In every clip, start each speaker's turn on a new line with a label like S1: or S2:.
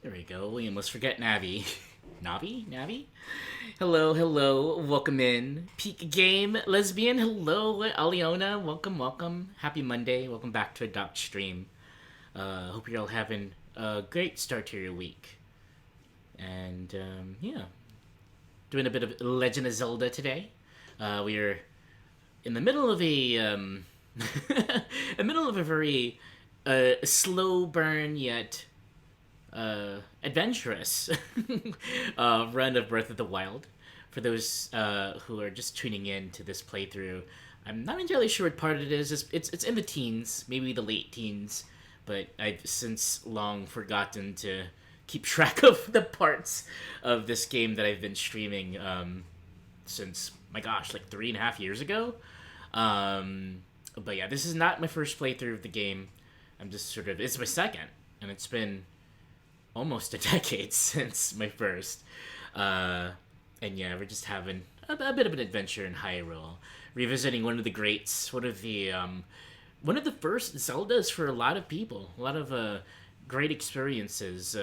S1: There we go. We almost forget Navi. Navi? Navi? Hello, hello. Welcome in. Peak Game Lesbian. Hello, Aliona. Welcome, welcome. Happy Monday. Welcome back to a doc stream. Hope you're all having a great start to your week. And, yeah. Doing a bit of Legend of Zelda today. We are in the middle of the middle of a very slow burn yet adventurous run of Breath of the Wild. For those who are just tuning in to this playthrough, I'm not entirely sure what part it is. It's in the teens, maybe the late teens, but I've since long forgotten to keep track of the parts of this game that I've been streaming since, my gosh, like 3.5 years ago. But yeah, this is not my first playthrough of the game. I'm just sort of, it's my second, and it's been almost a decade since my first. And yeah, we're just having a bit of an adventure in Hyrule, revisiting one of the greats, one of the first Zeldas for a lot of people, a lot of great experiences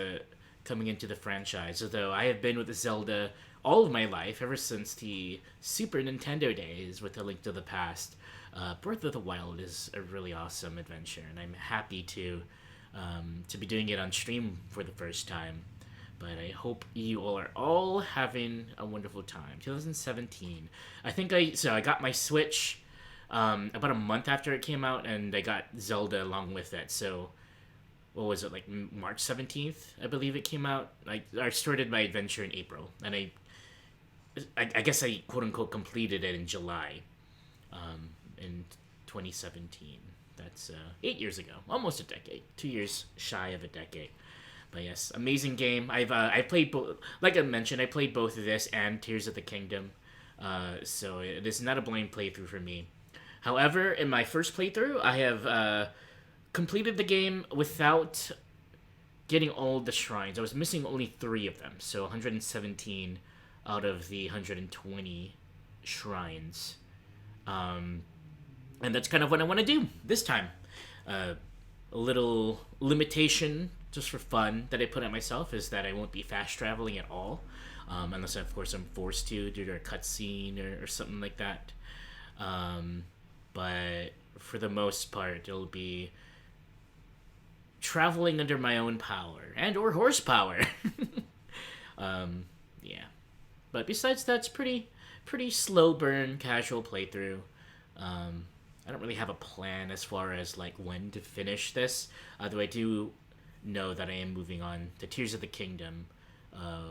S1: coming into the franchise. Although I have been with Zelda all of my life, ever since the Super Nintendo days with A Link to the Past. Breath of the Wild is a really awesome adventure, and I'm happy to be doing it on stream for the first time. But I hope you all are all having a wonderful time. 2017. I got my Switch about a month after it came out, and I got Zelda along with it. So what was it, like March 17th? I believe it came out. I started my adventure in April, and I guess I quote unquote completed it in July, in 2017. That's 8 years ago, almost a decade, 2 years shy of a decade. But yes, amazing game. I played both. Like I mentioned, I played both of this and Tears of the Kingdom. So it is not a blind playthrough for me. However, in my first playthrough, I have completed the game without getting all the shrines. I was missing only 3 of them, so 117 out of the 120 shrines. And that's kind of what I want to do this time. A little limitation, just for fun, that I put on myself is that I won't be fast traveling at all, unless, of course, I'm forced to due to a cutscene or something like that. But for the most part, it'll be traveling under my own power and or horsepower. Yeah. But besides that, it's pretty slow burn, casual playthrough. I don't really have a plan as far as like when to finish this. Though I do know that I am moving on to Tears of the Kingdom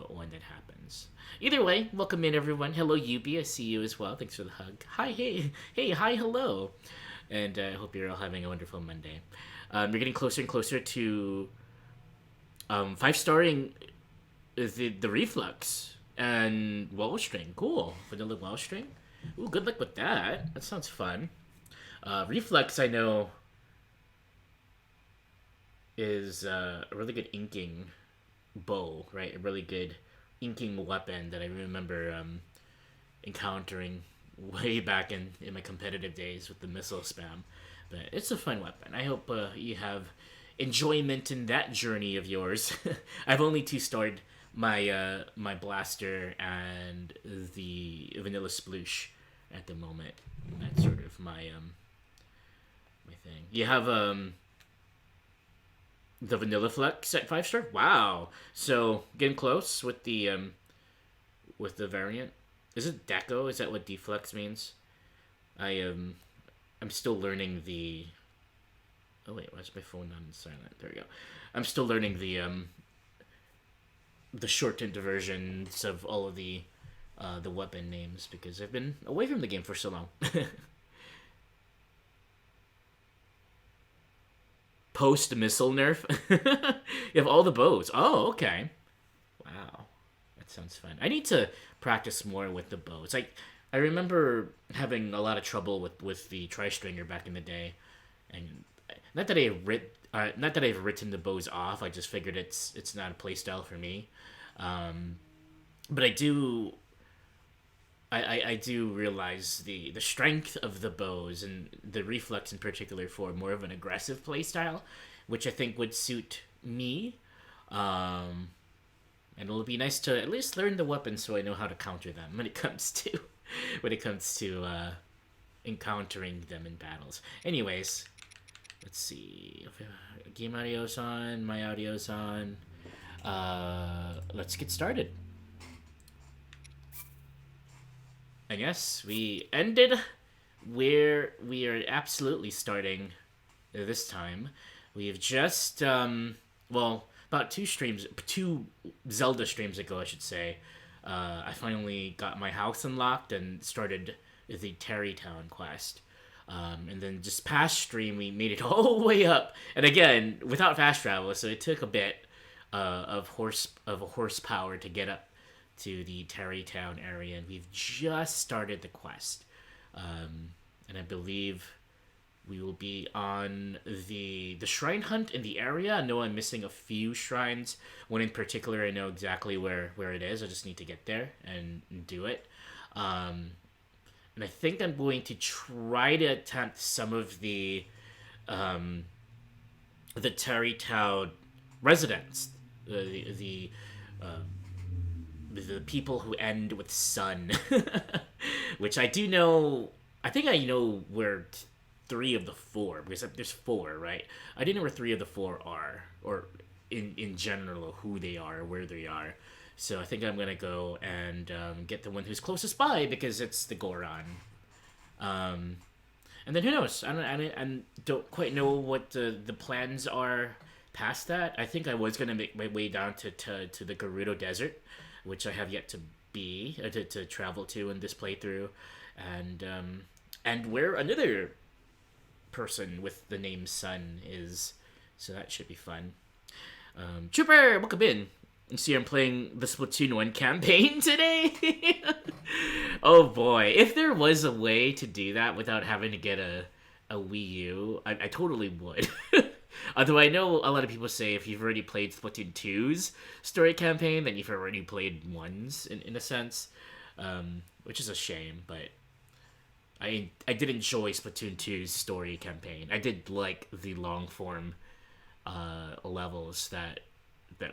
S1: when that happens. Either way, welcome in everyone. Hello Yubi, I see you as well. Thanks for the hug. Hi, hey, hi, hello. And I hope you're all having a wonderful Monday. You're getting closer and closer to 5-starring the Reflux and Wellstring. Cool. Vanilla Wellstring. Ooh, good luck with that. That sounds fun. Reflex, I know, is a really good inking bow, right? A really good inking weapon that I remember encountering way back in my competitive days with the missile spam. But it's a fun weapon. I hope you have enjoyment in that journey of yours. I've only two-starred my blaster and the vanilla sploosh at the moment. That's sort of my thing. You have the vanilla flex at 5-star. Wow. So getting close with the variant. Is it deco? Is that what deflex means? I'm still learning the. Oh wait, why's my phone on silent? There we go. I'm still learning the shortened versions of all of the weapon names because I've been away from the game for so long. Post missile nerf. You have all the bows. Oh, okay. Wow, that sounds fun. I need to practice more with the bows. I remember having a lot of trouble with the tri-stringer back in the day, and not that I've written the bows off. I just figured it's not a playstyle for me. But I do realize the strength of the bows and the reflex in particular for more of an aggressive playstyle, which I think would suit me. Um, and it'll be nice to at least learn the weapons so I know how to counter them when it comes to encountering them in battles. Anyways, let's see. Game audio's on, my audio's on. Let's get started. And yes, we ended where we are absolutely starting this time. We've just, about two Zelda streams ago, I should say, I finally got my house unlocked and started the Terrytown quest. And then just past stream, we made it all the way up, and again without fast travel, so it took a bit of horsepower to get up to the Terrytown area, and we've just started the quest. And I believe we will be on the shrine hunt in the area. I know I'm missing a few shrines. One in particular, I know exactly where it is. I just need to get there and do it. And I think I'm going to try to attempt some of the Terrytown residents, the people who end with sun, which I do know. I think I know where three of the four, because there's four, right? I didn't know where three of the four are, or in general who they are, or where they are. So I think I'm gonna go and get the one who's closest by, because it's the Goron. And then who knows? I don't quite know what the plans are past that. I think I was gonna make my way down to the Gerudo Desert, which I have yet to to travel to in this playthrough, and where another person with the name Sun is. So that should be fun. Trooper, welcome in. You see, I'm playing the Splatoon 1 campaign today. Oh boy, if there was a way to do that without having to get a Wii U, I totally would. Although I know a lot of people say if you've already played Splatoon 2's story campaign, then you've already played 1's in a sense, which is a shame, but I did enjoy Splatoon 2's story campaign. I did like the long form levels that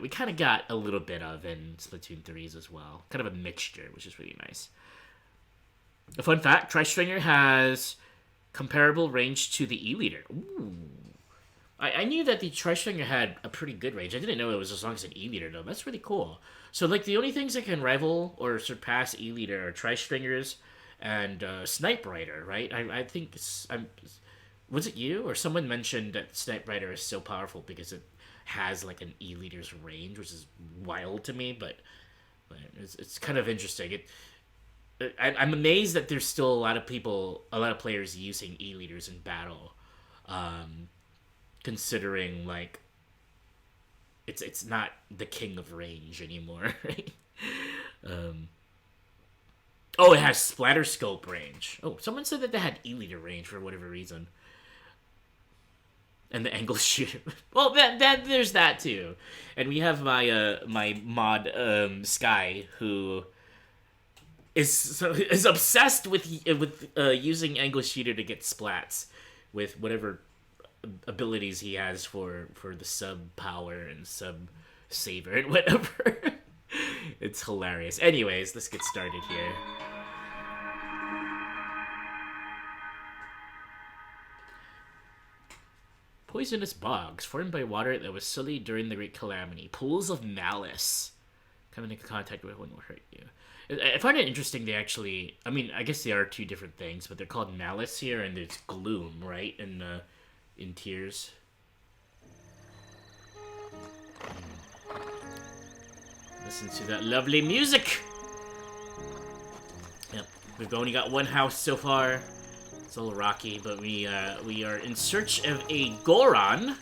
S1: we kind of got a little bit of in Splatoon 3's as well. Kind of a mixture, which is really nice. A fun fact, Tri-Stringer has comparable range to the E-Liter. Ooh. I knew that the Tri-Stringer had a pretty good range. I didn't know it was as long as an E-Liter, though. That's really cool. So, like, the only things that can rival or surpass E-Liter are Tri-Stringers and Snipe Rider, right? I think was it you or someone mentioned that Snipe Rider is so powerful because it has like an E-Liter's range, which is wild to me, but it's kind of interesting. I'm amazed that there's still a lot of players using E-Liters in battle, considering like it's not the king of range anymore, right? Oh, it has splatter scope range. Oh, someone said that they had E-Liter range for whatever reason. And the angle shooter. Well, that there's that too. And we have my mod Sky, who is obsessed with using angle shooter to get splats with whatever abilities he has for the sub power and sub saver and whatever. It's hilarious. Anyways, let's get started here. Poisonous bogs formed by water that was sullied during the Great Calamity. Pools of malice. Coming into contact with one will hurt you. I find it interesting they actually... I mean, I guess they are two different things, but they're called malice here, and it's gloom, right? In Tears. Listen to that lovely music! Yep, we've only got one house so far. It's a little rocky, but we are in search of a Goron,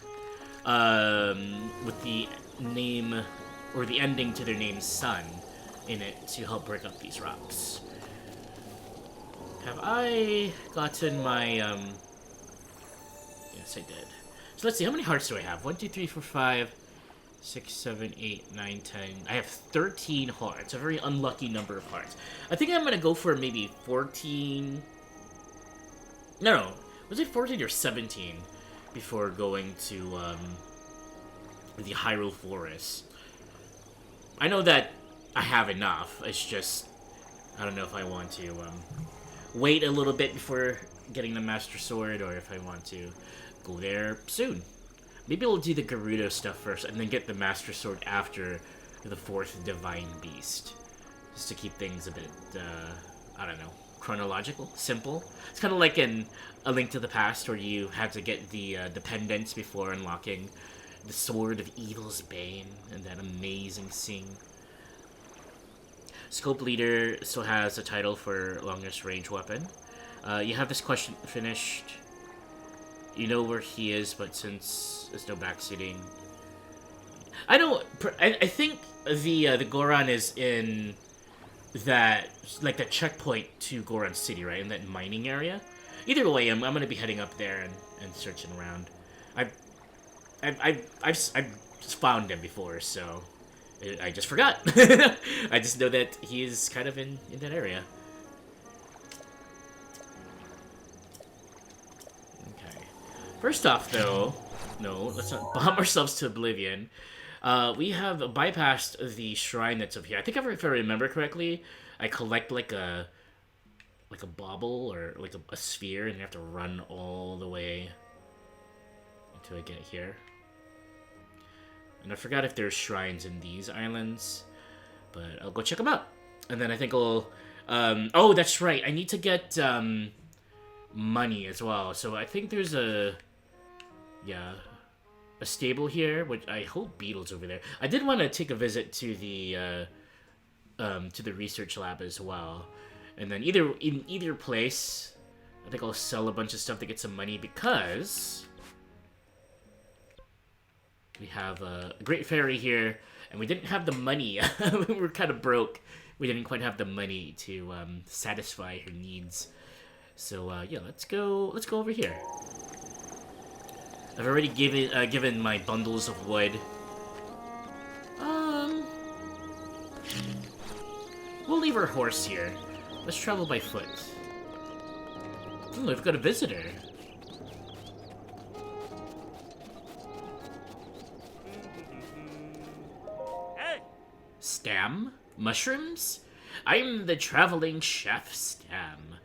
S1: with the name, or the ending to their name, Sun, in it to help break up these rocks. Have I gotten my, yes, I did. So let's see, how many hearts do I have? 1, 2, 3, 4, 5, 6, 7, 8, 9, 10. I have 13 hearts, a very unlucky number of hearts. I think I'm gonna go for maybe 14... No, was it 14 or 17 before going to the Hyrule Forest? I know that I have enough. It's just I don't know if I want to wait a little bit before getting the Master Sword, or if I want to go there soon. Maybe I'll do the Gerudo stuff first, and then get the Master Sword after the fourth Divine Beast, just to keep things a bit, I don't know, chronological, simple. It's kind of like in A Link to the Past, where you had to get the pendants before unlocking the Sword of Evil's Bane, and that amazing scene. Scope Leader still has a title for longest range weapon. You have this question finished. You know where he is, but since there's no backseating, I don't. I think the Goron is in that, like, the checkpoint to Goron City, right, in that mining area. Either way, I'm gonna be heading up there and searching around. I've just found him before, so I just forgot. I just know that he is kind of in that area. Okay. First off, though, no, let's not bomb ourselves to oblivion. We have bypassed the shrine that's up here. I think if I remember correctly, I collect like a bauble or like a sphere, and you have to run all the way until I get here. And I forgot if there's shrines in these islands, but I'll go check them out. And then I think I'll... oh, that's right. I need to get money as well. So I think there's a stable here, which I hope Beetle's over there. I did want to take a visit to the research lab as well. And then in either place, I think I'll sell a bunch of stuff to get some money, because we have a great fairy here, and we didn't have the money. We were kind of broke. We didn't quite have the money to satisfy her needs. So yeah, let's go over here. I've already given my bundles of wood. We'll leave our horse here. Let's travel by foot. Ooh, we've got a visitor. Stam? Mushrooms? I'm the traveling chef, Stam.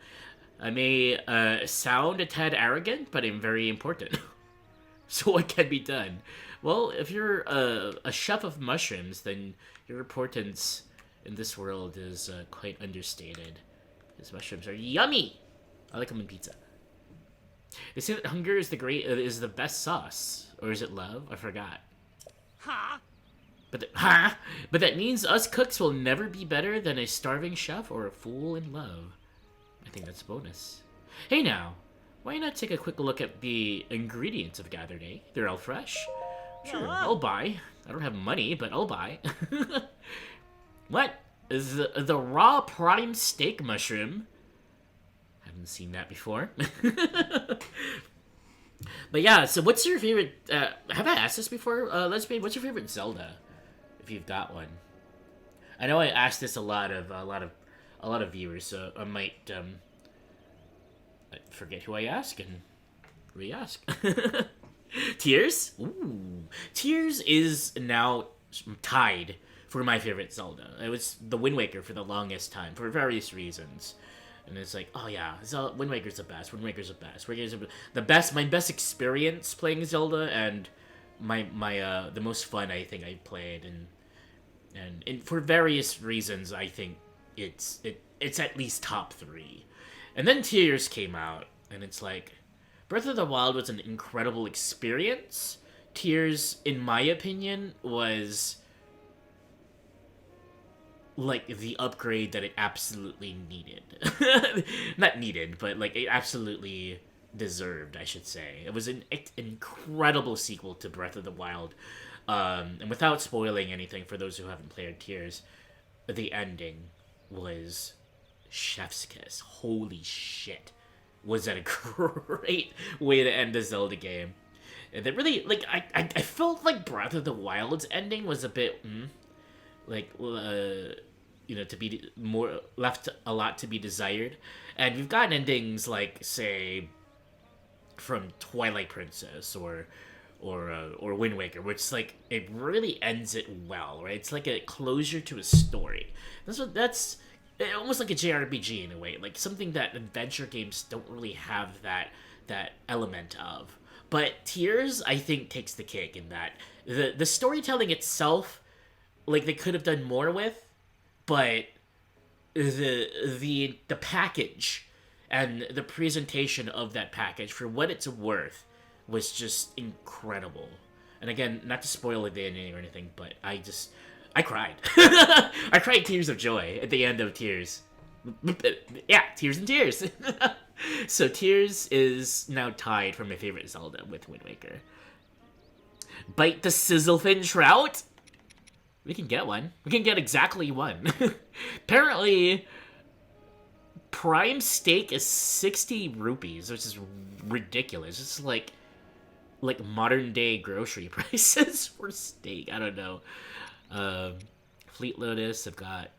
S1: I may sound a tad arrogant, but I'm very important. So what can be done? Well, if you're a chef of mushrooms, then your importance in this world is quite understated. These mushrooms are yummy! I like them in pizza. They say that hunger is the best sauce. Or is it love? I forgot.
S2: Huh?
S1: But that means us cooks will never be better than a starving chef or a fool in love. I think that's a bonus. Hey now, why not take a quick look at the ingredients I've gathered, eh? They're all fresh. Sure, I'll buy. I don't have money, but I'll buy. What? Is the raw prime steak mushroom? Haven't seen that before. But yeah, so what's your favorite... have I asked this before? Lesbian, what's your favorite Zelda? If you've got one. I know I asked this a lot of viewers, so I might forget who I ask and re-ask. Tears? Ooh. Tears is now tied for my favorite Zelda. It was the Wind Waker for the longest time, for various reasons. And it's like, oh yeah, Wind Waker's the best. Wind Waker's the best. Wind Waker's the best. My best experience playing Zelda, and my the most fun I think I played, and for various reasons I think it's at least top 3. And then Tears came out, and it's like, Breath of the Wild was an incredible experience. Tears, in my opinion, was like the upgrade that it absolutely needed. Not needed, but like it absolutely deserved, I should say. It was an incredible sequel to Breath of the Wild. And without spoiling anything for those who haven't played Tears, the ending was chef's kiss. Holy shit. Was that a great way to end a Zelda game. And that really, like, I felt like Breath of the Wild's ending was a bit, to be more, left a lot to be desired. And we've gotten endings like, say, from Twilight Princess or or Wind Waker, which like it really ends it well, right? It's like a closure to a story. That's almost like a JRPG in a way, like something that adventure games don't really have that element of. But Tears, I think, takes the cake in that the storytelling itself, like they could have done more with, but the package and the presentation of that package for what it's worth was just incredible. And again, not to spoil the ending or anything, but I cried. I cried tears of joy at the end of Tears. Yeah, Tears and Tears. So Tears is now tied for my favorite Zelda with Wind Waker. Bite the Sizzlefin Trout? We can get one. We can get exactly one. Apparently, prime steak is 60 rupees, which is ridiculous. It's like modern day grocery prices for steak. I don't know. Fleet Lotus, I've got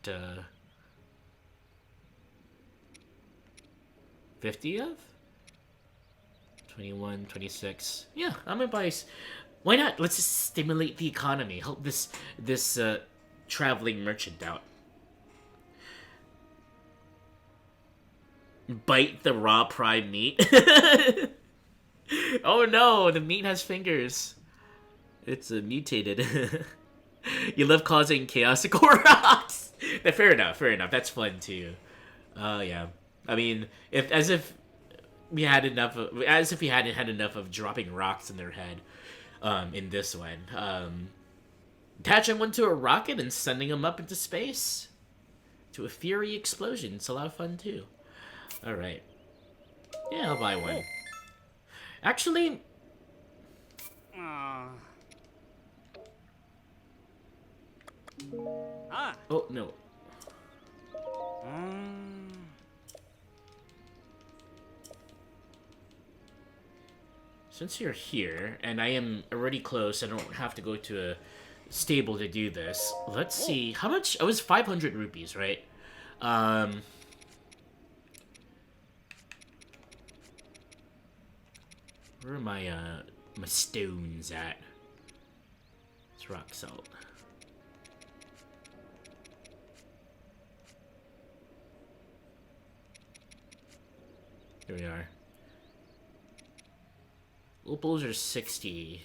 S1: 50 of 21, 26. Yeah, I'm gonna buy. Why not? Let's just stimulate the economy. Help this traveling merchant out. Bite the raw prime meat. Oh no, the meat has fingers. It's mutated. You love causing chaos to Koroks. Fair enough. That's fun too. Yeah. I mean, as if we hadn't had enough of dropping rocks in their head. In this one, attaching one to a rocket and sending them up into space to a fury explosion. It's a lot of fun too. All right. Yeah, I'll buy one. Actually. Oh, no. Since you're here, and I am already close, I don't have to go to a stable to do this. Let's see. How much? Oh, it was 500 rupees, right? Where are my stones at? It's rock salt. Here we are. Opals are 60.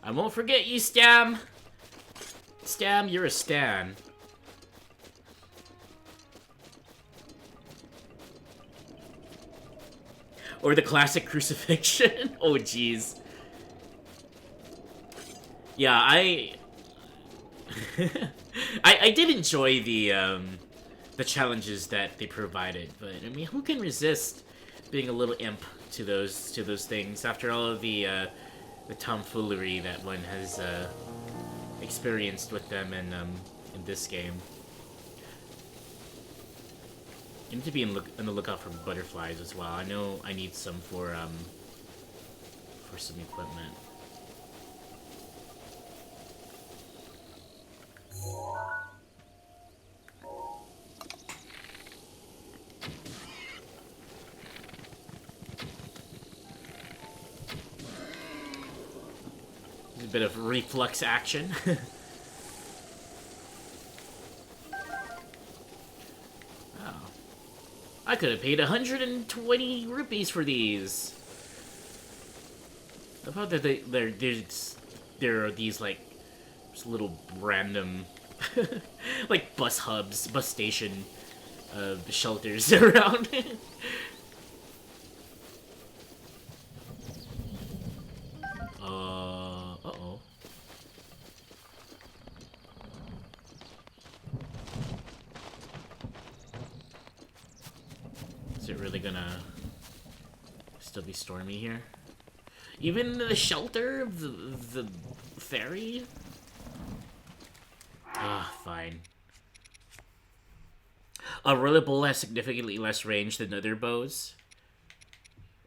S1: I won't forget you, Stam. Stam, you're a Stan. Or the classic crucifixion. Oh, jeez. Yeah, I did enjoy the challenges that they provided, but I mean, who can resist being a little imp to those things after all of the tomfoolery that one has experienced with them in this game. You need to be on the lookout for butterflies as well. I know I need some for some equipment. There's a bit of reflux action. I could have paid 120 rupees for these. I thought that there are these like just little random like bus hubs, bus station shelters around. Uh-oh. Is it really gonna still be stormy here? Even the shelter of the ferry? Ah, fine. A roller bowl has significantly less range than other bows.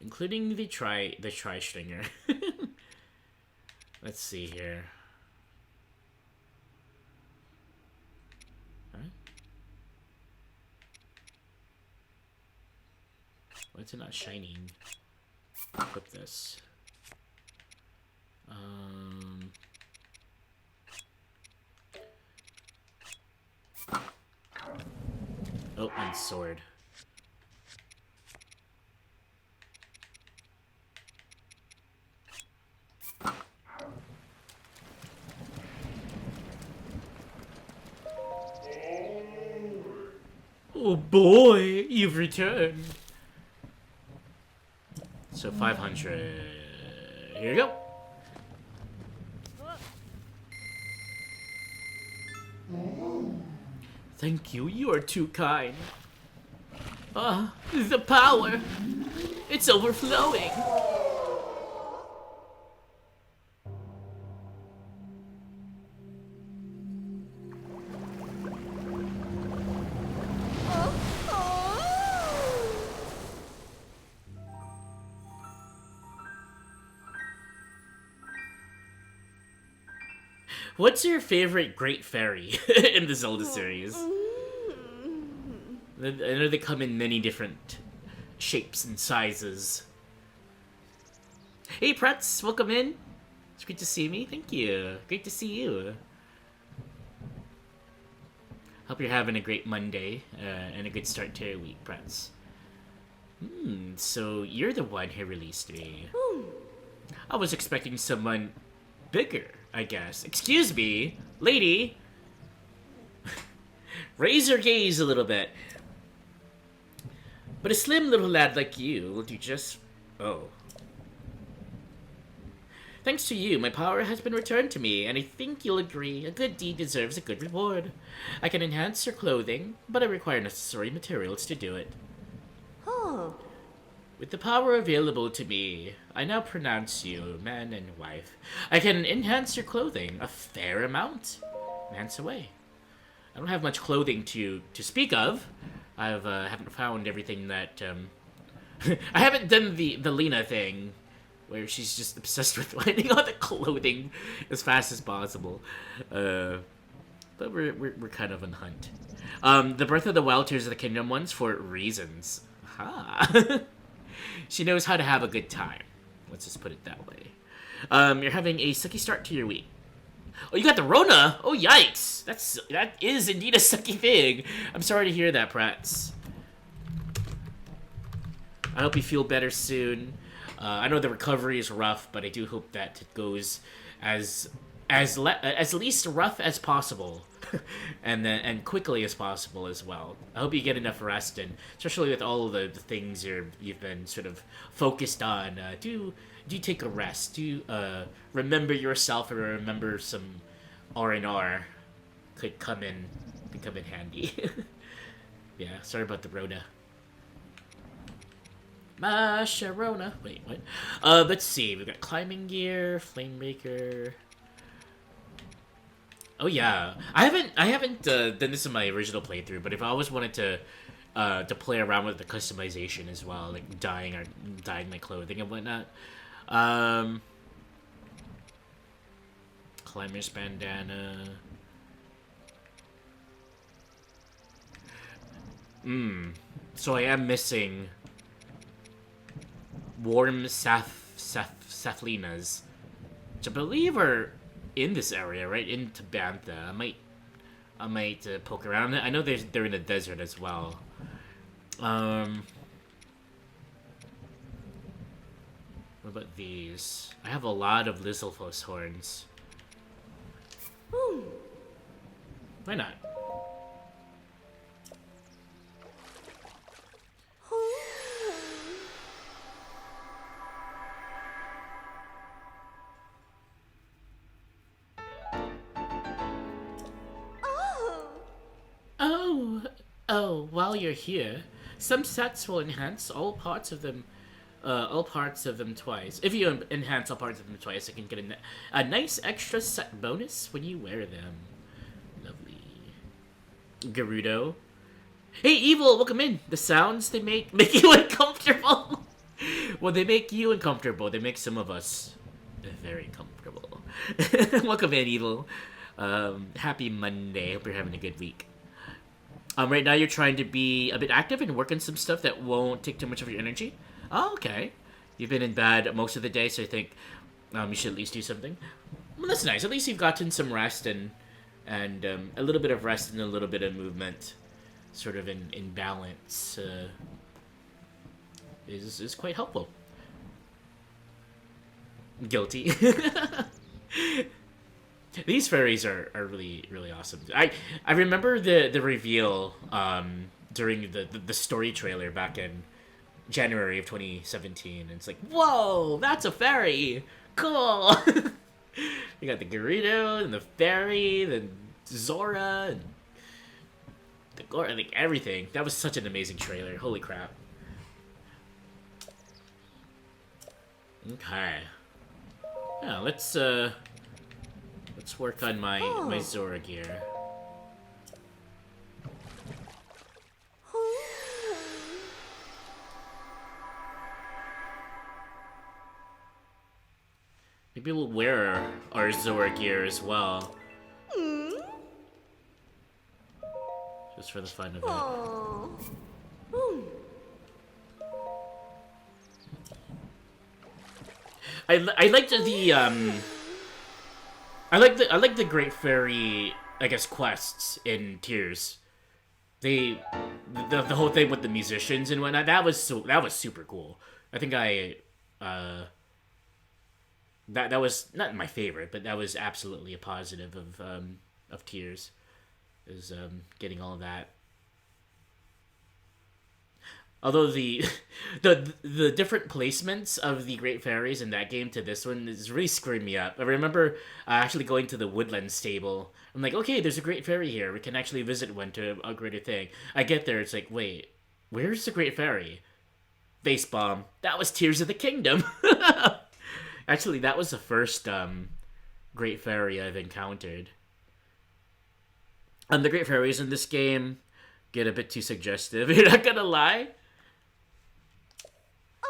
S1: including the tri stringer. Let's see here. Alright. Why is it not shining? Equip this. Oh, and sword. Oh boy, you've returned. So 500. Here you go. Thank you, you are too kind. The power. It's overflowing. What's your favorite Great Fairy in the Zelda series? I know they come in many different shapes and sizes. Hey, Pretz, welcome in. It's great to see me. Thank you. Great to see you. Hope you're having a great Monday and a good start to your week, Pretz. So you're the one who released me. I was expecting someone bigger, I guess. Excuse me, lady. Raise your gaze a little bit. But a slim little lad like you will do just... Oh. Thanks to you, my power has been returned to me, and I think you'll agree a good deed deserves a good reward. I can enhance your clothing, but I require necessary materials to do it. With the power available to me, I now pronounce you man and wife. I can enhance your clothing a fair amount. Man's away. I don't have much clothing to speak of. I haven't found everything that I haven't done the Lena thing, where she's just obsessed with finding all the clothing as fast as possible. But we're kind of on hunt. The Breath of the Wild Tears of the Kingdom ones for reasons. Aha. She knows how to have a good time. Let's just put it that way. You're having a sucky start to your week. Oh, you got the Rona! Oh, yikes! That is indeed a sucky thing. I'm sorry to hear that, Prats. I hope you feel better soon. I know the recovery is rough, but I do hope that it goes as least rough as possible, and quickly as possible as well. I hope you get enough rest, and especially with all of the things you've been sort of focused on. Do take a rest. Do remember yourself, and remember some R&R could come in handy. Yeah, sorry about the Rona. My Sharona. Wait, what? Let's see. We've got climbing gear, Flamebreaker. Oh yeah, I haven't done this in my original playthrough, but if I always wanted to play around with the customization as well, like dyeing my clothing and whatnot. Climber's bandana. So I am missing warm Saphlinas, which I believe are in this area, right? In Tabantha. I might poke around. I know they're in the desert as well. What about these? I have a lot of Lizalfos horns. Why not? Oh, while you're here, some sets will enhance all parts of them twice. If you enhance all parts of them twice, you can get a nice extra set bonus when you wear them. Lovely. Gerudo. Hey, Evil, welcome in. The sounds they make you uncomfortable. Well, they make you uncomfortable. They make some of us very comfortable. Welcome in, Evil. Happy Monday. Hope you're having a good week. Right now you're trying to be a bit active and work on some stuff that won't take too much of your energy. Oh, okay. You've been in bed most of the day, so I think you should at least do something. Well, that's nice. At least you've gotten some rest and a little bit of rest and a little bit of movement, sort of in balance. Is quite helpful. Guilty. These fairies are really really awesome. I remember the reveal during the story trailer back in January of 2017. And it's like, whoa, that's a fairy. Cool. You got the Gerudo and the fairy, the Zora, and the Gore, like everything. That was such an amazing trailer. Holy crap. Okay. Yeah, let's work on my Zora gear. Maybe we'll wear our Zora gear as well. Just for the fun of it. I liked I like the Great Fairy, I guess, quests in Tears. The whole thing with the musicians and whatnot, that was super cool. I think that was not my favorite, but that was absolutely a positive of Tears, is getting all of that. Although the different placements of the Great Fairies in that game to this one is really screwing me up. I remember actually going to the Woodland stable. I'm like, okay, there's a Great Fairy here. We can actually visit one to upgrade a thing. I get there, it's like, wait, where's the Great Fairy? Face bomb. That was Tears of the Kingdom. Actually, that was the first Great Fairy I've encountered. The Great Fairies in this game get a bit too suggestive. You're not gonna lie.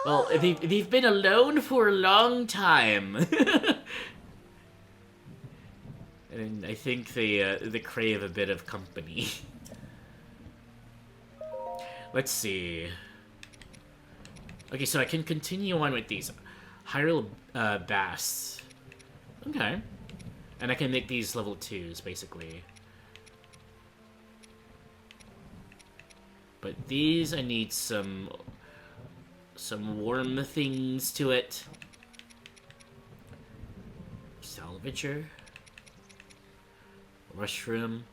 S1: Well, they've been alone for a long time. And I think they crave a bit of company. Let's see. Okay, so I can continue on with these. Hyrule Bass. Okay. And I can make these level 2s, basically. But these, I need some warm things to it. Salvager. Mushroom.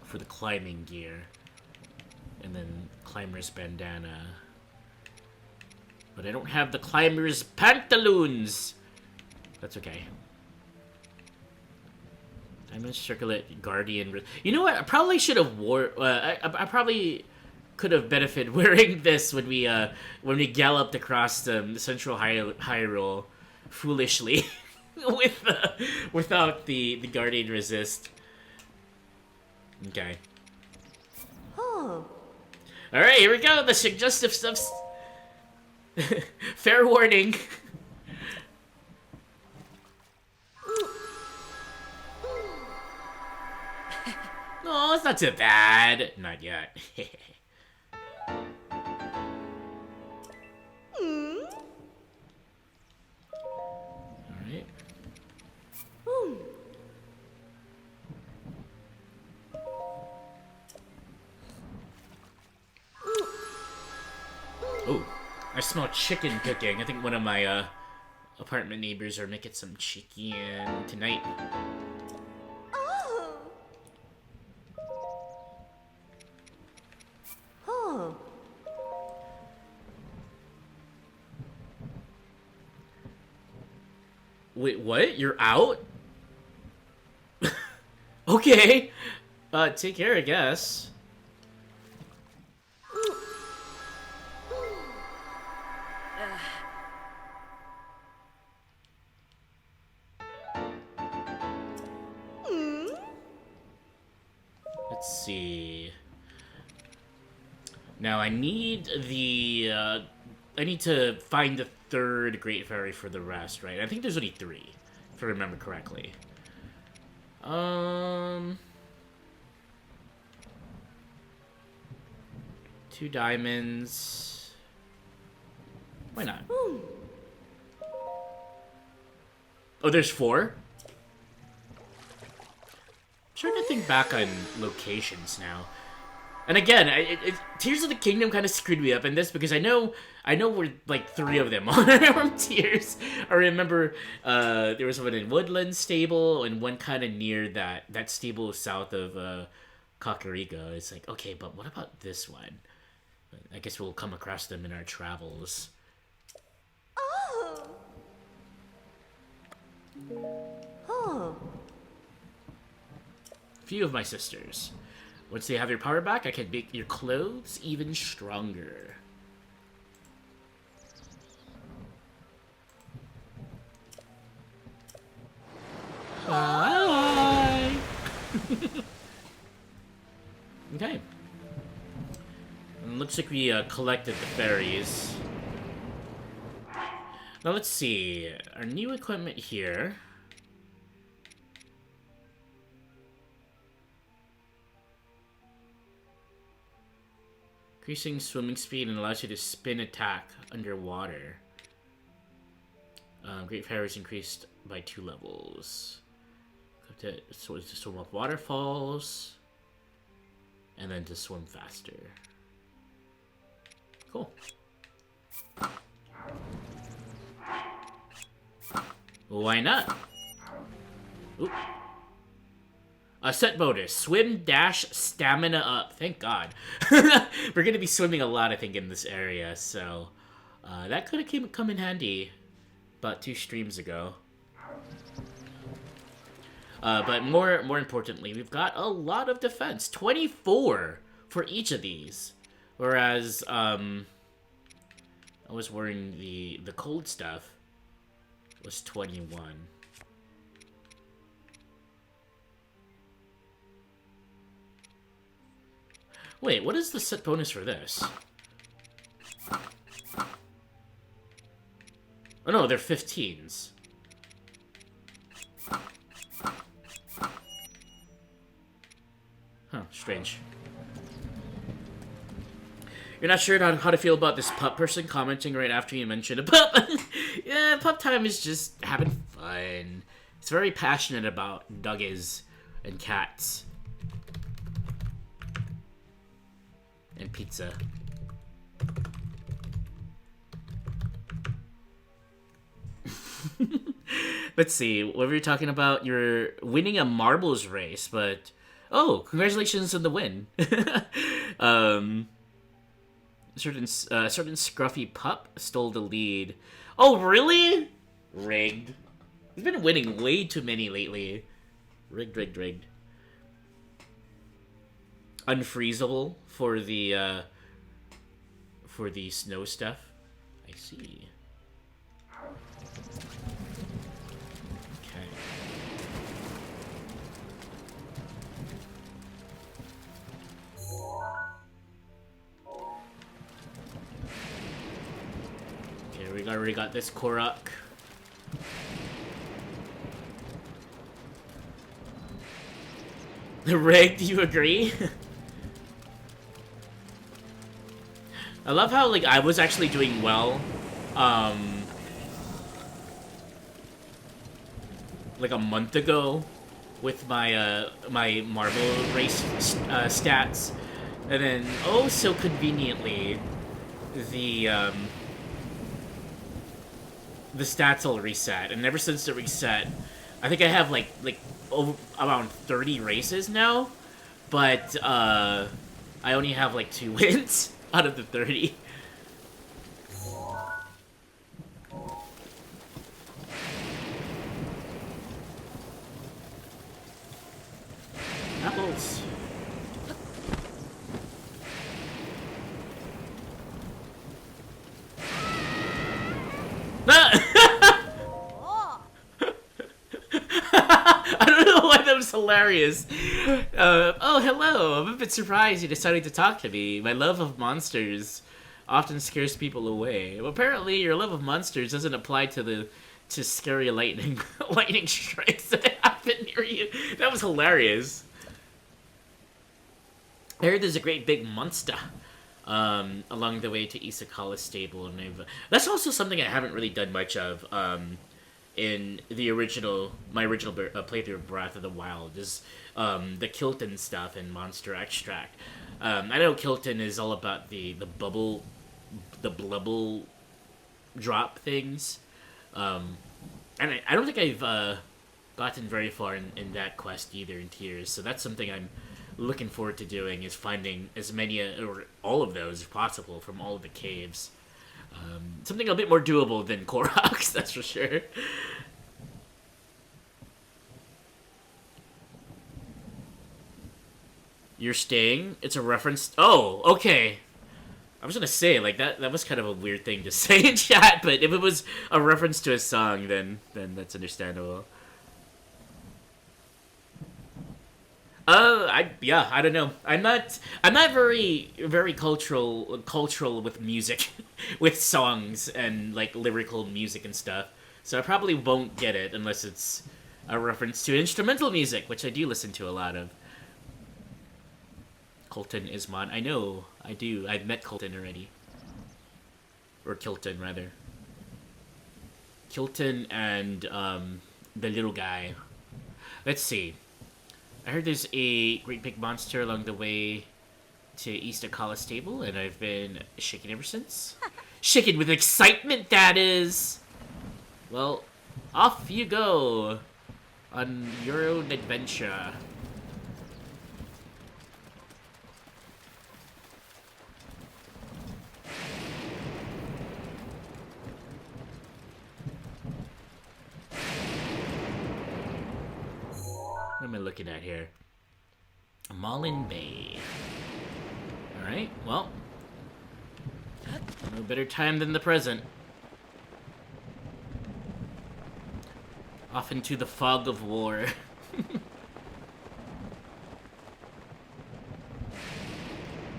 S1: For the climbing gear. And then Climber's Bandana. But I don't have the Climber's Pantaloons! That's okay. Diamond Circlet Guardian. You know what? I probably should have wore. I probably could have benefited wearing this when we galloped across the central Hyrule foolishly, without the Guardian Resist. Okay. Oh. All right, here we go. The suggestive stuff's. Fair warning. No, it's not too bad. Not yet. Alright. Oh, I smell chicken cooking. I think one of my apartment neighbors are making some chicken tonight. Wait, what? You're out? Okay. Take care, I guess. Let's see. Now I need the need to find the third Great Fairy for the rest, right? I think there's only 3, if I remember correctly. 2 diamonds. Why not? Oh, there's 4? I'm trying to think back on locations now. And again, Tears of the Kingdom kind of screwed me up in this because I know we're like 3 of them on Tears. I remember there was one in Woodland Stable and one kind of near that stable south of Kakariko. It's like, okay, but what about this one? I guess we'll come across them in our travels.
S2: Oh. Oh.
S1: Few of my sisters. Once they have your power back, I can make your clothes even stronger. Bye! Okay. And looks like we collected the fairies. Now let's see. Our new equipment here. Increasing swimming speed and allows you to spin attack underwater. Great Fairies increased by 2 levels. To swim up waterfalls. And then to swim faster. Cool. Why not? Oop. A set bonus. Swim, dash, stamina up. Thank God. We're going to be swimming a lot, I think, in this area. So that could have come in handy about 2 streams ago. But more importantly, we've got a lot of defense. 24 for each of these. Whereas I was wearing the cold stuff was 21. Wait, what is the set bonus for this? Oh no, they're 15s. Huh, strange. You're not sure how to feel about this pup person commenting right after you mentioned a pup? Yeah, pup time is just having fun. It's very passionate about doggies and cats. And pizza. Let's see, what were you talking about? You're winning a marbles race, but... Oh, congratulations on the win. Certain scruffy pup stole the lead. Oh, really? Rigged. He's been winning way too many lately. Rigged. Unfreezable for the snow stuff. I see. Okay. Okay, we already got this Korok. Rigged, do you agree? I love how, like, I was actually doing well, like a month ago with my, my marble race, stats. And then, oh so conveniently, the stats all reset. And ever since the reset, I think I have, like around 30 races now. But, I only have, like, 2 wins out of the 30. Apples. I don't know why that was hilarious. Oh, hello. I'm a bit surprised you decided to talk to me. My love of monsters often scares people away. Well, apparently, your love of monsters doesn't apply to scary lightning lightning strikes that happen near you. That was hilarious. I heard there's a great big monster along the way to Isakala's stable, and that's also something I haven't really done much of. In my original playthrough of Breath of the Wild is the Kilton stuff and Monster Extract. I know Kilton is all about the blubble drop things, and I don't think I've gotten very far in that quest either in Tears. So that's something I'm looking forward to doing, is finding as many or all of those if possible from all of the caves. Something a bit more doable than Koroks, that's for sure. You're staying? It's a reference. Oh, okay. I was gonna say, like, that was kind of a weird thing to say in chat, but if it was a reference to a song, then that's understandable. I don't know. I'm not very cultural with music, with songs and like lyrical music and stuff. So I probably won't get it unless it's a reference to instrumental music, which I do listen to a lot of. Colton Ismon. I know. I do. I've met Colton already. Or Kilton, rather. Kilton and the little guy. Let's see. I heard there's a great big monster along the way to East Akala Stable, and I've been shaking ever since. Shaking with excitement, that is! Well, off you go on your own adventure. What am I looking at here? Malin Bay. Alright, well. No better time than the present. Off into the fog of war.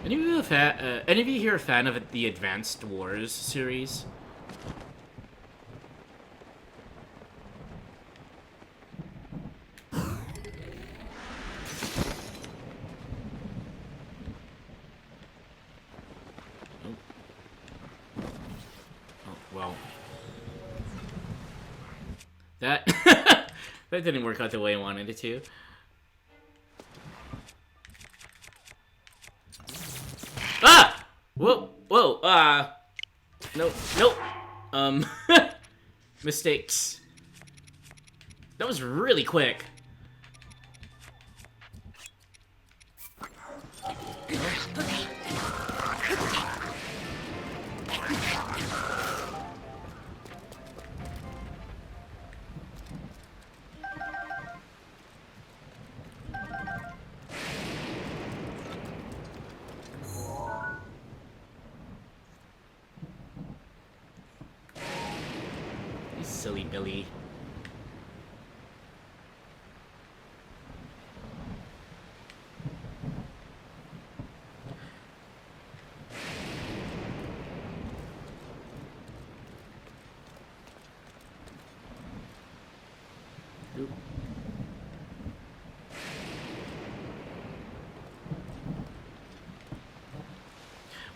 S1: Any of you here a fan of the Advanced Wars series? That that didn't work out the way I wanted it to. Ah! Whoa! Whoa! Nope. Mistakes. That was really quick. Silly Billy. Oop.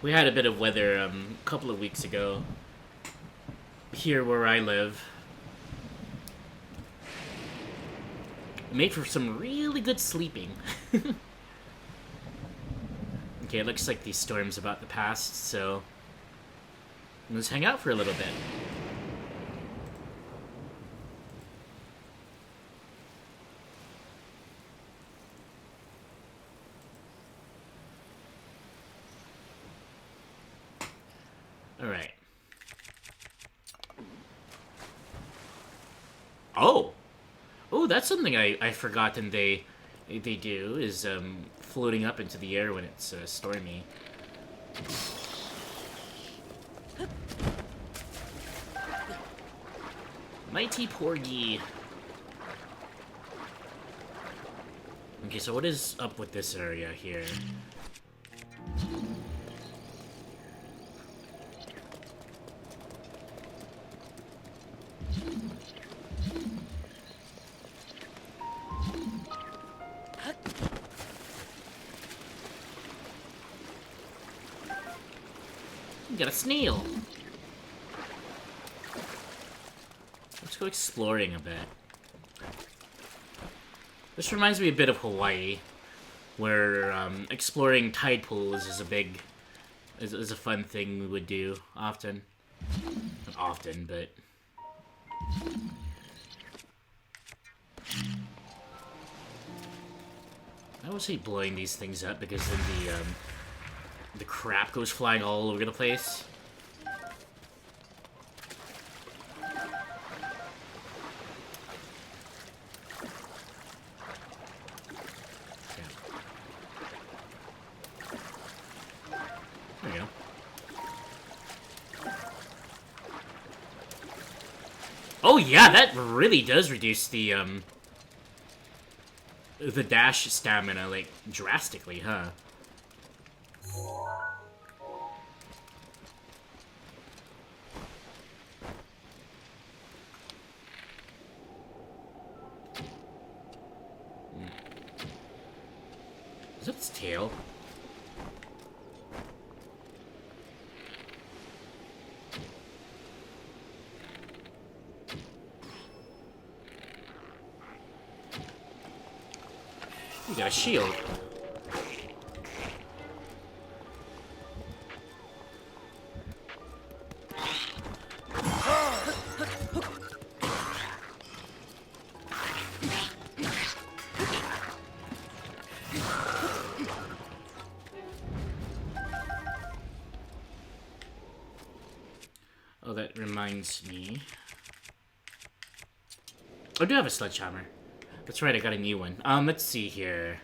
S1: We had a bit of weather a couple of weeks ago here where I live. Made for some really good sleeping. Okay, it looks like the storm's about to pass, so let's hang out for a little bit. Alright. Oh, that's something I forgotten they do, is floating up into the air when it's stormy. Mighty Porgy. Okay, so what is up with this area here? We got a snail. Let's go exploring a bit. This reminds me a bit of Hawaii, where exploring tide pools is a fun thing we would do often. Not often, but I always hate blowing these things up because then the crap goes flying all over the place. There we go. Oh yeah, that really does reduce the dash stamina, like, drastically, huh? Is that its tail? We got a shield. Oh, that reminds me. I do have a sledgehammer. That's right, I got a new one. Let's see here.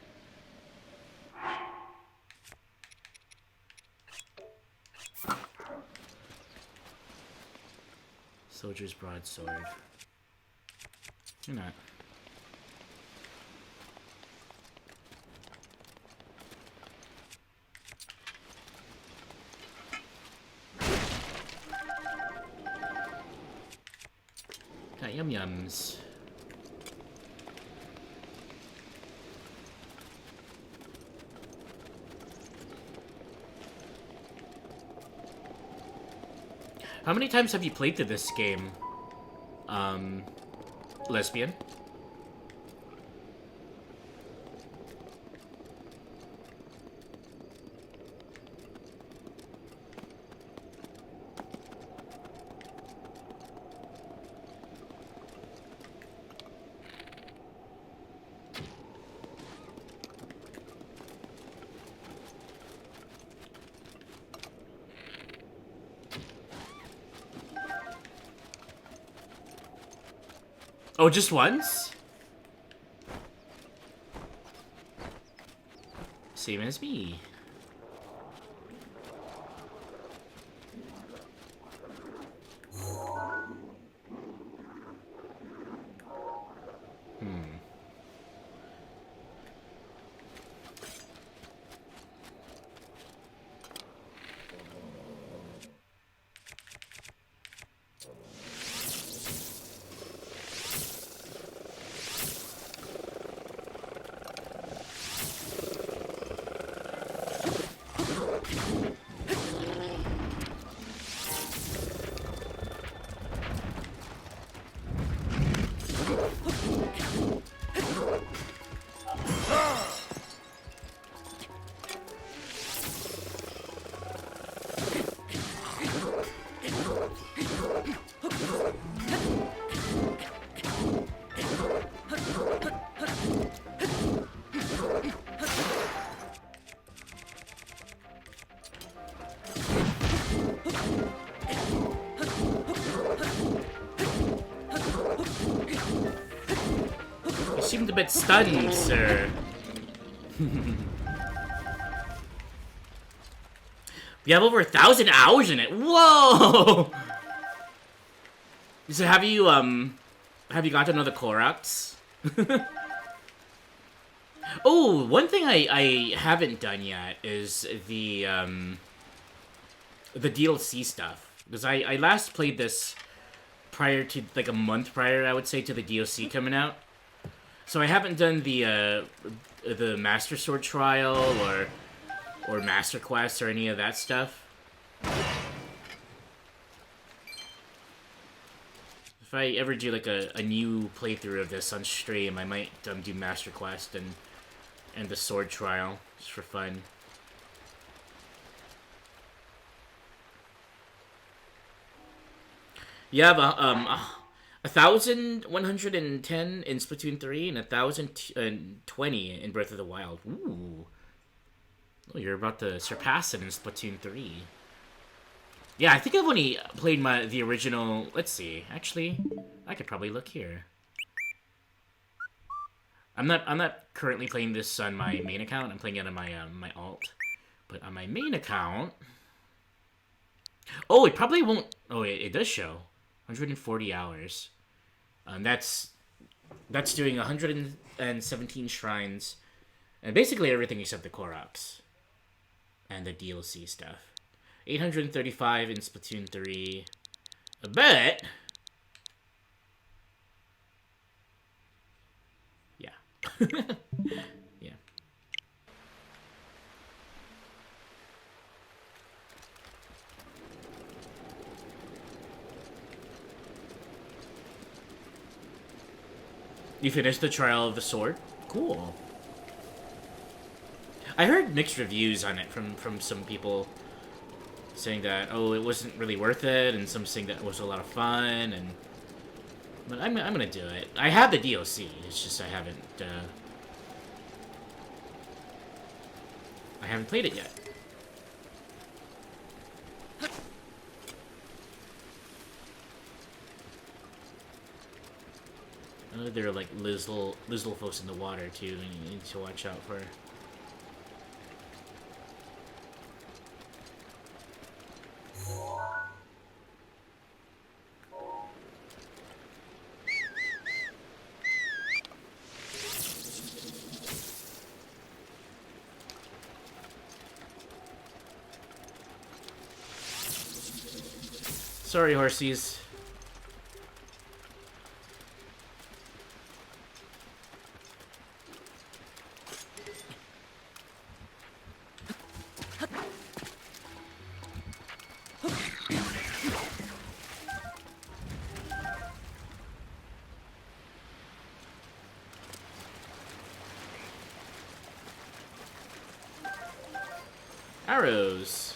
S1: Soldier's broadsword. You're not. Got yum-yums. How many times have you played through this game, lesbian? Oh, just once? Same as me. You seemed a bit stunned, sir. We have over 1,000 hours in it. Whoa! So have you got to know the Koroks? Oh, one thing I haven't done yet is the DLC stuff. Because I last played this prior to, like, a month prior, I would say, to the DLC coming out. So I haven't done the Master Sword trial or Master Quest or any of that stuff. If I ever do like a new playthrough of this on stream, I might do Master Quest and the sword trial just for fun. You have 1,110 in Splatoon 3 and 1,020 in Breath of the Wild. Ooh. Oh, you're about to surpass it in Splatoon 3. Yeah, I think I've only played the original. Let's see. Actually, I could probably look here. I'm not currently playing this on my main account. I'm playing it on my my alt. But on my main account, oh, it probably won't. Oh, it does show 140 hours. That's doing 117 shrines, and basically everything except the Koroks and the DLC stuff. 835 in Splatoon 3. But yeah. Yeah. You finished the Trial of the Sword? Cool. I heard mixed reviews on it from some people saying that, oh, it wasn't really worth it, and some saying that it was a lot of fun, and but I'm gonna do it. I have the DLC. It's just I haven't played it yet. I know there are like Lizzle folks in the water too, and you need to watch out for. Sorry, horsies. Arrows.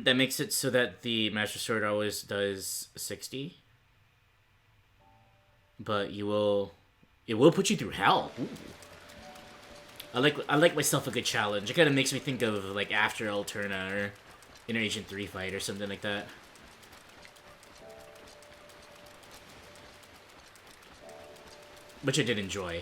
S1: That makes it so that the Master Sword always does 60. But it will put you through hell. Ooh. I like myself a good challenge. It kind of makes me think of like After Alterna or Inner Agent 3 fight or something like that. Which I did enjoy.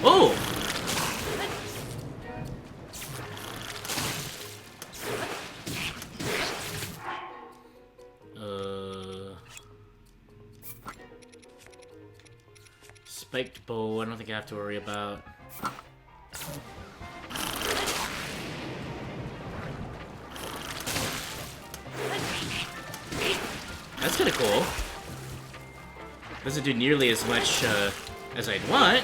S1: Oh. Oh! Spiked bow, I don't think I have to worry about. That's kinda cool. Doesn't do nearly as much as I'd want.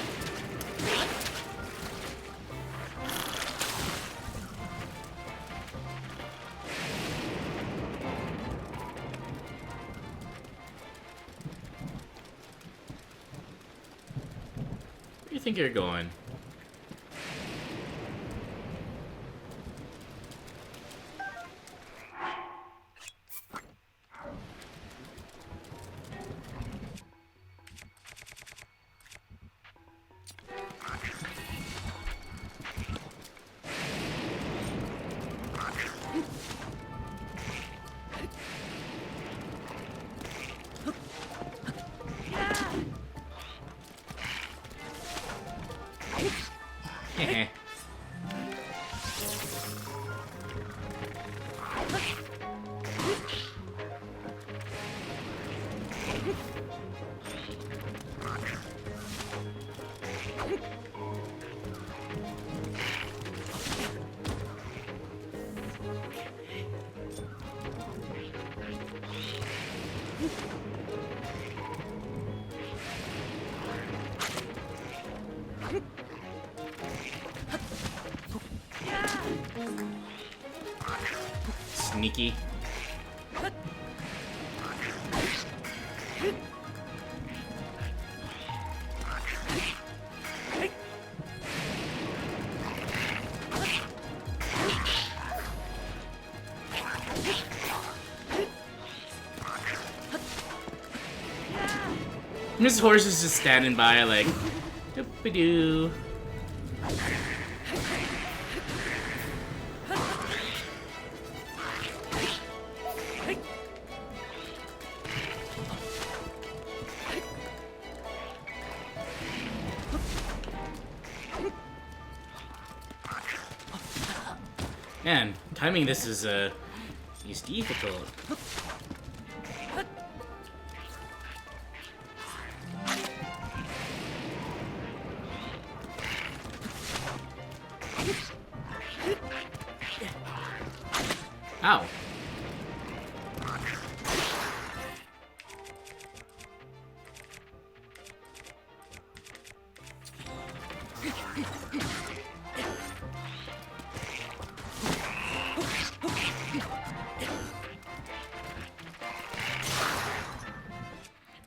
S1: Where do you think you're going? Heh. Sneaky. This horse is just standing by like, doop-a-doo. Man, timing this is difficult. Ow.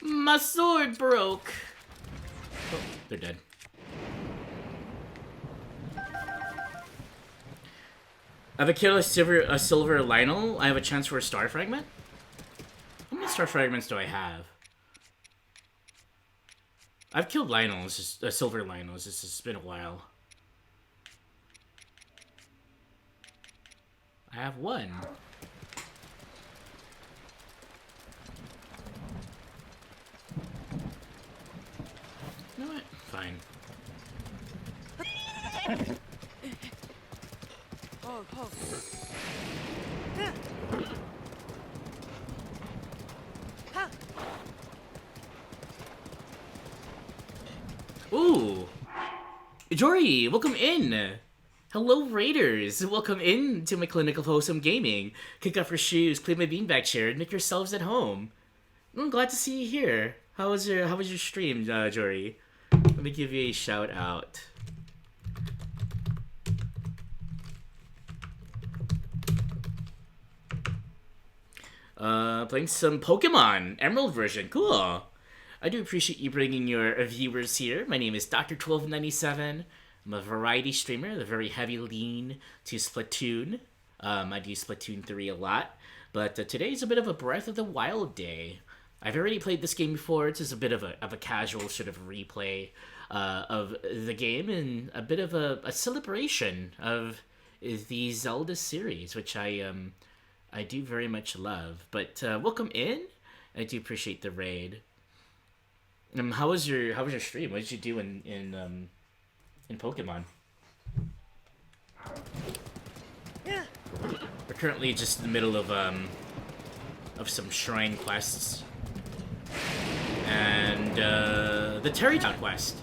S1: My sword broke. Oh, they're dead. If I kill a silver Lionel, I have a chance for a star fragment? How many star fragments do I have? I've killed Lionels, just silver Lionels. It's just been a while. I have one. You know what? Fine. Ooh! Jory, welcome in! Hello, Raiders! Welcome in to my clinic of wholesome gaming. Kick off your shoes, clean my beanbag chair, and make yourselves at home. I'm glad to see you here. How was your stream, Jory? Let me give you a shout out. Playing some Pokemon Emerald version. Cool. I do appreciate you bringing your viewers here. My name is Dr.1297. I'm a variety streamer, the very heavy lean to Splatoon. I do Splatoon 3 a lot, but today's a bit of a Breath of the Wild day. I've already played this game before. It's just a bit of a casual sort of replay of the game and a bit of a celebration of the Zelda series, which I do very much love. But welcome in. I do appreciate the raid. How was your stream? What did you do in Pokemon?
S2: Yeah.
S1: We're currently just in the middle of some shrine quests and the Terrytown quest,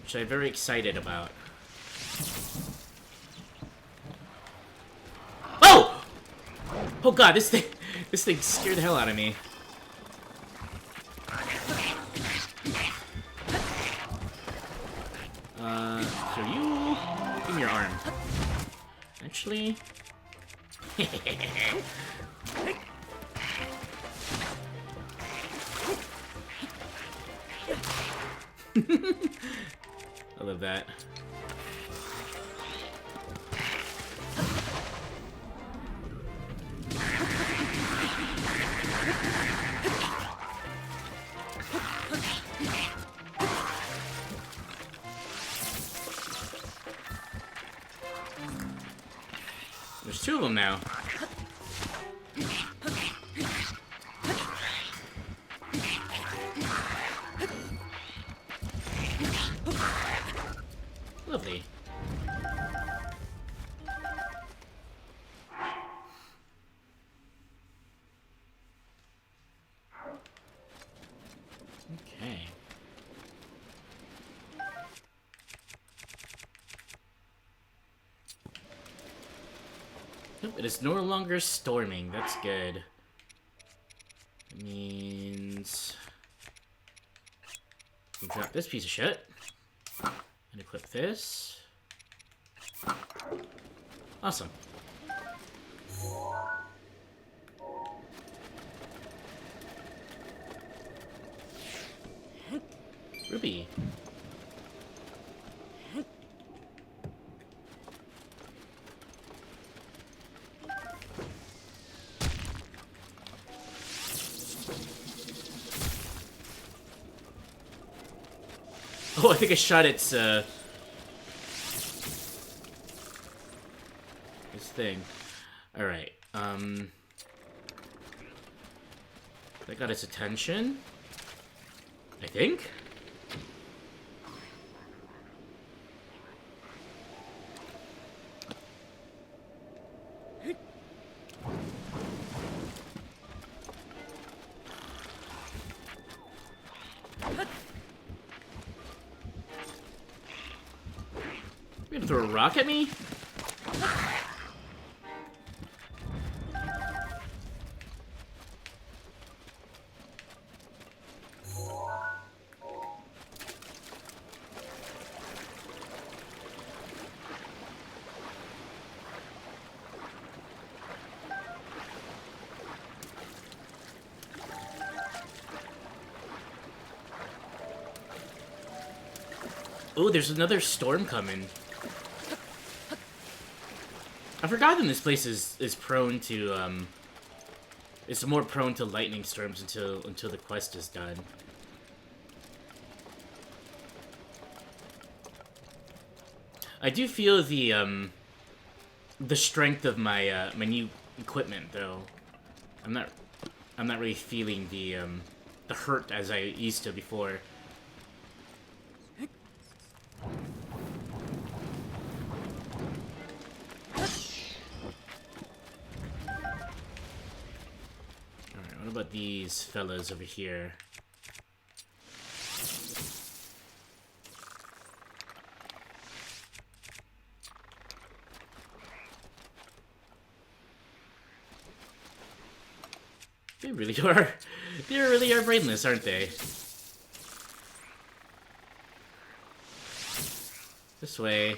S1: which I'm very excited about. Oh! Oh god, this thing scared the hell out of me. So you give me your arm. Actually. I love that. There's two of them now. Lovely. Okay. Nope, it is no longer storming. That's good. It means we drop this piece of shit and equip this. Awesome. Ruby. Oh, I think I shot its, this thing. Alright, that got its attention, I think? You gonna throw a rock at me? Oh, there's another storm coming. I've forgotten this place is prone to, it's more prone to lightning storms until the quest is done. I do feel the strength of my my new equipment though. I'm not really feeling the hurt as I used to before. Alright, what about these fellas over here? They really are. They really are brainless, aren't they? This way.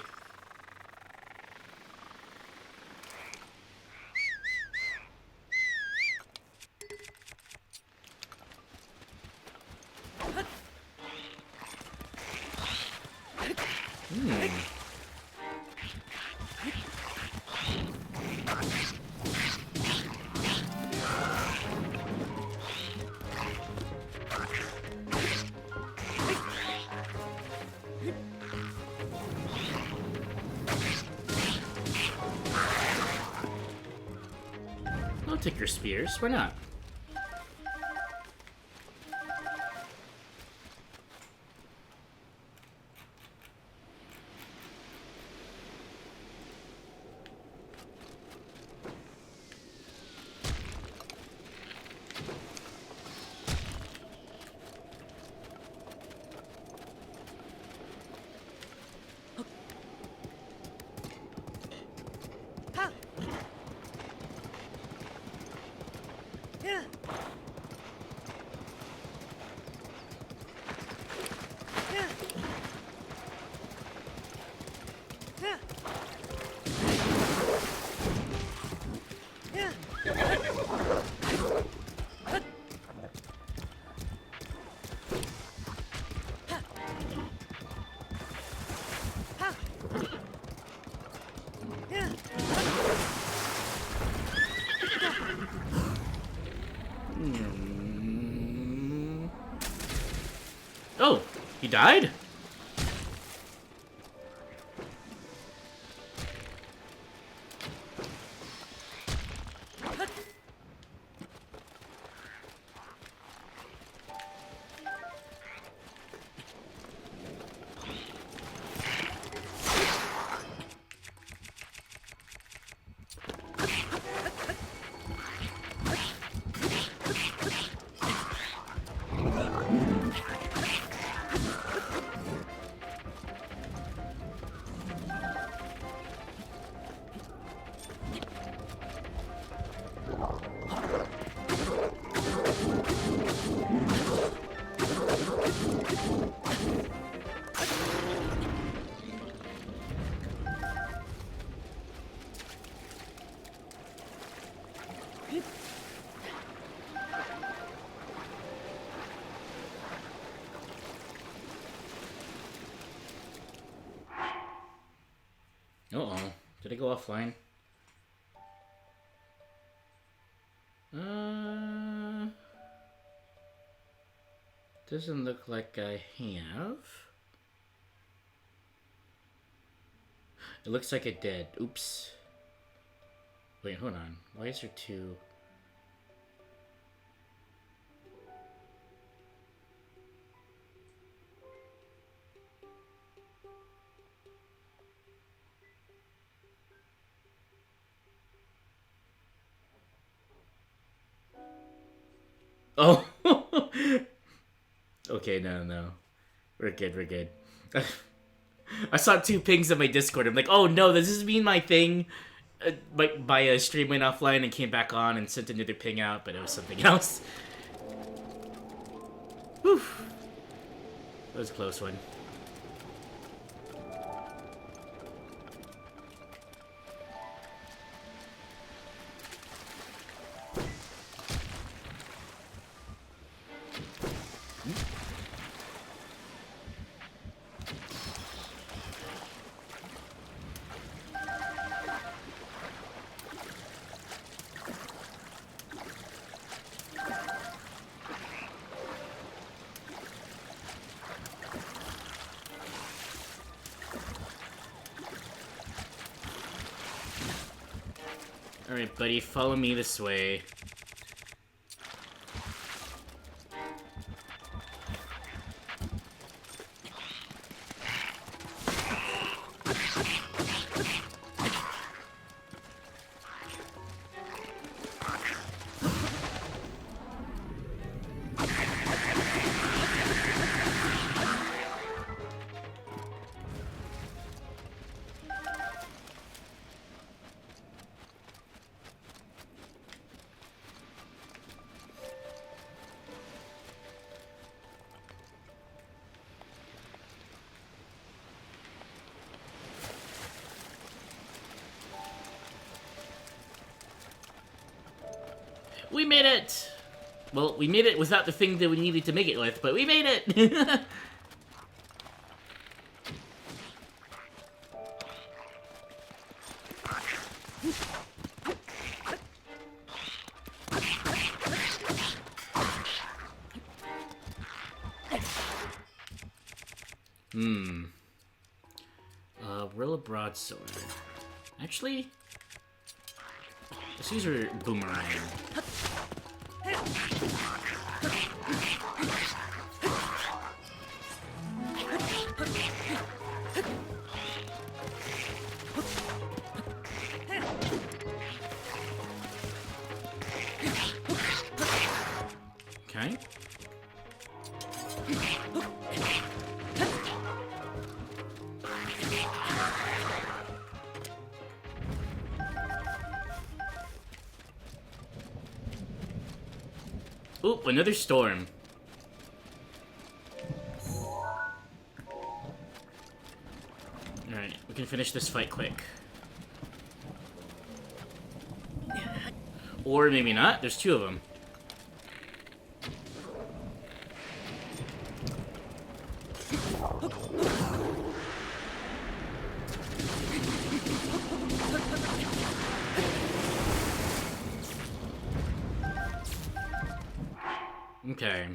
S1: I'll take your spears. Why not? Oh, he died? Uh-oh. Did I go offline? Doesn't look like I have. It looks like it did. Oops. Wait, hold on. Why is there two? Oh! Okay, no. We're good. I saw two pings on my Discord. I'm like, oh no, does this mean my thing? My stream went offline and came back on and sent another ping out, but it was something else. Whew. That was a close one. Alright, buddy, follow me this way. We made it! Well, we made it without the thing that we needed to make it with, but we made it! Rilla broadsword. Actually, let's use her boomerang. Okay. Oop, another storm. Alright, we can finish this fight quick. Or maybe not, there's two of them. Okay.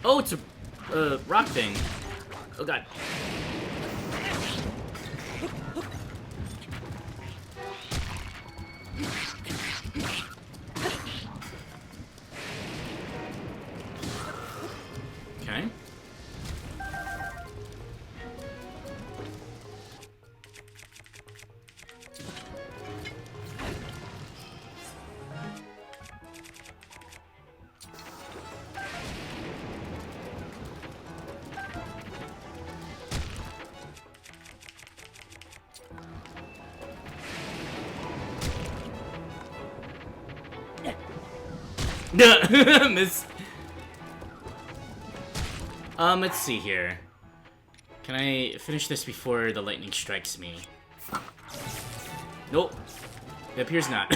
S1: Oh, it's a rock thing. Oh god. Okay. Miss. Let's see here. Can I finish this before the lightning strikes me? Nope. It appears not.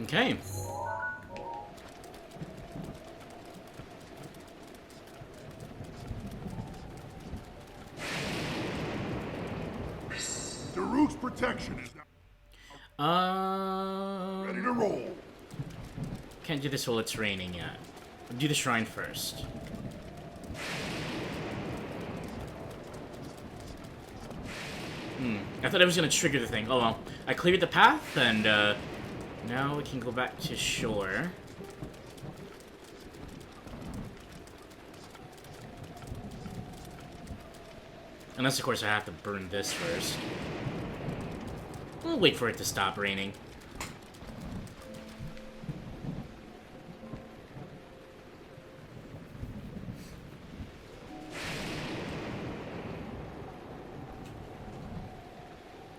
S1: Okay.
S3: Daruk's protection is now ready to roll.
S1: Can't do this while it's raining yet. Do the shrine first. I thought I was gonna trigger the thing. Oh well. I cleared the path, and now we can go back to shore. Unless, of course, I have to burn this first. We'll wait for it to stop raining.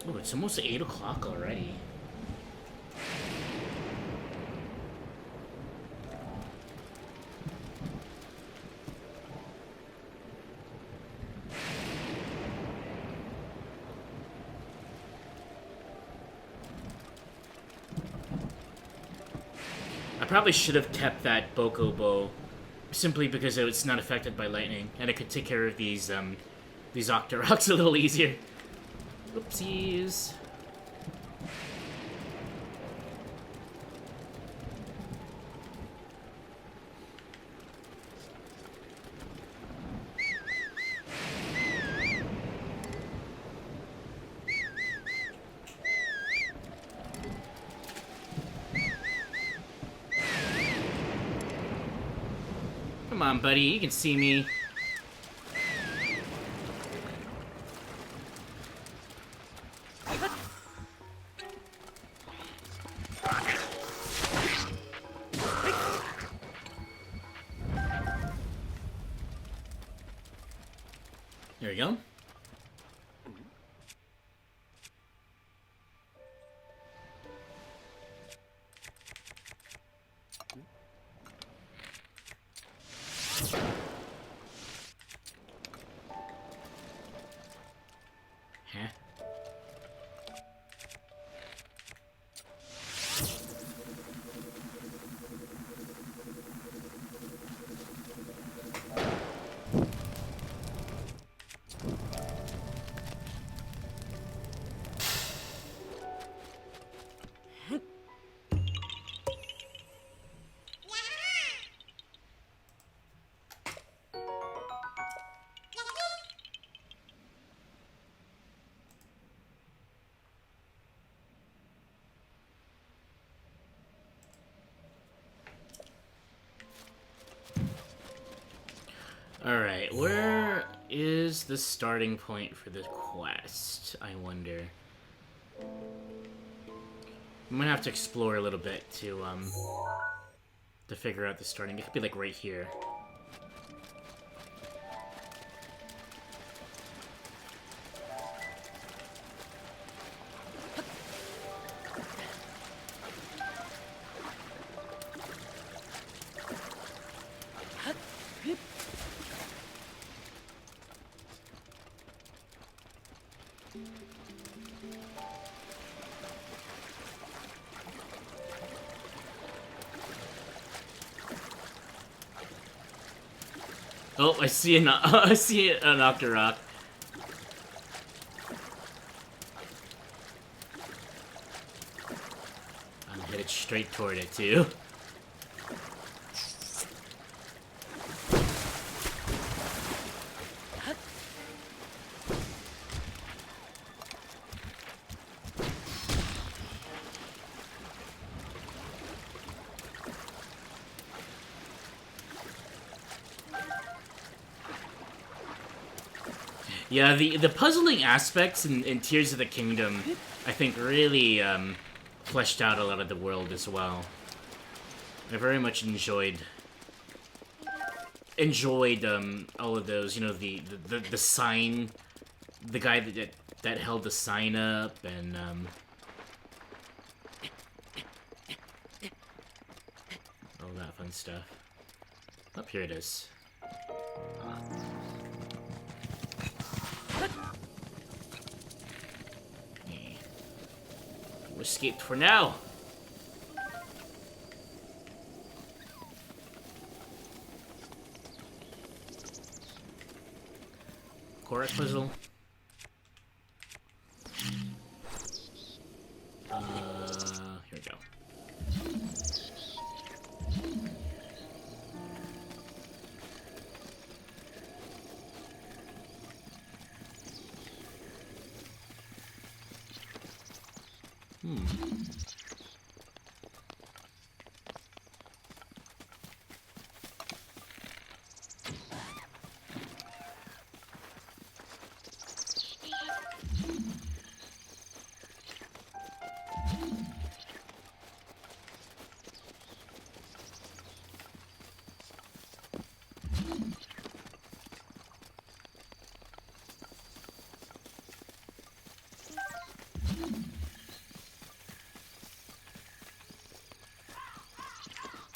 S1: Oh, it's almost 8 o'clock already. I probably should have kept that Boko bow, simply because it's not affected by lightning, and it could take care of these Octoroks a little easier. Oopsies. Come on, buddy, you can see me. There we go. Huh? Alright, where is the starting point for the quest, I wonder? I'm gonna have to explore a little bit to figure out the starting. It could be like right here. Oh, I see an Octorok. straight toward it, too. Yeah, the puzzling aspects in Tears of the Kingdom, I think, really fleshed out a lot of the world as well. I very much enjoyed all of those. You know, the sign, the guy that held the sign up, and all that fun stuff. Up here it is. We escaped for now. Correct puzzle. Here we go.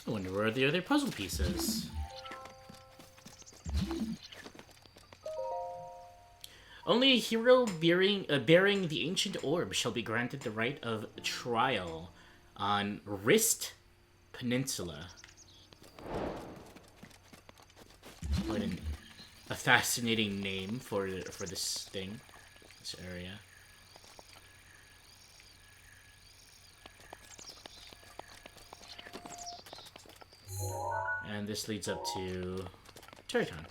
S1: I wonder where are the other puzzle pieces. Only a hero bearing the ancient orb shall be granted the right of trial on Wrist Peninsula. What a fascinating name for this thing, this area. And this leads up to Terraton.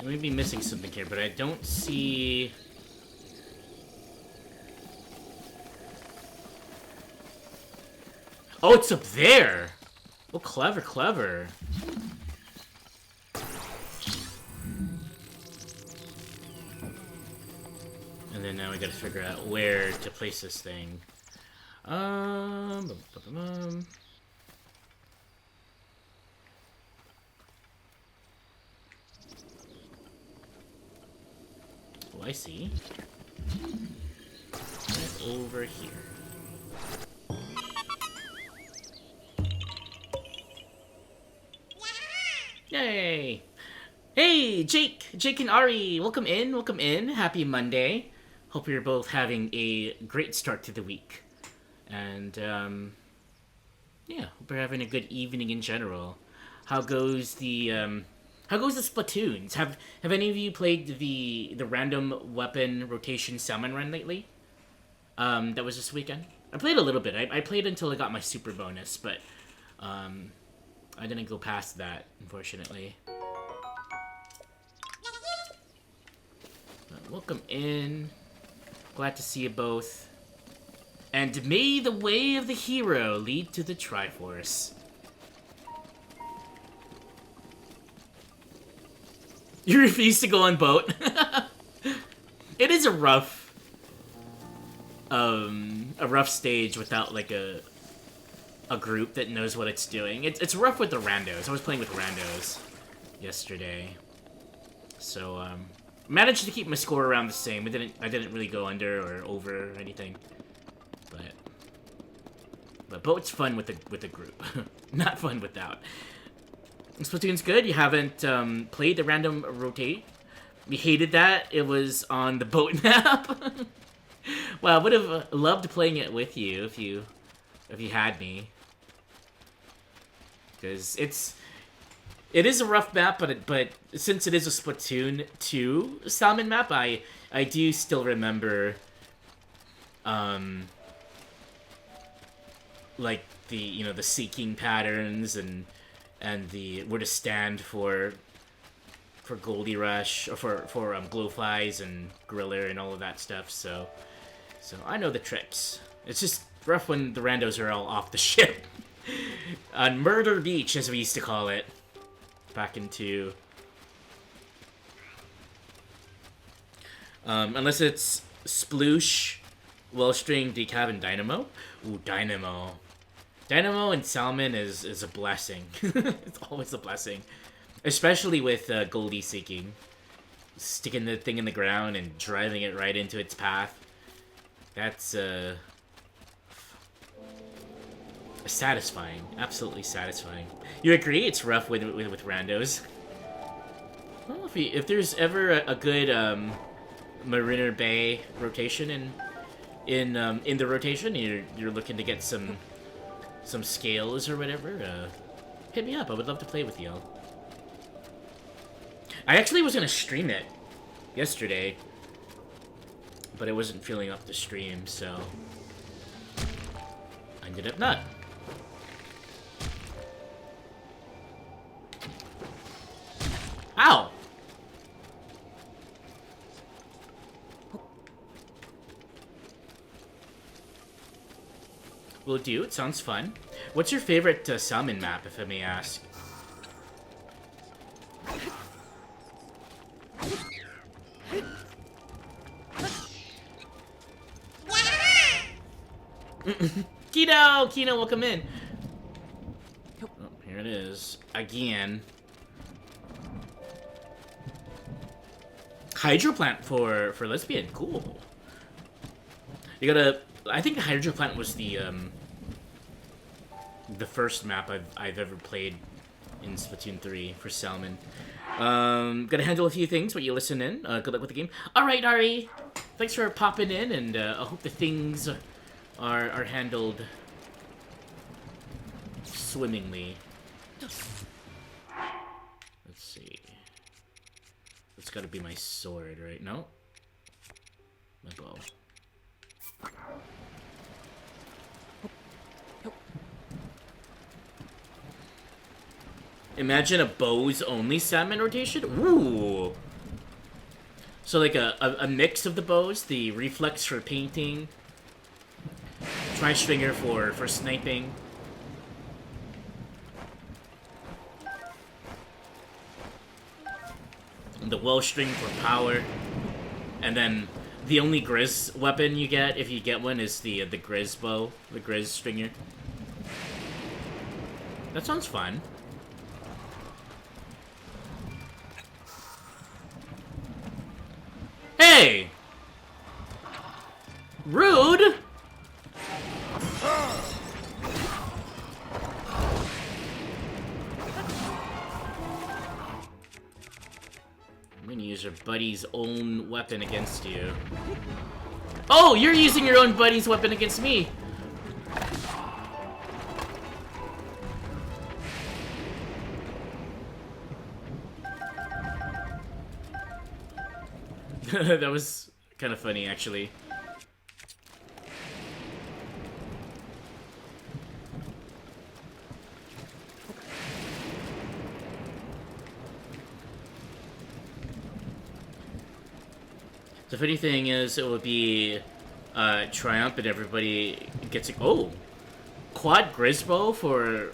S1: I may be missing something here, but I don't see... Oh, it's up there! Oh, clever, clever. And then now we gotta figure out where to place this thing. Oh, I see. Right over here. Yay! Hey, Jake and Ari, welcome in, welcome in. Happy Monday. Hope you're both having a great start to the week. And, yeah, hope you're having a good evening in general. How goes the Splatoons? Have any of you played the random weapon rotation salmon run lately? That was this weekend. I played a little bit. I played until I got my super bonus, but I didn't go past that, unfortunately. But welcome in. Glad to see you both. And may the way of the hero lead to the Triforce. You refuse to go on boat? It is a rough stage without like a group that knows what it's doing. It's rough with the randos. I was playing with randos yesterday, so managed to keep my score around the same. I didn't really go under or over or anything, but But boat's fun with the group, not fun without. Splatoon's good. You haven't played the random rotate. We hated that. It was on the boat map. Well, I would have loved playing it with you if you had me. Because it is a rough map, but since it is a Splatoon 2 Salmon map, I do still remember like the the seeking patterns and the where to stand for Goldie Rush or for glowflies and Griller and all of that stuff. So I know the tricks. It's just rough when the randos are all off the ship on Murder Beach, as we used to call it back into. Unless it's Sploosh, Wellstring, Decaf, and Dynamo. Ooh, Dynamo. Dynamo and Salmon is a blessing. It's always a blessing. Especially with Goldie Seeking. Sticking the thing in the ground and driving it right into its path. That's, satisfying. Absolutely satisfying. You agree? It's rough with randos. Well, if there's ever a good, Mariner Bay rotation in the rotation, you're looking to get some scales or whatever, hit me up. I would love to play with you. I actually was gonna stream it yesterday, but I wasn't feeling up the stream, so I ended up not. Ow! Will do. It sounds fun. What's your favorite salmon map, if I may ask? Kino, welcome in. Oh, here it is again. Hydroplant for lesbian, cool. You gotta. I think the Hydroplant was the first map I've ever played in Splatoon 3 for Salmon. Gotta handle a few things, but you listen in. Good luck with the game. All right, Ari. Thanks for popping in, and I hope the things are handled swimmingly. Let's see. It's gotta be my sword, right? No? My bow. Imagine a bows only salmon rotation. Ooh. So like a mix of the bows, the reflex for painting, tri-stringer for sniping. And the Wellstring for power. And then the only Grizz weapon you get, if you get one, is the Grizz bow, the Grizz stringer. That sounds fun. Hey! Rude! I'm gonna use your buddy's own weapon against you. Oh, you're using your own buddy's weapon against me! That was kind of funny, actually. The funny thing is, it would be Triumph and everybody gets a... Oh! Quad Grisbo for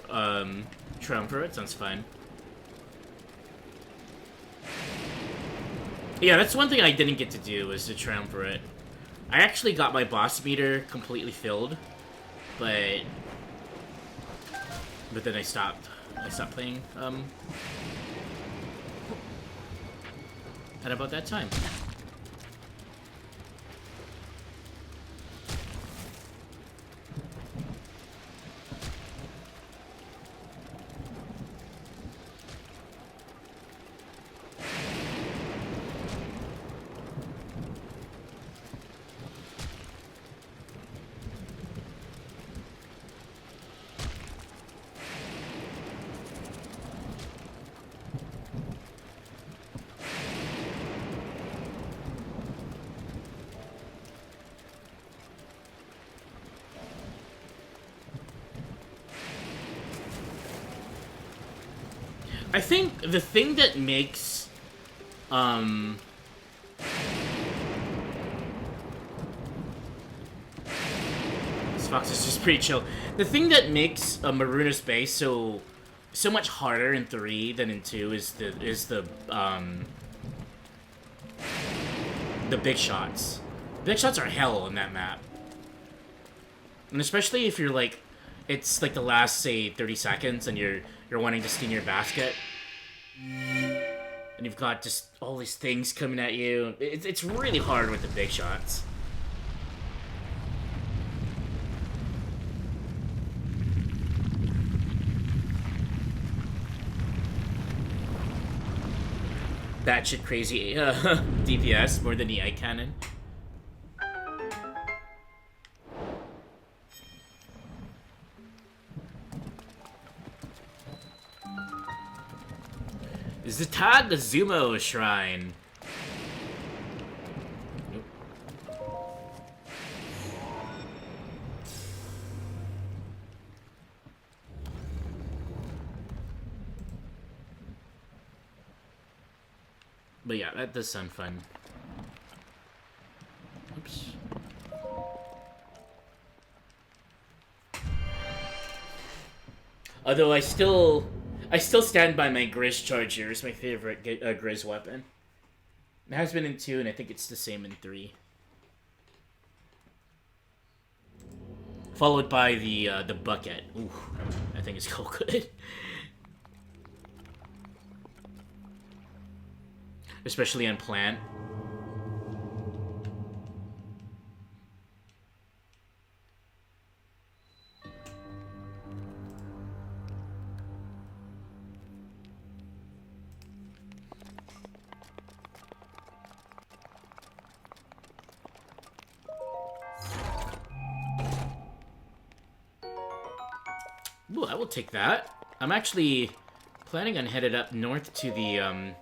S1: Triumvirate, sounds fun. Yeah, that's one thing I didn't get to do, was the Triumvirate. I actually got my boss meter completely filled, but then I stopped. I stopped playing at about that time. I think the thing that makes this fox is just pretty chill. The thing that makes Maruna's base so much harder in 3 than in 2 is the big shots. Big shots are hell on that map. And especially if you're like, it's like the last, say, 30 seconds and you're wanting to steal your basket. And you've got just all these things coming at you. It's really hard with the big shots. Batshit crazy DPS more than the eye cannon. Zitad the Zumo Shrine. Nope. But yeah, that does sound fun. Oops. Although I still stand by my Grizz Charger. It's my favorite Grizz weapon. It has been in 2, and I think it's the same in 3. Followed by the bucket. Ooh, I think it's so good. Especially on plant. Ooh, I will take that. I'm actually planning on headed up north to the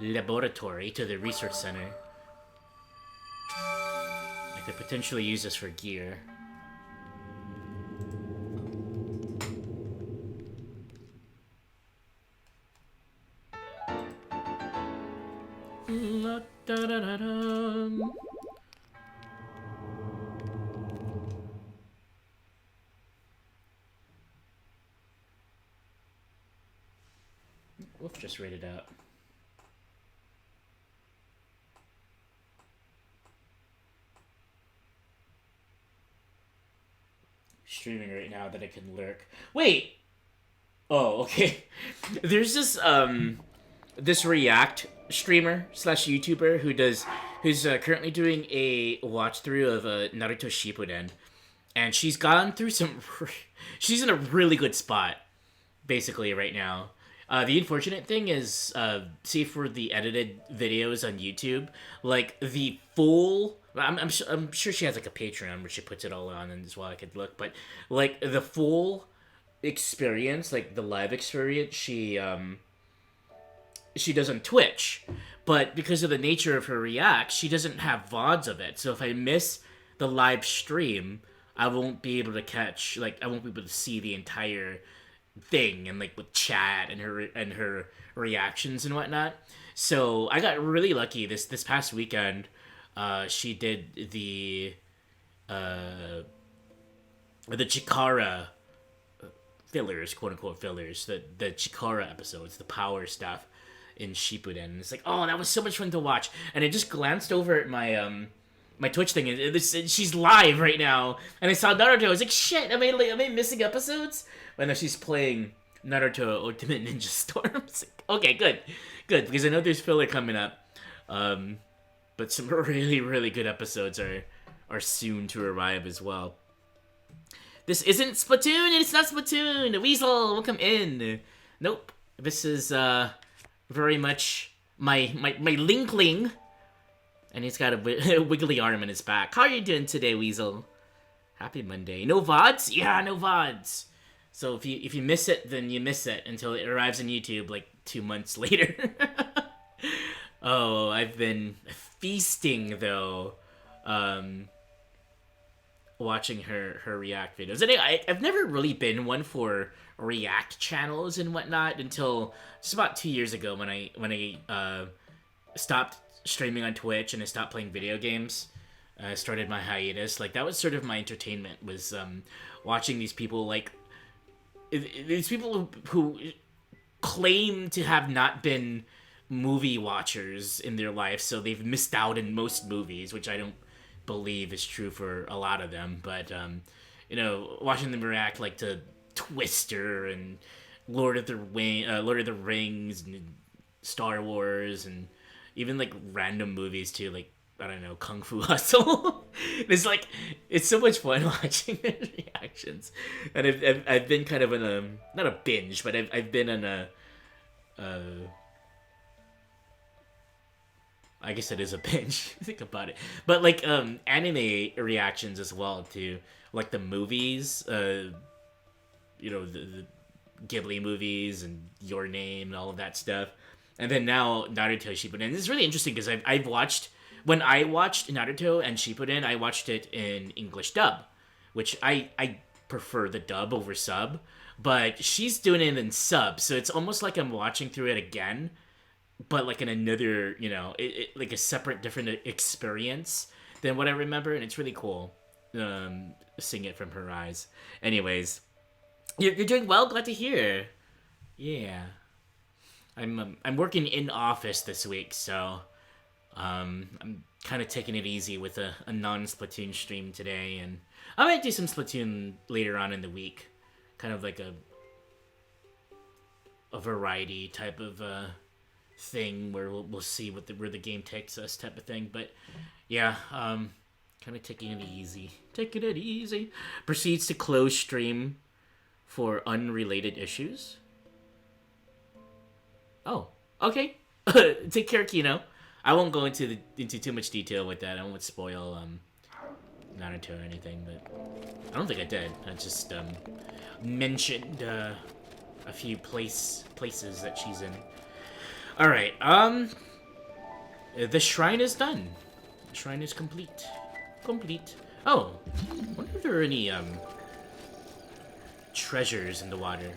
S1: laboratory, to the research center. I could potentially use this for gear. La, da, da, da, da. Wolf just raided out. Streaming right now that I can lurk. Wait! Oh, okay. There's this React streamer slash YouTuber who's currently doing a watch through of Naruto Shippuden, and she's gone through some. She's in a really good spot, basically right now. The unfortunate thing is, see for the edited videos on YouTube, like the full. I'm sure she has like a Patreon where she puts it all on and as well I could look, but like the full experience, like the live experience, she does on Twitch, but because of the nature of her React, she doesn't have VODs of it. So if I miss the live stream, I won't be able to catch, like I won't be able to see the entire thing and like with chat and her reactions and whatnot. So I got really lucky this past weekend. She did the Chikara fillers, quote unquote fillers, the Chikara episodes, the power stuff in Shippuden. And it's like, oh, that was so much fun to watch. And I just glanced over at my my Twitch thing, and she's live right now. And I saw Naruto. I was like, shit, am I missing episodes? And then she's playing Naruto Ultimate Ninja Storm. Like, okay, good, because I know there's filler coming up. But some really, really good episodes are soon to arrive as well. This isn't Splatoon, and it's not Splatoon! Weasel, welcome in! Nope. This is, very much my Linkling. And he's got a wiggly arm in his back. How are you doing today, Weasel? Happy Monday. No VODs? Yeah, no VODs. So if you miss it, then you miss it until it arrives on YouTube like 2 months later. Oh, I've been feasting though, watching her React videos. And I've never really been one for React channels and whatnot until just about 2 years ago when I stopped streaming on Twitch and I stopped playing video games. I started my hiatus. Like that was sort of my entertainment, was watching these people, like these people who claim to have not been movie watchers in their life, so they've missed out in most movies, which I don't believe is true for a lot of them. But watching them react like to Twister and Lord of the Rings and Star Wars, and even like random movies too, like I don't know, Kung Fu Hustle. It's so much fun watching their reactions, and I've been kind of in a, not a binge, but I've been in a I guess it is a binge. Think about it, but like anime reactions as well to like the movies, the Ghibli movies and Your Name and all of that stuff, and then now Naruto Shippuden. And it's really interesting because I've watched. When I watched Naruto and Shippuden, I watched it in English dub, which I prefer the dub over sub, but she's doing it in sub, so it's almost like I'm watching through it again, but like in another, like a separate, different experience than what I remember, and it's really cool seeing it from her eyes. Anyways, you're doing well, glad to hear. Yeah. I'm working in office this week, so I'm kind of taking it easy with a non-Splatoon stream today, and I might do some Splatoon later on in the week, kind of like a variety type of thing where we'll see where the game takes us type of thing. But yeah, kind of taking it easy. Taking it easy. Proceeds to close stream for unrelated issues. Oh, okay. Take care, Kino. I won't go into too much detail with that. I won't spoil Naruto or anything, but I don't think I did. I just mentioned a few places that she's in. All right. The shrine is done. The shrine is complete. Complete. Oh, I wonder if there are any treasures in the water.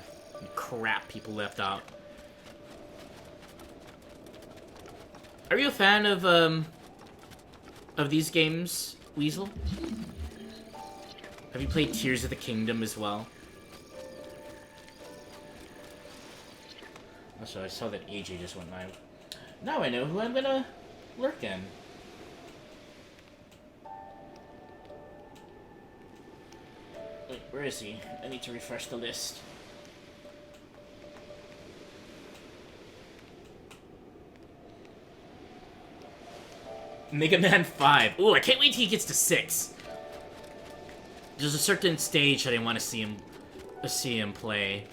S1: Crap people left out. Are you a fan of these games, Weasel? Have you played Tears of the Kingdom as well? Also, I saw that AJ just went live. Now I know who I'm gonna lurk in. Wait, where is he? I need to refresh the list. Mega Man 5. Ooh, I can't wait till he gets to 6. There's a certain stage that I want to see him play.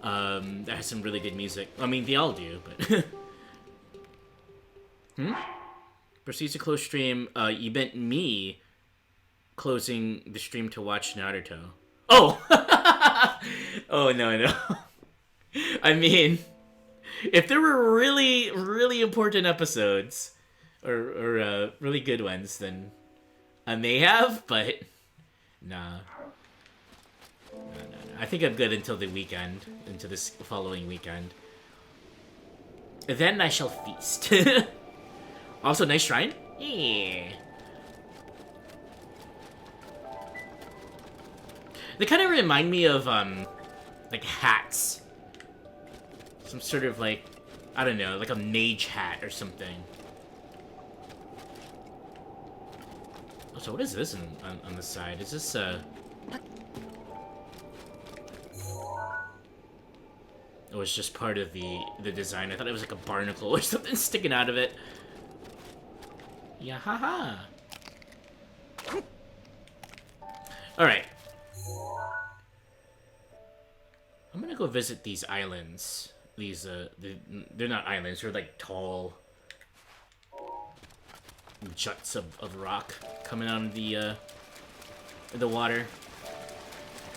S1: That has some really good music. I mean, they all do, but... Proceeds to close stream. You meant me closing the stream to watch Naruto. Oh! Oh, no. I mean, if there were really, really important episodes... Or really good ones, then I may have, but nah. No. I think I'm good until the weekend, into this following weekend. Then I shall feast. Also, nice shrine? Yeah. They kind of remind me of, like hats. Some sort of like, I don't know, like a mage hat or something. So what is this on the side? Is this, Oh, it's just part of the design. I thought it was like a barnacle or something sticking out of it. Yeah, haha. Alright. I'm gonna go visit these islands. These, they're not islands, they're like tall juts of rock coming out of the water.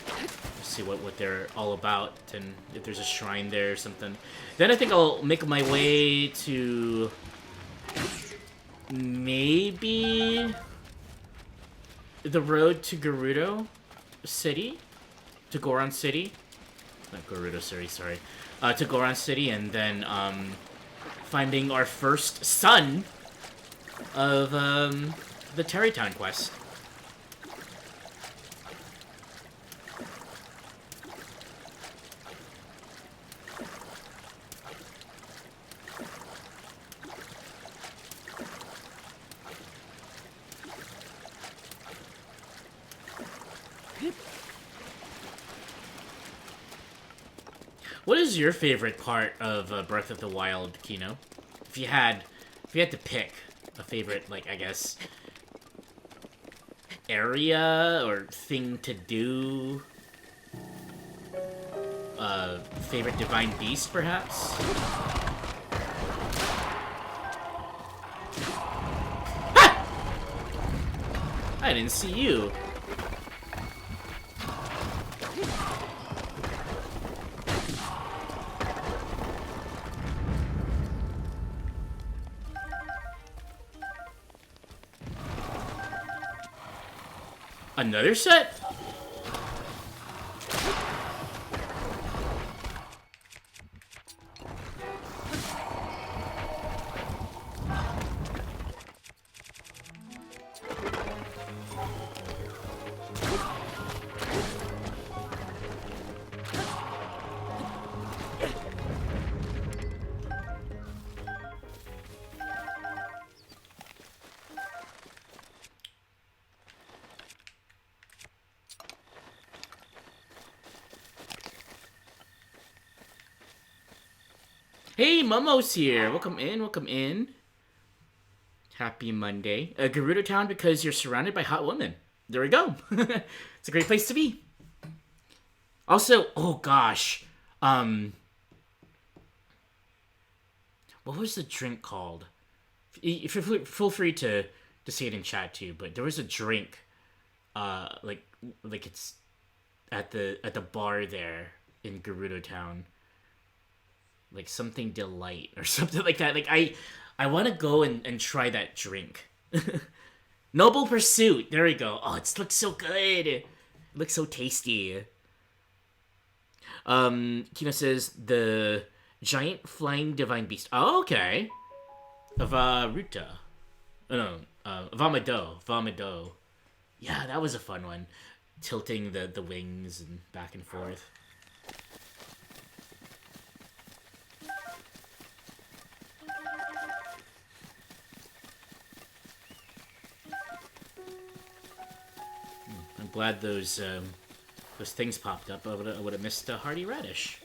S1: Let's see what they're all about, and if there's a shrine there or something. Then I think I'll make my way to maybe the road to Gerudo City, to Goron City. not Gerudo City, sorry. To Goron City, and then finding our first son of the Terrytown quest. What is your favorite part of Breath of the Wild, Kino? If you had to pick a favorite, like, I guess, area or thing to do, favorite divine beast, perhaps? Ah! I didn't see you. Another set? Hey, Momo's here. Welcome in, welcome in. Happy Monday. Gerudo Town because you're surrounded by hot women. There we go. It's a great place to be. Also, oh gosh. What was the drink called? Feel free to say it in chat too, but there was a drink, like it's at the bar there in Gerudo Town. Like something delight or something like that. Like I want to go and try that drink. Noble Pursuit. There we go. Oh, it looks so good. It looks so tasty. Kino says the giant flying divine beast. Oh, okay. Varuta. Oh, no. Vamado. Yeah, that was a fun one. Tilting the wings and back and forth. I'm glad those things popped up. I would have missed a hearty radish.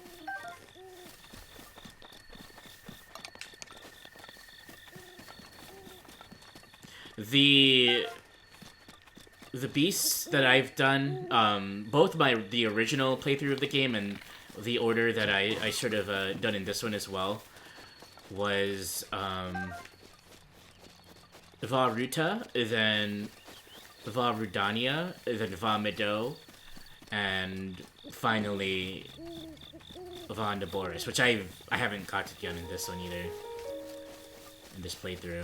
S1: The beasts that I've done, both the original playthrough of the game and the order that I sort of done in this one as well, was Varuta, then Varudania, then Vamado, and finally Vandaboris, which I haven't caught it yet in this one either, in this playthrough.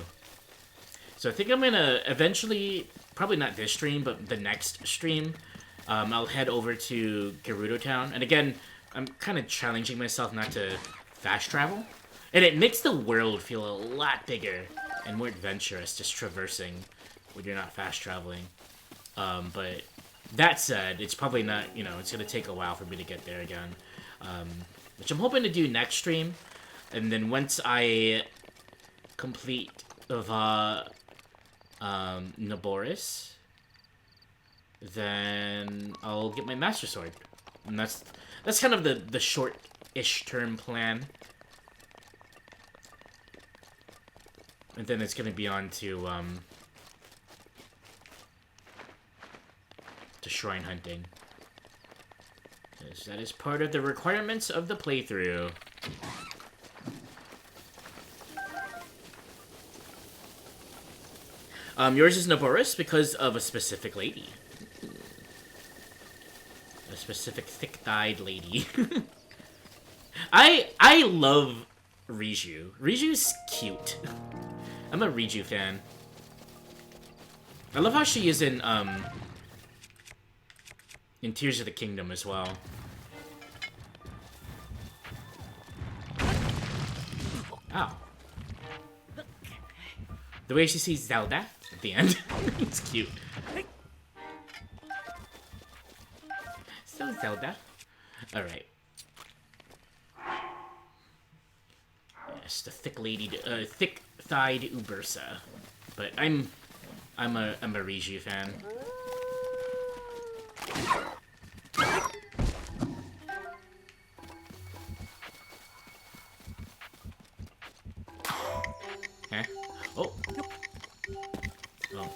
S1: So I think I'm gonna eventually, probably not this stream, but the next stream, I'll head over to Gerudo Town. And again, I'm kind of challenging myself not to fast travel. And it makes the world feel a lot bigger and more adventurous, just traversing when you're not fast traveling. But that said, it's probably not, it's gonna take a while for me to get there again. Which I'm hoping to do next stream. And then once I complete Naboris, then I'll get my Master Sword. And that's kind of the short-ish term plan. And then it's gonna be on to shrine hunting. Because that is part of the requirements of the playthrough. Yours is Naboris because of a specific lady. A specific thick-thighed lady. I love Riju. Riju's cute. I'm a Riju fan. I love how she is in Tears of the Kingdom as well. Oh. The way she sees Zelda at the end. It's cute. So Zelda. Alright. Yes, the thick-thighed Ubersa. But I'm a Riju fan. Huh? Oh. Oh.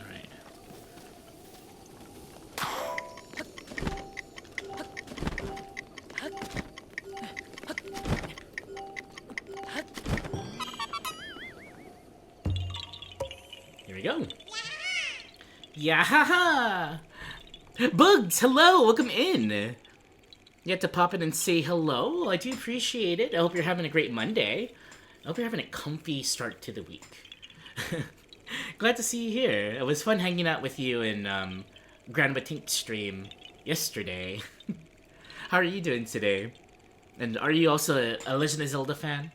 S1: Alright. Here we go. Yeah, haha! Bugs, hello, welcome in. You have to pop in and say hello. I do appreciate it. I hope you're having a great Monday. I hope you're having a comfy start to the week. Glad to see you here. It was fun hanging out with you in Grandma Tink's stream yesterday. How are you doing today? And are you also a Legend of Zelda fan?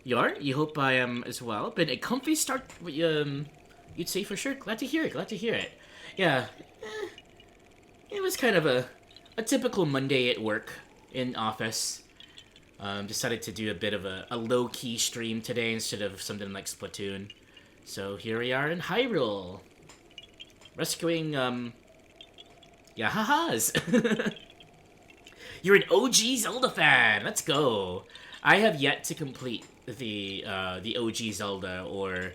S1: You are? You hope I am as well. But a comfy start, you'd say for sure. Glad to hear it. Glad to hear it. Yeah. It was kind of a typical Monday at work in office. Decided to do a bit of a low-key stream today instead of something like Splatoon. So here we are in Hyrule. Rescuing, Yahahas! You're an OG Zelda fan! Let's go! I have yet to complete the OG Zelda or,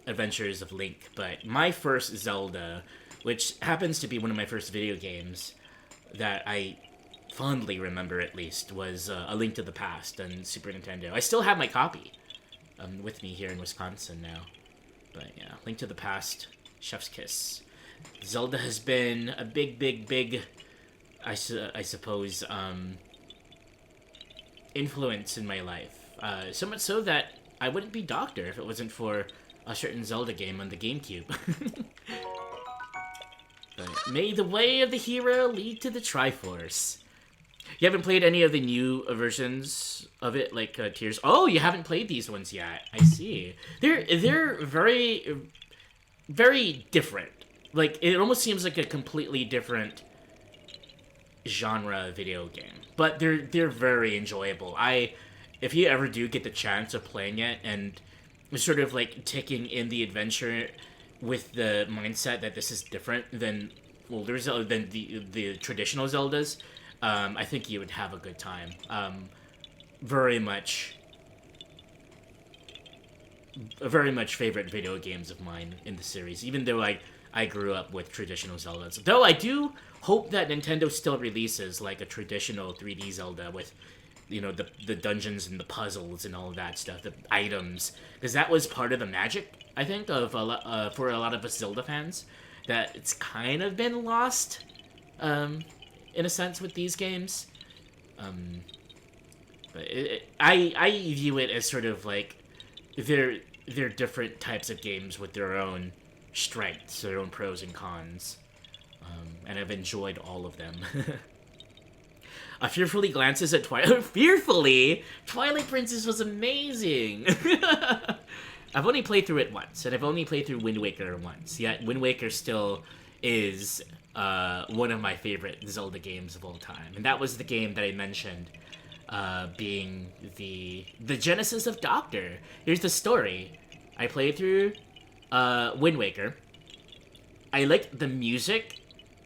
S1: Adventures of Link, but my first Zelda, which happens to be one of my first video games that I fondly remember at least, was A Link to the Past on Super Nintendo. I still have my copy with me here in Wisconsin now. But yeah, Link to the Past, Chef's Kiss. Zelda has been a big, I suppose, influence in my life. So much so that I wouldn't be Doctor if it wasn't for a certain Zelda game on the GameCube. But may the way of the hero lead to the Triforce. You haven't played any of the new versions of it, like Tears? Oh, you haven't played these ones yet. I see. They're very, very different. Like, it almost seems like a completely different genre video game. But they're very enjoyable. If you ever do get the chance of playing it and sort of like taking in the adventure with the mindset that this is different than older Zelda, than the traditional Zeldas, I think you would have a good time. Very much favorite video games of mine in the series, even though I grew up with traditional Zeldas. Though I do hope that Nintendo still releases like a traditional 3D Zelda with, you know, the dungeons and the puzzles and all of that stuff, the items, because that was part of the magic, I think, of for a lot of us Zelda fans, that it's kind of been lost, in a sense, with these games. But I view it as sort of like they're different types of games with their own strengths, their own pros and cons, and I've enjoyed all of them. Fearfully glances at Twilight. Fearfully? Twilight Princess was amazing! I've only played through it once, and I've only played through Wind Waker once, yet Wind Waker still is one of my favorite Zelda games of all time. And that was the game that I mentioned being the genesis of Doctor. Here's the story. I played through Wind Waker. I liked the music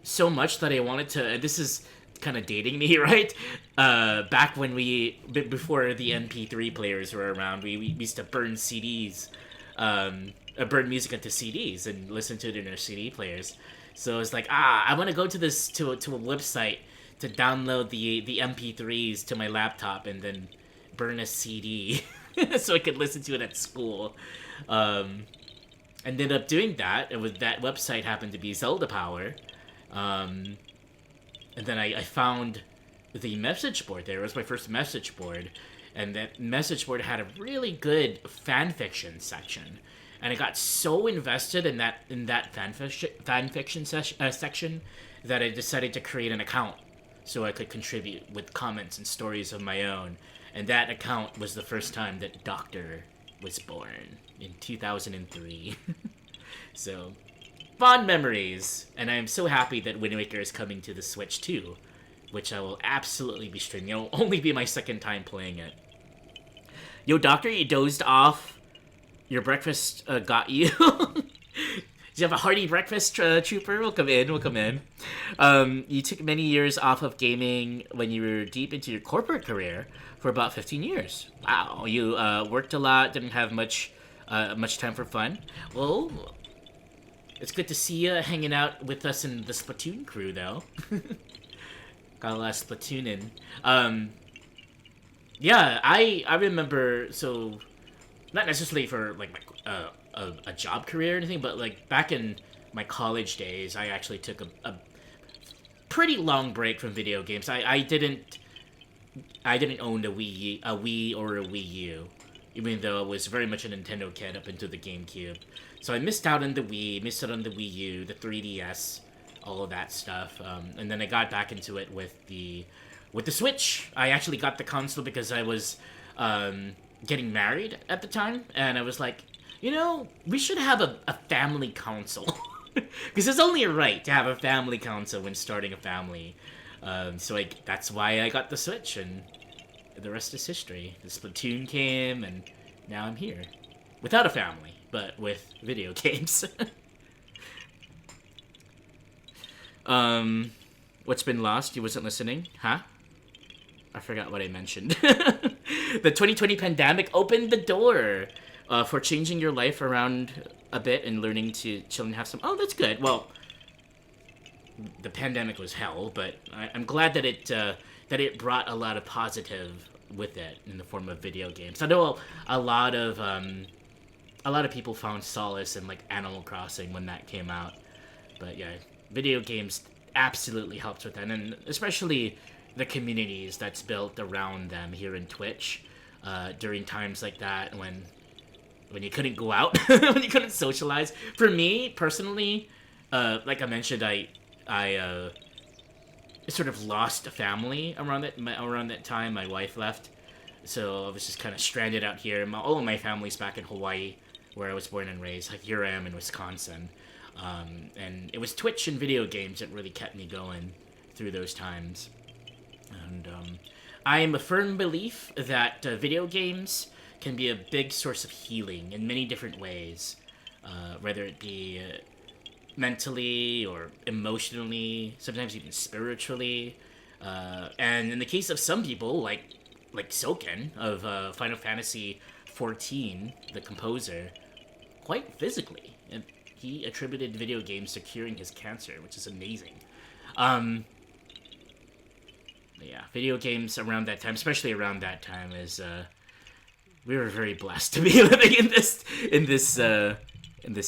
S1: so much that I wanted to... This is kind of dating me, right? Back when before the MP3 players were around, we used to burn CDs, burn music into CDs and listen to it in our CD players. So it's like, I want to go to this to a website to download the MP3s to my laptop and then burn a CD so I could listen to it at school. Ended up doing that. That website happened to be Zelda Power. And then I found the message board there. It was my first message board. And that message board had a really good fan fiction section. and I got so invested in that fan fiction section that I decided to create an account so I could contribute with comments and stories of my own. And that account was the first time that Doctor was born in 2003. So, fond memories, and I'm so happy that Wind Waker is coming to the Switch too, which I will absolutely be streaming. It'll only be my second time playing it. Yo, Doctor, you dozed off. Your breakfast got you. Did you have a hearty breakfast, Trooper? Welcome in. You took many years off of gaming when you were deep into your corporate career for about 15 years. Wow, you worked a lot, didn't have much time for fun. Well, it's good to see you hanging out with us in the Splatoon crew, though. Got a lot of Splatoon in. Yeah, I remember, so, not necessarily for, like, a job career or anything, but, like, back in my college days, I actually took a pretty long break from video games. I didn't own a Wii or a Wii U, even though I was very much a Nintendo kid up into the GameCube. So I missed out on the Wii, missed out on the Wii U, the 3DS, all of that stuff. And then I got back into it with the Switch. I actually got the console because I was getting married at the time, and I was like, we should have a family console. Because it's only right to have a family console when starting a family. So that's why I got the Switch, and the rest is history. The Splatoon came, and now I'm here. Without a family, but with video games. What's been lost? You wasn't listening? Huh? I forgot what I mentioned. The 2020 pandemic opened the door for changing your life around a bit and learning to chill and have some... Oh, that's good. Well, the pandemic was hell, but I'm glad that it brought a lot of positive with it in the form of video games. I know a lot of people found solace in, like, Animal Crossing when that came out, but yeah, video games absolutely helps with that, and especially the communities that's built around them here in Twitch during times like that when you couldn't go out, when you couldn't socialize. For me personally, like I mentioned, I sort of lost a family around that time. My wife left, so I was just kind of stranded out here. All of my family's back in Hawaii, where I was born and raised. Like, here I am in Wisconsin, and it was Twitch and video games that really kept me going through those times. And I am a firm belief that video games can be a big source of healing in many different ways, whether it be mentally or emotionally, sometimes even spiritually, and in the case of some people, like Soken of Final Fantasy XIV, the composer, quite physically. And he attributed video games to curing his cancer, which is amazing. Yeah, video games around that time, especially around that time, is we were very blessed to be living in this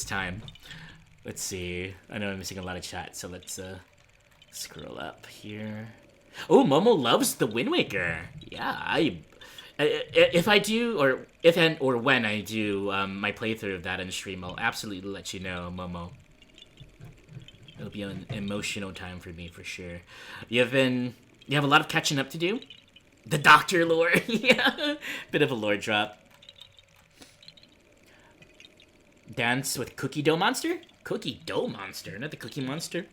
S1: time. Let's see. I know I'm missing a lot of chat, so let's scroll up here. Oh, Momo loves the Wind Waker. Yeah, if I do, or if and or when I do my playthrough of that on stream, I'll absolutely let you know, Momo. It'll be an emotional time for me for sure. You have a lot of catching up to do. The Doctor lore, yeah, bit of a lore drop. Dance with Cookie Dough Monster? Cookie Dough Monster, not the Cookie Monster.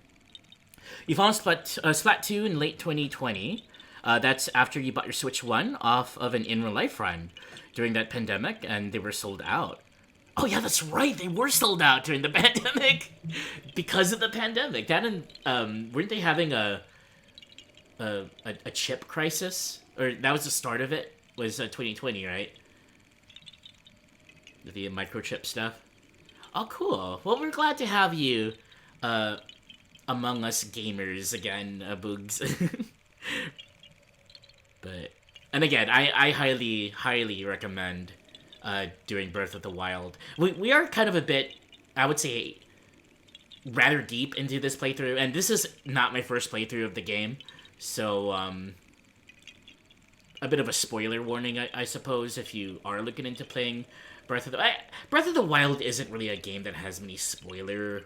S1: You found Splatoon in late 2020. That's after you bought your Switch 1 off of an in real life run during that pandemic, and they were sold out. Oh yeah, that's right, they were sold out during the pandemic because of the pandemic. That and weren't they having a chip crisis? Or that was the start of it? Was 2020, right? The microchip stuff. Oh, cool. Well, we're glad to have you among us gamers again, Boogs. But, and again, I highly, highly recommend doing Breath of the Wild. We are kind of a bit, I would say, rather deep into this playthrough, and this is not my first playthrough of the game, so a bit of a spoiler warning, I suppose, if you are looking into playing Breath of the Wild isn't really a game that has many spoiler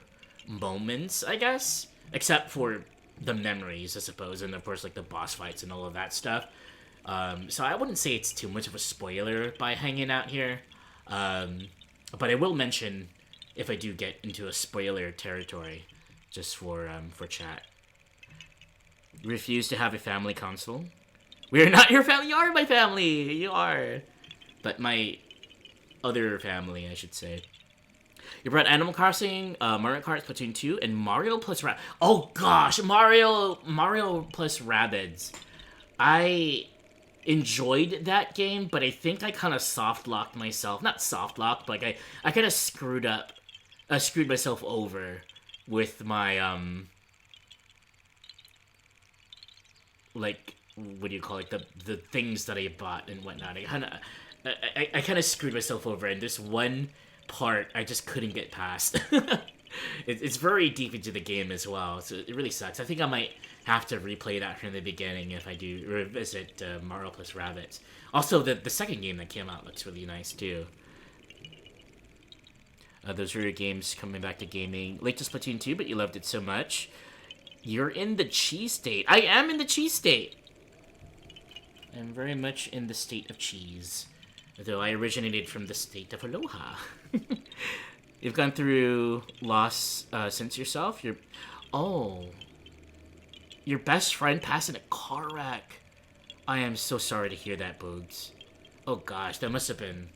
S1: moments, I guess, except for the memories, I suppose, and of course like the boss fights and all of that stuff. So I wouldn't say it's too much of a spoiler by hanging out here, but I will mention if I do get into a spoiler territory, just for chat. Refuse to have a family console. We are not your family. You are my family. You are, but my other family, I should say. You brought Animal Crossing, Mario Kart, Splatoon 2, and Mario plus Oh gosh, Mario plus Rabbids. I enjoyed that game, but I think I kind of soft locked myself. Not soft locked, but like I kind of screwed myself over with my like, what do you call it? The things that I bought and whatnot. I kind of screwed myself over, and this one part I just couldn't get past. It's very deep into the game as well, so it really sucks. I think I might have to replay that from the beginning if I do revisit Mario plus Rabbids. Also, the second game that came out looks really nice too. Those were your games coming back to gaming. Late to Splatoon 2, but you loved it so much. You're in the cheese state. I am in the cheese state. I'm very much in the state of cheese. Though I originated from the state of Aloha. You've gone through loss since yourself. Your best friend passed in a car wreck. I am so sorry to hear that, Boogs. Oh gosh, that must have been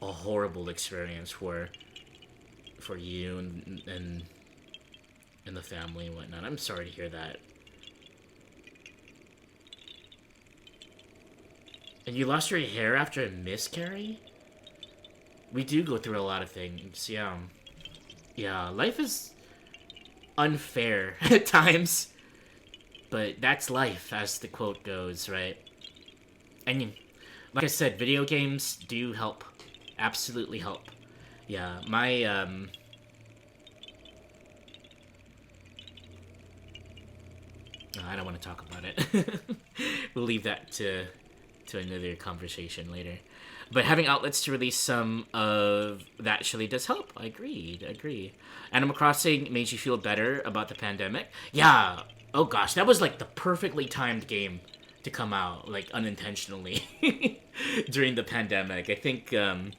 S1: a horrible experience for you and the family and whatnot. I'm sorry to hear that. And you lost your hair after a miscarry? We do go through a lot of things, yeah. Yeah, life is unfair at times. But that's life, as the quote goes, right? And like I said, video games do help. Absolutely help. Yeah, my, I don't want to talk about it. We'll leave that to another conversation later. But having outlets to release some of that actually does help. I agree. Animal Crossing made you feel better about the pandemic? Yeah. Oh gosh, that was like the perfectly timed game to come out, like unintentionally, during the pandemic. I think a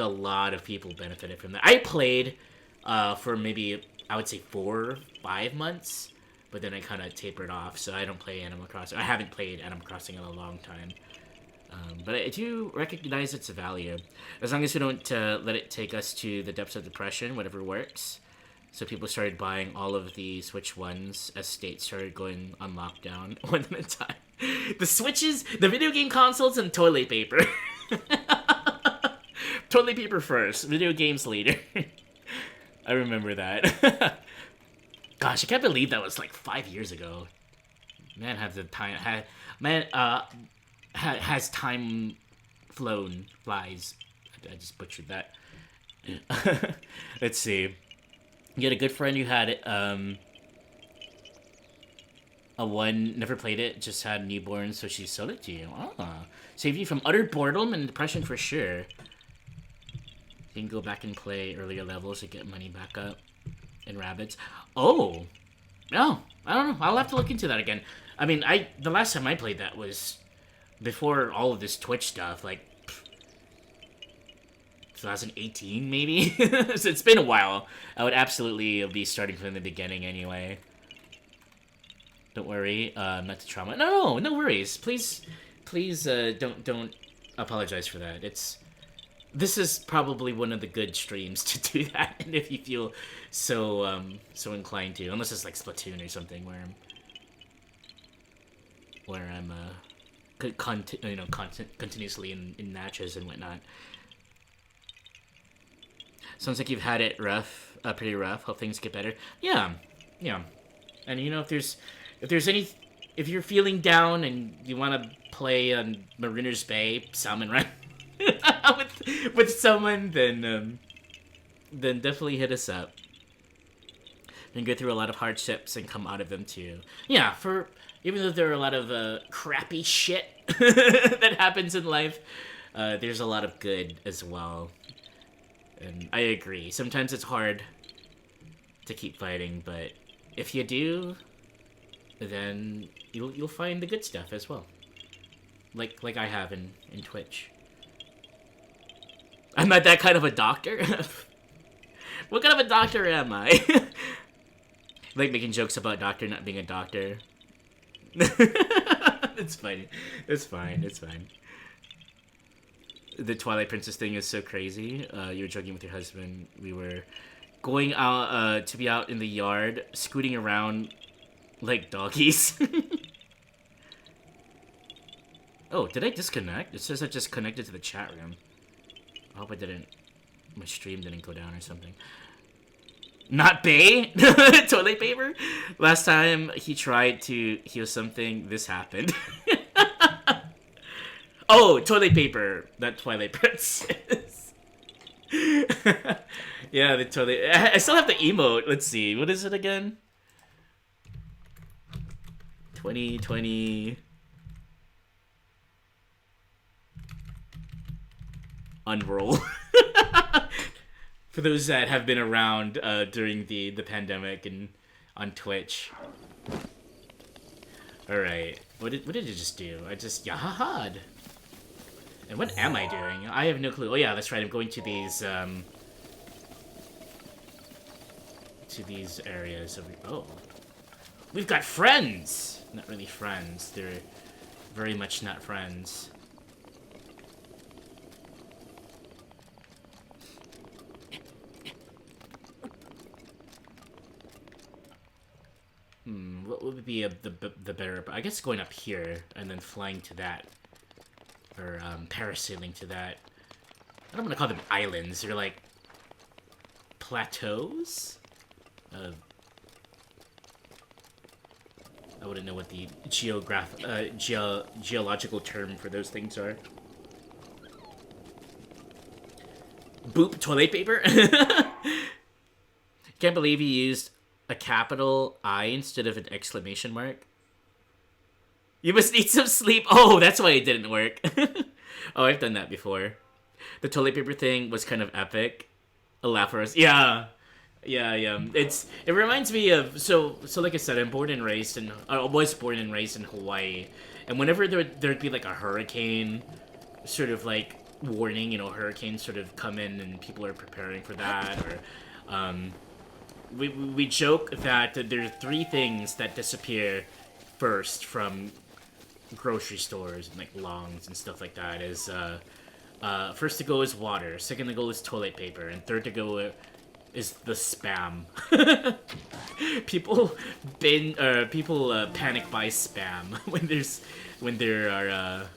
S1: lot of people benefited from that. I played for maybe, I would say 4 or 5 months, but then I kind of tapered off, so I don't play Animal Crossing. I haven't played Animal Crossing in a long time. But I do recognize its value. As long as we don't let it take us to the depths of depression, whatever works. So people started buying all of the Switch ones as states started going on lockdown one at a time. The Switches, the video game consoles, and toilet paper. Toilet paper first, video games later. I remember that. Gosh, I can't believe that was like 5 years ago. Man, has time flies. I just butchered that. Let's see. You had a good friend who had a one, never played it, just had newborn, so she sold it to you. Ah, saved you from utter boredom and depression for sure. You can go back and play earlier levels to get money back up in Rabbids. Oh, no, I don't know. I'll have to look into that again. I mean, the last time I played that was before all of this Twitch stuff, like 2018 maybe. So it's been a while. I would absolutely be starting from the beginning anyway. Don't worry, not to trauma. No worries. Please, don't apologize for that. This is probably one of the good streams to do that, and if you feel so inclined to, unless it's like Splatoon or something where I'm continuously in matches and whatnot. Sounds like you've had it rough, pretty rough. Hope things get better. Yeah. And if you're feeling down and you want to play on Mariner's Bay Salmon Run with someone, then definitely hit us up. And go through a lot of hardships and come out of them too. Yeah, even though there are a lot of crappy shit that happens in life, there's a lot of good as well. And I agree. Sometimes it's hard to keep fighting, but if you do, then you'll find the good stuff as well. Like I have in Twitch. I'm not that kind of a doctor. What kind of a doctor am I? Like making jokes about doctor not being a doctor. It's fine. It's fine. It's fine. The Twilight Princess thing is so crazy. You were joking with your husband. We were going out to be out in the yard, scooting around like doggies. Oh, did I disconnect? It says I just connected to the chat room. I hope I didn't. My stream didn't go down or something. Not Bay? Toilet paper? Last time he tried to heal something, this happened. Oh, toilet paper. Not Twilight Princess. Yeah, the toilet... I still have the emote. Let's see. What is it again? 2020... Unroll. For those that have been around during the pandemic and on Twitch. Alright. What did it just do? I just yahaha'd. And what am I doing? I have no clue. Oh yeah, that's right. I'm going to these areas of... Oh. We've got friends! Not really friends. They're very much not friends. What would be the better... I guess going up here and then flying to that. Or parasailing to that. I don't want to call them islands. They're like... plateaus? I wouldn't know what the geological term for those things are. Boop toilet paper? Can't believe he used a capital I instead of an exclamation mark. You must need some sleep. Oh, that's why it didn't work. Oh, I've done that before. The toilet paper thing was kind of epic. A laugh for us. Yeah. It reminds me of so like I said, I was born and raised in Hawaii, and whenever there'd be like a hurricane, sort of like warning, hurricanes sort of come in and people are preparing for that, or we joke that there are three things that disappear first from grocery stores and like Longs and stuff like that. Is first to go is water, second to go is toilet paper, and third to go is the spam. People panic buy spam when there are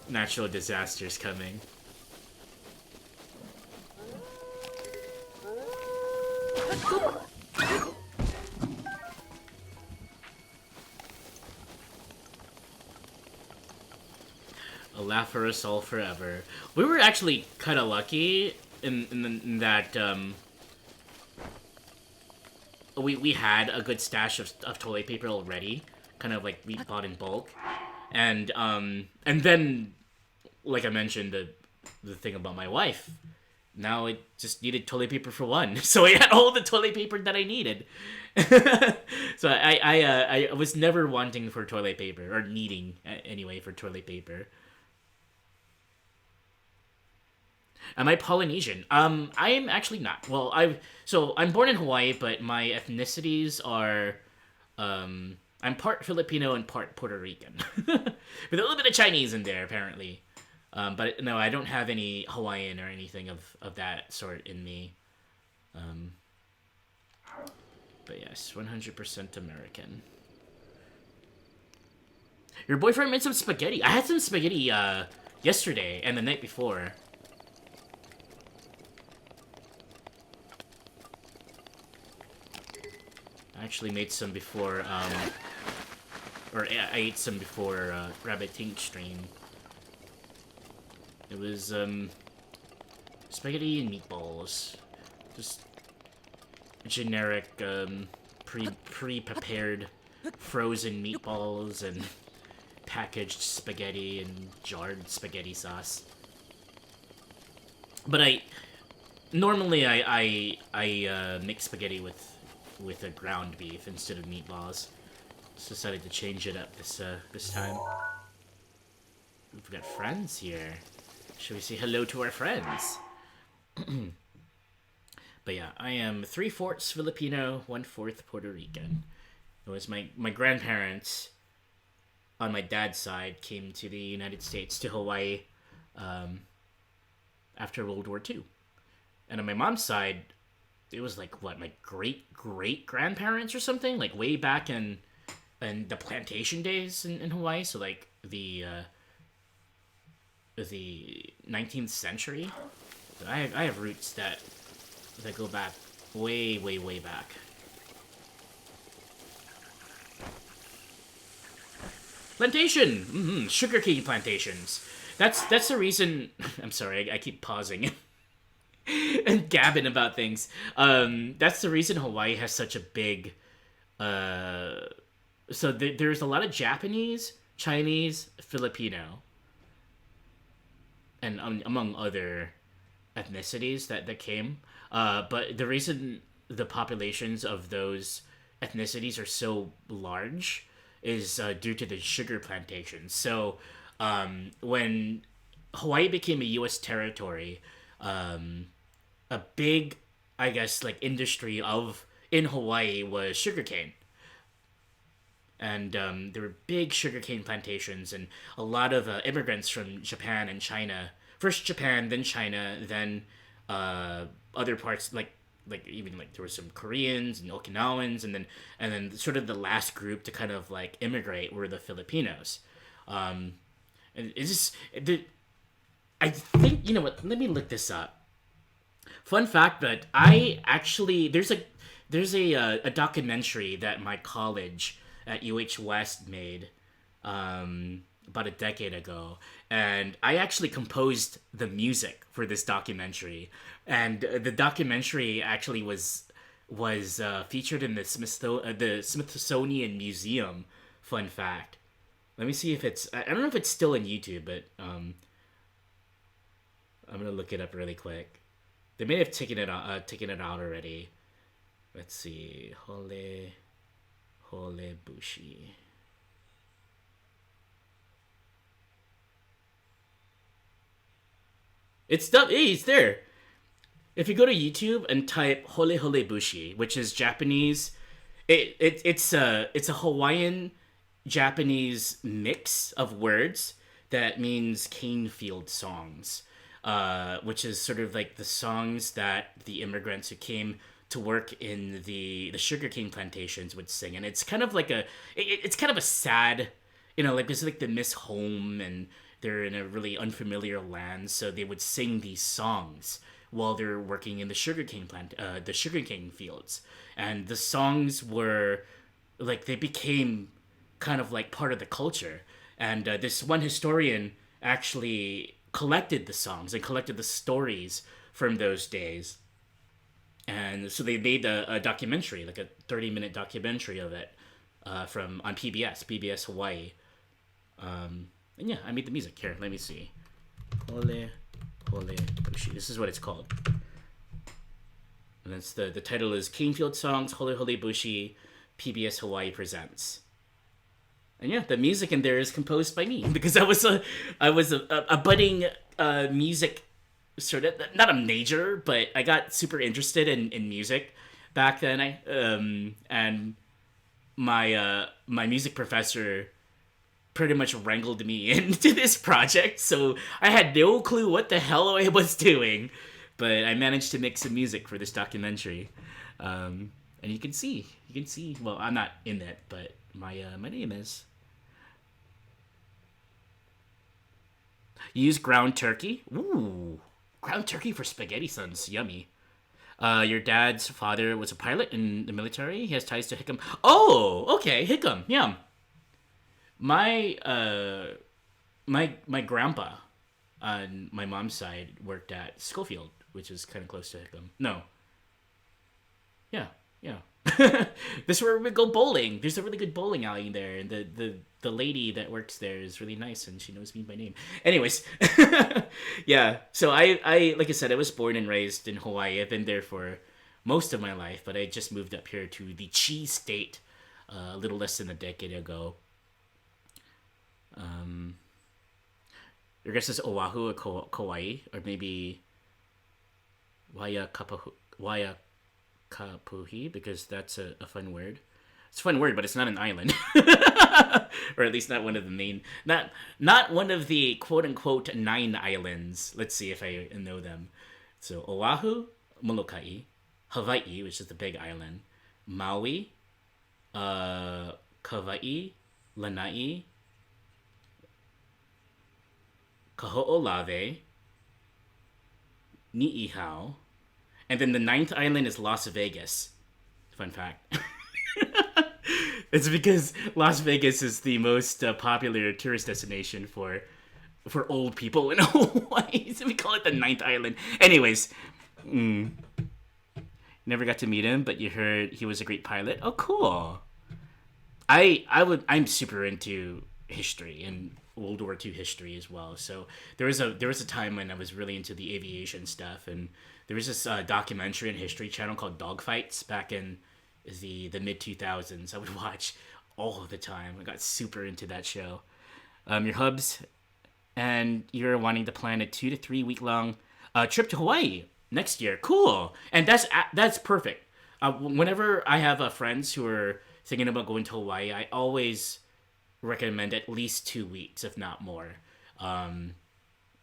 S1: natural disasters coming. A laugh for us all forever. We were actually kind of lucky in that we had a good stash of toilet paper already, kind of like we bought in bulk, and then like I mentioned the thing about my wife. Now I just needed toilet paper for one, so I had all the toilet paper that I needed. So I was never wanting for toilet paper, or needing anyway for toilet paper. Am I Polynesian? I am actually not. Well, I'm born in Hawaii, but my ethnicities are, I'm part Filipino and part Puerto Rican, with a little bit of Chinese in there apparently. But no, I don't have any Hawaiian or anything of that sort in me. But yes, 100% American. Your boyfriend made some spaghetti. I had some spaghetti yesterday and the night before. I actually made some before, or I ate some before Rabbit Tink stream. It was, spaghetti and meatballs. Just generic, pre-prepared frozen meatballs and packaged spaghetti and jarred spaghetti sauce. But I make spaghetti with a ground beef instead of meatballs. Just decided to change it up this time. We've got friends here. Should we say hello to our friends? But yeah, I am 3/4 Filipino, 1/4 Puerto Rican. It was my grandparents on my dad's side came to the United States, to Hawaii, after World War II. And on my mom's side, it was like, what, my great-great-grandparents or something? Like, way back in the plantation days in Hawaii, so like the 19th century. I have roots that go back way, way, way back. Plantation! Mm-hmm. Sugarcane plantations. That's the reason... I'm sorry, I keep pausing and gabbing about things. That's the reason Hawaii has such a big... So there's a lot of Japanese, Chinese, Filipino, and among other ethnicities that came. But the reason the populations of those ethnicities are so large is due to the sugar plantations. So when Hawaii became a U.S. territory, a big, I guess, like industry in Hawaii was sugarcane. And there were big sugarcane plantations, and a lot of immigrants from Japan and China. First Japan, then China, then other parts like even like there were some Koreans and Okinawans, and then sort of the last group to kind of like immigrate were the Filipinos. And it's just I think, you know what? Let me look this up. Fun fact, but I actually there's a documentary that my college at UH West made about a decade ago, and I actually composed the music for this documentary, and the documentary actually was featured in the Smithsonian Museum. Fun fact. Let me see if it's... I don't know if it's still on YouTube, but I'm gonna look it up really quick. They may have taken it out already. Let's see. Hole Bushi. It's done. Hey, it's there. If you go to YouTube and type Hole Bushi, which is Japanese, it's a Hawaiian Japanese mix of words that means cane field songs, which is sort of like the songs that the immigrants who came to work in the sugarcane plantations would sing. And it's kind of like it's kind of a sad, like it's like they miss home and they're in a really unfamiliar land, so they would sing these songs while they're working in the sugarcane fields. And the songs were like, they became kind of like part of the culture. And this one historian actually collected the songs and collected the stories from those days. And so they made a documentary, like a 30-minute documentary of it on PBS Hawaii. And yeah, I made the music. Here, let me see. Hole Bushi. This is what it's called. And that's the title is Canefield Songs, Hole Bushi, PBS Hawaii Presents. And yeah, the music in there is composed by me, because I was a budding music, sort of, not a major, but I got super interested in music back then. And my music professor pretty much wrangled me into this project, so I had no clue what the hell I was doing, but I managed to make some music for this documentary. And you can see, well, I'm not in it, but my name is. You use ground turkey. Ooh, ground turkey for spaghetti sounds yummy. Your dad's father was a pilot in the military. He has ties to Hickam. Oh, okay, Hickam. Yeah. My grandpa on my mom's side worked at Schofield, which is kind of close to Hickam. No. Yeah. This is where we go bowling. There's a really good bowling alley there, and the lady that works there is really nice, and she knows me by name. Anyways, yeah. So I like I said, I was born and raised in Hawaii. I've been there for most of my life, but I just moved up here to the cheese state a little less than a decade ago. I guess it's Oahu or Kauai, or maybe Waiakapuhi, because that's a fun word. It's a fun word, but it's not an island, or at least not one of the main, not one of the quote unquote 9 islands. Let's see if I know them. So Oahu, Molokai, Hawaii, which is the big island, Maui, Kauai, Lanai, Kaho'olawe, Ni'ihau, and then the 9th island is Las Vegas. Fun fact. It's because Las Vegas is the most popular tourist destination for old people in Hawaii, so we call it the 9th island. Anyways, never got to meet him, but you heard he was a great pilot. Oh, cool. I'm super into history and World War II history as well. So there was a time when I was really into the aviation stuff, and there was this documentary and History Channel called Dogfights back in the mid 2000s. I would watch all the time. I got super into that show. Your hubs, and you're wanting to plan a 2 to 3 week long trip to Hawaii next year. Cool, and that's perfect. Whenever I have friends who are thinking about going to Hawaii, I always recommend at least 2 weeks, if not more, and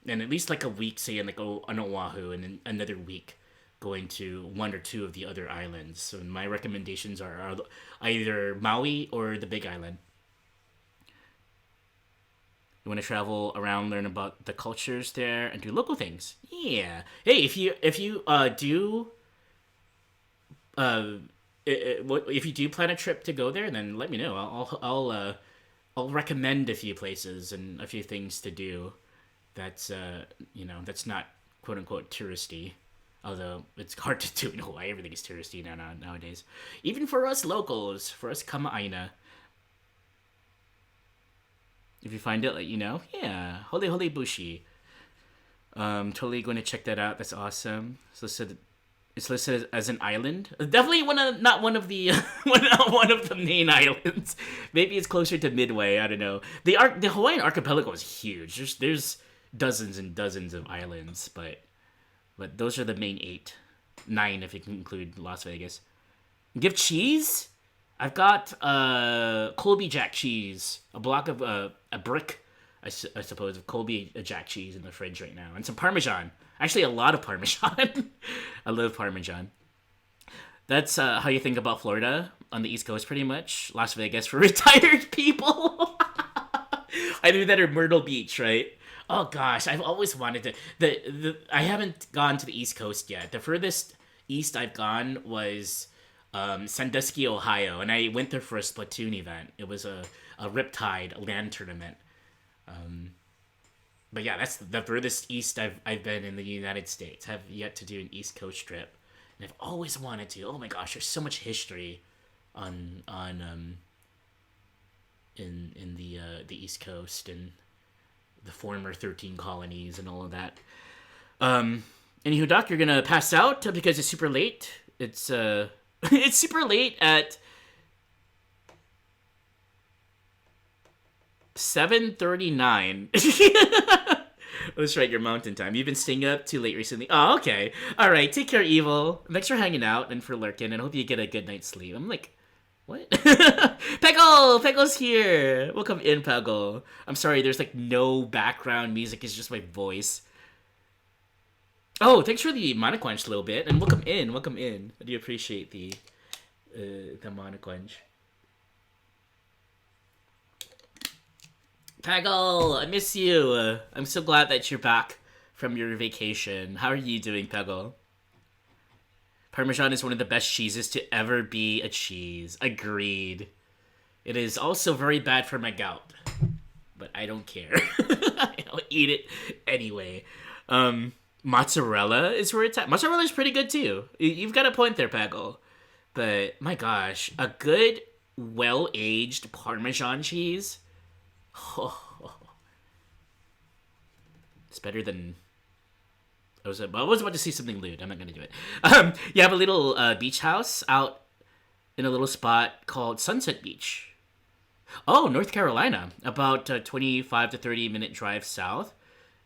S1: at least like a week, say in like on Oahu, and then another week going to 1 or 2 of the other islands. So my recommendations are either Maui or the Big Island. You want to travel around, learn about the cultures there, and do local things. Yeah. Hey, if you do if you do plan a trip to go there, then let me know. I'll recommend a few places and a few things to do. That's that's not quote unquote touristy. Although it's hard to do in Hawaii, everything is touristy nowadays. Even for us locals, for us kama'aina. If you find it, let you know. Yeah, Hole Bushi. Totally going to check that out. That's awesome. It's listed as an island. Definitely not one of the one of the main islands. Maybe it's closer to Midway. I don't know. The Hawaiian archipelago is huge. There's dozens and dozens of islands, but those are the main 9 if you can include Las Vegas. Give cheese. I've got Colby Jack cheese, a block of a brick, I suppose, of Colby Jack cheese in the fridge right now, and some Parmesan. Actually, a lot of Parmesan. I love Parmesan. That's how you think about Florida on the East Coast, pretty much. Las Vegas for retired people. Either that or Myrtle Beach, right? Oh gosh, I've always wanted to. I haven't gone to the East Coast yet. The furthest east I've gone was Sandusky, Ohio, and I went there for a Splatoon event. It was a Riptide land tournament. But yeah, that's the furthest east I've been in the United States. Have yet to do an East Coast trip, and I've always wanted to. Oh my gosh, there's so much history on in the East Coast and the former 13 colonies and all of that. Anywho, Doc, you're gonna pass out because it's super late. It's it's super late at 7:39. That's right, your mountain time. You've been staying up too late recently. Oh, okay. All right, take care, Evil. Thanks for hanging out and for lurking, and hope you get a good night's sleep. I'm like, what? Peggle's here. Welcome in, Peggle. I'm sorry, there's like no background music. It's just my voice. Oh, thanks for the monoquench a little bit, and welcome in. I do appreciate the monoquench. Peggle, I miss you. I'm so glad that you're back from your vacation. How are you doing, Peggle? Parmesan is one of the best cheeses to ever be a cheese. Agreed. It is also very bad for my gout, but I don't care. I'll eat it anyway. Mozzarella is where it's at. Mozzarella is pretty good too. You've got a point there, Peggle. But my gosh, a good well-aged Parmesan cheese. It's better than I was about to say something lewd. I'm not gonna do it. You have a little beach house out in a little spot called Sunset Beach. Oh, North Carolina, about 25 to 30-minute drive south.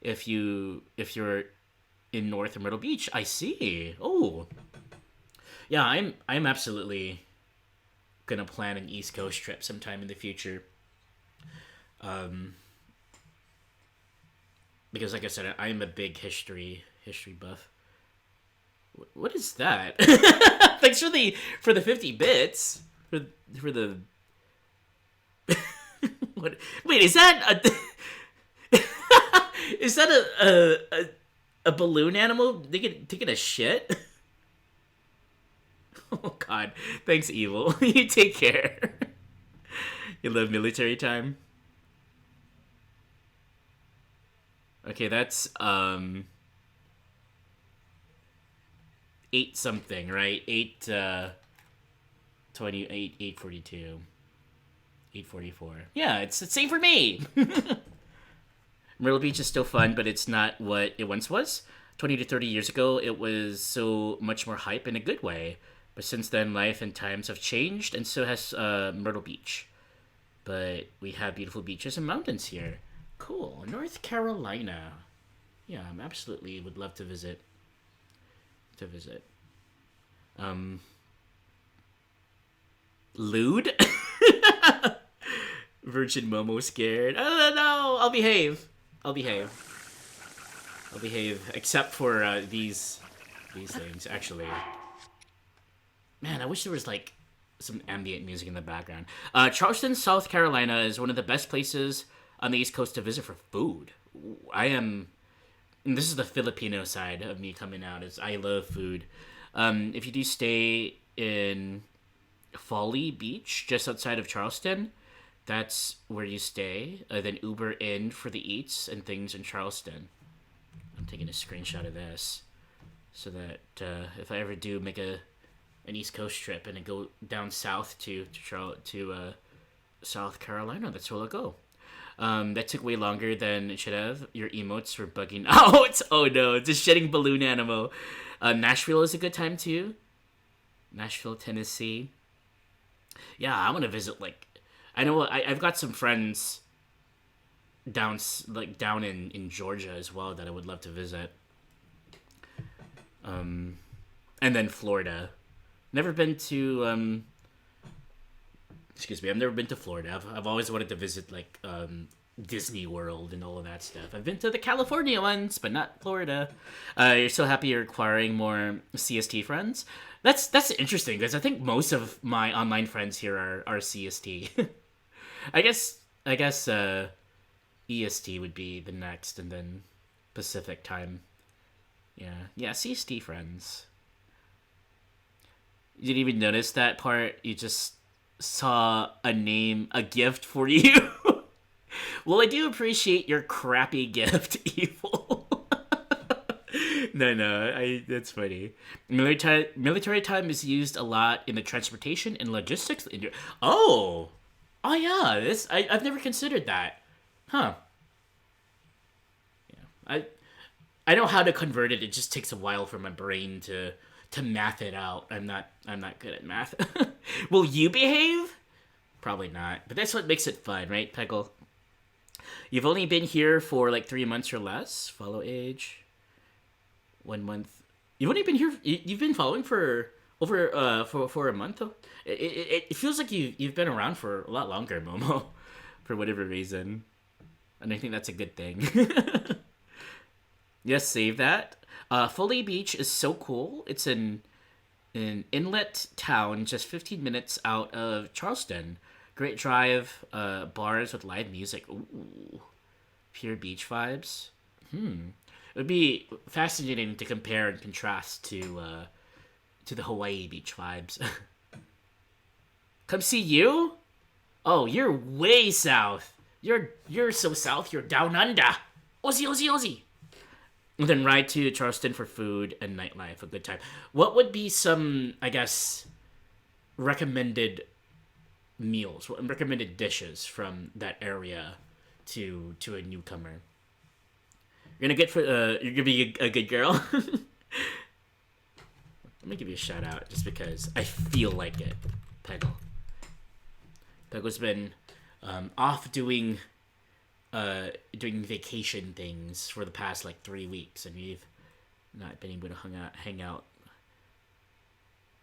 S1: If you're in North or Myrtle Beach, I see. Oh, yeah. I'm absolutely gonna plan an East Coast trip sometime in the future. Because like I said, I'm a big history buff. What is that? Thanks for the 50 bits for the what? Wait, is that a is that a balloon animal taking a shit? Oh God, thanks, Evil. You take care. You love military time. Okay, that's 8 something, right? 8 28 8:42. 8:44. Yeah, it's the same for me. Myrtle Beach is still fun, but it's not what it once was. 20 to 30 years ago, it was so much more hype in a good way. But since then, life and times have changed, and so has Myrtle Beach. But we have beautiful beaches and mountains here. Cool. North Carolina. Yeah, I'm absolutely would love to visit. Lewd? Virgin Momo scared. Oh no, I'll behave. I'll behave. Except for these things, actually. Man, I wish there was like some ambient music in the background. Charleston, South Carolina is one of the best places on the East Coast to visit for food. And this is the Filipino side of me coming out, is I love food. If you do stay in Folly Beach, just outside of Charleston, that's where you stay. Then Uber in for the eats and things in Charleston. I'm taking a screenshot of this so that if I ever do make an East Coast trip and I go down south to South Carolina, that's where I'll go. That took way longer than it should have. Your emotes were bugging out. Oh no, it's a shedding balloon animal. Nashville is a good time too. Nashville, Tennessee. Yeah, I want to visit. Like, I know I've got some friends down in Georgia as well that I would love to visit. And then Florida. Never been to excuse me, I've never been to Florida. I've always wanted to visit like Disney World and all of that stuff. I've been to the California ones, but not Florida. You're so happy you're acquiring more CST friends. That's interesting because I think most of my online friends here are CST. I guess EST would be the next, and then Pacific time. Yeah, CST friends. You didn't even notice that part. You just saw a gift for you. Well, I do appreciate your crappy gift, Evil. No, that's funny. Military time is used a lot in the transportation and logistics industry. Oh yeah, I've never considered that. Huh. Yeah, I know how to convert it. It just takes a while for my brain to math it out. I'm not good at math. Will you behave? Probably not. But that's what makes it fun, right, Peggle? You've only been here for like 3 months or less. Follow age. 1 month. You've only been here. You've been following for over for a month though. It feels like you've been around for a lot longer, Momo, for whatever reason, and I think that's a good thing. Yes, save that. Foley Beach is so cool. It's an inlet town just 15 minutes out of Charleston. Great drive, bars with live music. Ooh, pure beach vibes. It would be fascinating to compare and contrast to the Hawaii beach vibes. Come see you? Oh, you're way south. You're so south. You're down under. Aussie. And then ride to Charleston for food and nightlife. A good time. What would be some, I guess, recommended meals, recommended dishes from that area to a newcomer. You're gonna be a good girl. Let me give you a shout out just because I feel like it. Peggle. Peggle's been off doing vacation things for the past like 3 weeks, and we've not been able to hang out.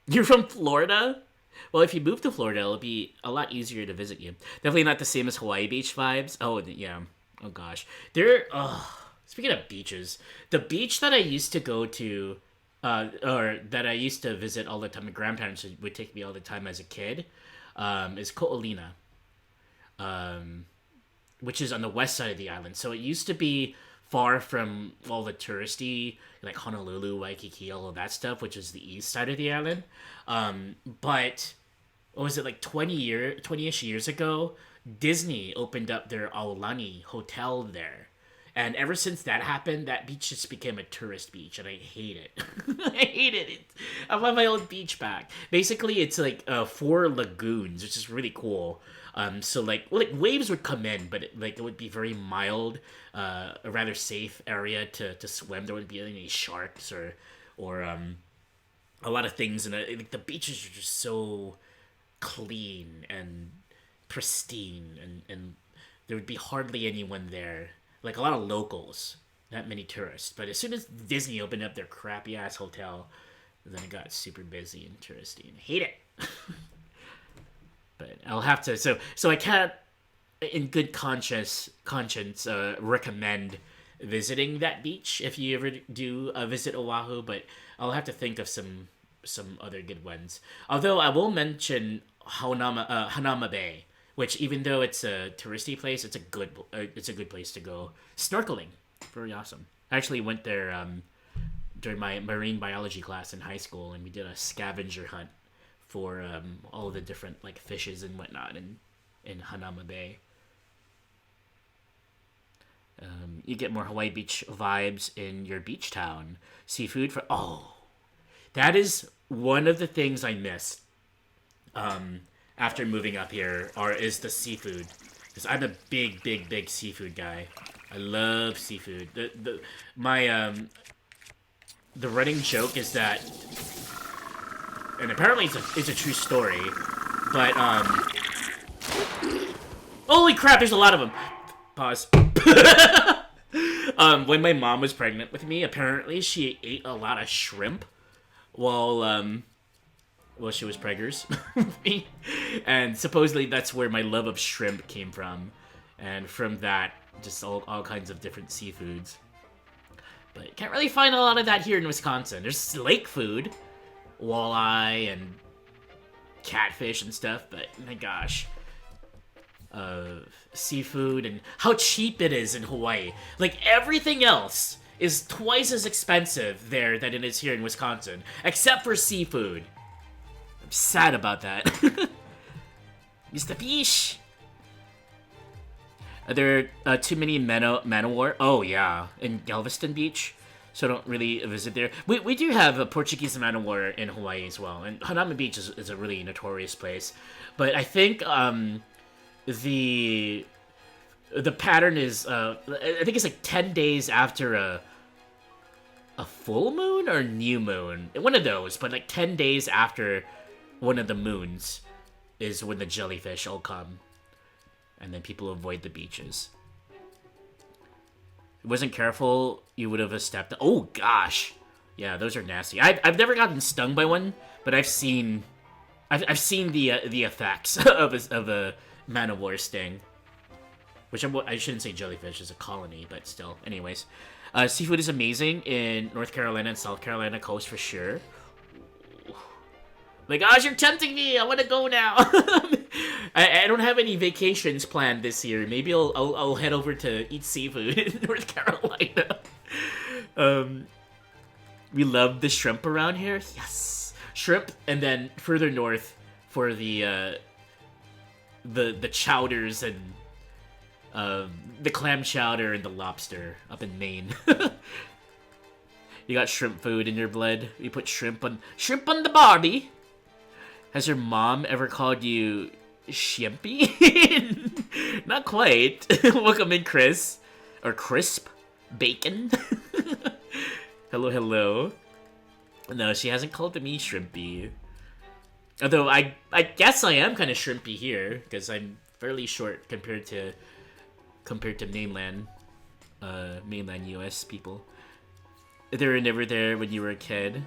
S1: You're from Florida? Well, if you move to Florida, it'll be a lot easier to visit you. Definitely not the same as Hawaii Beach vibes. Oh, yeah. Oh, gosh. Speaking of beaches, the beach that I used to go to, or that I used to visit all the time, my grandparents would take me all the time as a kid, is qotd, which is on the west side of the island. So it used to be far from all the touristy, like Honolulu, Waikiki, all of that stuff, which is the east side of the island. But what was it, like 20-ish years ago, Disney opened up their Aulani hotel there. And ever since that happened, that beach just became a tourist beach, and I hate it. I hate it. I want my old beach back. Basically, it's like 4 lagoons, which is really cool. So like waves would come in, but it would be very mild, a rather safe area to swim. There wouldn't be any sharks or a lot of things, and like the beaches are just so clean and pristine, and there would be hardly anyone there. Like a lot of locals, not many tourists. But as soon as Disney opened up their crappy ass hotel, then it got super busy and touristy, and I hate it. But I'll have to. So I can't, in good conscience, recommend visiting that beach if you ever do visit Oahu. But I'll have to think of some other good ones. Although I will mention Hanama Bay, which, even though it's a touristy place, it's a good place to go snorkeling. Very awesome. I actually went there during my marine biology class in high school, and we did a scavenger hunt for all the different like fishes and whatnot in Hanama Bay. You get more Hawaii Beach vibes in your beach town. Seafood that is one of the things I miss. After moving up here, is the seafood, because I'm a big seafood guy. I love seafood. The running joke is that, and apparently it's a true story, but holy crap, there's a lot of them. Pause. When my mom was pregnant with me, apparently she ate a lot of shrimp while she was preggers with me. And supposedly that's where my love of shrimp came from. And from that, just all kinds of different seafoods. But you can't really find a lot of that here in Wisconsin. There's lake food, walleye and catfish and stuff, but my gosh. Seafood and how cheap it is in Hawaii. Like, everything else is twice as expensive there than it is here in Wisconsin, except for seafood. I'm sad about that. Mr. Fish! Are there too many Manowar? Oh, yeah. In Galveston Beach. So I don't really visit there. We do have a Portuguese Manowar in Hawaii as well. And Hanama Beach is a really notorious place. But I think the pattern is... I think it's like 10 days after a full moon or new moon. One of those. But like 10 days after one of the moons is when the jellyfish all come. And then people avoid the beaches. If you wasn't careful, you would have stepped... Oh, gosh. Yeah, those are nasty. I've never gotten stung by one, but I've seen the effects of a man-of-war sting. Which I shouldn't say jellyfish, it's a colony, but still. Anyways. Seafood is amazing in North Carolina and South Carolina coast for sure. My gosh, you're tempting me! I want to go now! I don't have any vacations planned this year. Maybe I'll head over to eat seafood in North Carolina. We love the shrimp around here. Yes! Shrimp, and then further north for the chowders and the clam chowder and the lobster up in Maine. You got shrimp food in your blood. You put shrimp on the barbie. Has your mom ever called you Shimpy? Not quite. Welcome in, Chris. Or Crisp. Bacon. Hello, hello. No, she hasn't called me Shrimpy. Although I guess I am kind of shrimpy here because I'm fairly short compared to mainland US people. They were never there when you were a kid.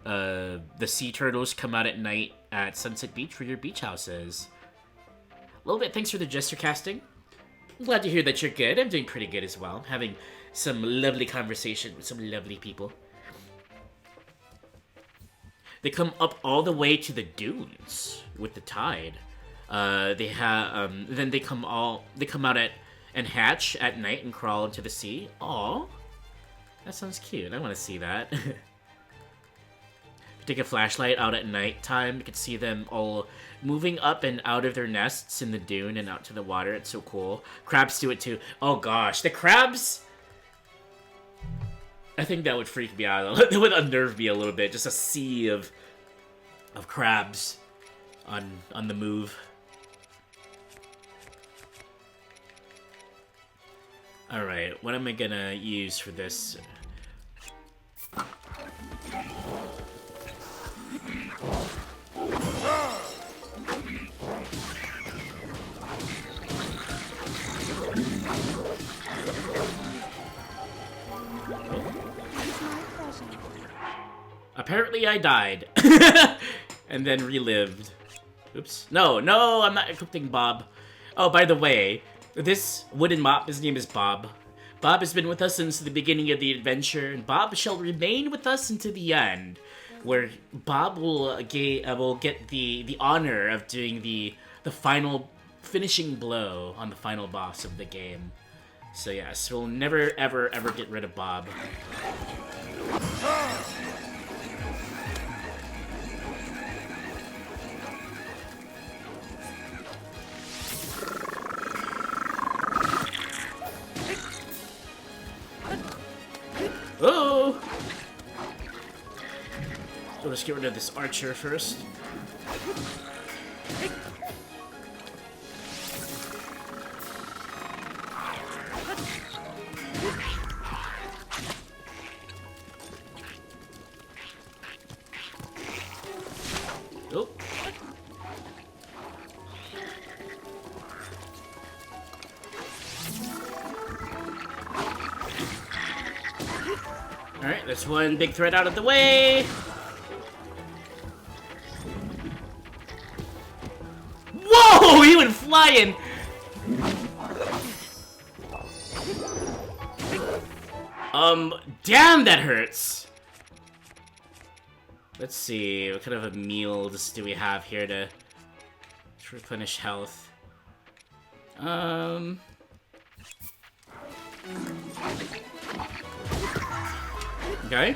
S1: The sea turtles come out at night at Sunset Beach where your beach house is. A little bit. Thanks for the gesture casting. I'm glad to hear that you're good. I'm doing pretty good as well. I'm having some lovely conversation with some lovely people. They come up all the way to the dunes with the tide. Then they come out and hatch at night and crawl into the sea. Aw, that sounds cute. I want to see that. Take a flashlight out at night time. You can see them all moving up and out of their nests in the dune and out to the water. It's so cool. Crabs do it too. Oh gosh, the crabs. I think that would freak me out. That would unnerve me a little bit. Just a sea of crabs on the move. All right, what am I gonna use for this? Apparently I died. And then relived. Oops. No, I'm not equipping Bob. Oh, by the way, this wooden mop, his name is Bob. Bob has been with us since the beginning of the adventure, and Bob shall remain with us until the end, where Bob will get the honor of doing the final finishing blow on the final boss of the game. So yes, we'll never ever get rid of Bob. Oh! So let's get rid of this archer first. Oh. Alright, that's one big threat out of the way. Whoa! He went flying! Damn, that hurts! Let's see, what kind of a meals do we have here to replenish health? Okay.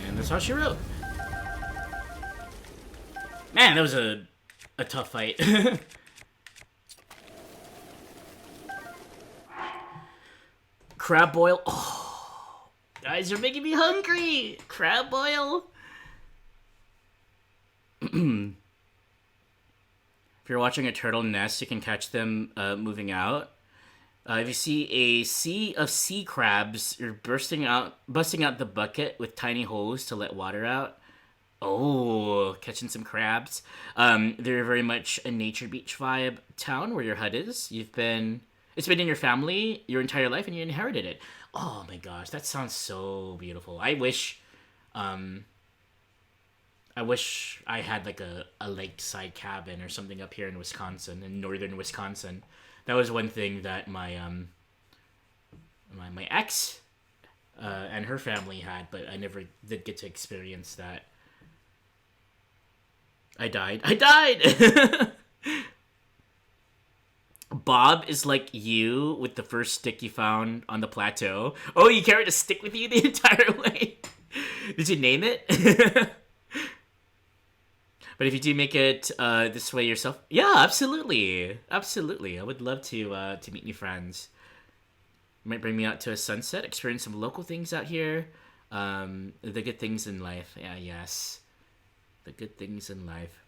S1: And that's how she wrote. Man, that was a tough fight. Crab boil. Oh, guys, you're making me hungry. Crab boil. If you're watching a turtle nest, you can catch them moving out. If you see a sea of sea crabs, you're busting out the bucket with tiny holes to let water out. Oh, catching some crabs. They're very much a nature beach vibe town where your hut is. It's been in your family your entire life and you inherited it. Oh my gosh, that sounds so beautiful. I wish I had like a lakeside cabin or something up here in Wisconsin, in northern Wisconsin. That was one thing that my my ex and her family had, but I never did get to experience that. I died. I died! Bob is like you with the first stick you found on the plateau. Oh, you carried a stick with you the entire way? Did you name it? But if you do make it this way yourself, yeah, absolutely, absolutely. I would love to meet new friends. Might bring me out to a sunset, experience some local things out here. The good things in life. Yeah, yes, the good things in life.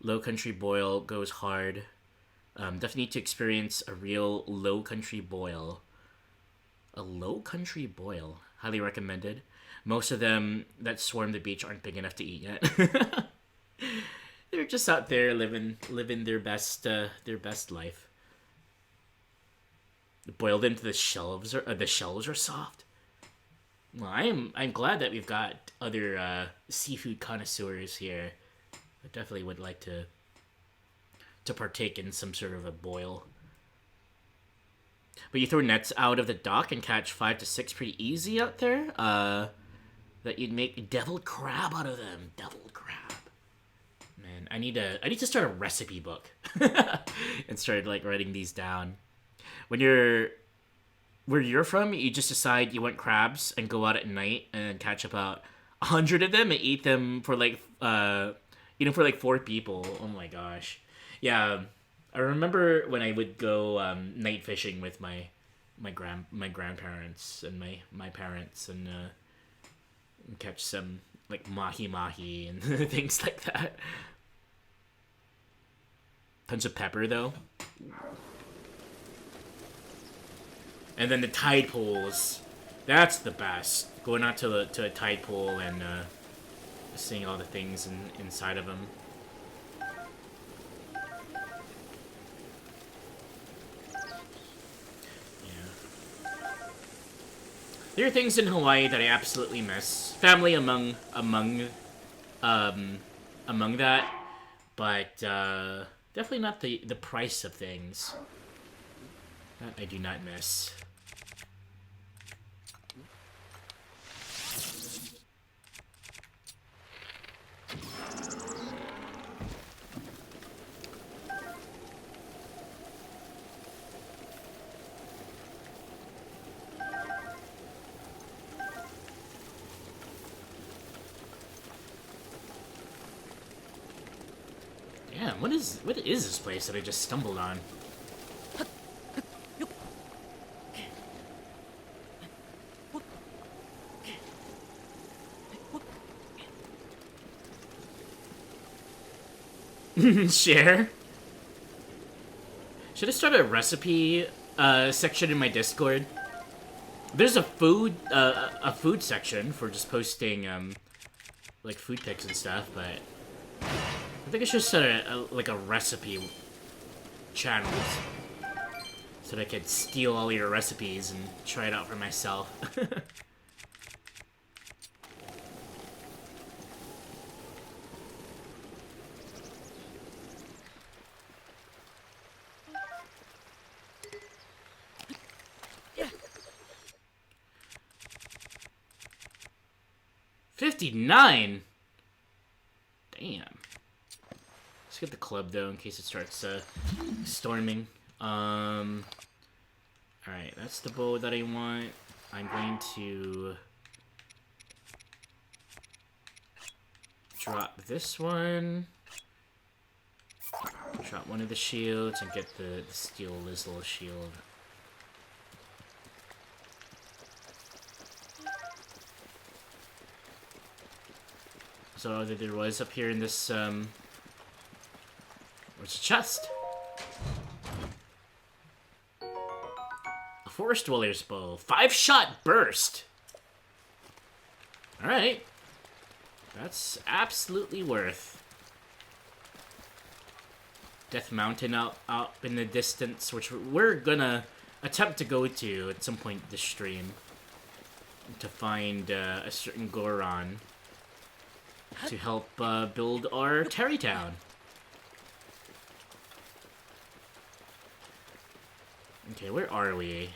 S1: Low country boil goes hard. Definitely need to experience a real low country boil. A low country boil. Highly recommended. Most of them that swarm the beach aren't big enough to eat yet. They're just out there living their best life. Boil them to the shells the shells are soft. Well, I'm glad that we've got other seafood connoisseurs here. I definitely would like to partake in some sort of a boil. But you throw nets out of the dock and catch 5 to 6 pretty easy out there. That you'd make deviled crab out of them. Deviled crab. Man, I need to start a recipe book and start like writing these down. When you're where you're from, you just decide you want crabs and go out at night and catch about 100 of them and eat them for like eat them for like 4 people. Oh my gosh. Yeah, I remember when I would go night fishing with my grandparents and my parents and catch some like mahi mahi and things like that. Tons of pepper though. And then the tide pools. That's the best. Going out to a tide pool and seeing all the things inside of them. There are things in Hawaii that I absolutely miss. Family among that, but definitely not the price of things. That I do not miss. Damn, what is this place that I just stumbled on? Share? Should I start a recipe section in my Discord? There's a food section for just posting like food pics and stuff, but I think I should start a recipe channel so that I could steal all your recipes and try it out for myself. 59? Damn. Let's get the club, though, in case it starts storming. Alright, that's the bow that I want. I'm going to drop this one. Drop one of the shields and get the steel Lizzle shield. So there was up here in this, where's the chest? A Forest Dweller's Bow. 5-shot burst! Alright. That's absolutely worth. Death Mountain out in the distance, which we're gonna attempt to go to at some point this stream. To find a certain Goron. To help build our Terrytown. Okay, where are we?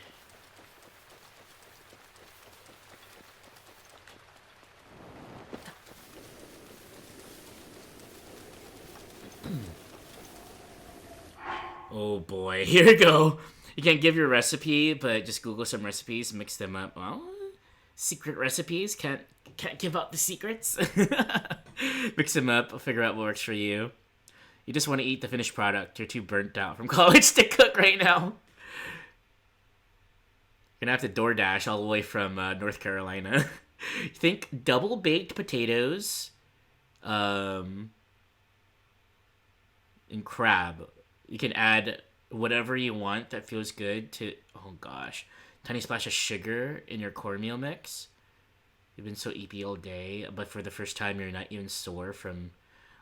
S1: Oh boy, here we go. You can't give your recipe, but just Google some recipes, mix them up. Well, secret recipes can't give out the secrets. Mix them up, figure out what works for you. You just want to eat the finished product. You're too burnt out from college to cook right now. You're gonna have to DoorDash all the way from North Carolina. Think double baked potatoes, and crab. You can add whatever you want that feels good to. Oh gosh, tiny splash of sugar in your cornmeal mix. You've been so EP all day, but for the first time, you're not even sore from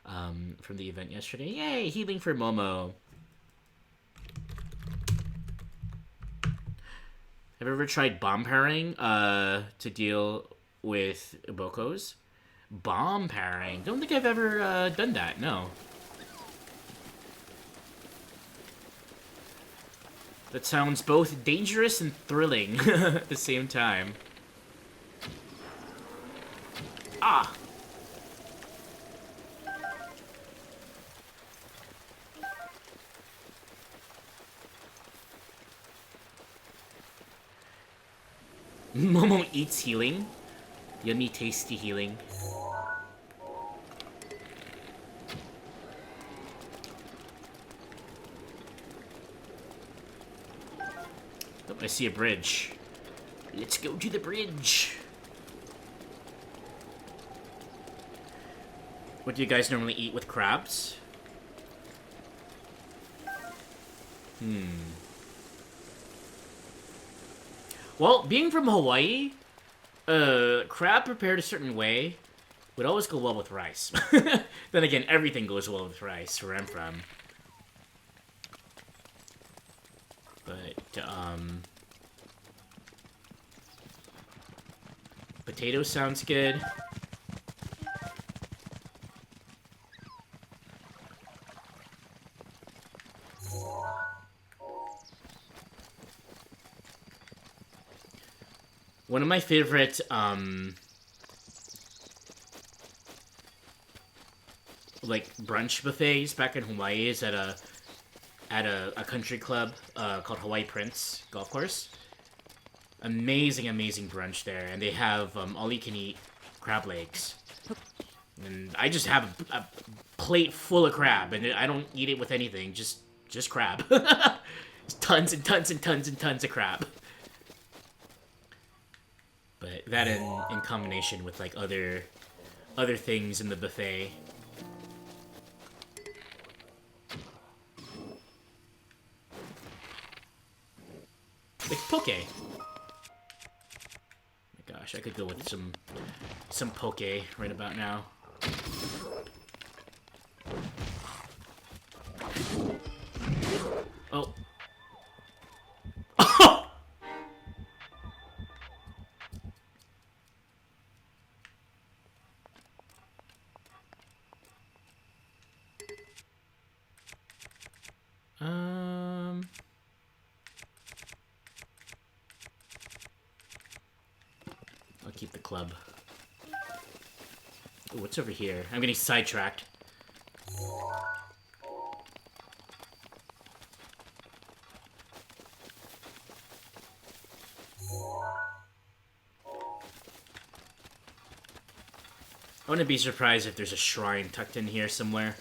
S1: the event yesterday. Yay, healing for Momo. Have you ever tried bomb pairing to deal with bokos? Bomb pairing? Don't think I've ever done that, no. That sounds both dangerous and thrilling at the same time. Ah! Momo eats healing. Yummy, tasty healing. Oh, I see a bridge. Let's go to the bridge. What do you guys normally eat with crabs? Well, being from Hawaii, crab prepared a certain way would always go well with rice. Then again, everything goes well with rice where I'm from. But, potato sounds good. One of my favorite, like, brunch buffets back in Hawaii is at a country club, called Hawaii Prince Golf Course. Amazing, amazing brunch there, and they have, all-you-can-eat crab legs. And I just have a plate full of crab, and I don't eat it with anything, just crab. Tons and tons and tons and tons of crab. But that in combination with like other things in the buffet. Like poke. Oh my gosh, I could go with some poke right about now. Oh. I'll keep the club. Ooh, what's over here? I'm getting sidetracked. I wouldn't be surprised if there's a shrine tucked in here somewhere.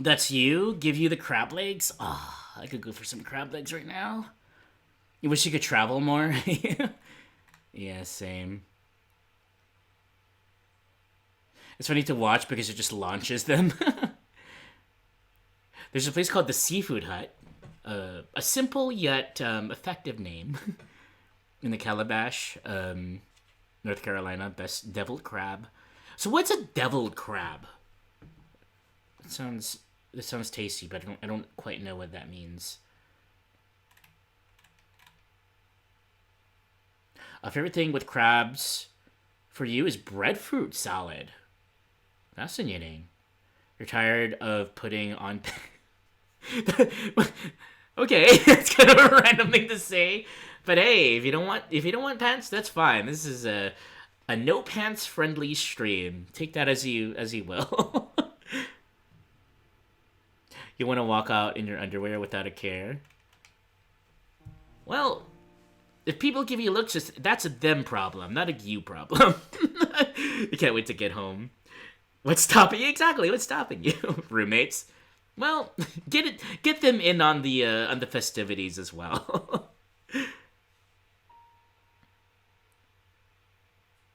S1: That's you? Give you the crab legs? Ah, I could go for some crab legs right now. You wish you could travel more? Yeah, same. It's funny to watch because it just launches them. There's a place called the Seafood Hut. A simple yet effective name. In the Calabash, North Carolina. Best deviled crab. So what's a deviled crab? It sounds tasty, but I don't quite know what that means. A favorite thing with crabs for you is breadfruit salad. Fascinating. You're tired of putting on. Okay, it's kind of a random thing to say, but hey, if you don't want pants, that's fine. This is a no pants friendly stream. Take that as you will. You want to walk out in your underwear without a care? Well, if people give you looks, that's a them problem, not a you problem. You can't wait to get home. What's stopping you? Exactly, what's stopping you? Roommates? Well, get them in on the festivities as well.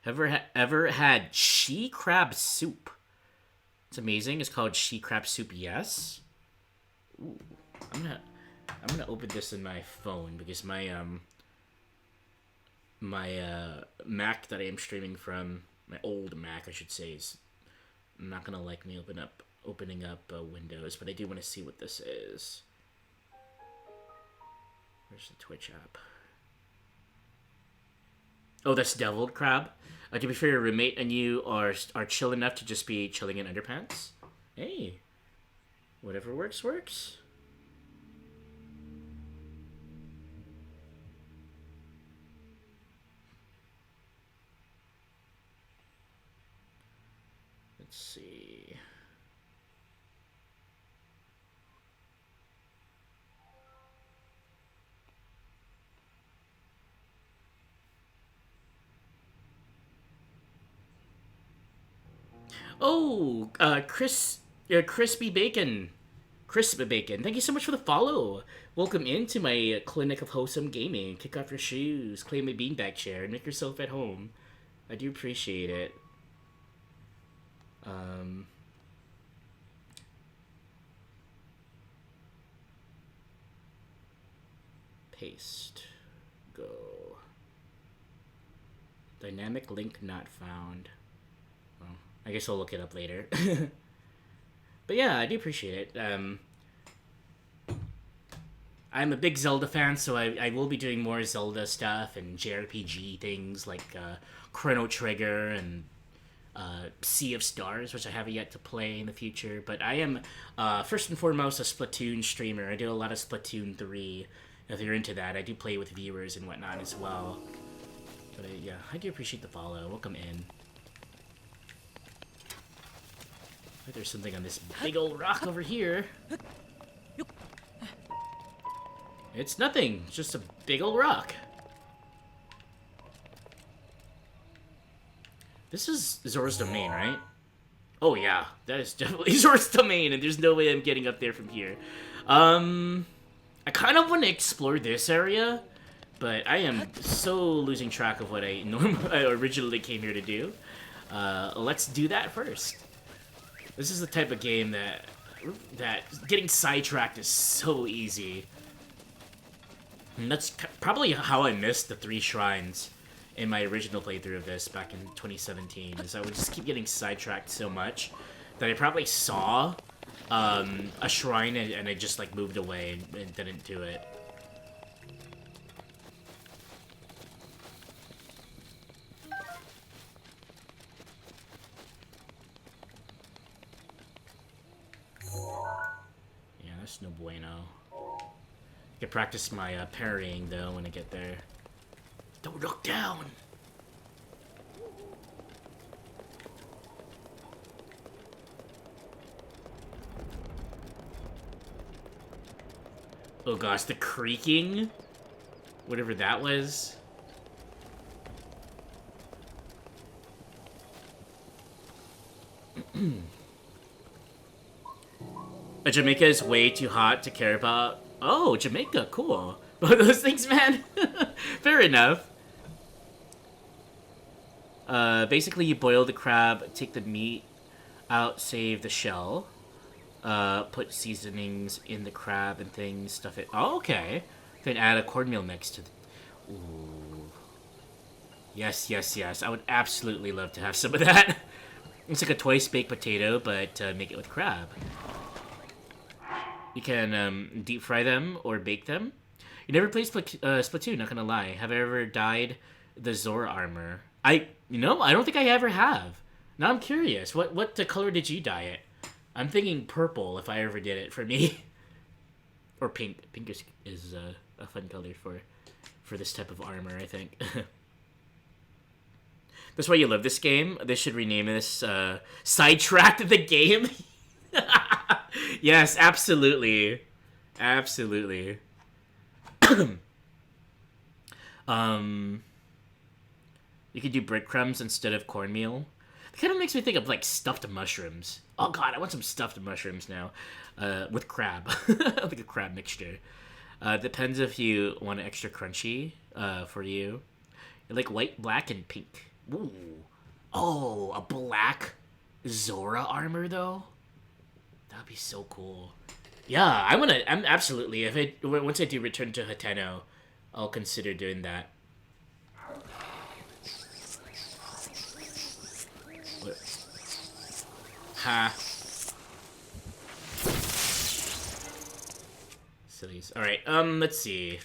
S1: Ever had she crab soup? It's amazing. It's called she crab soup. Yes. Ooh, I'm gonna open this in my phone because my Mac that I am streaming from, my old Mac I should say, is not gonna like me opening up Windows, but I do want to see what this is. Where's the Twitch app? Oh, that's deviled crab. To be fair, your roommate and you are chill enough to just be chilling in underpants. Hey, whatever works, works. Let's see. Oh, crispy bacon. Crispy bacon. Thank you so much for the follow. Welcome into my clinic of wholesome gaming. Kick off your shoes, claim a beanbag chair, and make yourself at home. I do appreciate it. Paste. Go. Dynamic link not found. Well, I guess I'll look it up later. But yeah, I do appreciate it. I'm a big Zelda fan, so I will be doing more Zelda stuff and JRPG things like Chrono Trigger and Sea of Stars, which I haven't yet to play in the future. But I am, first and foremost, a Splatoon streamer. I do a lot of Splatoon 3. If you're into that, I do play with viewers and whatnot as well. But yeah, I do appreciate the follow. Welcome in. There's something on this big old rock over here. It's nothing. It's just a big old rock. This is Zora's Domain, right? Oh yeah, that is definitely Zora's Domain, and there's no way I'm getting up there from here. I kind of want to explore this area, but I am so losing track of what I originally came here to do. Let's do that first. This is the type of game that getting sidetracked is so easy. And that's probably how I missed the 3 shrines in my original playthrough of this back in 2017, is I would just keep getting sidetracked so much that I probably saw a shrine and I just like moved away and didn't do it. Yeah, that's no bueno. I can practice my parrying though when I get there. Don't look down! Oh gosh, the creaking? Whatever that was. Jamaica is way too hot to care about. Oh, Jamaica, cool. But those things, man. Fair enough. Basically, you boil the crab, take the meat out, save the shell. Put seasonings in the crab and things, stuff it. Oh, okay. Then add a cornmeal mix to the. Ooh. Yes, yes, yes. I would absolutely love to have some of that. It's like a twice baked potato, but make it with crab. You can deep fry them or bake them. You never played Splatoon, not gonna lie. Have I ever dyed the Zora armor? I don't think I ever have. Now I'm curious. What color did you dye it? I'm thinking purple if I ever did it for me. Or pink. Pink is a fun color for this type of armor, I think. That's why you love this game. They should rename this Sidetracked the Game. Yes, absolutely. Absolutely. You could do breadcrumbs instead of cornmeal. It kind of makes me think of like stuffed mushrooms. Oh god, I want some stuffed mushrooms now. With crab. Like a crab mixture. Depends if you want it extra crunchy for you. You like white, black, and pink. Ooh. Oh, a black Zora armor though? That'd be so cool. Yeah, I'm absolutely, once I do return to Hateno, I'll consider doing that. What? Ha. Sillies. Alright, let's see.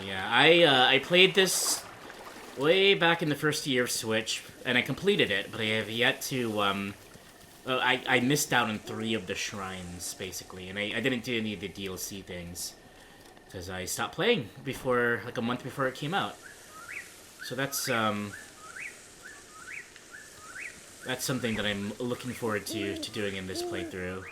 S1: Yeah, I played this way back in the first year of Switch, and I completed it, but I have yet to, I missed out on 3 of the shrines, basically, and I didn't do any of the DLC things, because I stopped playing before, like a month before it came out. So that's something that I'm looking forward to doing in this playthrough.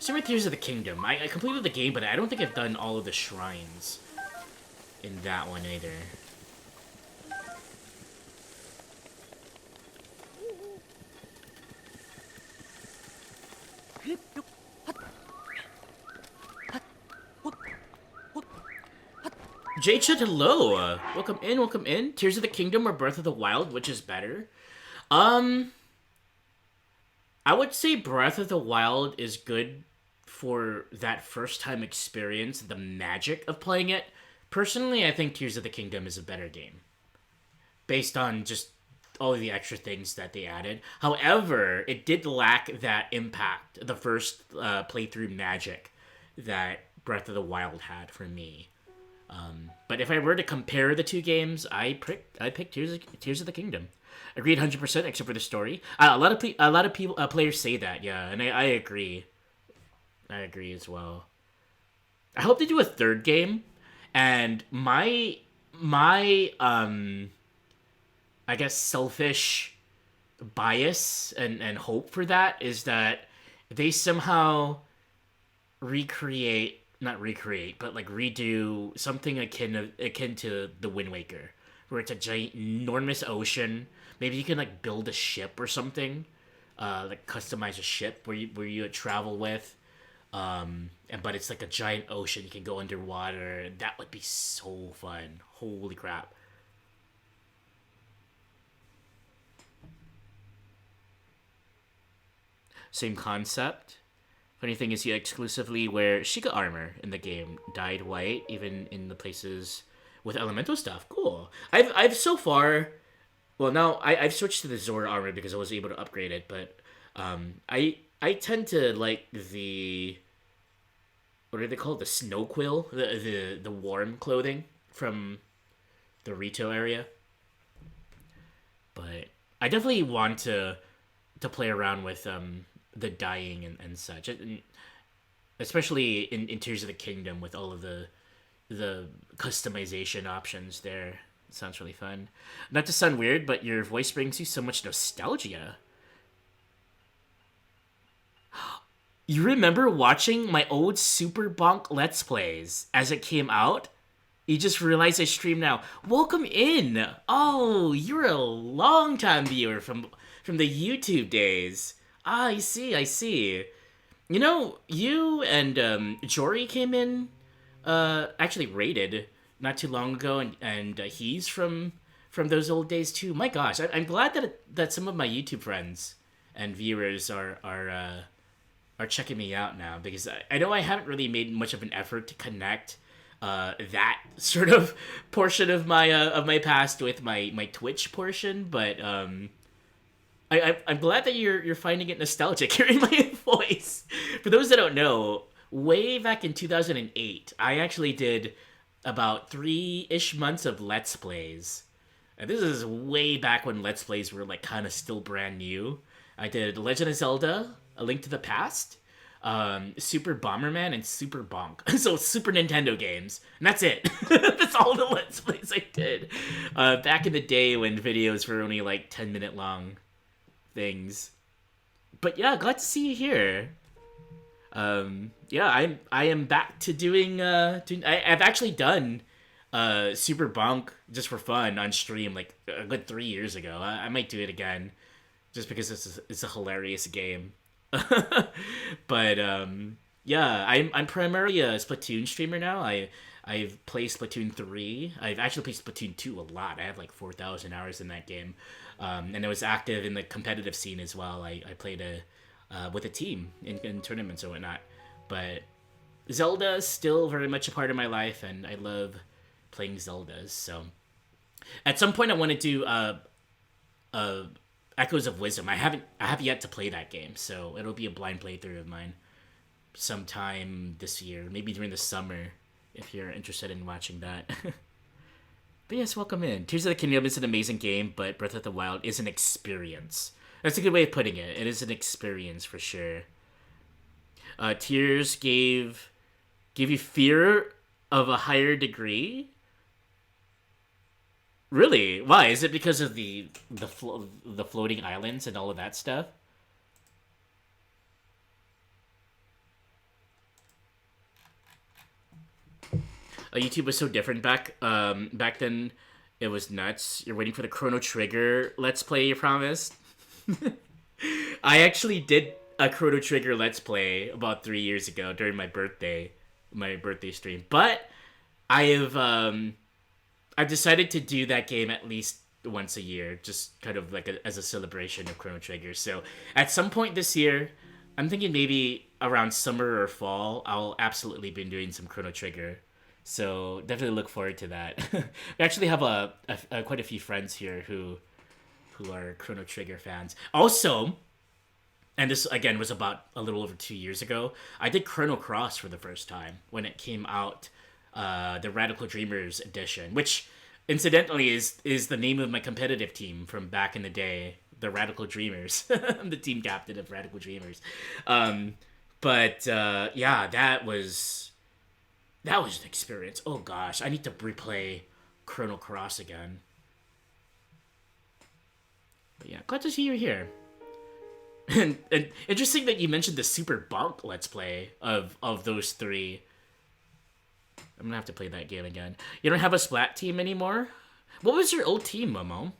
S1: Same with Tears of the Kingdom. I completed the game, but I don't think I've done all of the shrines in that one either. J Chut, hello! Welcome in, welcome in. Tears of the Kingdom or Breath of the Wild, which is better? I would say Breath of the Wild is good for that first time experience, the magic of playing it. Personally, I think Tears of the Kingdom is a better game. Based on just all of the extra things that they added. However, it did lack that impact, the first playthrough magic that Breath of the Wild had for me. But if I were to compare the two games, I pick Tears of the Kingdom. Agreed 100% except for the story. A lot of people players say that, yeah, and I agree. I agree as well. I hope they do a third game, and my I guess selfish bias and hope for that is that they somehow not recreate, but like redo something akin to the Wind Waker, where it's a giant, enormous ocean. Maybe you can like build a ship or something, like customize a ship where you would travel with, but it's like a giant ocean. You can go underwater. That would be so fun. Holy crap! Same concept. Funny thing is, you exclusively wear Sheikah armor in the game, dyed white, even in the places with elemental stuff. Cool. I've so far, well now I've switched to the Zora armor because I was able to upgrade it, but I tend to like the, what are they called? The snow quill, the warm clothing from the Rito area. But I definitely want to play around with the dyeing and such, and especially in Tears of the Kingdom with all of the the customization options there. Sounds really fun. Not to sound weird, but your voice brings you so much nostalgia. You remember watching my old Super Bonk Let's Plays as it came out? You just realized I stream now. Welcome in. Oh, you're a long-time viewer from the YouTube days. Ah, I see, I see. You know, you and Jory came in, actually raided not too long ago, and he's from those old days too. My gosh, I'm glad that some of my YouTube friends and viewers are checking me out now, because I know I haven't really made much of an effort to connect that sort of portion of my past with my Twitch portion, but I'm glad that you're finding it nostalgic hearing my voice. For those that don't know, way back in 2008, I actually did about 3-ish months of Let's Plays. And this is way back when Let's Plays were like kind of still brand new. I did Legend of Zelda: A Link to the Past, Super Bomberman, and Super Bonk. So Super Nintendo games, and that's it. That's all the Let's Plays I did. Back in the day when videos were only like 10-minute long things. But yeah, glad to see you here. Yeah, I am back to doing I've actually done Super Bonk just for fun on stream like a good 3 years ago. I might do it again just because it's a hilarious game. But yeah, I'm primarily a Splatoon streamer now. I've played Splatoon 3. I've actually played Splatoon 2 a lot. I have like 4,000 hours in that game. And I was active in the competitive scene as well. I played with a team in tournaments and whatnot. But Zelda is still very much a part of my life, and I love playing Zeldas. So at some point I want to do Echoes of Wisdom. I have yet to play that game, so it'll be a blind playthrough of mine sometime this year, maybe during the summer, if you're interested in watching that. But yes, welcome in. Tears of the Kingdom is an amazing game, but Breath of the Wild is an experience. That's a good way of putting it. It is an experience for sure. Tears gave you fear of a higher degree. Really? Why? Is it because of the floating islands and all of that stuff? YouTube was so different back then. It was nuts. You're waiting for the Chrono Trigger Let's Play, you promised? I actually did a Chrono Trigger Let's Play about 3 years ago during my birthday stream. But I've decided to do that game at least once a year, just kind of like as a celebration of Chrono Trigger. So at some point this year, I'm thinking maybe around summer or fall, I'll absolutely be doing some Chrono Trigger. So definitely look forward to that. We actually have quite a few friends here who are Chrono Trigger fans. Also, and this again was about a little over 2 years ago, I did Chrono Cross for the first time when it came out, the Radical Dreamers edition, which incidentally is the name of my competitive team from back in the day, the Radical Dreamers. I'm the team captain of Radical Dreamers. But yeah, that was an experience. Oh gosh, I need to replay Chrono Cross again. But yeah, glad to see you here. And interesting that you mentioned the Super Bonk Let's Play of those three. I'm gonna have to play that game again. You don't have a Splat team anymore? What was your old team, Momo?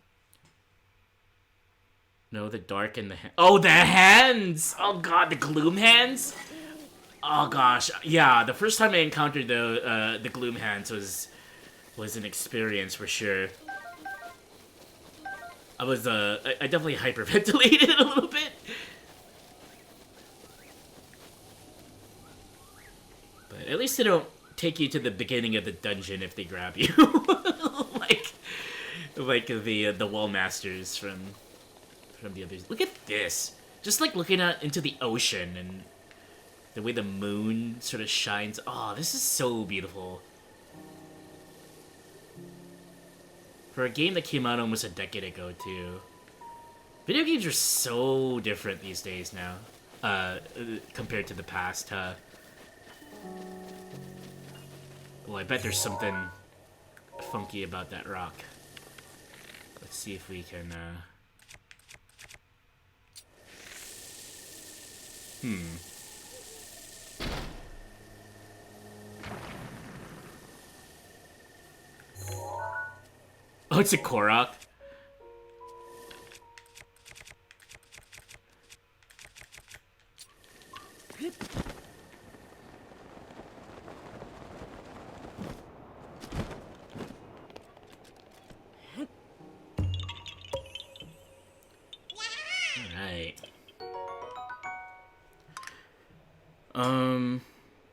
S1: No, the Dark and the... Oh, the hands! Oh god, the Gloom hands? Oh gosh, yeah, the first time I encountered the Gloom hands was an experience for sure. I definitely hyperventilated a little bit. But at least they don't take you to the beginning of the dungeon if they grab you. like the Wall Masters from the others. Look at this. Just like looking out into the ocean and the way the moon sort of shines. Oh, this is so beautiful. For a game that came out almost a decade ago, too. Video games are so different these days now, compared to the past, huh? Well, I bet there's something funky about that rock. Let's see if we can, Oh, it's a Korok. Alright.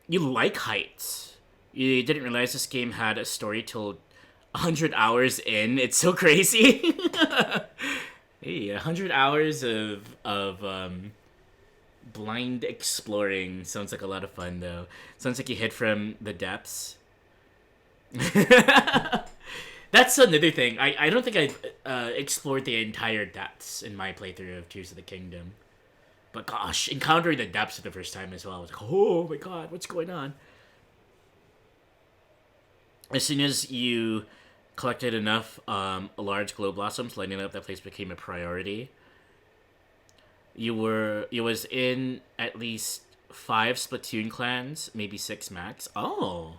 S1: You like heights. You didn't realize this game had a story till 100 hours in. It's so crazy. Hey, 100 hours of blind exploring. Sounds like a lot of fun, though. Sounds like you hid from the depths. That's another thing. I don't think I've explored the entire depths in my playthrough of Tears of the Kingdom. But gosh, encountering the depths for the first time as well, I was like, oh my god, what's going on? As soon as you collected enough large glow blossoms, lighting up that place became a priority. You was in at least 5 Splatoon clans, maybe 6 max. Oh,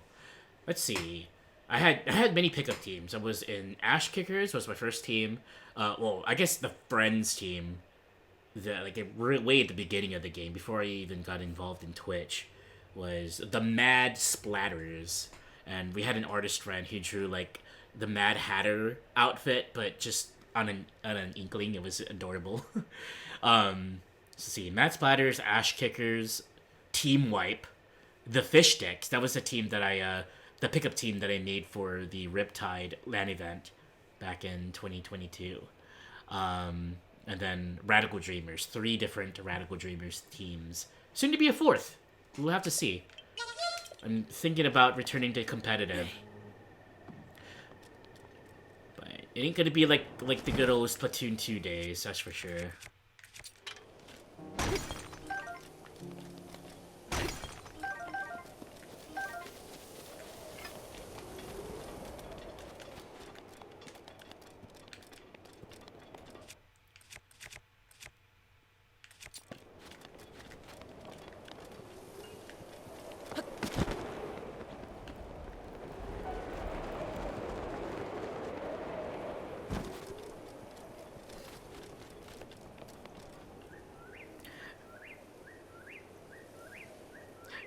S1: let's see. I had many pickup teams. I was in Ash Kickers was my first team. Well, I guess the Friends team. Way at the beginning of the game, before I even got involved in Twitch, was the Mad Splatters, and we had an artist friend who drew like the Mad Hatter outfit, but just on an inkling. It was adorable. Let's see, Mad Splatters, Ash Kickers, Team Wipe, the Fish Sticks. That was the team that the pickup team that I made for the Riptide LAN event back in 2022. And then Radical Dreamers, 3 different Radical Dreamers teams. Soon to be a 4th. We'll have to see. I'm thinking about returning to competitive. But it ain't gonna be like the good old Splatoon 2 days, that's for sure.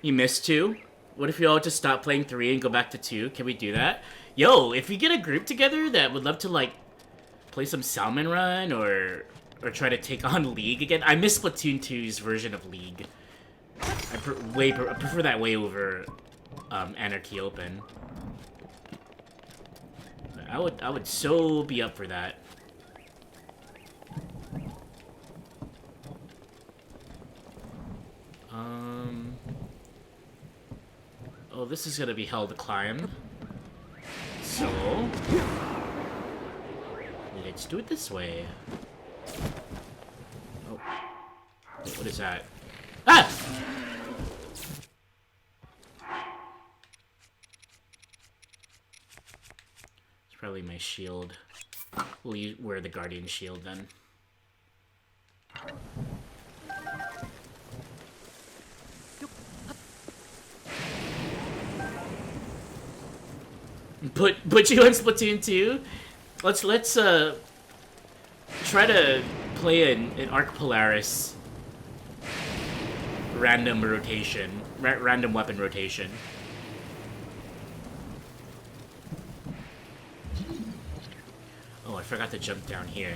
S1: You missed 2? What if we all just stop playing 3 and go back to 2? Can we do that? Yo, if we get a group together that would love to, like, play some Salmon Run or try to take on League again. I miss Splatoon 2's version of League. I prefer that way over Anarchy Open. I would so be up for that. Oh, this is gonna be hell to climb. So let's do it this way. Oh, what is that? Ah! It's probably my shield. We'll wear the Guardian shield then. Put you in Splatoon 2? Let's try to play an Arc Polaris random rotation, random weapon rotation. Oh, I forgot to jump down here.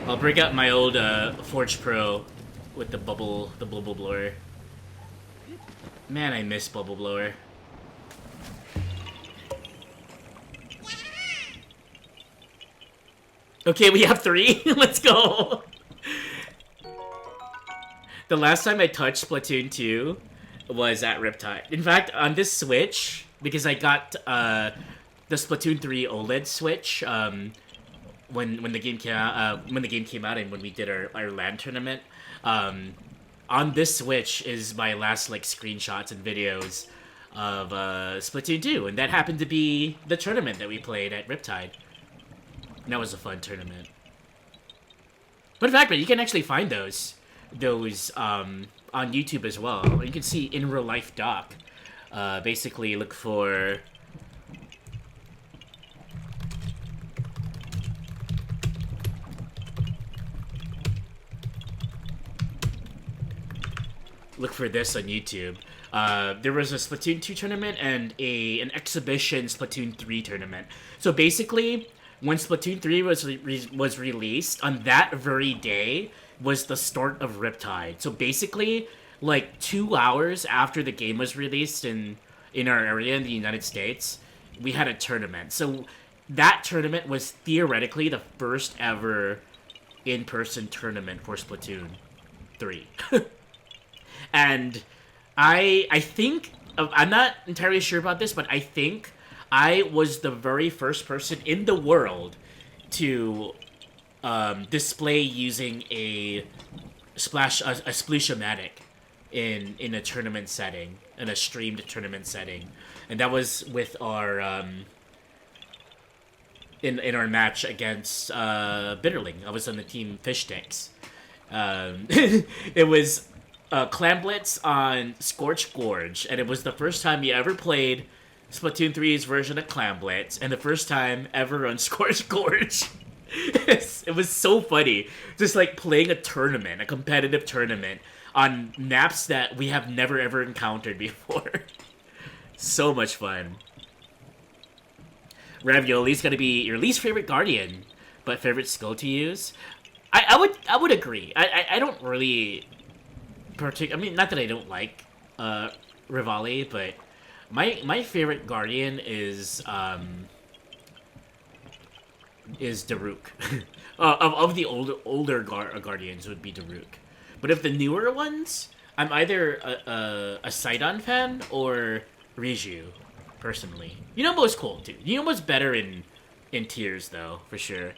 S1: I'll break out my old Forge Pro with the bubble blower. Man, I miss bubble blower. Okay, we have 3. Let's go. The last time I touched Splatoon 2 was at Riptide. In fact, on this Switch, because I got the Splatoon 3 OLED Switch, when the game came out, and when we did our LAN tournament, on this Switch is my last like screenshots and videos of Splatoon 2, and that happened to be the tournament that we played at Riptide. And that was a fun tournament. Fun fact, but you can actually find those on YouTube as well. You can see in real life Doc. Basically, look for. Look for this on YouTube. There was a Splatoon 2 tournament and an exhibition Splatoon 3 tournament. So basically, when Splatoon 3 was released, on that very day was the start of Riptide. So basically, like 2 hours after the game was released in our area in the United States, we had a tournament. So that tournament was theoretically the first ever in-person tournament for Splatoon 3. And I think, I'm not entirely sure about this, but I think I was the very first person in the world to display using a Splosh-O-Matic in a tournament setting, in a streamed tournament setting. And that was with our in our match against Bitterling. I was on the team Fish Sticks. It was Clamblitz on Scorch Gorge, and it was the first time you ever played Splatoon 3's version of Clamblitz, and the first time ever on Scorch Gorge. It was so funny, just like playing a tournament, a competitive tournament, on maps that we have never ever encountered before. So much fun. Ravioli's gonna be your least favorite Guardian, but favorite skill to use. I would agree. I don't really. I mean, not that I don't like Rivali, but my favorite Guardian is Daruk. Of the older Guardians would be Daruk, but of the newer ones, I'm either a Sidon fan or Riju, personally. Yunobo's cool too. Yunobo's better in tiers though, for sure.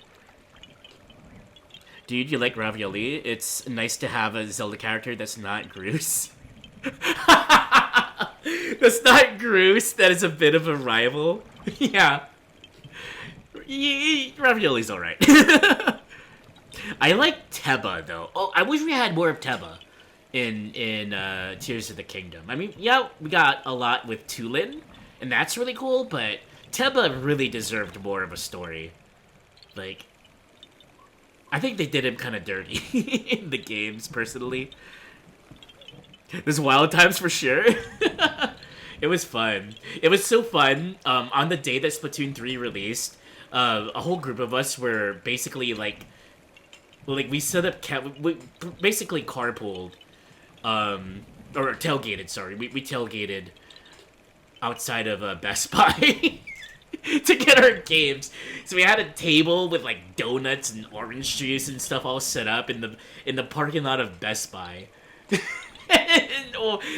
S1: Dude, you like Ravioli? It's nice to have a Zelda character that's not Groose. That's not Groose, that is a bit of a rival. Yeah. Ravioli's alright. I like Teba, though. Oh, I wish we had more of Teba in Tears of the Kingdom. I mean, yeah, we got a lot with Tulin, and that's really cool, but Teba really deserved more of a story. Like, I think they did him kind of dirty in the games, personally. There's wild times for sure. It was fun. It was so fun. On the day that Splatoon 3 released, a whole group of us were basically like we set up we basically carpooled, or tailgated. Sorry, we tailgated outside of Best Buy. To get our games. So we had a table with like donuts and orange juice and stuff all set up in the parking lot of Best Buy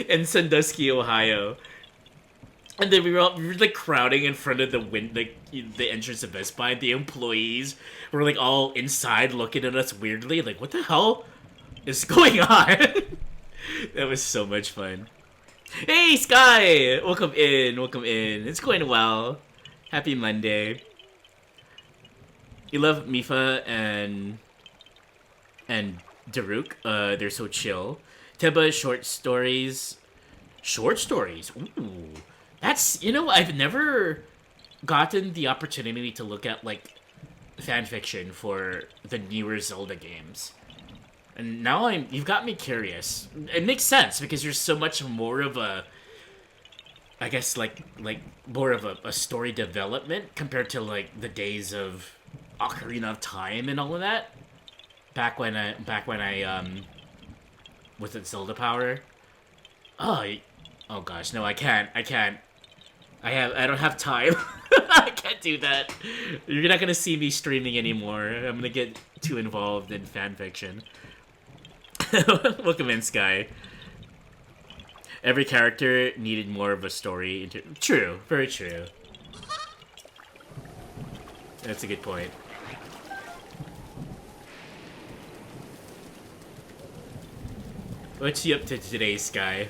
S1: in Sandusky, Ohio. And then we were like crowding in front of the entrance of Best Buy. The employees were like all inside looking at us weirdly, like, what the hell is going on? That was so much fun. Hey Sky! Welcome in. It's going well. Happy Monday. You love Mifa and Daruk. They're so chill. Teba short stories. Short stories. Ooh, that's I've never gotten the opportunity to look at like fan fiction for the newer Zelda games, and now you've got me curious. It makes sense because there's so much more of a. I guess like more of a story development compared to like the days of Ocarina of Time and all of that. Back when I with its Zelda Power. Oh gosh, no, I can't. I don't have time. I can't do that. You're not gonna see me streaming anymore. I'm gonna get too involved in fanfiction. Welcome in, Sky. Every character needed more of a story. True, very true. That's a good point. What's you up to today, Sky?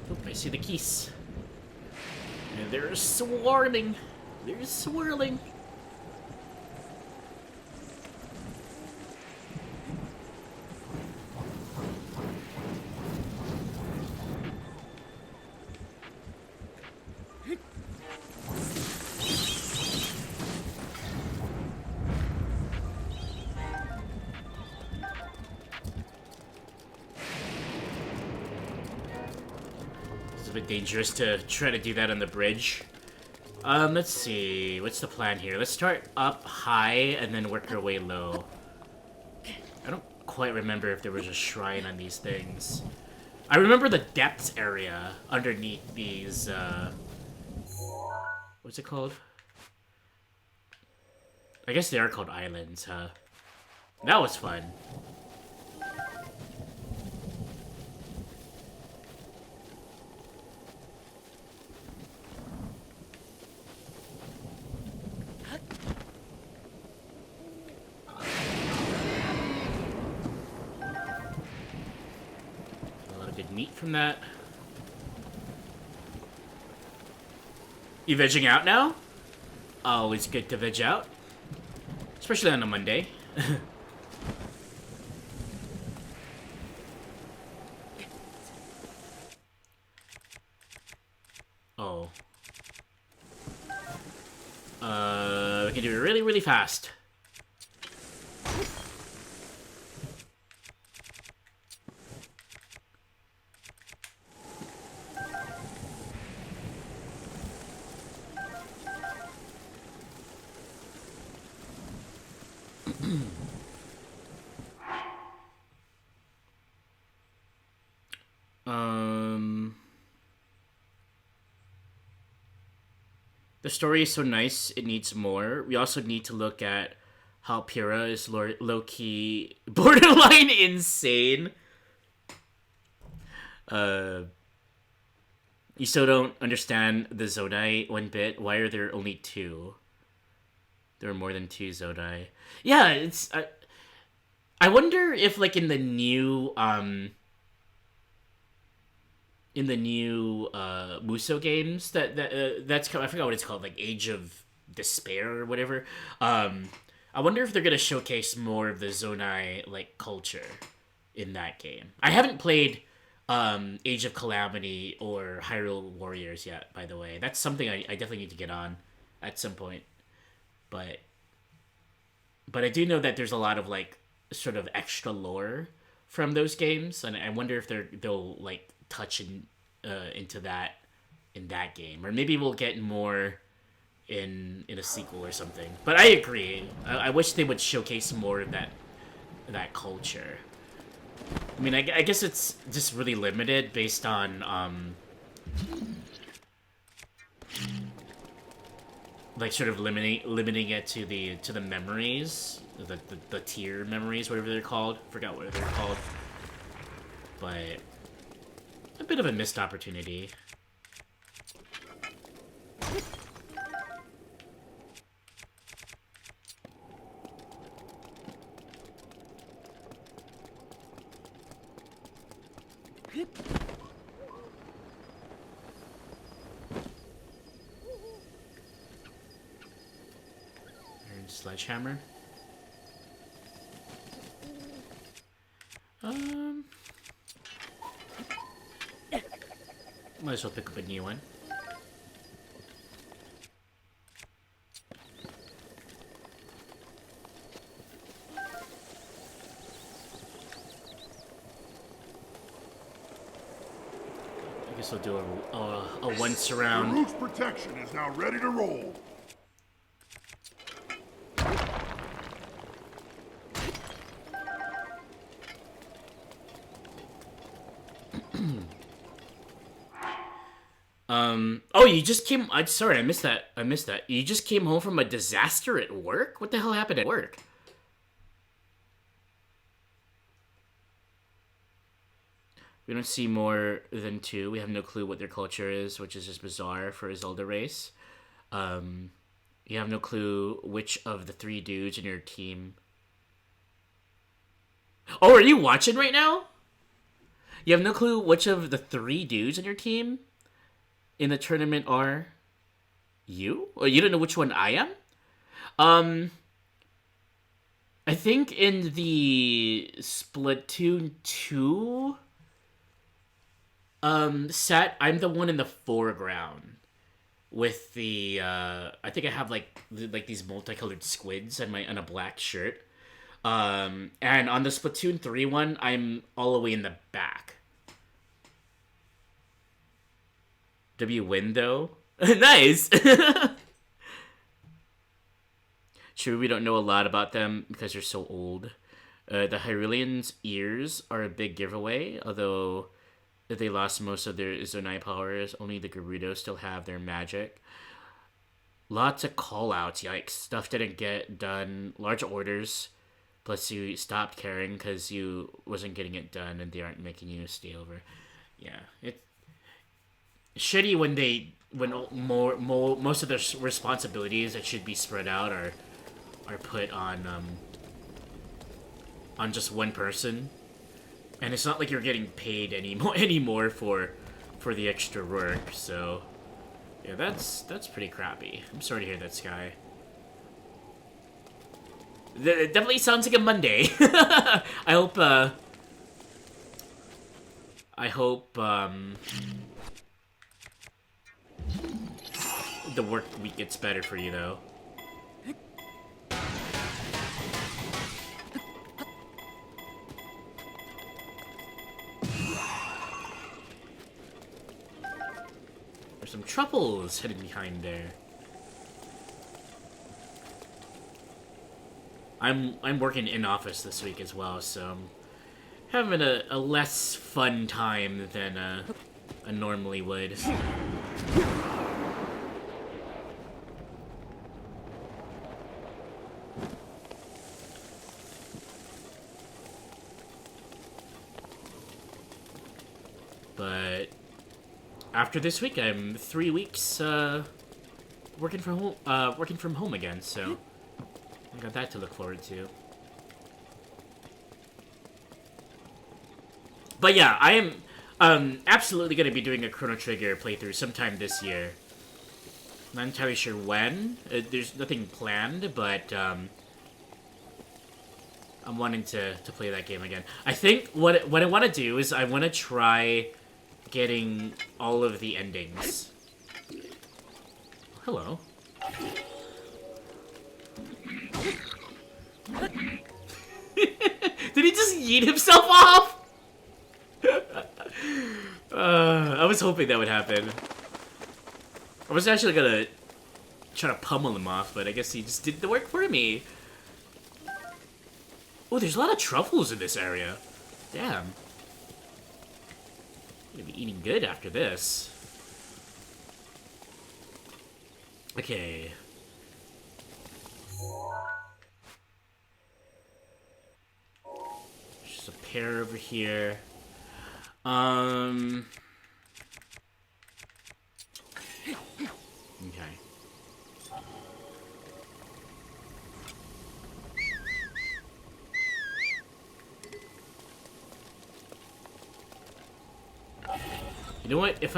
S1: Oh, I see the keys. And they're swarming. They're swirling. It's a bit dangerous to try to do that on the bridge. Let's see. What's the plan here? Let's start up high and then work our way low. I don't quite remember if there was a shrine on these things. I remember the depths area underneath these, what's it called? I guess they are called islands, huh? That was fun. Meat from that. You vegging out now? Always good to veg out. Especially on a Monday. Oh. We can do it really, really fast. The story is so nice, it needs more. We also need to look at how Pyrrha is low-key borderline insane. You still don't understand the Zodai one bit. Why are there only two? There are more than two Zodai. Yeah, it's... I wonder if, like, in the new Muso games that's I forgot what it's called, like Age of Despair or whatever. I wonder if they're gonna showcase more of the Zonai like culture in that game. I haven't played Age of Calamity or Hyrule Warriors yet, by the way. That's something I definitely need to get on at some point. But I do know that there's a lot of like sort of extra lore from those games, and I wonder if they'll like touch into that in that game, or maybe we'll get more in a sequel or something. But I agree. I wish they would showcase more of that culture. I mean, I guess it's just really limited based on like sort of limiting it to the memories, the tier memories, whatever they're called. Forgot what they're called, but a bit of a missed opportunity. Sledgehammer. Might as well pick up a new one. I guess I'll do a once around.
S3: The roof's protection is now ready to roll.
S1: Oh, you just came... I'm sorry, I missed that. You just came home from a disaster at work? What the hell happened at work? We don't see more than 2. We have no clue what their culture is, which is just bizarre for a Zelda race. You have no clue which of the 3 dudes in your team. Oh, are you watching right now? You have no clue which of the 3 dudes in your team in the tournament are you? Or you don't know which one I am? I think in the Splatoon 2 set, I'm the one in the foreground with the I think I have like these multicolored squids on a black shirt. And on the Splatoon 3 one, I'm all the way in the back. W win though. Nice. Sure, we don't know a lot about them because they're so old. The Hyrulean's ears are a big giveaway, although they lost most of their Zonai powers. Only the Gerudo still have their magic. Lots of callouts, yikes. Stuff didn't get done. Large orders. Plus you stopped caring because you wasn't getting it done and they aren't making you stay over. Yeah, it's shitty when most of their responsibilities that should be spread out are put on just one person, and it's not like you're getting paid anymore for the extra work. So yeah, that's pretty crappy. I'm sorry to hear that, Sky. It definitely sounds like a Monday. I hope the work week gets better for you though. There's some truffles hidden behind there. I'm working in office this week as well, so I'm having a less fun time than I normally would. But after this week, I'm 3 weeks working from home again, so I got that to look forward to. But yeah, I am absolutely going to be doing a Chrono Trigger playthrough sometime this year. Not entirely sure when. There's nothing planned, but I'm wanting to play that game again. I think what I want to do is I want to try getting all of the endings. Hello. Did he just yeet himself off? I was hoping that would happen. I was actually gonna try to pummel him off, but I guess he just did the work for me. Oh, there's a lot of truffles in this area. Damn. I'm gonna be eating good after this. Okay. There's a pair over here. Okay. You know what? If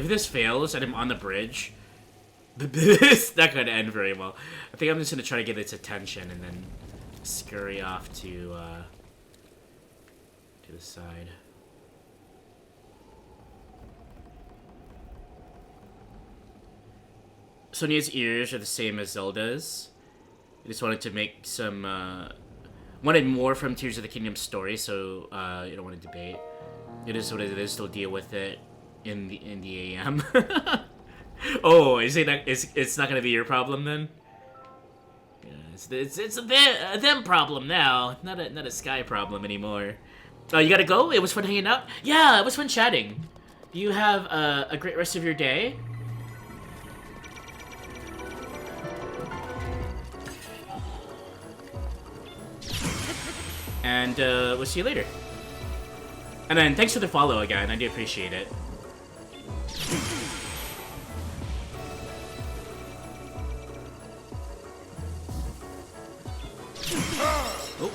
S1: this fails and I'm on the bridge, it's not going to end very well. I think I'm just going to try to get its attention and then scurry off to the side. Sonia's ears are the same as Zelda's. I just wanted to make some, wanted more from Tears of the Kingdom story, so you don't want to debate. It is what it is. Still deal with it in the AM. Oh, is it not, it's not gonna be your problem then? Yeah, it's a them problem now, not a Sky problem anymore. Oh, you gotta go? It was fun hanging out? Yeah, it was fun chatting. You have a great rest of your day. And we'll see you later. And then thanks for the follow again. I do appreciate it. Oh.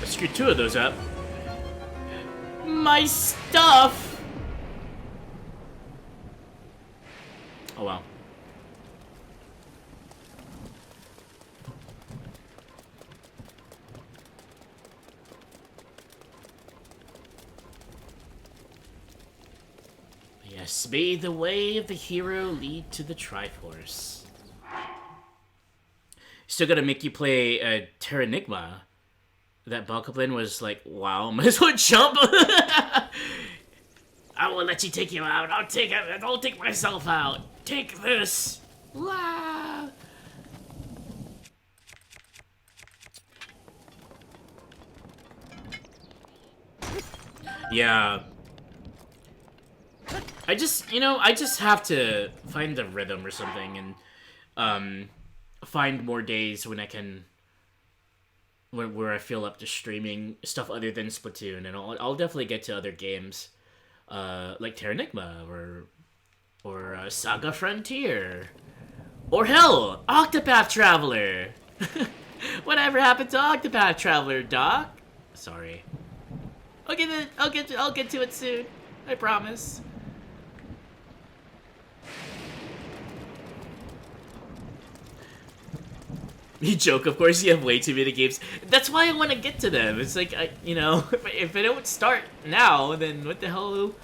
S1: I screwed 2 of those up. My stuff! Oh wow. Yes, may the way of the hero lead to the Triforce. Still gotta make you play Terranigma. That Balkablin was like, wow, might as well jump. I will let you take you out. I'll take myself out. Take this. Wow. Yeah. I just have to find the rhythm or something and find more days when I can where I feel up to streaming stuff other than Splatoon, and I'll definitely get to other games like Terranigma or Saga Frontier or hell, Octopath Traveler. Whatever happened to Octopath Traveler, Doc? Sorry. I'll get to it soon. I promise. You joke, of course you have way too many games. That's why I want to get to them. It's like, if I don't start now, then what the hell?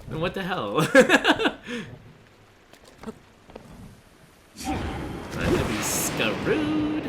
S1: Then what the hell? I'm gonna be screwed.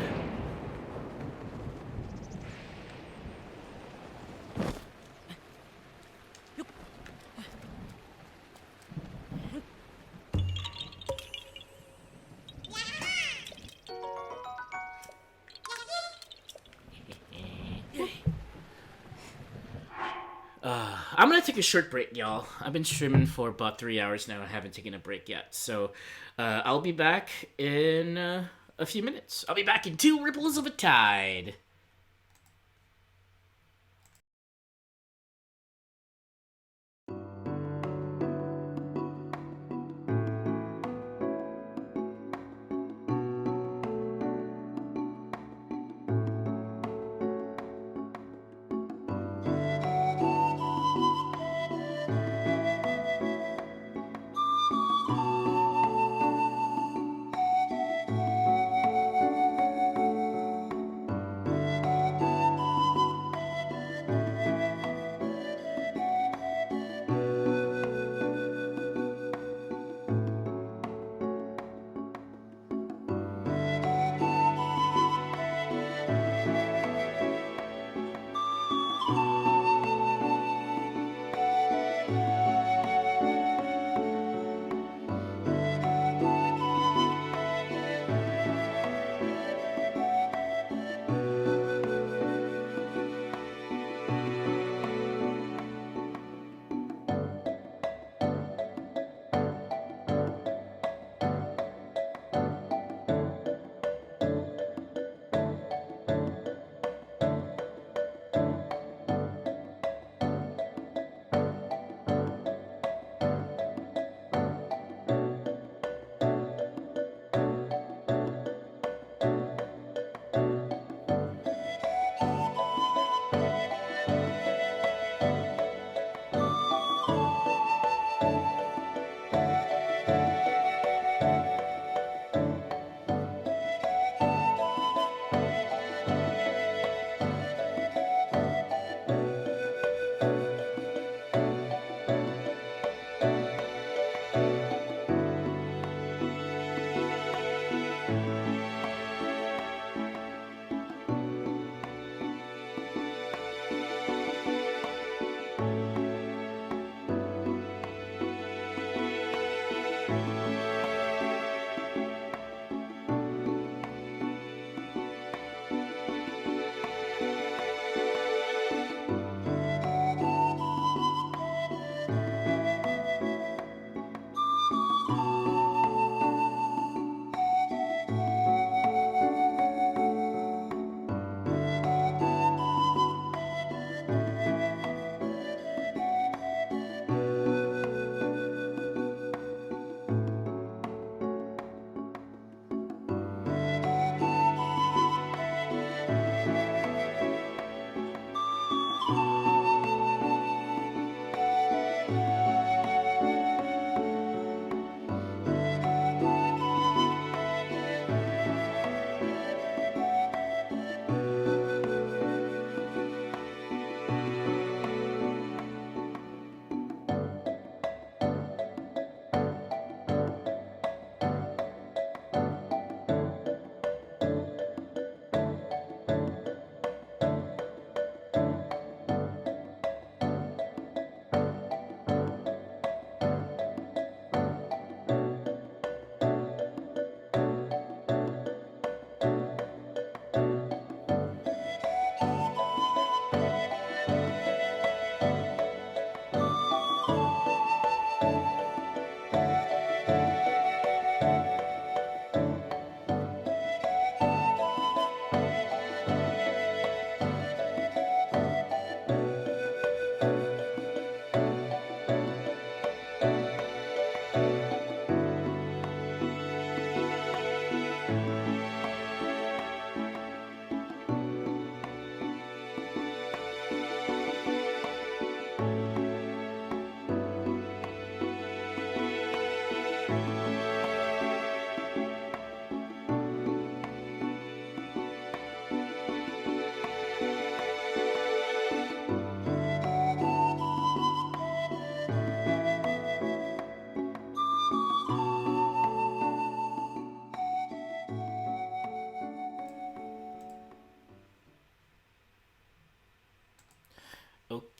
S1: I'm gonna take a short break, y'all. I've been streaming for about 3 hours now. I haven't taken a break yet, so I'll be back in a few minutes. I'll be back in 2 ripples of a tide.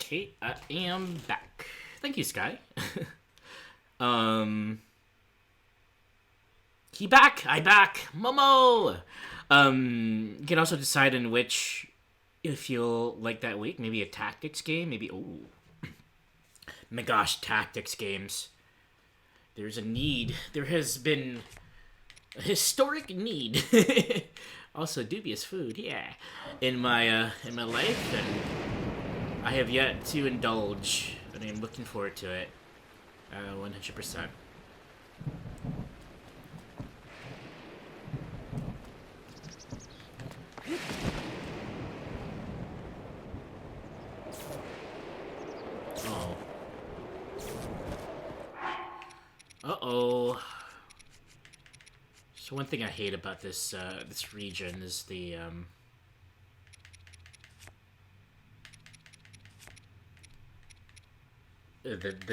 S1: Okay, I am back. Thank you, Sky. He back! I back! Momo! You can also decide in which you feel like that week. Maybe a tactics game, maybe... Oh. My gosh, tactics games. There's a need. There has been a historic need. Also, dubious food, yeah. In my life, and I have yet to indulge, but I'm looking forward to it. 100%. Oh. Uh-oh. So one thing I hate about this this region is the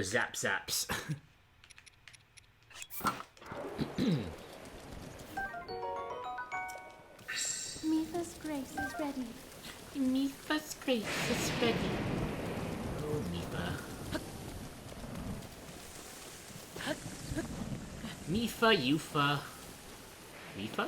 S1: zap zaps.
S2: Mifa's grace is ready.
S1: Mifa's grace is ready. Oh, Mifa. Mifa, Yufa. Mifa?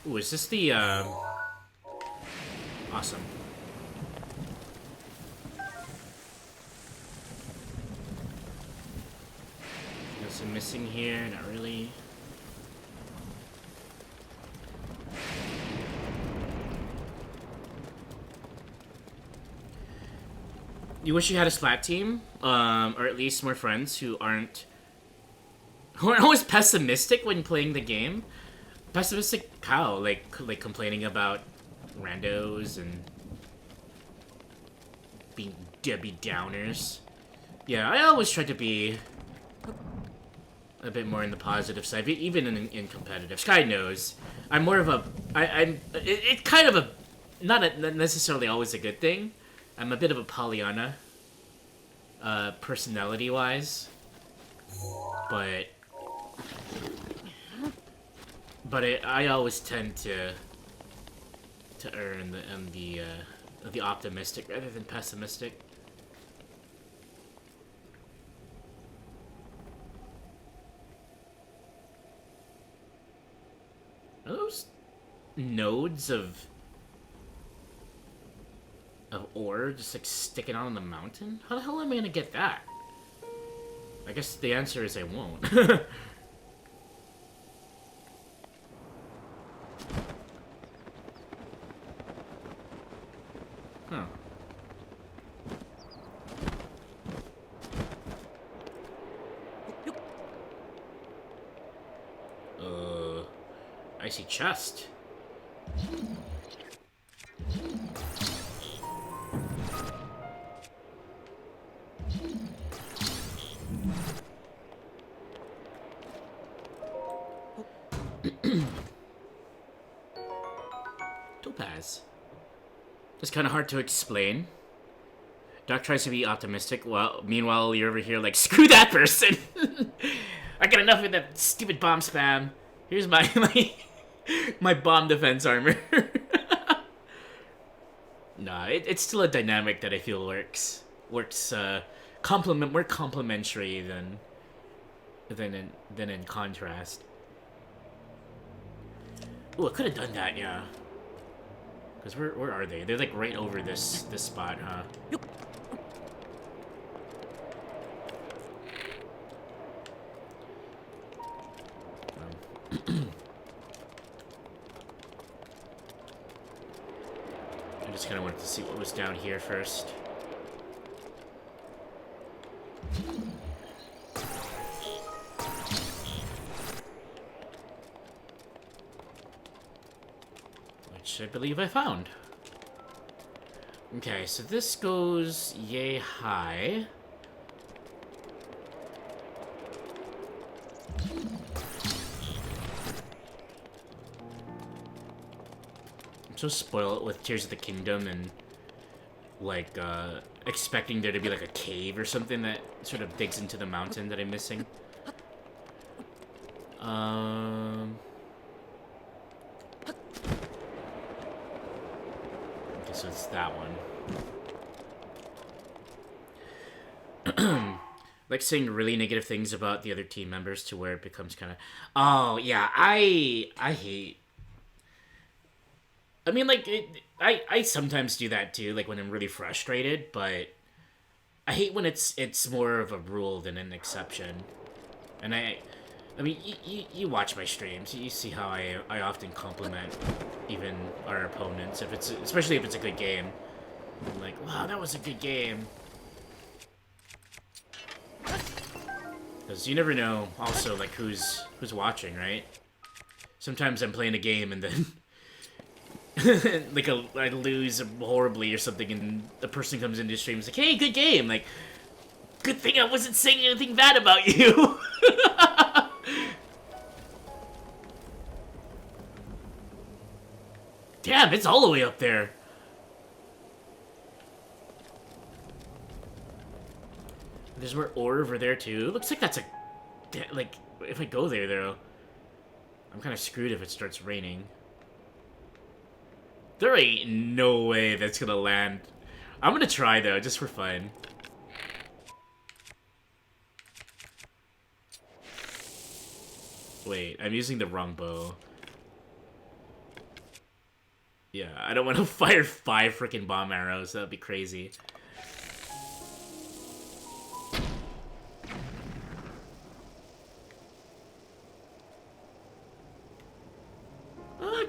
S1: Ooh, is this the, Awesome. Nothing missing here, not really. You wish you had a Splat team, or at least more friends who aren't always pessimistic when playing the game. Pessimistic how? Like complaining about randos and being Debbie Downers. Yeah, I always try to be a bit more in the positive side, even in competitive. Sky knows I'm more of a it's kind of a not necessarily always a good thing. I'm a bit of a Pollyanna, personality-wise, but I always tend to err in the optimistic rather than pessimistic. Are those nodes of ore just like sticking out on the mountain? How the hell am I gonna get that? I guess the answer is I won't. Huh. I see chest. Topaz. It's kind of hard to explain. Doc tries to be optimistic, while meanwhile you're over here like, screw that person! I got enough of that stupid bomb spam. Here's my my bomb defense armor. Nah, it's still a dynamic that I feel works more complementary than in contrast. Ooh, I could have done that, yeah. Because where are they? They're like right over this spot, huh? I just kind of wanted to see what was down here first. Which I believe I found. Okay, so this goes yay high. I'm so spoiled with Tears of the Kingdom and like expecting there to be like a cave or something that sort of digs into the mountain that I'm missing. Okay, so it's that one. Like saying really negative things about the other team members to where it becomes kind of, oh yeah, I hate. I mean, like I sometimes do that too, like when I'm really frustrated. But I hate when it's more of a rule than an exception. And I mean, you watch my streams, you see how I often compliment even our opponents if it's especially if it's a good game. I'm like, wow, that was a good game. Because you never know, also, like, who's watching, right? Sometimes I'm playing a game and then, like, I lose horribly or something, and the person comes into the stream and is like, hey, good game! Like, good thing I wasn't saying anything bad about you! Damn, it's all the way up there! There's more ore over there too. Looks like that's a... like, if I go there though, I'm kind of screwed if it starts raining. There ain't no way that's gonna land. I'm gonna try though, just for fun. Wait, I'm using the wrong bow. Yeah, I don't want to fire 5 freaking bomb arrows. That'd be crazy.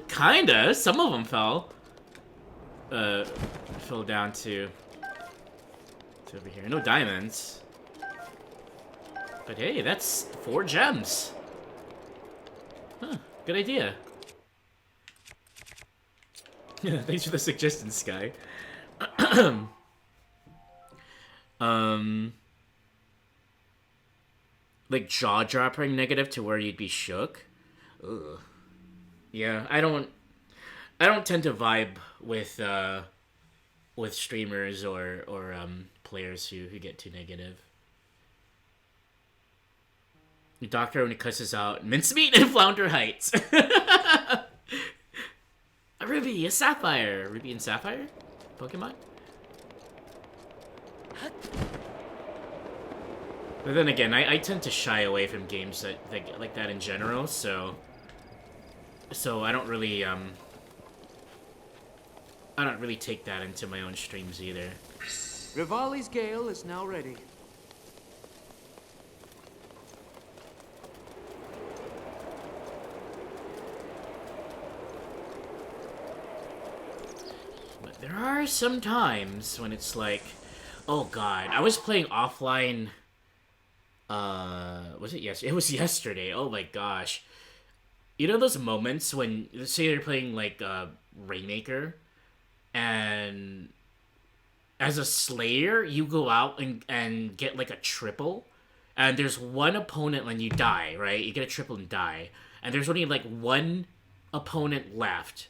S1: Kinda. Some of them fell. Fell down to over here. No diamonds. But hey, that's 4 gems. Huh, good idea. Thanks for the suggestion, Sky. Like jaw-dropping negative to where you'd be shook. Ugh. Yeah, I don't tend to vibe with streamers or players who get too negative. The doctor only cusses out mincemeat and Flounder Heights. A ruby, a sapphire, ruby and sapphire, Pokemon. But then again, I tend to shy away from games that like that in general, so I don't really take that into my own streams either.
S4: Rivali's Gale is now ready.
S1: But there are some times when it's like, oh god, I was playing offline. Was it yesterday? It was yesterday. Oh my gosh. You know those moments when, let's say you're playing like Rainmaker, and as a Slayer, you go out and get like a triple, and there's one opponent when you die, right? You get a triple and die, and there's only like one opponent left.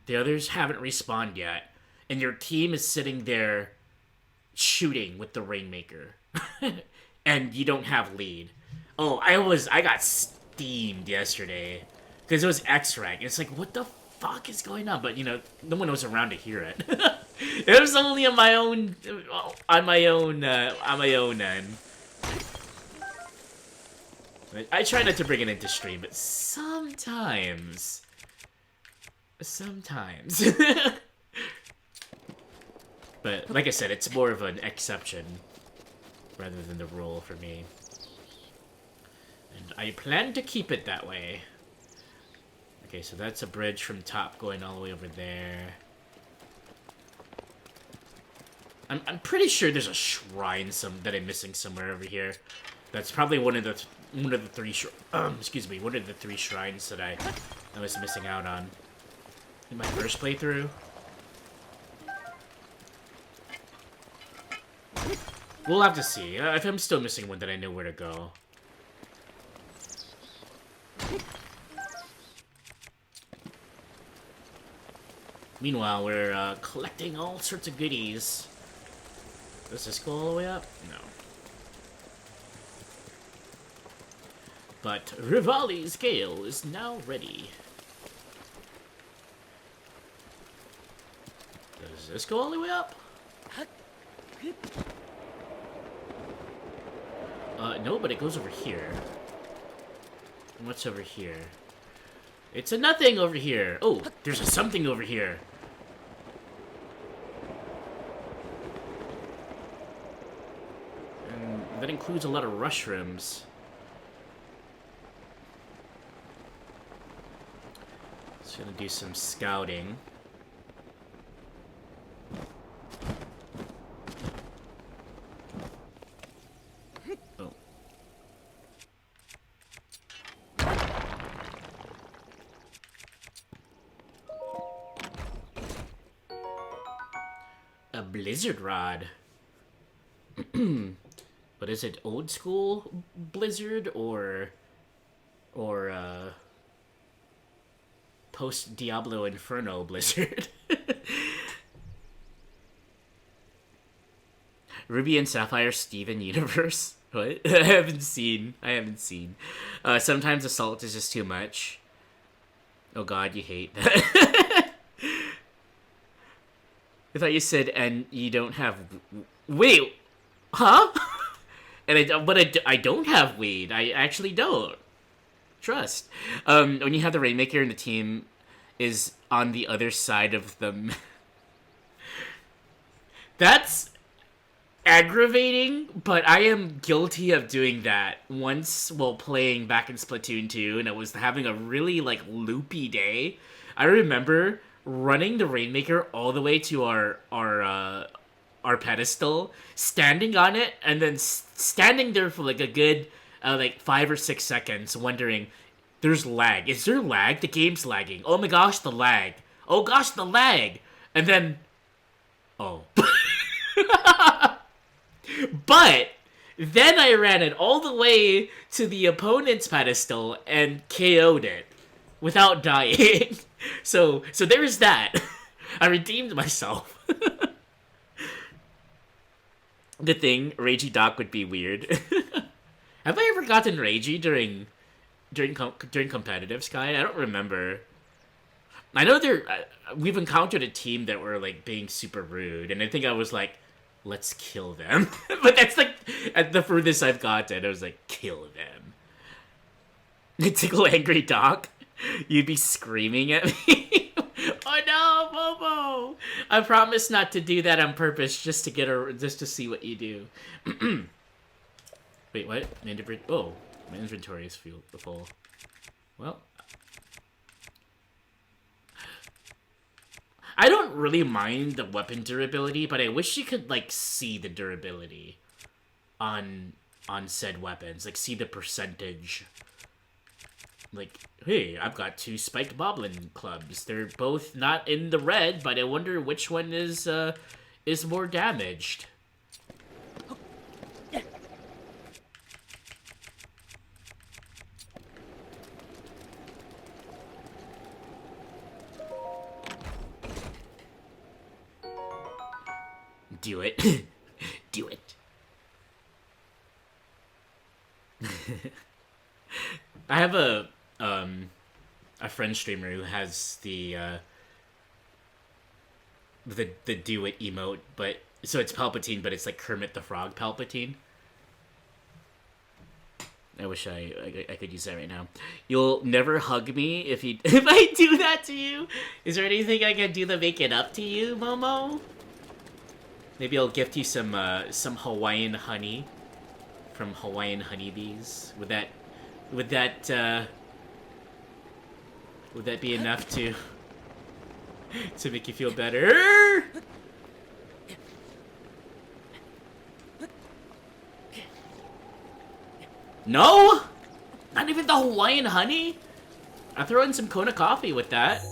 S1: The others haven't respawned yet, and your team is sitting there shooting with the Rainmaker, and you don't have lead. Oh, I got steamed yesterday because it was X-Rank. It's like, what the fuck is going on? But you know, no one was around to hear it. It was only on my own end. I try not to bring it into stream, but sometimes. But like I said, it's more of an exception rather than the rule for me. And I plan to keep it that way. Okay, so that's a bridge from top going all the way over there. I'm pretty sure there's a shrine that I'm missing somewhere over here. That's probably one of the 3 shrines that I was missing out on in my first playthrough. We'll have to see. If I'm still missing one, then I know where to go. Meanwhile, we're collecting all sorts of goodies. Does this go all the way up? No. But Rivali's Gale is now ready. Does this go all the way up? No, but it goes over here. And what's over here? It's a nothing over here. Oh, there's a something over here. And that includes a lot of rushrooms. Just gonna do some scouting. Oh. A blizzard rod. But is it old school blizzard or post Diablo Inferno blizzard? Ruby and Sapphire Steven universe? What? I haven't seen. Sometimes assault is just too much. Oh god, you hate that. I thought you said, and you don't have... Wait! Huh? I don't have weed. I actually don't. Trust. When you have the Rainmaker and the team is on the other side of them... That's aggravating, but I am guilty of doing that once while playing back in Splatoon 2, and I was having a really, loopy day. I remember running the Rainmaker all the way to our pedestal, standing on it, and then standing there for, a good, 5 or 6 seconds, wondering, there's lag. Is there lag? The game's lagging. Oh my gosh, the lag. Oh gosh, the lag. And then... Oh. But then I ran it all the way to the opponent's pedestal and KO'd it without dying. So there's that. I redeemed myself. The thing, Ragey Doc would be weird. Have I ever gotten Ragey during competitive, Sky? I don't remember. I know we've encountered a team that were being super rude, and I think I was like, let's kill them. But that's at the furthest I've gotten. I was like, kill them. Tickle Angry Doc. You'd be screaming at me. Oh no, Bobo! I promise not to do that on purpose, just to see what you do. Wait, what? Oh, my inventory is full. Well, I don't really mind the weapon durability, but I wish you could see the durability on said weapons, see the percentage. Hey, I've got 2 spiked boblin clubs. They're both not in the red, but I wonder which one is more damaged. Do it. Do it. I have a friend streamer who has the do it emote, but so it's Palpatine, but it's Kermit the Frog Palpatine. I wish I could use that right now. You'll never hug me if I do that to you. Is there anything I can do to make it up to you, Momo? Maybe I'll gift you some Hawaiian honey from Hawaiian honeybees. Would that be enough to make you feel better? No? Not even the Hawaiian honey? I'll throw in some Kona coffee with that.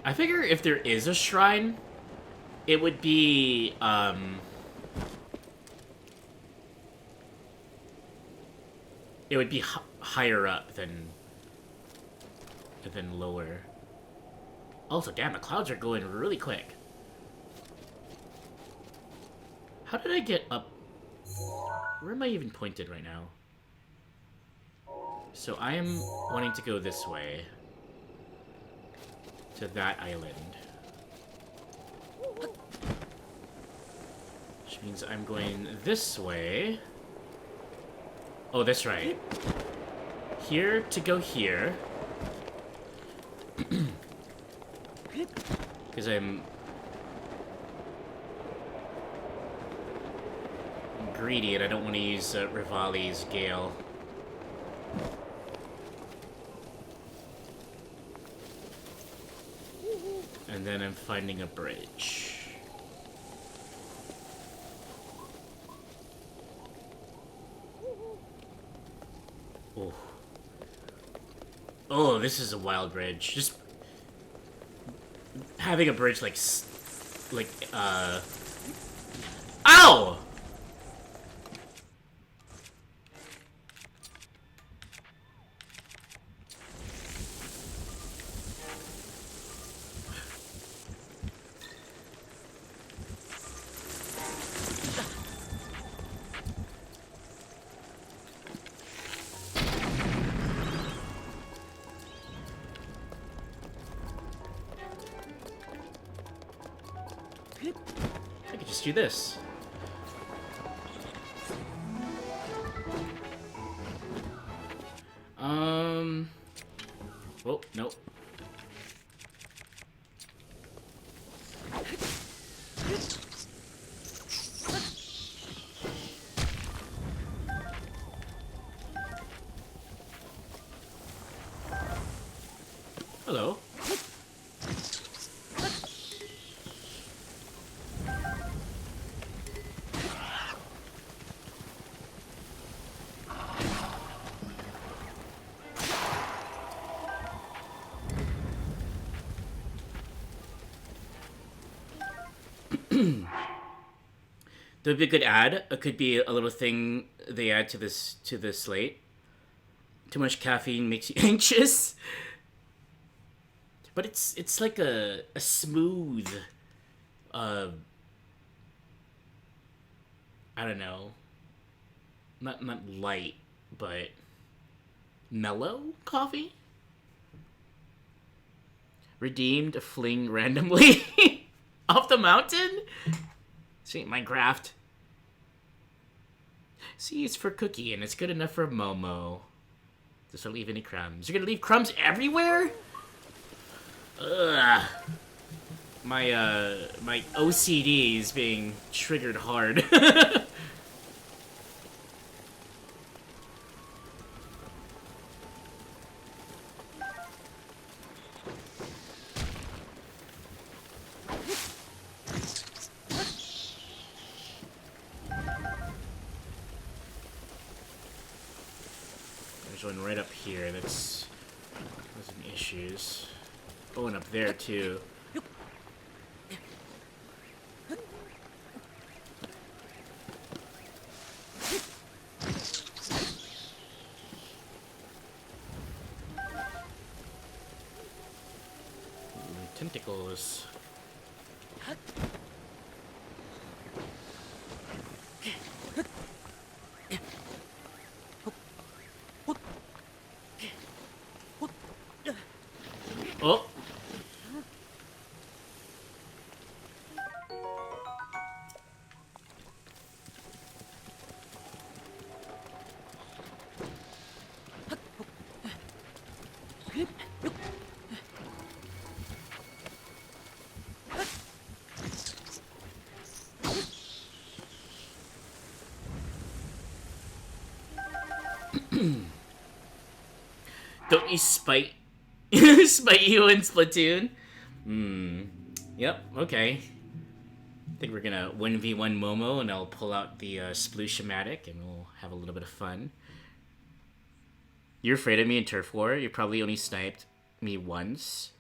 S1: I figure if there is a shrine It would be, it would be higher up than lower. Also, damn, the clouds are going really quick. How did I get up? Where am I even pointed right now? So I am wanting to go this way. To that island. Which means I'm going this way. Oh, that's right. Here to go here. Because I'm greedy and I don't want to use Rivali's Gale. And then I'm finding a bridge. Oh. Oh, this is a wild bridge. Just having a bridge like Ow! I could just do this. Oh, nope. Hello. That would be a good ad. It could be a little thing they add to this slate. Too much caffeine makes you anxious. But it's like a smooth I don't know. Not light, but mellow coffee? Redeemed fling randomly off the mountain? See, Minecraft. See, it's for Cookie, and it's good enough for Momo. Does it leave any crumbs? You're gonna leave crumbs everywhere? Ugh. My OCD is being triggered hard. There's one right up here that's causing issues. Oh, and up there too. Tentacles. Oh. Don't you spite spite you in Splatoon? Yep, okay. I think we're gonna 1v1 Momo and I'll pull out the Sploosh-o-matic and we'll have a little bit of fun. You're afraid of me in Turf War? You probably only sniped me once.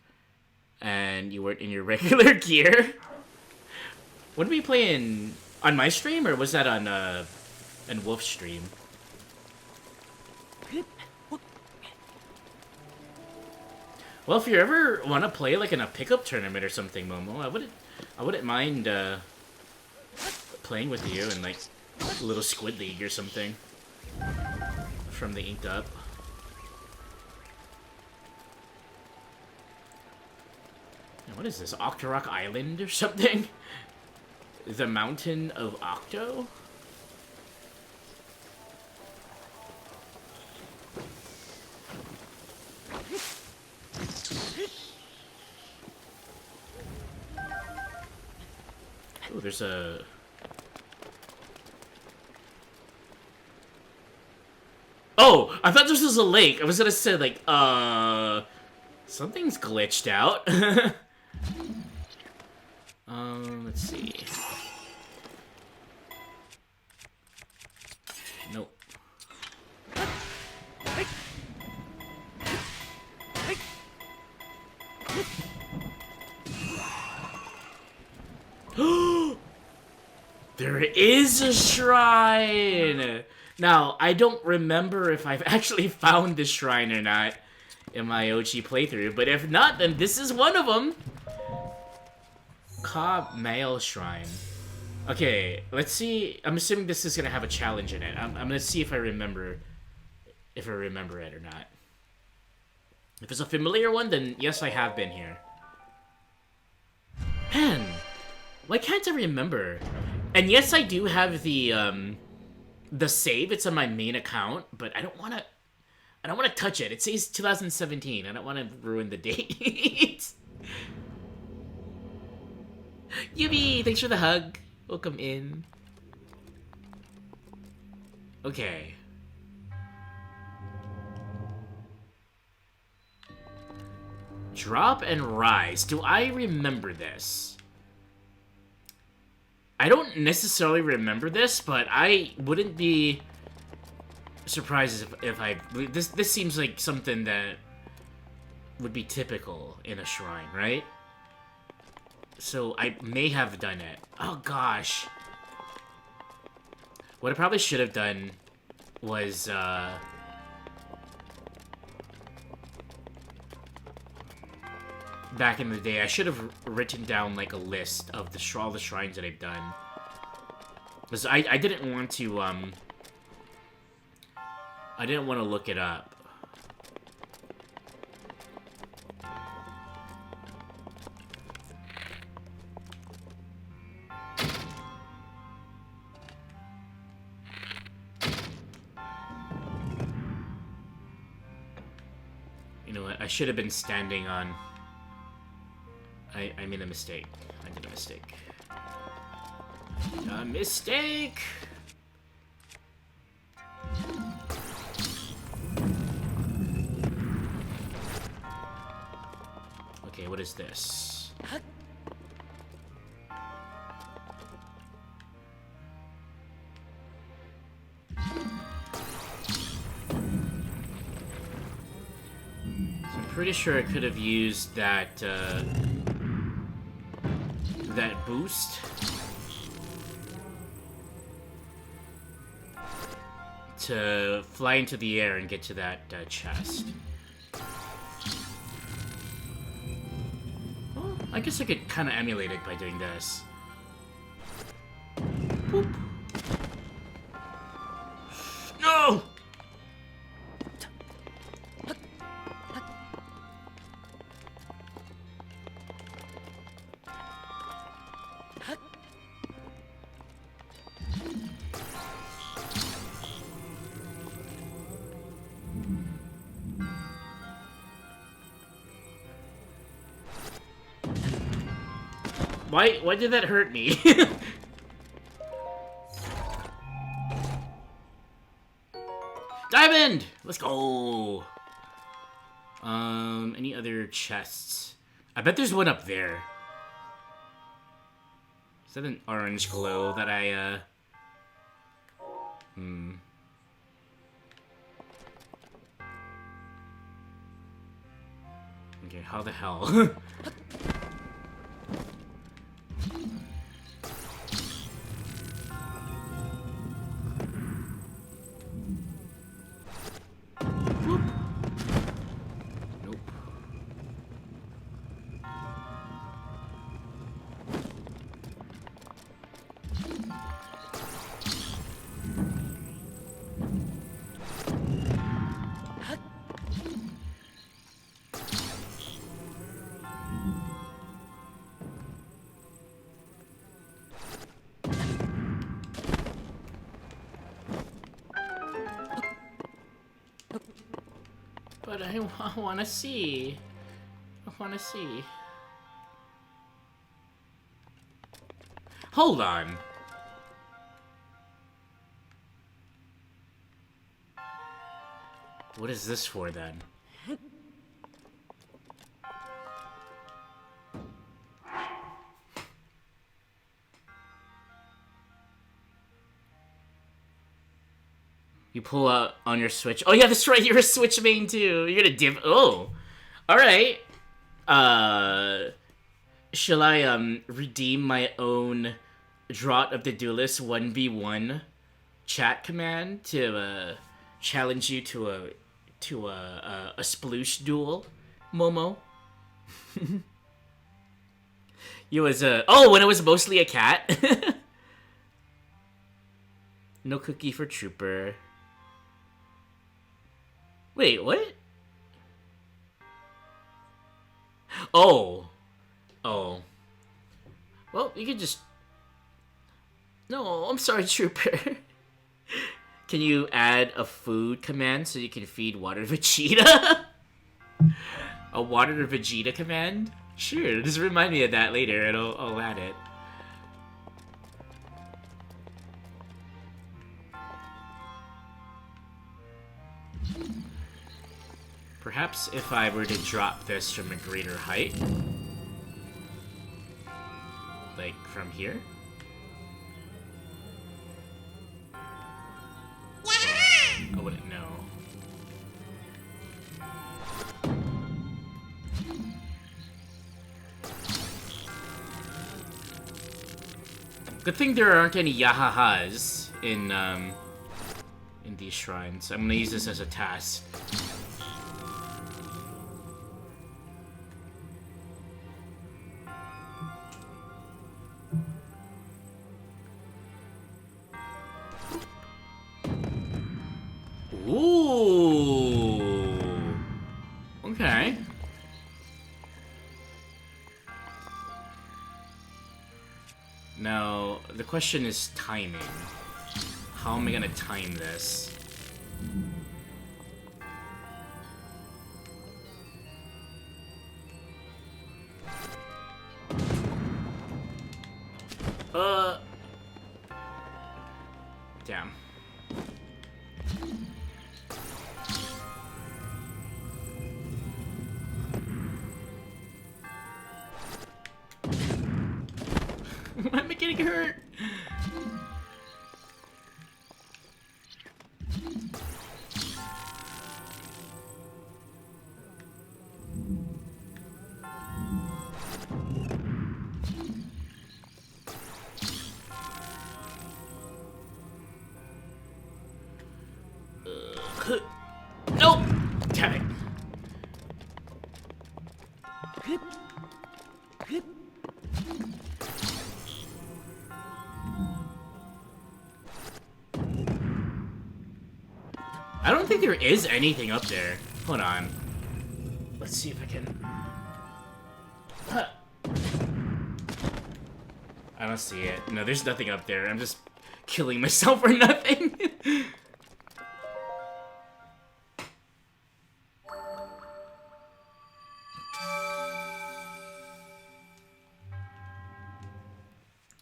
S1: And you weren't in your regular gear. What did we play on my stream, or was that on Wolf's stream? Well, if you ever want to play like in a pickup tournament or something, Momo, I wouldn't mind playing with you in like a little squid league or something from the Inked Up. What is this, Octorok Island or something? The Mountain of Octo? Oh, there's a... Oh! I thought this was a lake. I was gonna say, like, something's glitched out. Let's see. Nope. There is a shrine! Now, I don't remember if I've actually found this shrine or not in my OG playthrough, but if not, then this is one of them. Ka Male Shrine. Okay, let's see. I'm assuming this is gonna have a challenge in it. I'm gonna see if I remember it or not. If it's a familiar one, then yes, I have been here. Man, why can't I remember? And yes, I do have the save. It's on my main account, but I don't wanna touch it. It says 2017. I don't wanna ruin the date. Yubi, thanks for the hug. Welcome in. Okay. Drop and rise. Do I remember this? I don't necessarily remember this, but I wouldn't be surprised if I... This seems like something that would be typical in a shrine, right? So I may have done it. Oh gosh. What I probably should have done was back in the day, I should have written down like a list of all the shrines that I've done. Because I didn't want to I didn't want to look it up. I should have been standing on... I made a mistake. I did a mistake. A mistake! Okay, what is this? Pretty sure I could have used that that boost to fly into the air and get to that chest. Well, I guess I could kind of emulate it by doing this. Boop. No! Why did that hurt me? Diamond! Let's go! Any other chests? I bet there's one up there. Is that an orange glow that I, Okay, how the hell? But I wanna see. I wanna see. Hold on. What is this for then? You pull out on your Switch. Oh yeah, that's right. You're a Switch main too. You're gonna div. Oh, all right. Shall I redeem my own Draught of the Duelist 1v1 chat command to challenge you to a sploosh duel, Momo? You was when it was mostly a cat. No cookie for Trooper. Wait, what? Oh. Oh. Well, you could just... No, I'm sorry, Trooper. Can you add a food command so you can feed Water Vegeta? A Water Vegeta command? Sure, just remind me of that later and I'll add it. Perhaps if I were to drop this from a greater height. Like, from here? I wouldn't know. Good thing there aren't any Yahahas in these shrines. I'm gonna use this as a task. Ooh. Okay. Now, the question is timing. How am I gonna time this? Damn. Why am I getting hurt? Nope! Damn it. I don't think there is anything up there. Hold on. Let's see if I can... I don't see it. No, there's nothing up there. I'm just killing myself for nothing.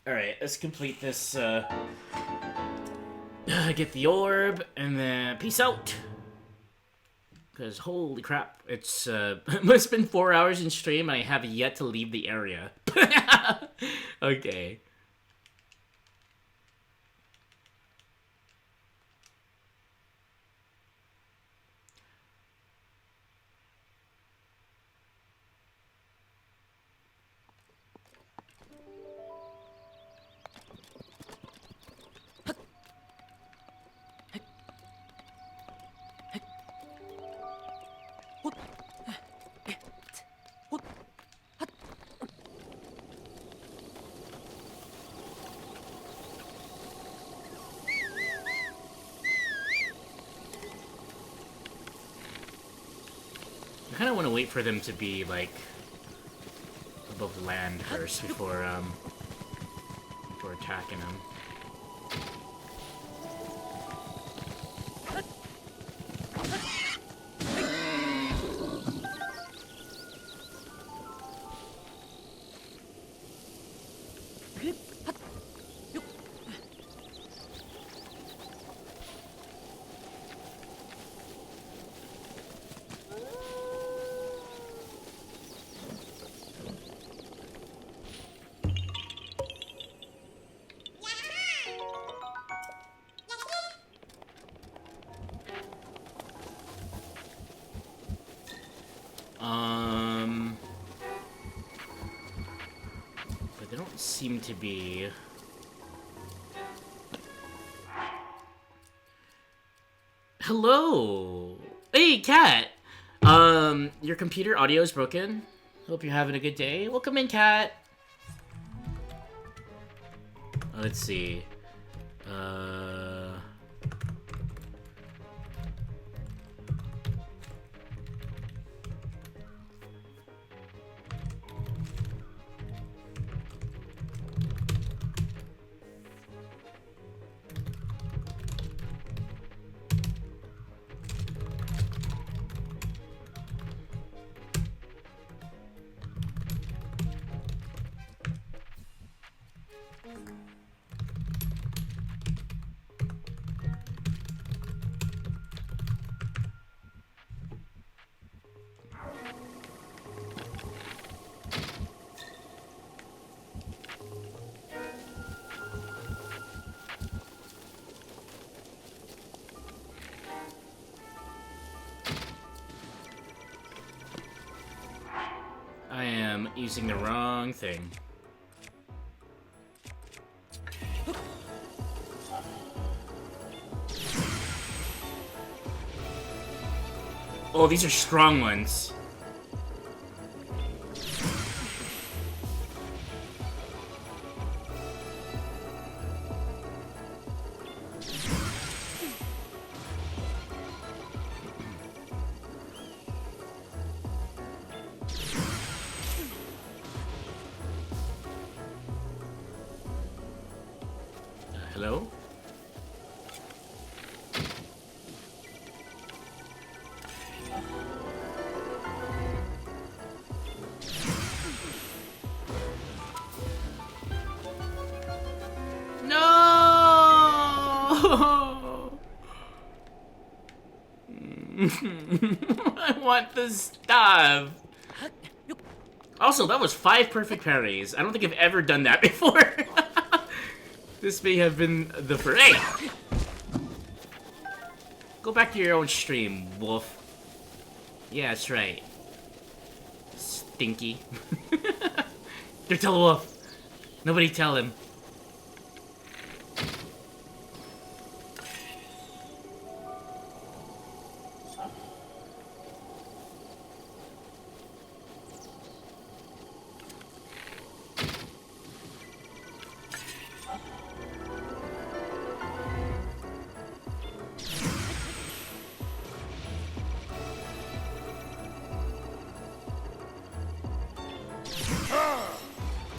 S1: Alright, let's complete this, get the orb, and then peace out! Because holy crap, it's, it's been 4 hours in stream and I have yet to leave the area. Okay. I kind of want to wait for them to be, like, above land first before attacking them. seem to be... Hello! Hey, Cat! Your computer audio is broken. Hope you're having a good day. Welcome in, Cat! Let's see. I am using the wrong thing. Oh, these are strong ones. Hello? No! I want the stuff. Also, that was 5 perfect parries. I don't think I've ever done that before. This may have been the first. Hey! Go back to your own stream, wolf. Yeah, that's right. Stinky. Don't tell the wolf. Nobody tell him.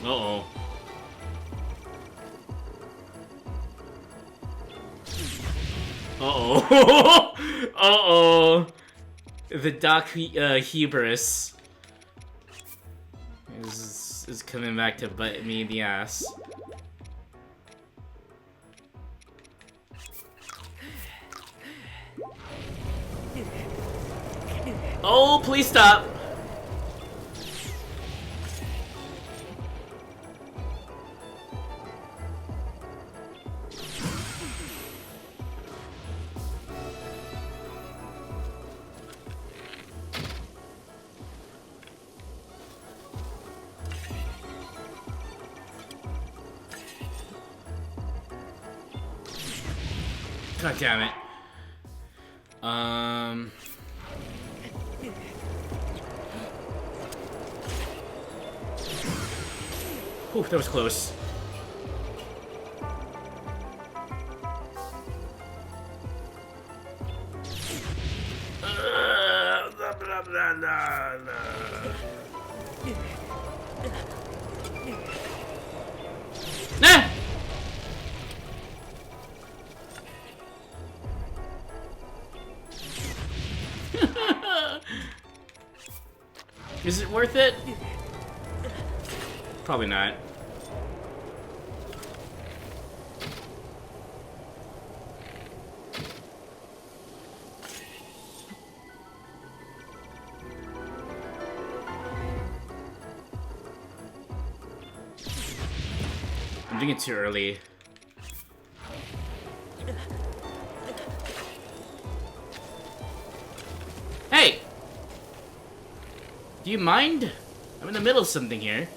S1: Uh-oh. Uh-oh. Uh-oh. The Doc hubris is coming back to bite me in the ass. Oh, please stop. God damn it. Ooh, that was close. Blah, blah, blah, blah. Nah! Is it worth it? Probably not. I'm doing it too early. Hey! Do you mind? I'm in the middle of something here.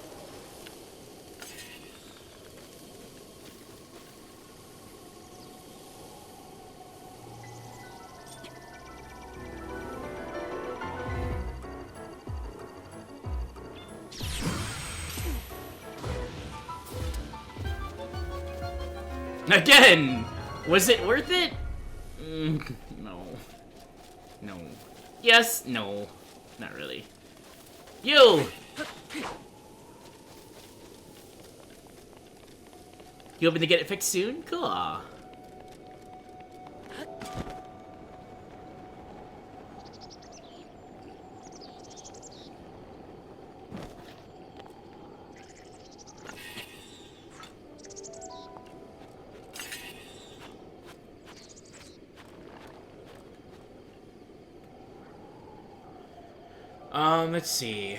S1: Again! Was it worth it? No. No. Yes, no. Not really. You! You hoping to get it fixed soon? Cool. Let's see.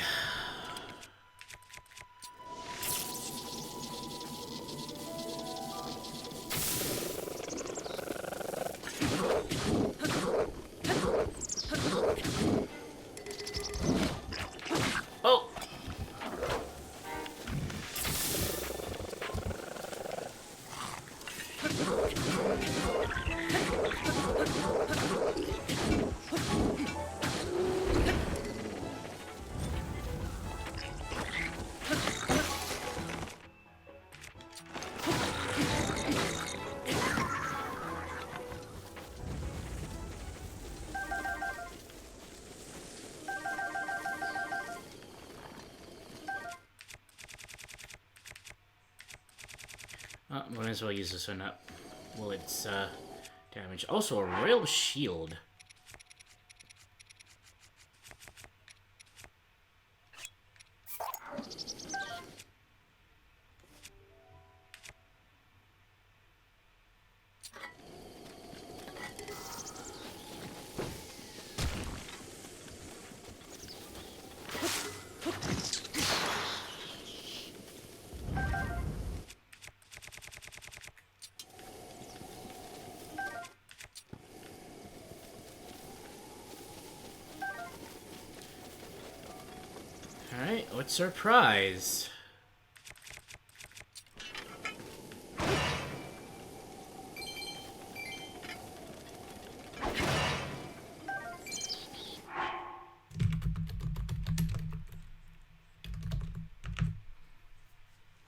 S1: Oh! Might as well use this one up. Well, it's, damage. Also, a royal shield. Alright, what's our prize?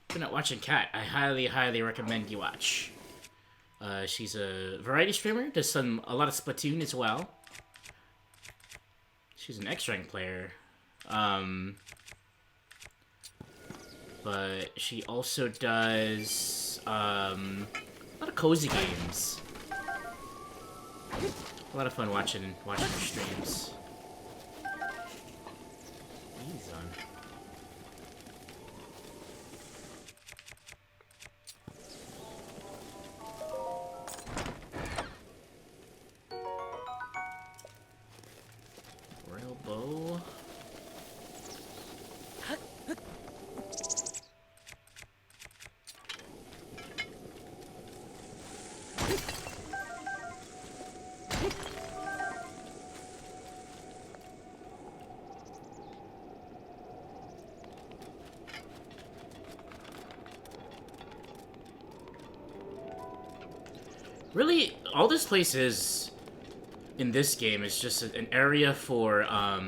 S1: If you're not watching Kat, I highly recommend you watch. She's a variety streamer, does a lot of Splatoon as well. She's an X-Rank player. But she also does a lot of cozy games. A lot of fun watching her streams. Ease on. Royal bow. Really, all this place is in this game is just an area for a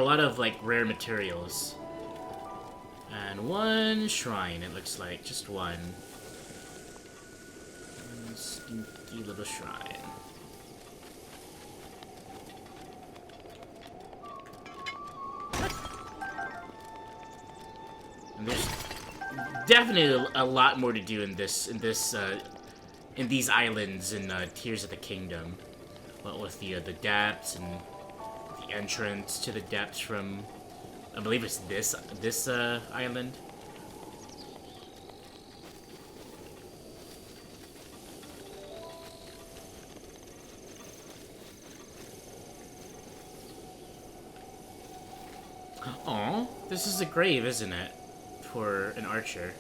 S1: lot of like rare materials. And one shrine, it looks like, just one. One stinky little shrine. And there's definitely a lot more to do in these islands in Tears of the Kingdom. What with the depths and the entrance to the depths from, I believe it's this island. Aw, this is a grave, isn't it? For an archer.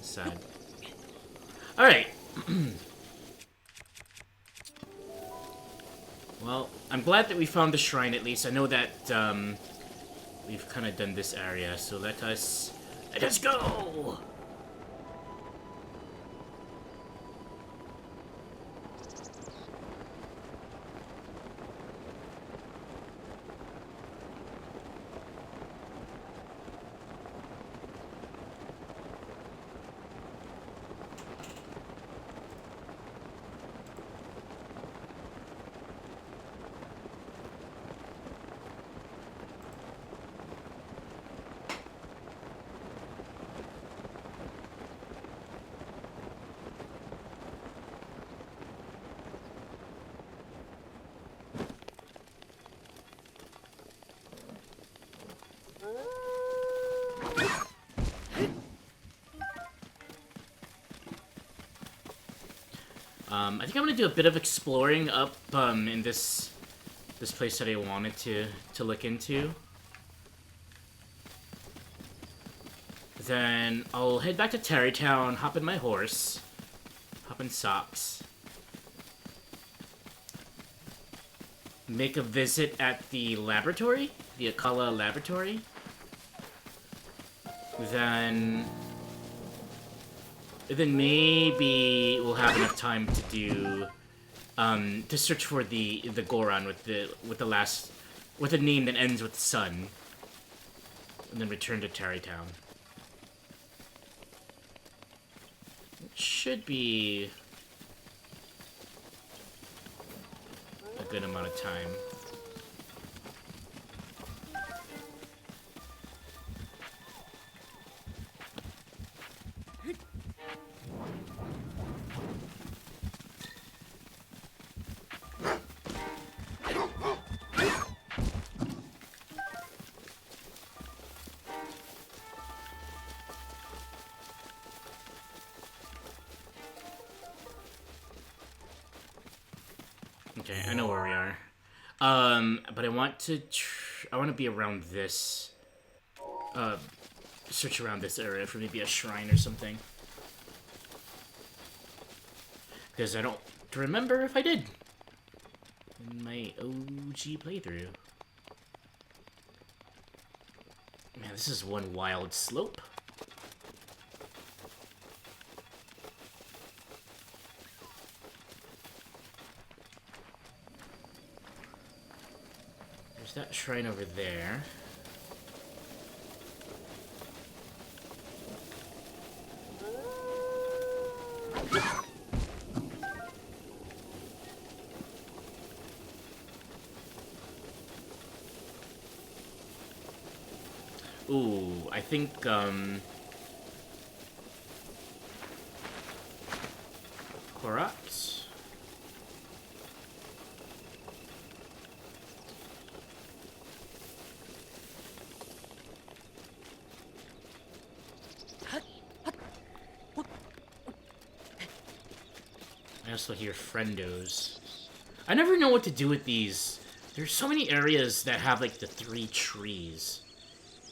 S1: Sad. Alright. Well, I'm glad that we found the shrine at least. I know that we've kind of done this area, so let us go! I think I'm gonna do a bit of exploring up in this place that I wanted to look into. Then I'll head back to Terrytown, hop in my horse, hop in socks, make a visit at the laboratory, the Akala laboratory. Then maybe we'll have enough time to do to search for the Goron with the name that ends with Sun, and then return to Terrytown. It should be a good amount of time. Okay, I know where we are. But I want to be around this. Search around this area for maybe a shrine or something. Because I don't remember if I did in my OG playthrough. Man, this is one wild slope. There's that shrine over there. Ooh, I think, Korot? I also hear friendos. I never know what to do with these. There's so many areas that have, like, the 3 trees.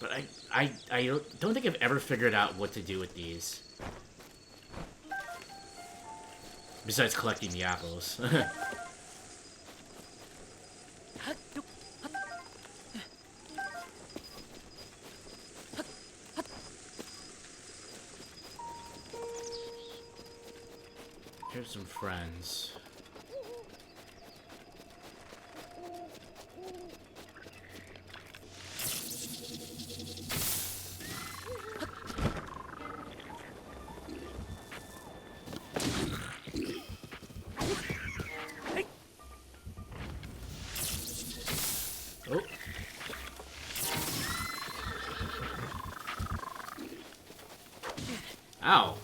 S1: But I don't think I've ever figured out what to do with these. Besides collecting the apples. Here's some friends. Oh. Ow.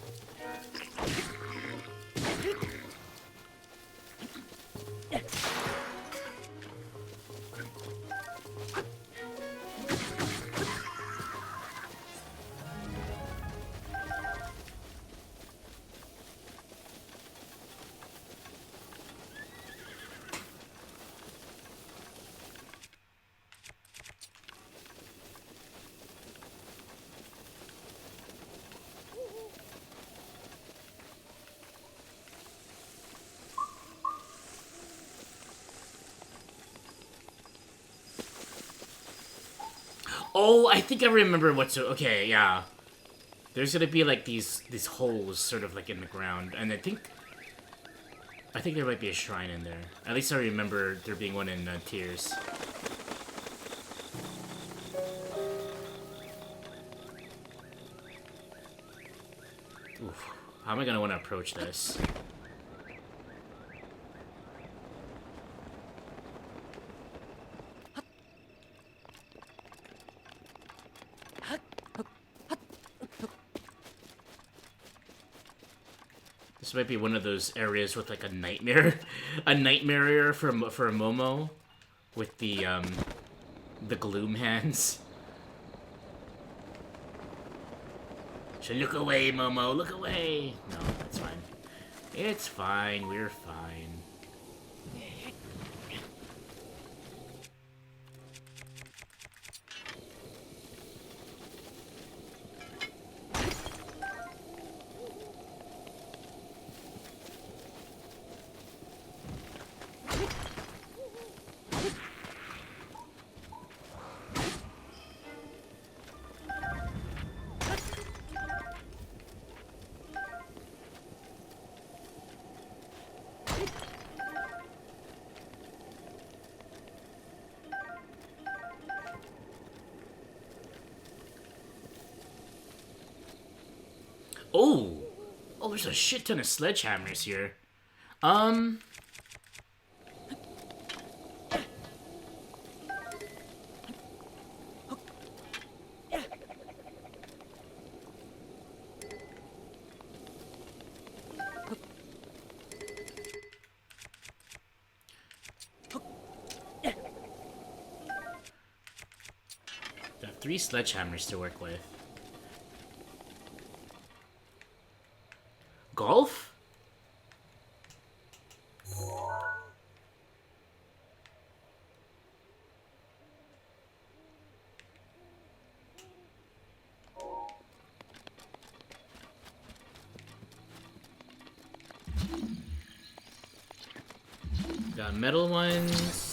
S1: Oh, I think I remember what's... Okay, yeah. There's gonna be, like, these holes sort of, like, in the ground. And I think there might be a shrine in there. At least I remember there being one in Tears. Oof. How am I gonna want to approach this? This might be one of those areas with like a nightmare area for a Momo with the gloom hands. So look away, Momo, look away. No, that's fine. It's fine. We're fine. Oh! Oh, there's a shit ton of sledgehammers here. Um... I have 3 sledgehammers to work with. Golf? Got metal ones.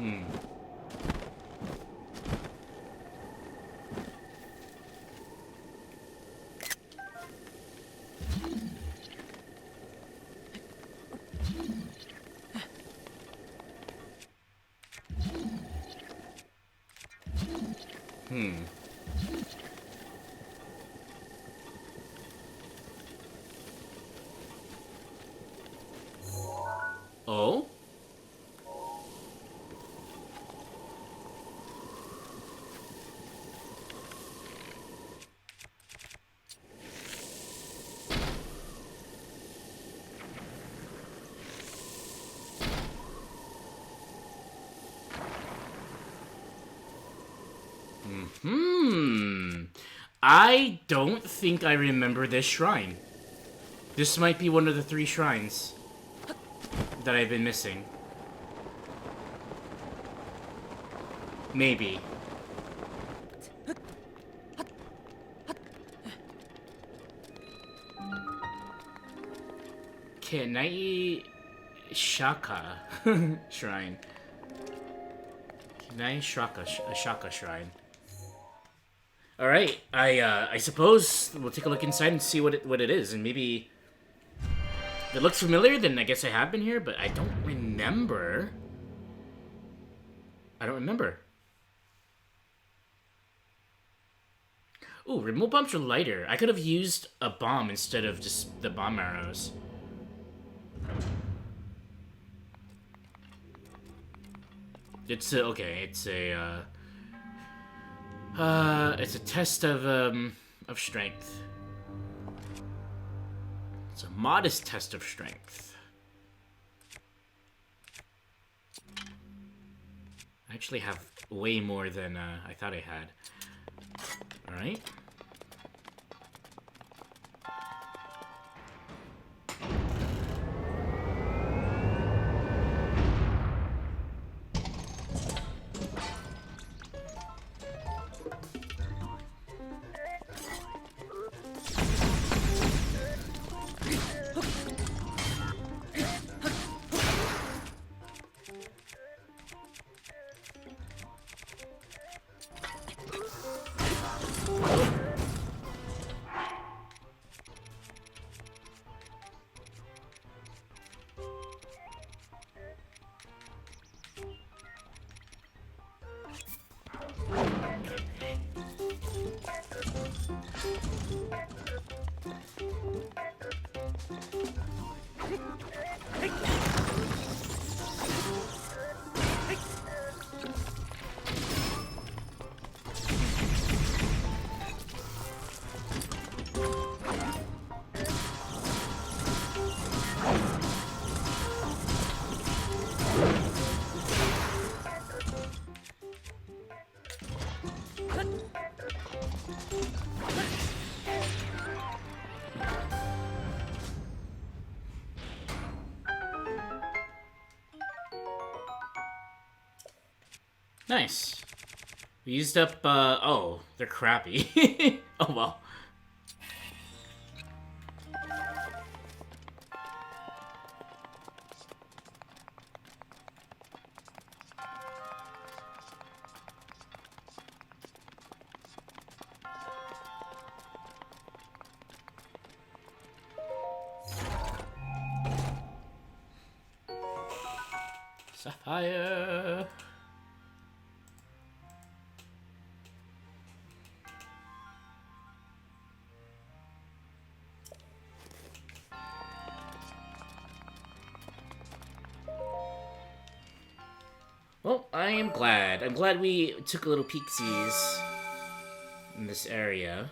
S1: Hmm. Hmm. Oh? I don't think I remember this shrine. This might be one of the 3 shrines that I've been missing. Maybe. Kenai Shaka Shrine. Kenai Shaka Shrine. All right, I suppose we'll take a look inside and see what it is, and maybe if it looks familiar, then I guess I have been here, but I don't remember. Ooh, remote bombs are lighter. I could have used a bomb instead of just the bomb arrows. It's a, okay. It's a test of strength. It's a modest test of strength. I actually have way more than I thought I had. All right. Nice. We used up, oh, they're crappy. Oh, well. Sapphire. Well, I am glad. I'm glad we took a little peeksies in this area.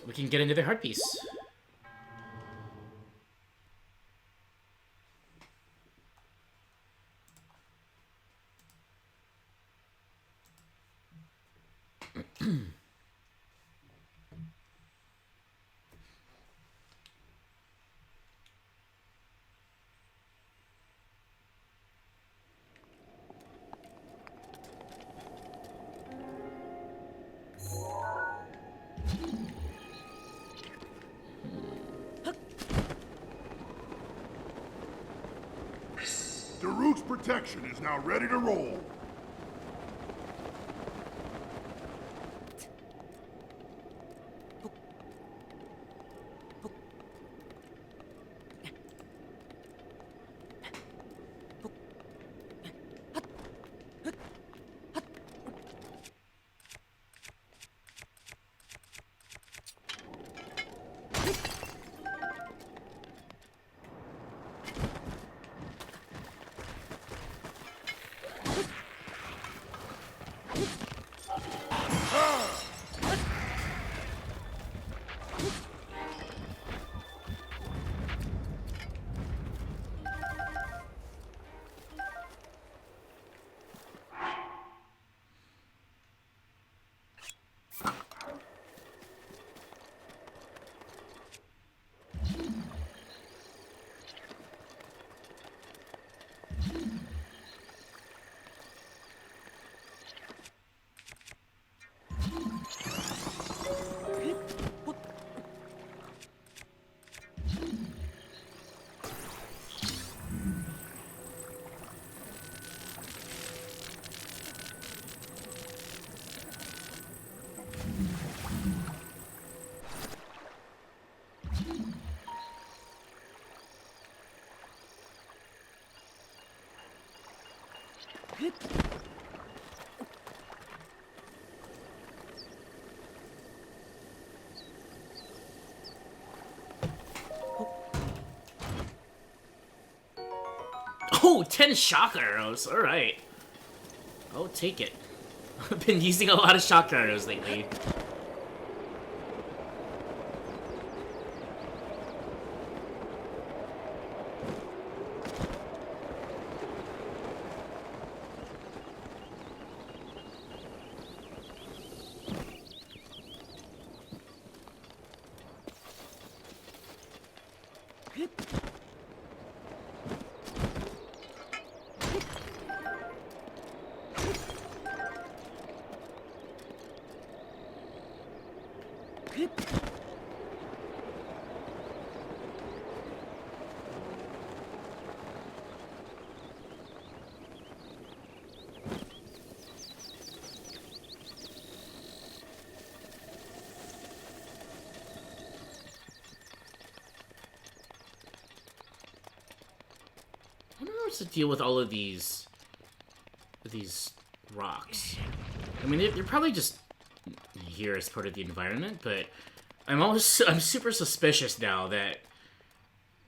S1: We can get into the heart piece.
S3: Daruk's protection is now ready to roll.
S1: Oh, 10 shock arrows. All right. I'll take it. I've been using a lot of shock arrows lately. I don't know what's the deal with all of these rocks. I mean, they're probably just here as part of the environment, but I'm super suspicious now that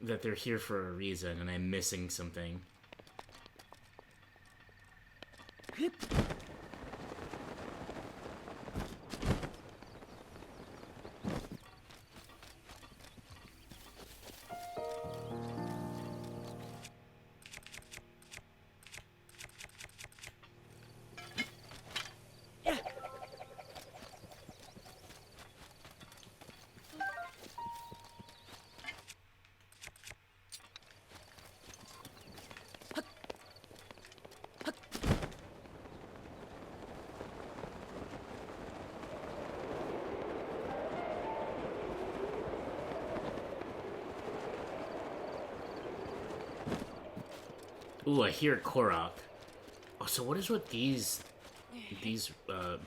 S1: they're here for a reason, and I'm missing something. Ooh, I hear Korok. Oh, so what is with these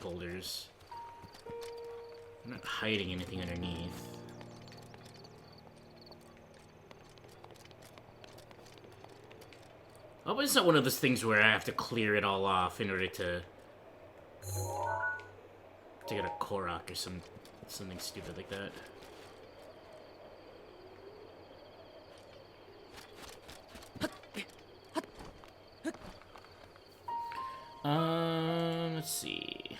S1: boulders? I'm not hiding anything underneath. Oh, but it's not one of those things where I have to clear it all off in order to get a Korok or something stupid like that. Let's see.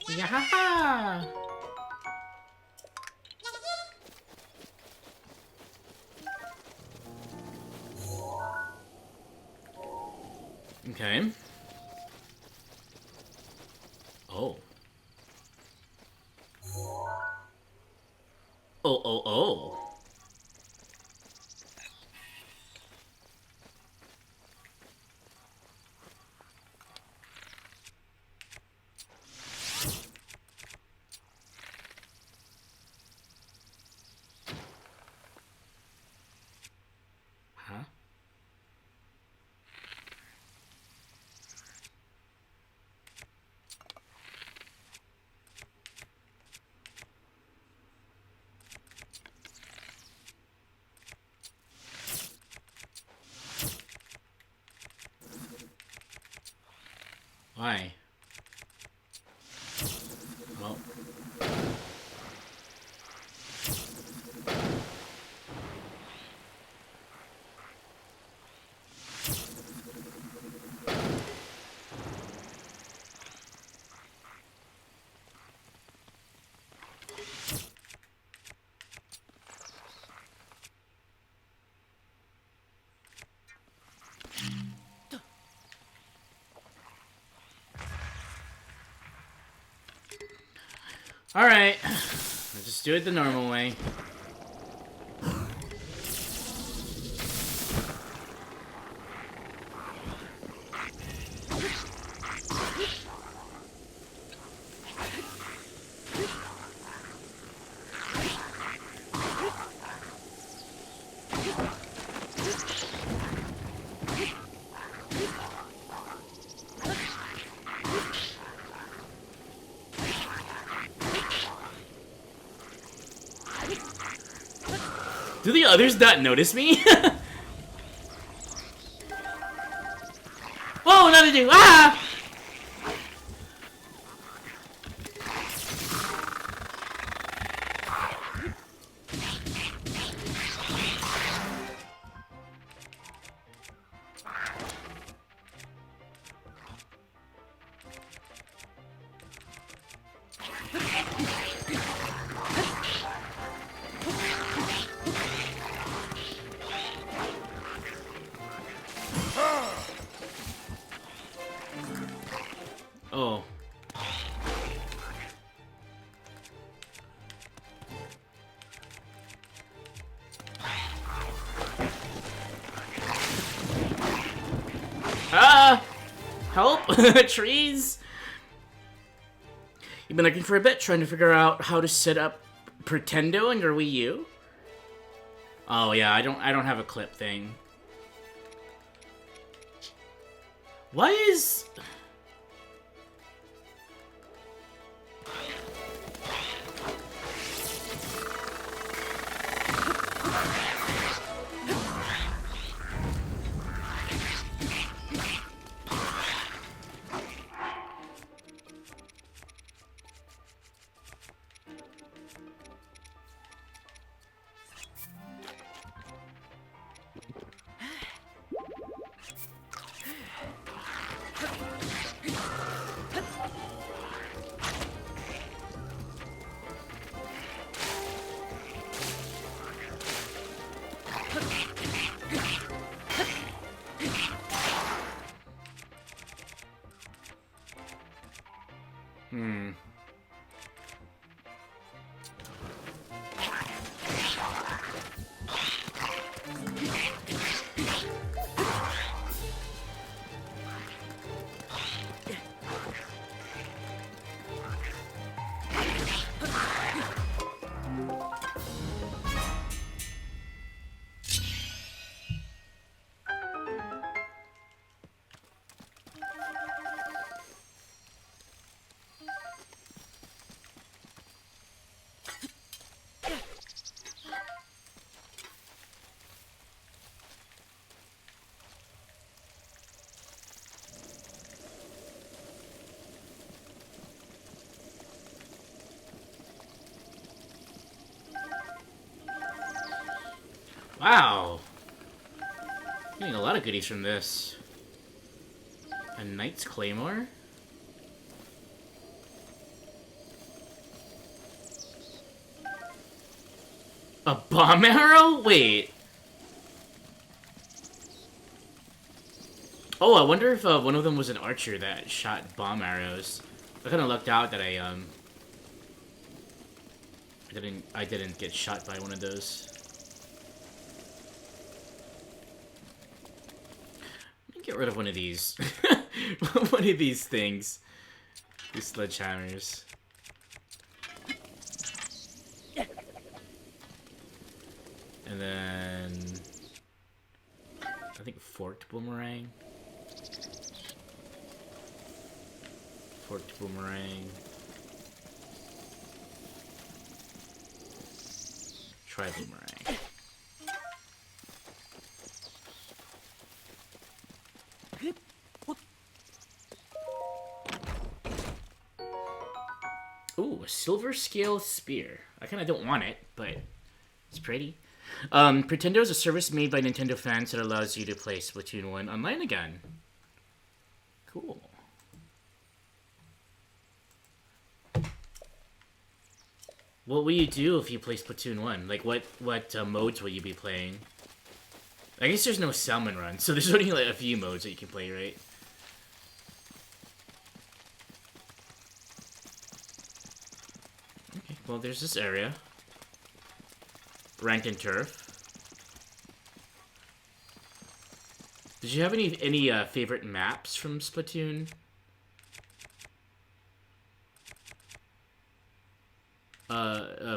S1: Yeah. Okay. Oh. Oh. Huh? Why? Well. Alright. Let's just do it the normal way. Do the others not notice me? Whoa, not to do. Ah! Oh. Ah! Help! Trees! You've been looking for a bit, trying to figure out how to set up Pretendo on your Wii U? Oh yeah, I don't have a clip thing. Why is... Wow! Getting a lot of goodies from this. A Knight's Claymore? A bomb arrow? Wait. Oh, I wonder if one of them was an archer that shot bomb arrows. I kind of lucked out that I didn't get shot by one of those. Let me get rid of one of these. One of these things. These sledgehammers. And then I think forked boomerang. Forked boomerang. Try boomerang. Ooh, a silver scale spear. I kind of don't want it, but it's pretty. Pretendo is a service made by Nintendo fans that allows you to play Splatoon 1 online again. Cool. What will you do if you play Splatoon 1? Like, what modes will you be playing? I guess there's no salmon run, so there's only like a few modes that you can play, right? Okay, well, there's this area. Ranked and turf. Did you have any favorite maps from Splatoon?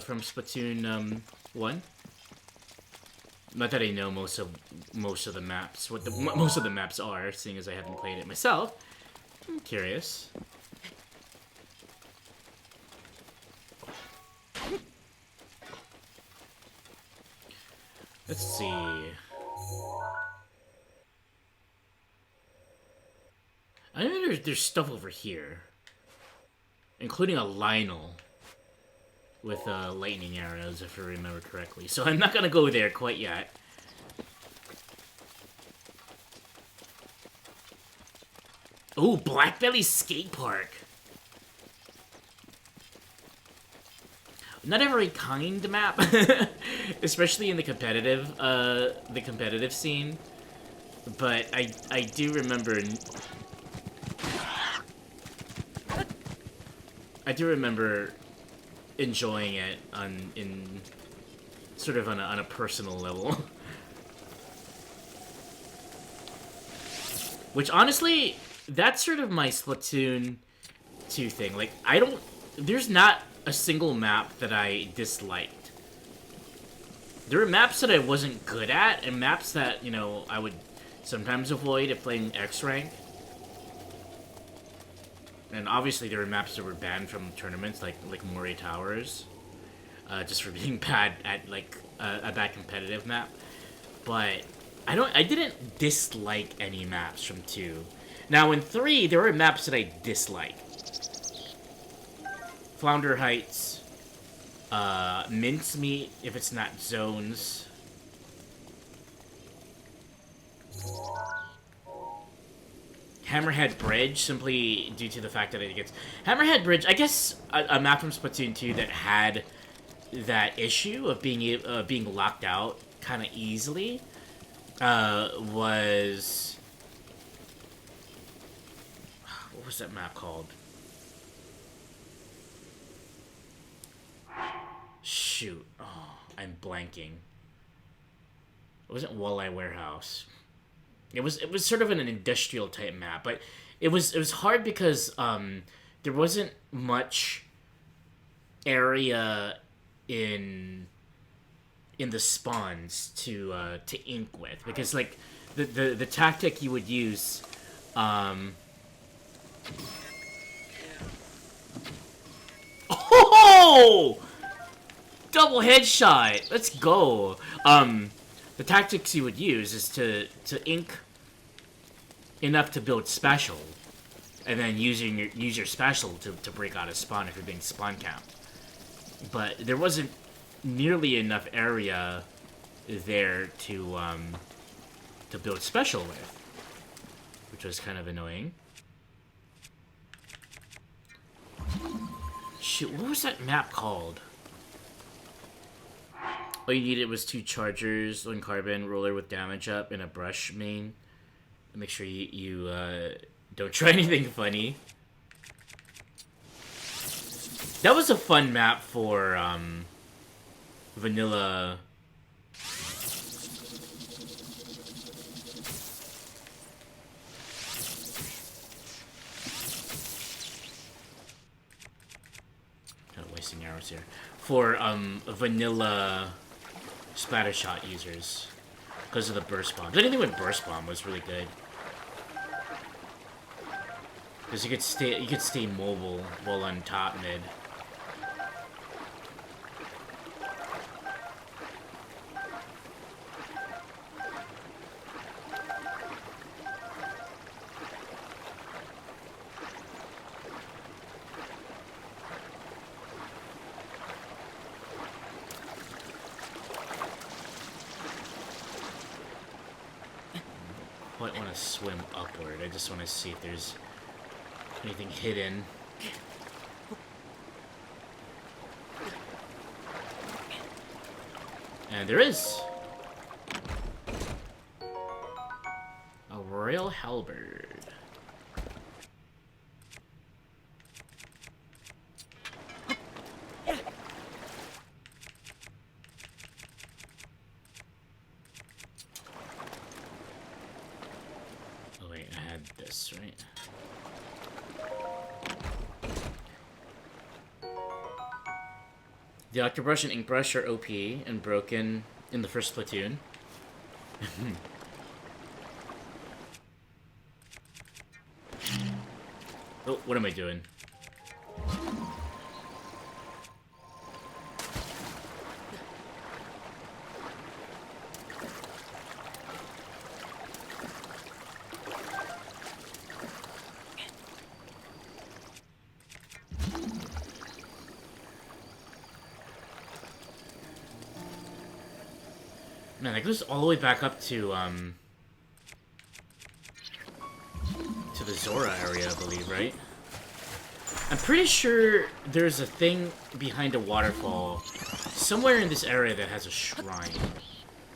S1: From Splatoon 1. Not that I know most of the maps. What most of the maps are, seeing as I haven't played it myself. I'm curious. Let's see. I know there's stuff over here, including a Lionel with lightning arrows, if I remember correctly. So I'm not gonna go there quite yet. Oh, Blackbelly Skate Park. Not a very kind map, especially in the competitive scene. But I do remember. I do remember enjoying it in sort of on a personal level. Which honestly, that's sort of my Splatoon 2 thing. Like, there's not a single map that I disliked. There were maps that I wasn't good at, and maps that, you know, I would sometimes avoid if playing X rank. And obviously there were maps that were banned from tournaments, like Moray Towers, just for being bad at, like, a bad competitive map. But I didn't dislike any maps from 2. Now, in 3, there were maps that I disliked. Flounder Heights, Mincemeat, if it's not zones. Hammerhead Bridge, simply due to the fact that it gets... Hammerhead Bridge, I guess a map from Splatoon 2 that had that issue of being locked out kind of easily was... What was that map called? Shoot. Oh, I'm blanking. It wasn't Walleye Warehouse. It was sort of an industrial type map, but it was hard because there wasn't much area in the spawns to ink with, because like the tactic you would use oh, double headshot. Let's go. The tactics you would use is to ink enough to build special, and then use your special to break out a spawn if you're being spawn camped. But there wasn't nearly enough area there to build special with, which was kind of annoying. Shoot, what was that map called? All you needed was 2 chargers, 1 carbon, roller with damage up, and a brush main. Make sure you don't try anything funny. That was a fun map for vanilla. Kind of wasting arrows here. For vanilla Splattershot users, because of the burst bombs. Anything with burst bomb was really good, because you could stay mobile while on top mid. I want to swim upward. I just want to see if there's anything hidden. And there is. A royal halberd. Right. The Octobrush and Inkbrush are OP and broken in the first Splatoon. Oh, what am I doing? Man, that goes all the way back up to the Zora area, I believe, right? I'm pretty sure there's a thing behind a waterfall somewhere in this area that has a shrine.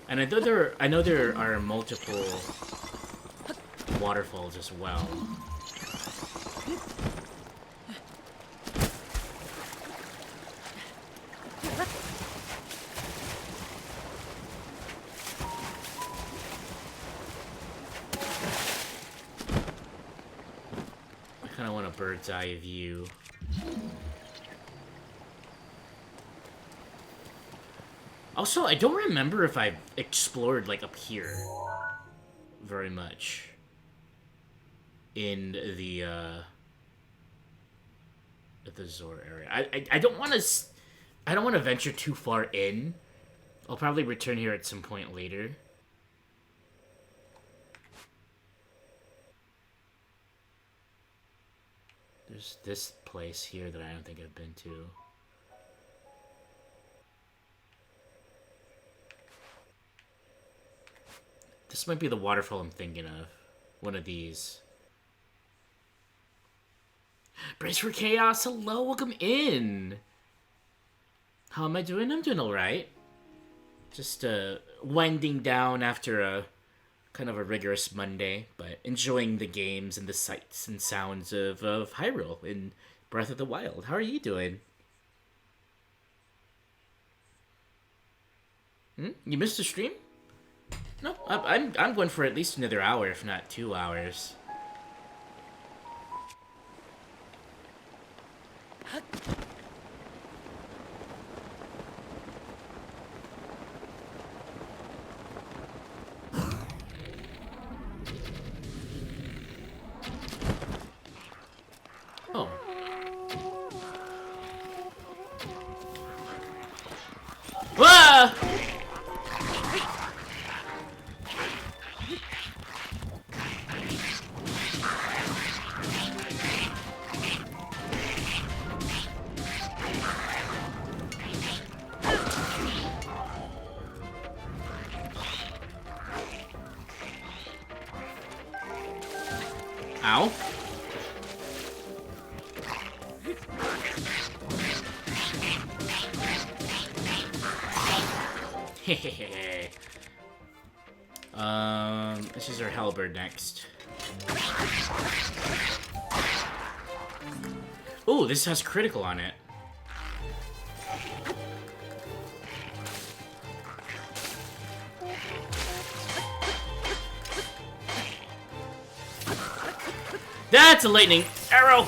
S1: And I know there are multiple waterfalls as well. I kind of want a bird's eye view. Also, I don't remember if I've explored, like, up here very much in the Zora area. I don't want to venture too far in. I'll probably return here at some point later. There's this place here that I don't think I've been to. This might be the waterfall I'm thinking of. One of these. Brace for Chaos, hello, welcome in! How am I doing? I'm doing alright. Just winding down after a kind of a rigorous Monday, but enjoying the games and the sights and sounds of Hyrule in Breath of the Wild. How are you doing? You missed the stream? No, I'm going for at least another hour, if not 2 hours. Oh. Ah! Ow. This is our halberd next. Ooh, this has critical on it. That's a lightning arrow!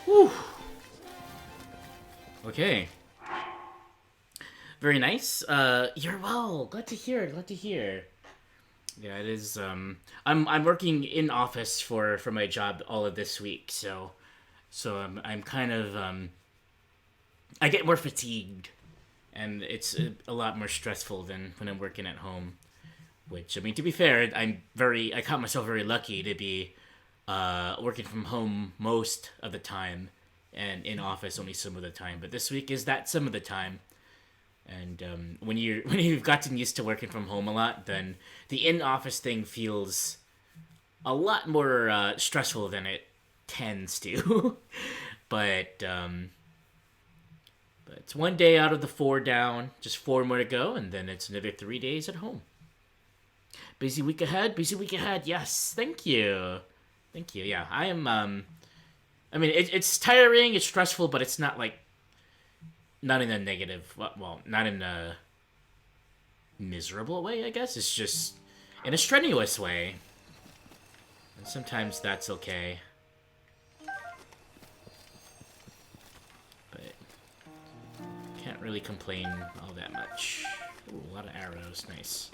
S1: Whew. Okay. Very nice. You're well. Glad to hear. Glad to hear. Yeah, it is. I'm working in office for my job all of this week, so I'm kind of I get more fatigued, and it's a lot more stressful than when I'm working at home. Which, I mean, to be fair, I count myself very lucky to be working from home most of the time, and in office only some of the time. But this week is that some of the time. And when you've gotten used to working from home a lot, then the in-office thing feels a lot more stressful than it tends to. But it's one day out of the 4 down, just 4 more to go, and then it's another 3 days at home. Busy week ahead, yes, thank you. Yeah, I am, I mean, it's tiring, it's stressful, but it's not in a negative, well, not in a miserable way, I guess. It's just in a strenuous way. And sometimes that's okay. But can't really complain all that much. Ooh, a lot of arrows, nice.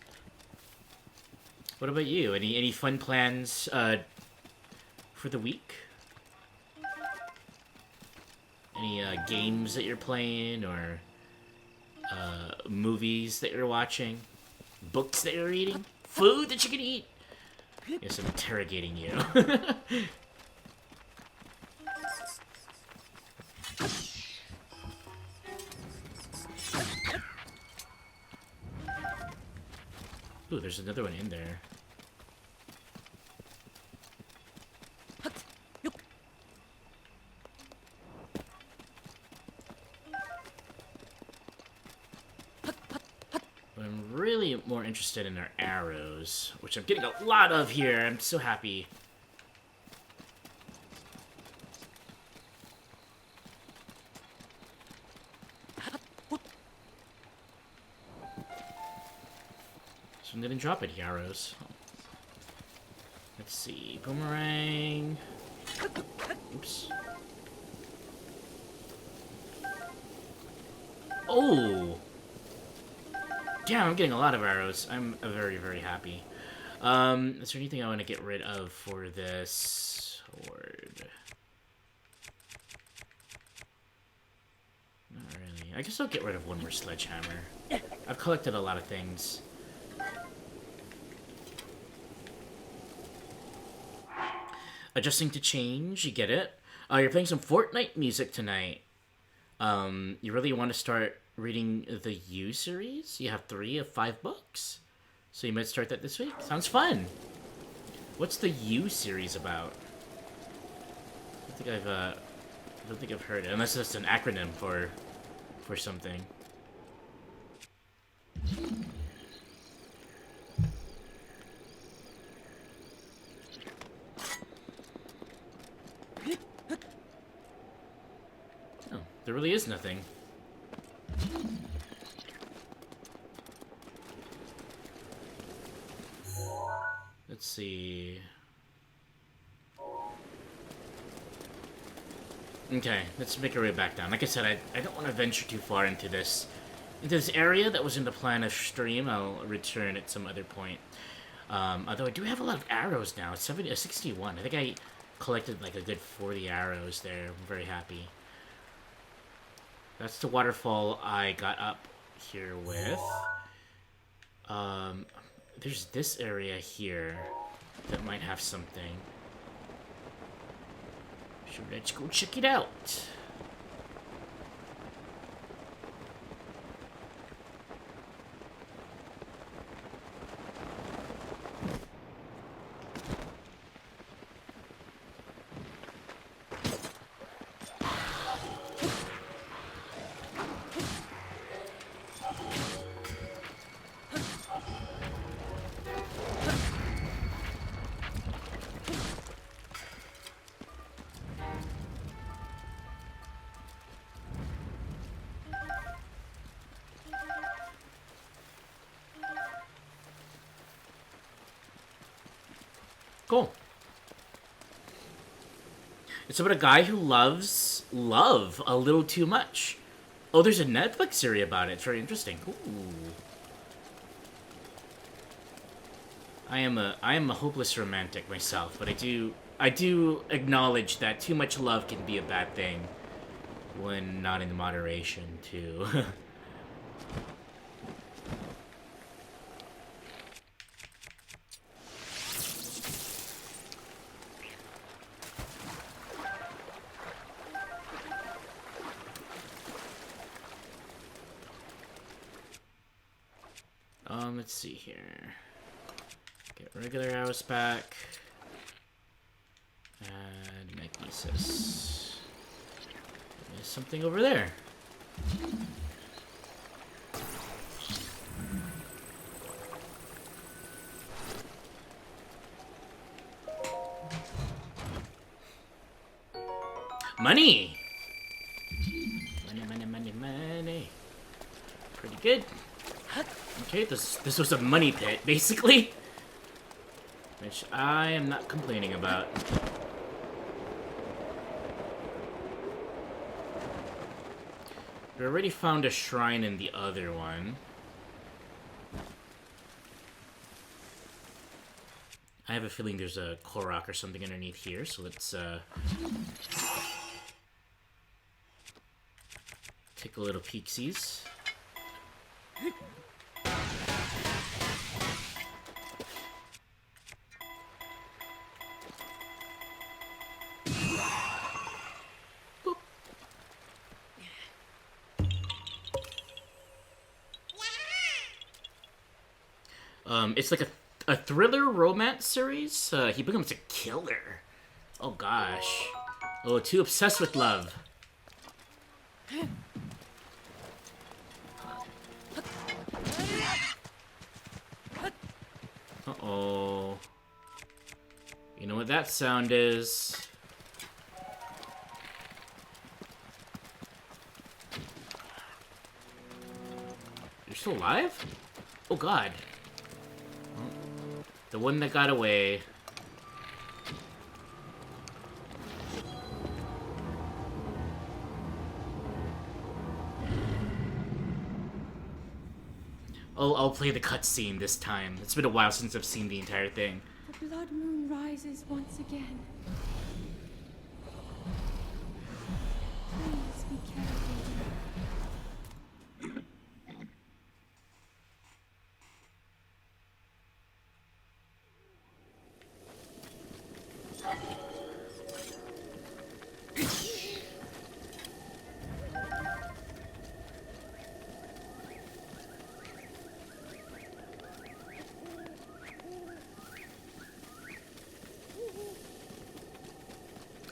S1: What about you? Any fun plans for the week? Any games that you're playing, or movies that you're watching, books that you're reading, food that you can eat? Yes, I'm interrogating you. Ooh, there's another one in there. I'm really more interested in our arrows, which I'm getting a lot of here. I'm so happy. So I'm gonna drop it, arrows. Let's see, boomerang. Oops. Oh! Damn, I'm getting a lot of arrows. I'm very, very happy. Is there anything I want to get rid of for this horde? Not really. I guess I'll get rid of one more sledgehammer. I've collected a lot of things. Adjusting to change, you get it. You're playing some Fortnite music tonight. You really want to start reading the U series? You have 3 of 5 books. So you might start that this week? Sounds fun! What's the U series about? I don't think I've heard it, unless it's an acronym for something. Oh, there really is nothing. Let's see. Okay, let's make our way back down. Like I said, I don't want to venture too far into this area that was in the plan of stream. I'll return at some other point. Although I do have a lot of arrows now. It's 61. I think I collected like a good 40 arrows there. I'm very happy. That's the waterfall I got up here with. There's this area here that might have something. So let's go check it out. Cool. It's about a guy who loves love a little too much. Oh, there's a Netflix series about it. It's very interesting. Ooh. I am a hopeless romantic myself, but I do acknowledge that too much love can be a bad thing when not in moderation too. Let's see here. Get regular arrows back. And magnesis. There's something over there. Money! Money. Pretty good. Okay, this was a money pit, basically. Which I am not complaining about. We already found a shrine in the other one. I have a feeling there's a Korok or something underneath here, so let's take a little peeksies. It's like a thriller romance series. He becomes a killer. Oh gosh. Oh, too obsessed with love. Uh-oh. You know what that sound is? You're still alive? Oh god. The one that got away. I'll play the cutscene this time. It's been a while since I've seen the entire thing.
S2: The blood moon rises once again. Please be careful.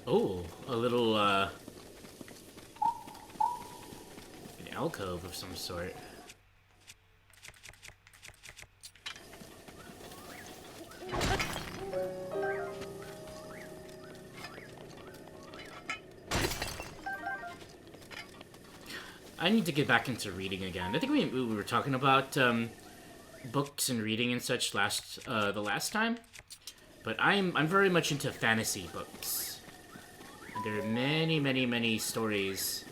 S1: Oh, a little, an alcove of some sort. I need to get back into reading again. I think we were talking about, books and reading and such the last time. But I'm very much into fantasy books. And there are many, many, many stories,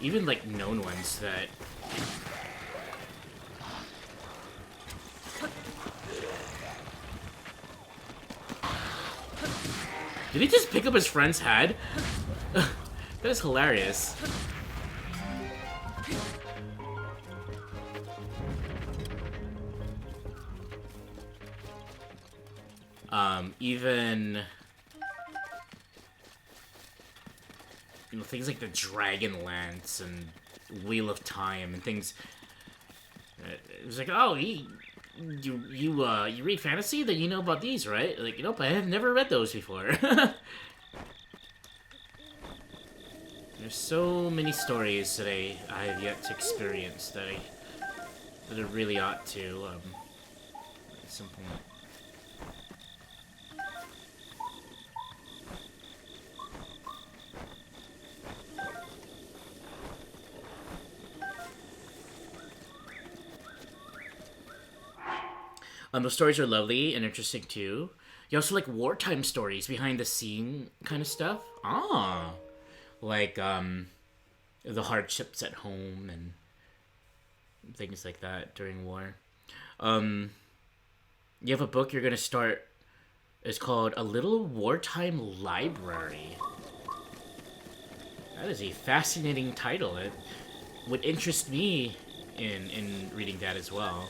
S1: even like known ones that did he just pick up his friend's head? That is hilarious. Even things like the Dragonlance and Wheel of Time and things. It was like, oh, you read fantasy? Then you know about these, right? Like, nope, I have never read those before. There's so many stories that I have yet to experience that I really ought to at some point. Those stories are lovely and interesting too. You also like wartime stories, behind the scene kind of stuff. Ah, like the hardships at home and things like that during war. You have a book you're gonna start. It's called A Little Wartime Library. That is a fascinating title. It would interest me in reading that as well.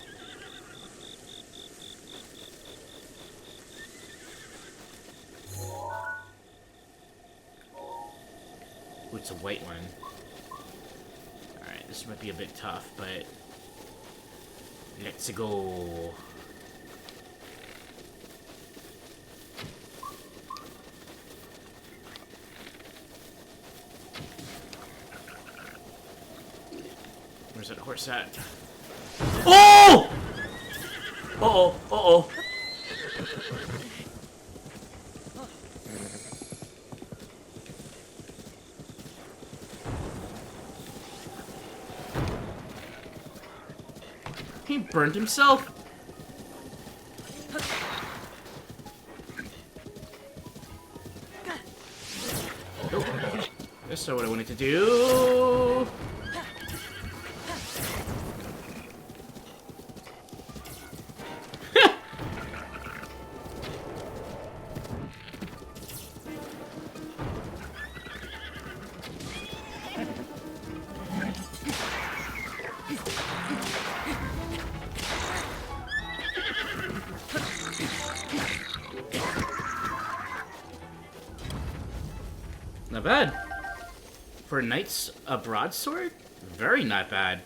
S1: Ooh, it's a white one. Alright, this might be a bit tough, but let's go. Where's that horse at? Oh! Uh-oh, uh-oh. He burned himself. Oh, that's not what I wanted to do. Not bad. For a knight's broadsword? Very not bad.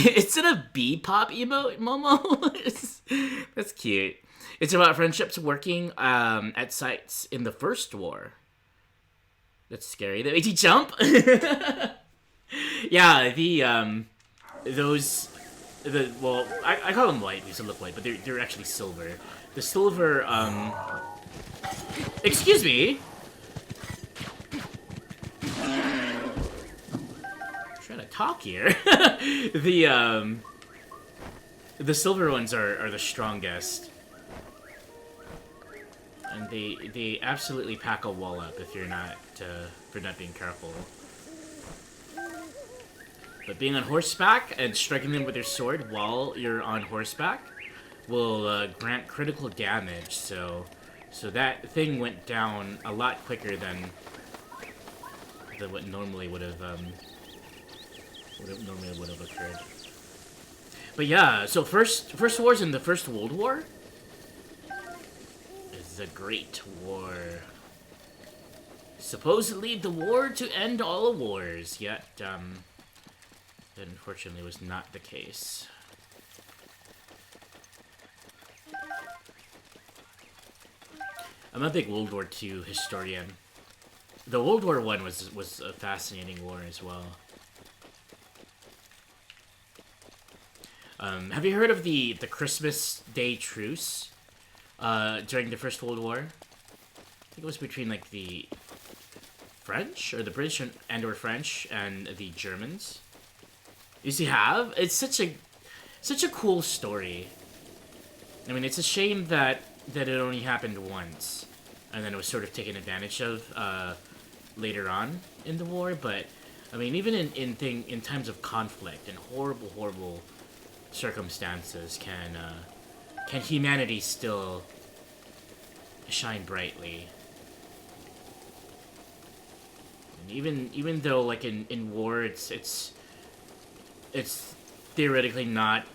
S1: It's in a B-pop emote, Momo. That's cute. It's about friendships working at sites in the First War. That's scary. That makes you jump. Yeah, I call them white because they look white, but they're actually silver. The silver excuse me. Trying to talk here. The silver ones are the strongest, and they absolutely pack a wall up if you're not being careful. But being on horseback and striking them with your sword while you're on horseback will grant critical damage. So that thing went down a lot quicker than what normally would have occurred. But yeah, so first wars in the First World War is the Great War. Supposedly the war to end all wars, yet that unfortunately was not the case. I'm a big World War II historian. The World War I was a fascinating war as well. Have you heard of the Christmas Day truce during the First World War? I think it was between like the French or the British or French and the Germans. It's such a cool story. I mean, it's a shame that it only happened once, and then it was sort of taken advantage of later on in the war. But I mean, even in times of conflict and horrible circumstances, can humanity still shine brightly? And even though like in war, it's theoretically not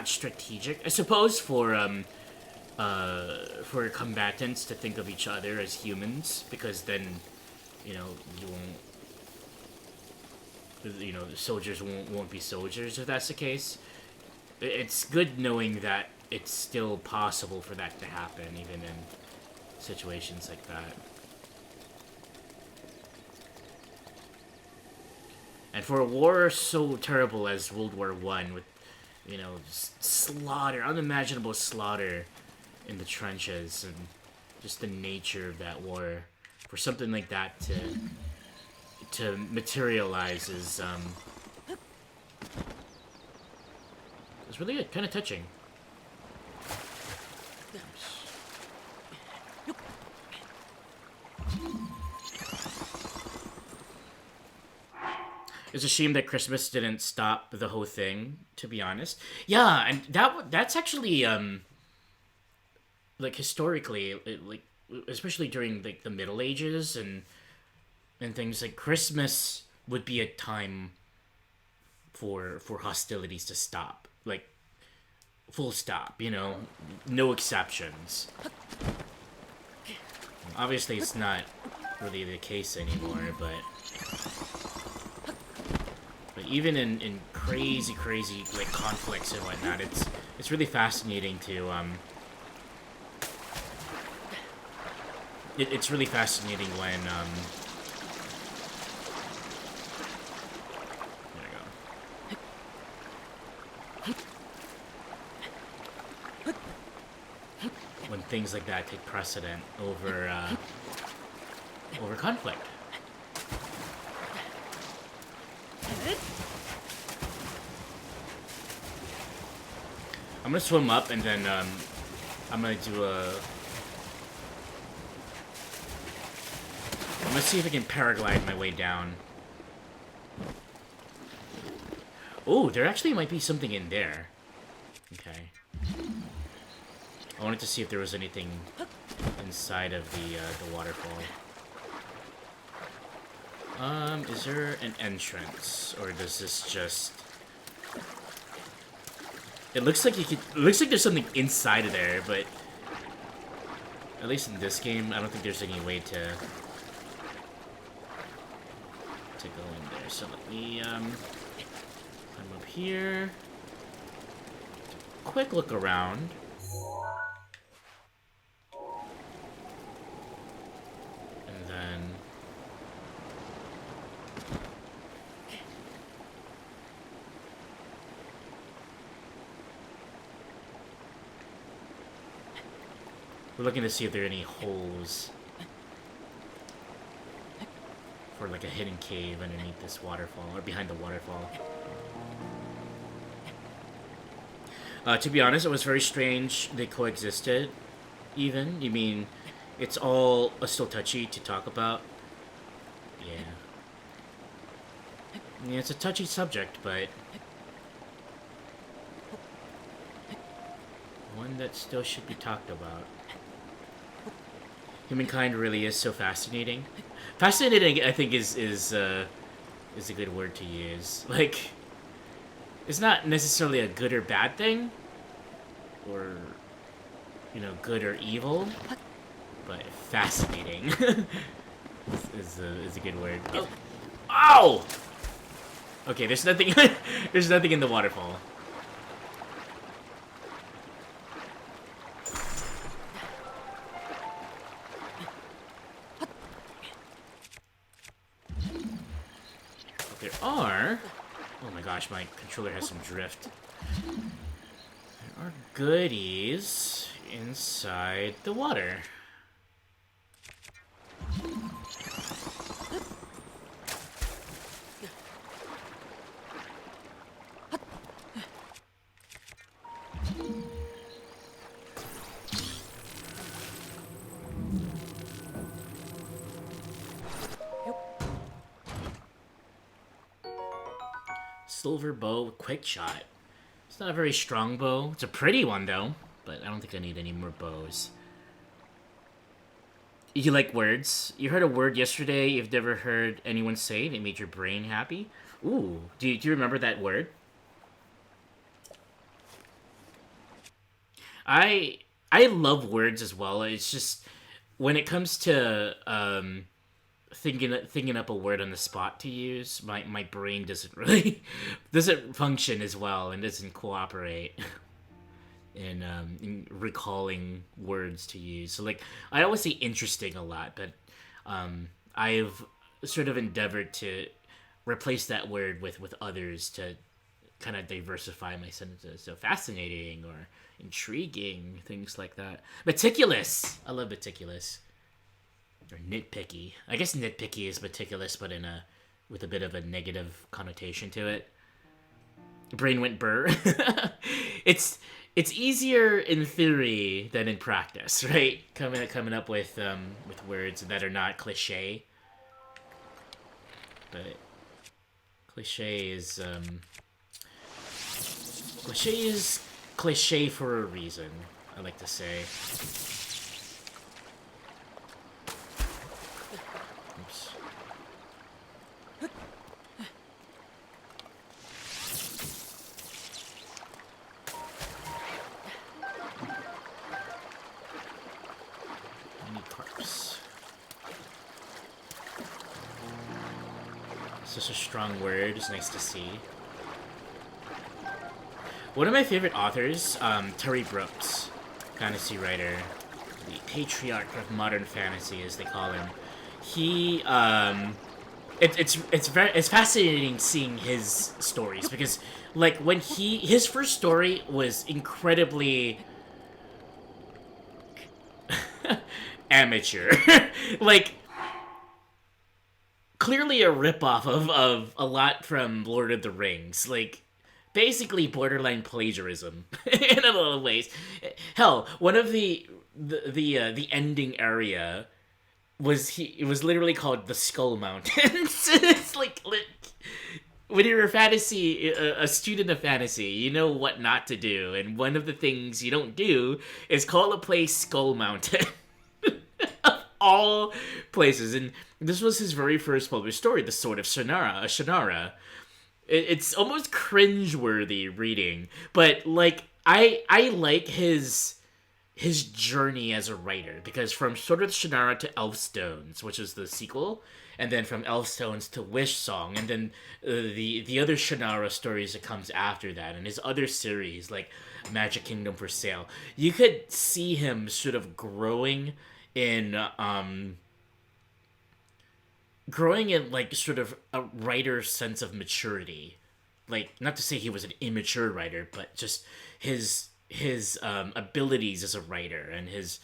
S1: strategic, I suppose, for combatants to think of each other as humans, because then, you know, the soldiers won't be soldiers if that's the case. It's good knowing that it's still possible for that to happen, even in situations like that. And for a war so terrible as World War I, with, you know, slaughter, unimaginable slaughter in the trenches, and just the nature of that war, for something like that to materialize is really kind of touching. It's a shame that Christmas didn't stop the whole thing, to be honest. Yeah, and that's actually like historically, like especially during like the Middle Ages and things, like Christmas would be a time for hostilities to stop, like full stop, you know, no exceptions. Obviously, it's not really the case anymore, but even in crazy like conflicts and whatnot, it's really fascinating to it's really fascinating when when things like that take precedent over conflict. I'm gonna swim up and then I'm gonna see if I can paraglide my way down. Oh, there actually might be something in there. Okay. I wanted to see if there was anything inside of the waterfall. Is there an entrance, or does this just... It looks like it looks like there's something inside of there, but at least in this game, I don't think there's any way to to go in there. So let me climb up here. Quick look around. And then we're looking to see if there are any holes for like a hidden cave underneath this waterfall, or behind the waterfall. To be honest, it was very strange they coexisted, even. You mean, it's all still touchy to talk about? Yeah. Yeah, it's a touchy subject, but one that still should be talked about. Humankind really is so fascinating. Fascinating, I think, is a good word to use. Like, it's not necessarily a good or bad thing, or, you know, good or evil, but fascinating is a good word. Oh! Ow! Okay, there's nothing. There's nothing in the waterfall. There are. Oh my gosh, my controller has some drift. There are goodies inside the water. Silver bow, quick shot. It's not a very strong bow. It's a pretty one, though, but I don't think I need any more bows. You like words? You heard a word yesterday you've never heard anyone say that made your brain happy? Ooh, do you remember that word? I love words as well. It's just, when it comes to thinking up a word on the spot to use, my brain doesn't really doesn't function as well and doesn't cooperate in recalling words to use. So like, I always say interesting a lot, but I've sort of endeavored to replace that word with others to kind of diversify my sentences. So fascinating or intriguing, things like that. Meticulous. I love meticulous. Or nitpicky. I guess nitpicky is meticulous, but with a bit of a negative connotation to it. Brain went burr. It's easier in theory than in practice, right? Coming up with words that are not cliche. But cliche is cliche for a reason, I like to say. Oops. Mini carps. Such a strong word. It's nice to see. One of my favorite authors, Terry Brooks, fantasy writer, the patriarch of modern fantasy, as they call him. He, it's fascinating seeing his stories because, like, when his first story was incredibly amateur, like, clearly a ripoff of a lot from Lord of the Rings, like, basically borderline plagiarism in a lot of ways. Hell, one of the ending area it was literally called the Skull Mountains. It's like when you're a student of fantasy, you know what not to do, and one of the things you don't do is call a place Skull Mountain. Of all places, and this was his very first published story, The Sword of Shannara. It's almost cringe-worthy reading, but like I like his his journey as a writer, because from Sword of Shannara to Elfstones, which is the sequel, and then from Elfstones to Wish Song, and then the other Shannara stories that comes after that, and his other series like Magic Kingdom for Sale, you could see him sort of growing in like sort of a writer's sense of maturity. Like, not to say he was an immature writer, but just his abilities as a writer, and his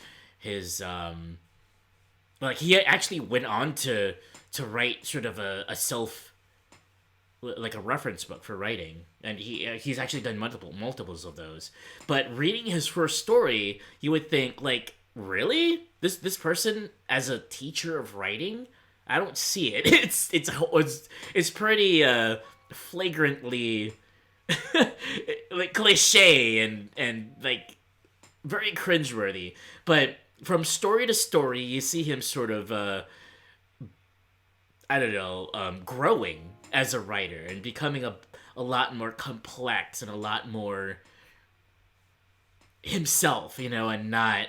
S1: like, he actually went on to write sort of a self, like a reference book for writing, and he's actually done multiples of those. But reading his first story, you would think, like, really, this person as a teacher of writing? I don't see it. It's pretty flagrantly like cliche and like very cringeworthy. But from story to story, you see him sort of I don't know, growing as a writer and becoming a lot more complex and a lot more himself, and not,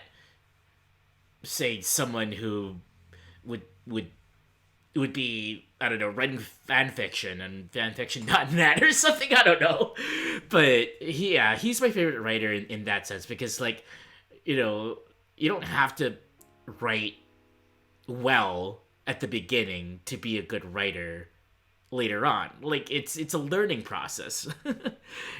S1: say, someone who would be, I don't know, writing fan fiction and fanfiction.net or something, I don't know. But he's my favorite writer in that sense, because, like, you don't have to write well at the beginning to be a good writer later on. Like, it's a learning process.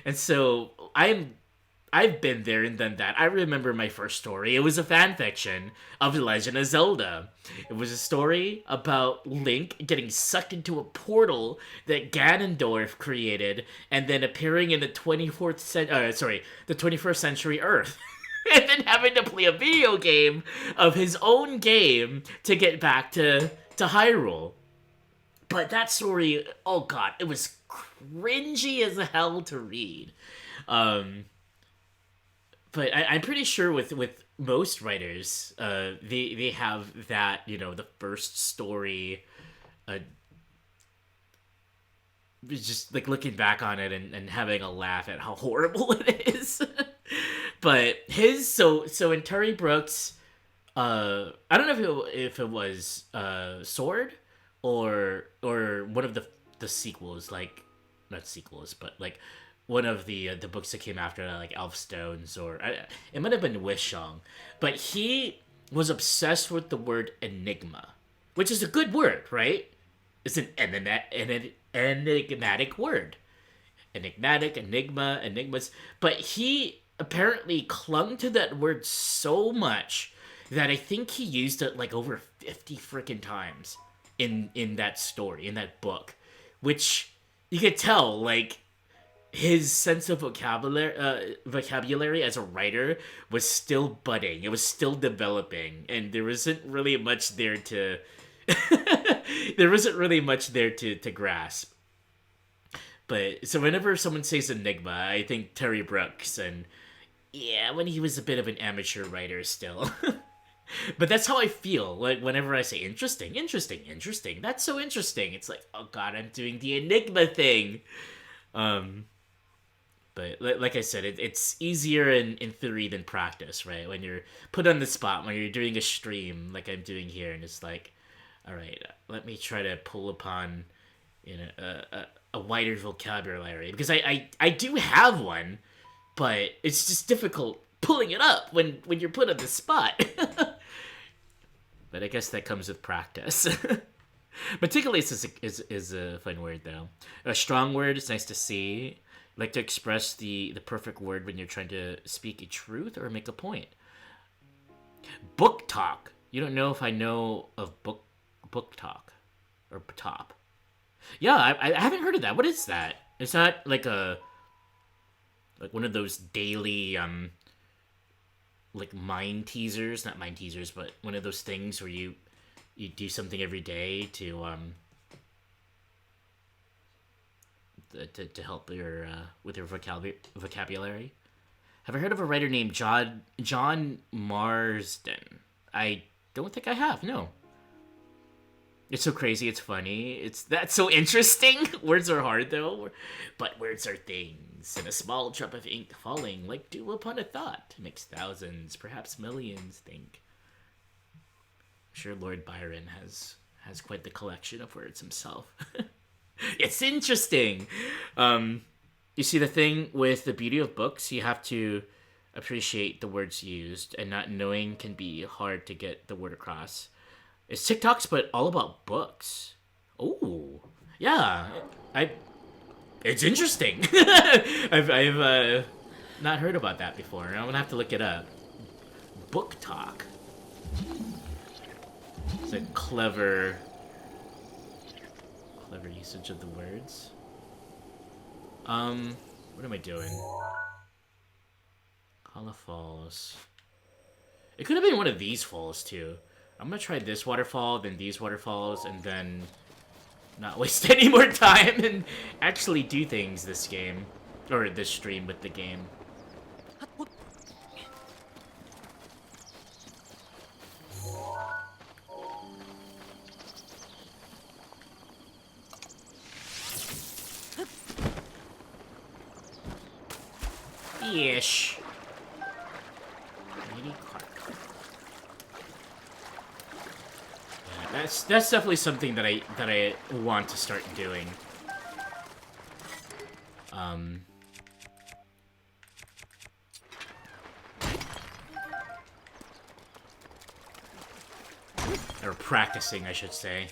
S1: And so I've been there and done that. I remember my first story. It was a fan fiction of The Legend of Zelda. It was a story about Link getting sucked into a portal that Ganondorf created, and then appearing in the 21st century Earth. And then having to play a video game of his own game to get back to Hyrule. But that story, oh god, it was cringy as hell to read. But I'm pretty sure with most writers, they have that, the first story, just like looking back on it and having a laugh at how horrible it is. But so in Terry Brooks, I don't know if it was Sword or one of the sequels, like, not sequels, but like one of the books that came after that, like Elfstones, or it might have been Wish Song. But he was obsessed with the word enigma, which is a good word, right? It's an enigmatic word. Enigmatic, enigma, enigmas. But he apparently clung to that word so much that I think he used it like over 50 freaking times in that story, in that book. Which you could tell, like, his sense of vocabulary as a writer was still budding. It was still developing, and there wasn't really much there to to grasp. But so whenever someone says enigma, I think Terry Brooks, and yeah, when he was a bit of an amateur writer still. But that's how I feel, like, whenever I say interesting, that's so interesting. It's like, oh god, I'm doing the enigma thing. But like I said, it's easier in theory than practice, right? When you're put on the spot, when you're doing a stream like I'm doing here, and it's like, all right, let me try to pull upon a wider vocabulary, because I do have one, but it's just difficult pulling it up when you're put on the spot. But I guess that comes with practice. Meticulous is a fun word, though. A strong word. It's nice to see. Like to express the perfect word when you're trying to speak a truth or make a point. Book talk. You don't know if I know of book talk or top. Yeah, I haven't heard of that. What is that? Is that like one of those daily like mind teasers? Not mind teasers, but one of those things where you do something every day to help your with your vocabulary. Have I heard of a writer named John Marsden? I don't think I have. No. It's so crazy, it's funny. That's so interesting. Words are hard though, but words are things. And a small drop of ink falling like dew upon a thought makes thousands, perhaps millions think. I'm sure Lord Byron has quite the collection of words himself. It's interesting. You see, the thing with the beauty of books, you have to appreciate the words used, and not knowing can be hard to get the word across. It's TikToks, but all about books. Oh, yeah. I. It's interesting. I've not heard about that before. I'm gonna have to look it up. Book talk. It's a clever usage of the words. What am I doing? Kala Falls. It could have been one of these falls too. I'm gonna try this waterfall, then these waterfalls, and then not waste any more time and actually do things this game. Or this stream with the game. Ish. That's definitely something that I want to start doing. Or practicing, I should say.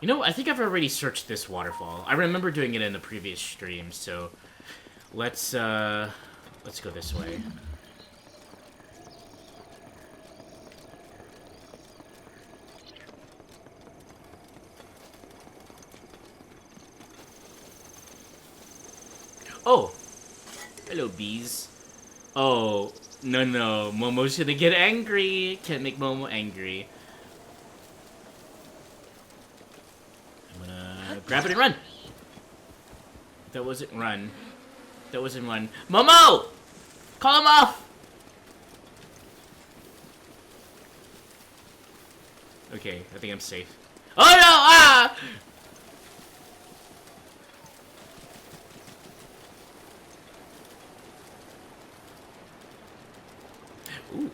S1: You know, I think I've already searched this waterfall. I remember doing it in the previous stream, so let's go this way. Oh! Hello, bees. Oh, no. Momo's gonna get angry. Can't make Momo angry. Grab it and run! That wasn't run. That wasn't run. Momo! Call him off! Okay, I think I'm safe. Oh no! Ah! Ooh.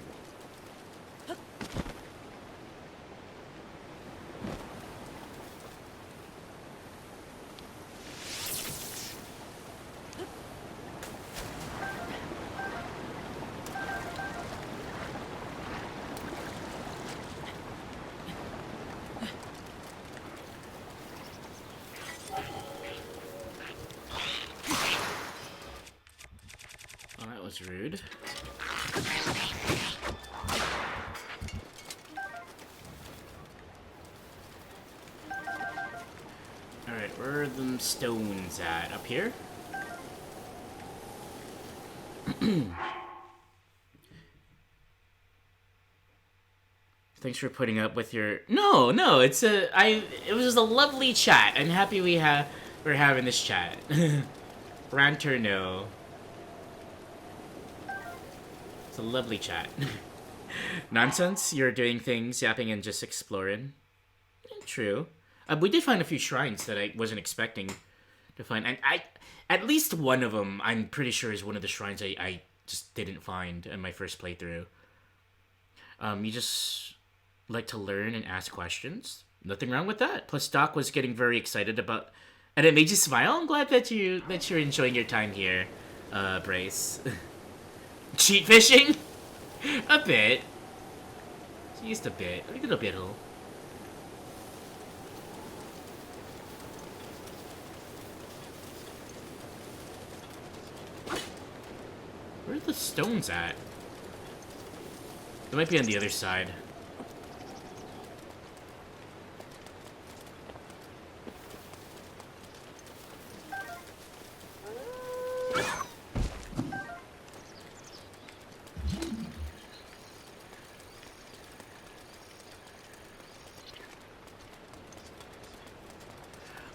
S1: Was rude. Alright, where are them stones at? Up here? Thanks for putting up with your... No, it was just a lovely chat. I'm happy we're having this chat. Ranter, no. It's a lovely chat. Nonsense, you're doing things, yapping and just exploring. True. We did find a few shrines that I wasn't expecting to find. And at least one of them, I'm pretty sure, is one of the shrines I just didn't find in my first playthrough. You just like to learn and ask questions. Nothing wrong with that. Plus, Doc was getting very excited about... And it made you smile? I'm glad that you're enjoying your time here, Brace. Cheat fishing? A bit. Just a bit. A little bit. Where are the stones at? They might be on the other side.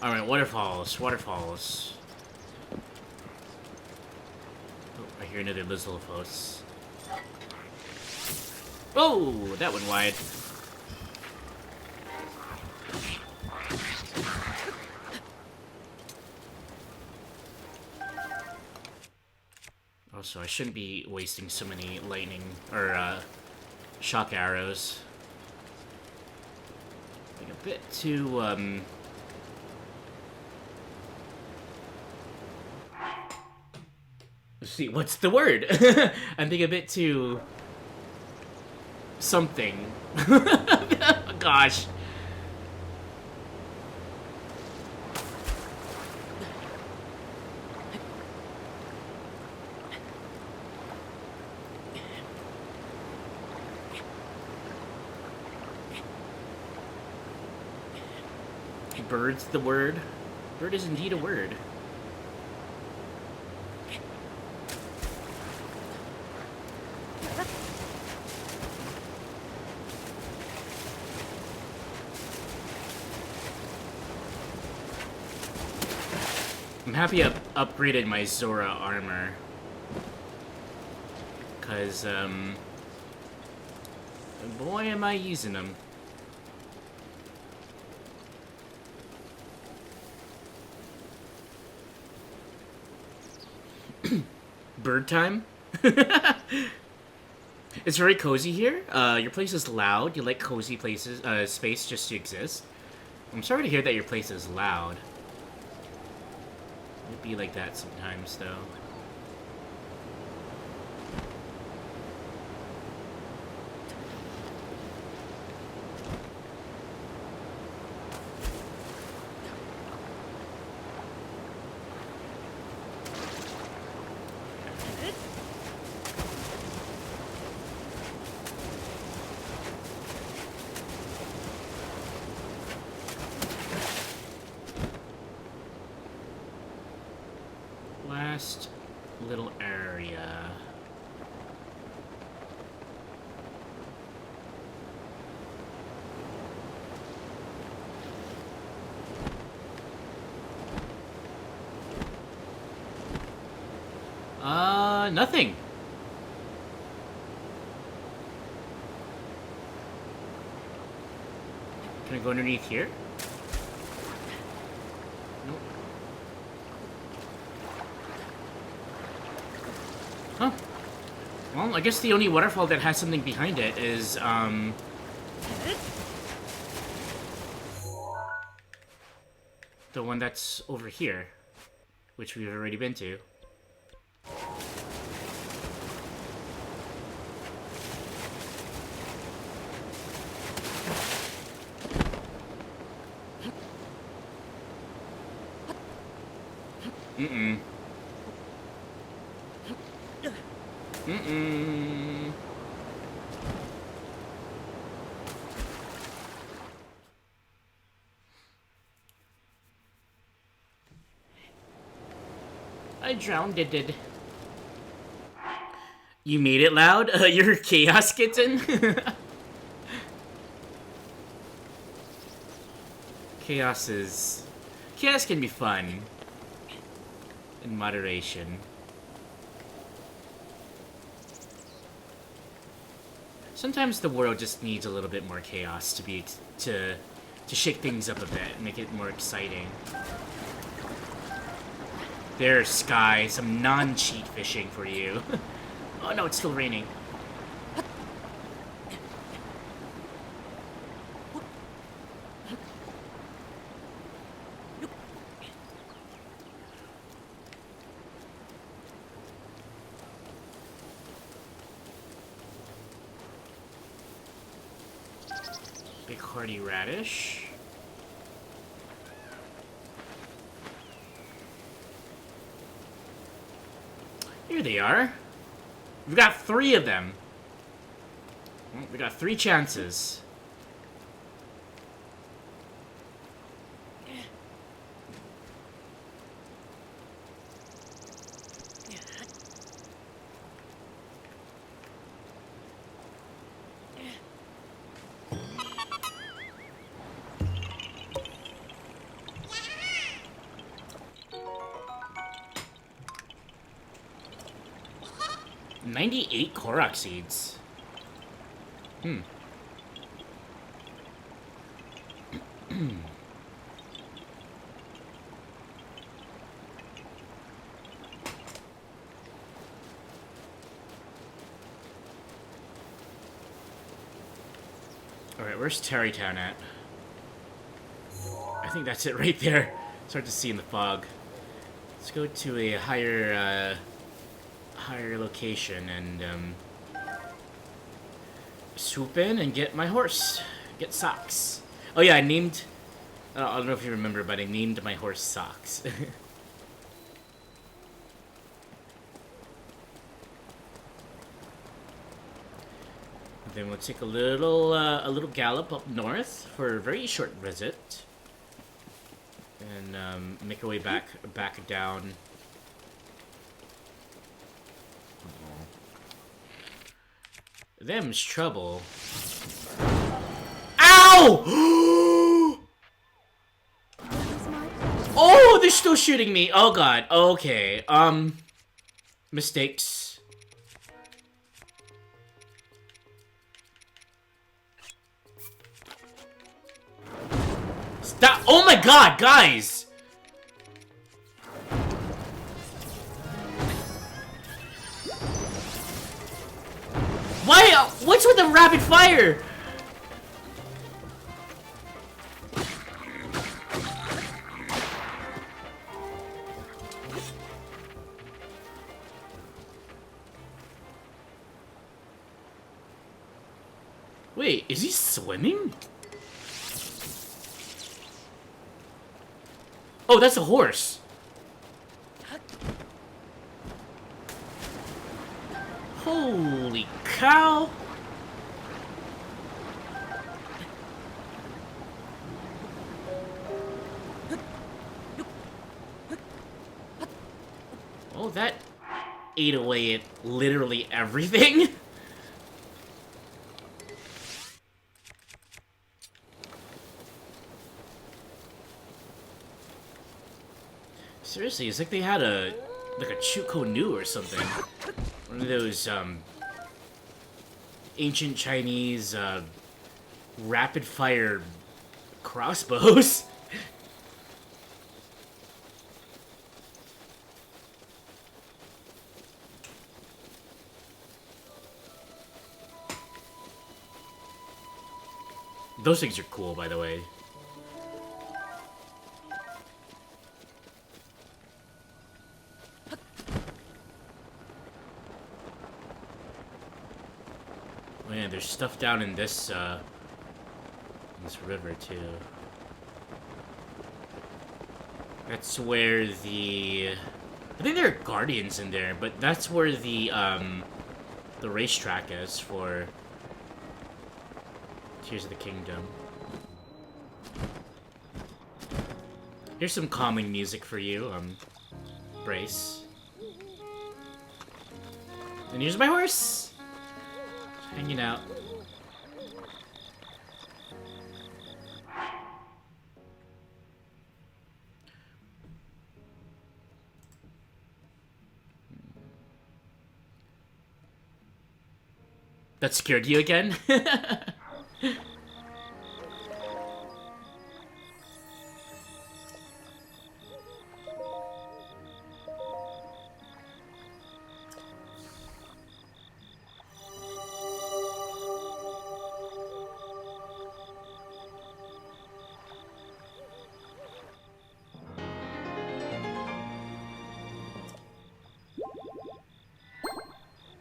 S1: Alright, waterfalls. hear another Lizalfos. Oh, that went wide. Also, I shouldn't be wasting so many lightning or shock arrows. Like a bit too let's see, what's the word? I'm thinking a bit too something. Gosh. Bird's the word. Bird is indeed a word. I'm happy I upgraded my Zora armor. Cause, boy am I using them. Bird time? It's very cozy here. Your place is loud. You like cozy places, space just to exist. I'm sorry to hear that your place is loud. It'd be like that sometimes, though. Last little area. Nothing. Can I go underneath here? Nope. Huh. Well, I guess the only waterfall that has something behind it is, the one that's over here, which we've already been to. Mm-mm. Mm-mm. I drowned it. You made it loud? You're a chaos kitten? Chaos can be fun. In moderation. Sometimes the world just needs a little bit more chaos to shake things up a bit and make it more exciting. There's Sky, some non-cheat fishing for you. Oh no, it's still raining. Big hearty radish. Here they are. We've got 3 of them. We got 3 chances. 98 Korok seeds. Hmm. Alright, where's Terrytown at? I think that's it right there. It's hard to see in the fog. Let's go to a higher location and swoop in and get my horse. Get Socks. Oh yeah, I named... I don't know if you remember, but I named my horse Socks. Then we'll take a little gallop up north for a very short visit, and make our way back down. Them's trouble. Ow! Oh, they're still shooting me. Oh god. Okay. Mistakes. Stop! Oh my god, guys! Why? What's with the rapid fire? Wait, is he swimming? Oh, that's a horse. Holy cow. Oh, that ate away at literally everything. Seriously, it's like they had a qotd or something. One of those ancient Chinese rapid fire crossbows. Those things are cool, by the way. Man, there's stuff down in this river too. That's where the... I think there are guardians in there, but that's where the racetrack is for Tears of the Kingdom. Here's some calming music for you, Brace. And here's my horse! Hanging out. That scared you again?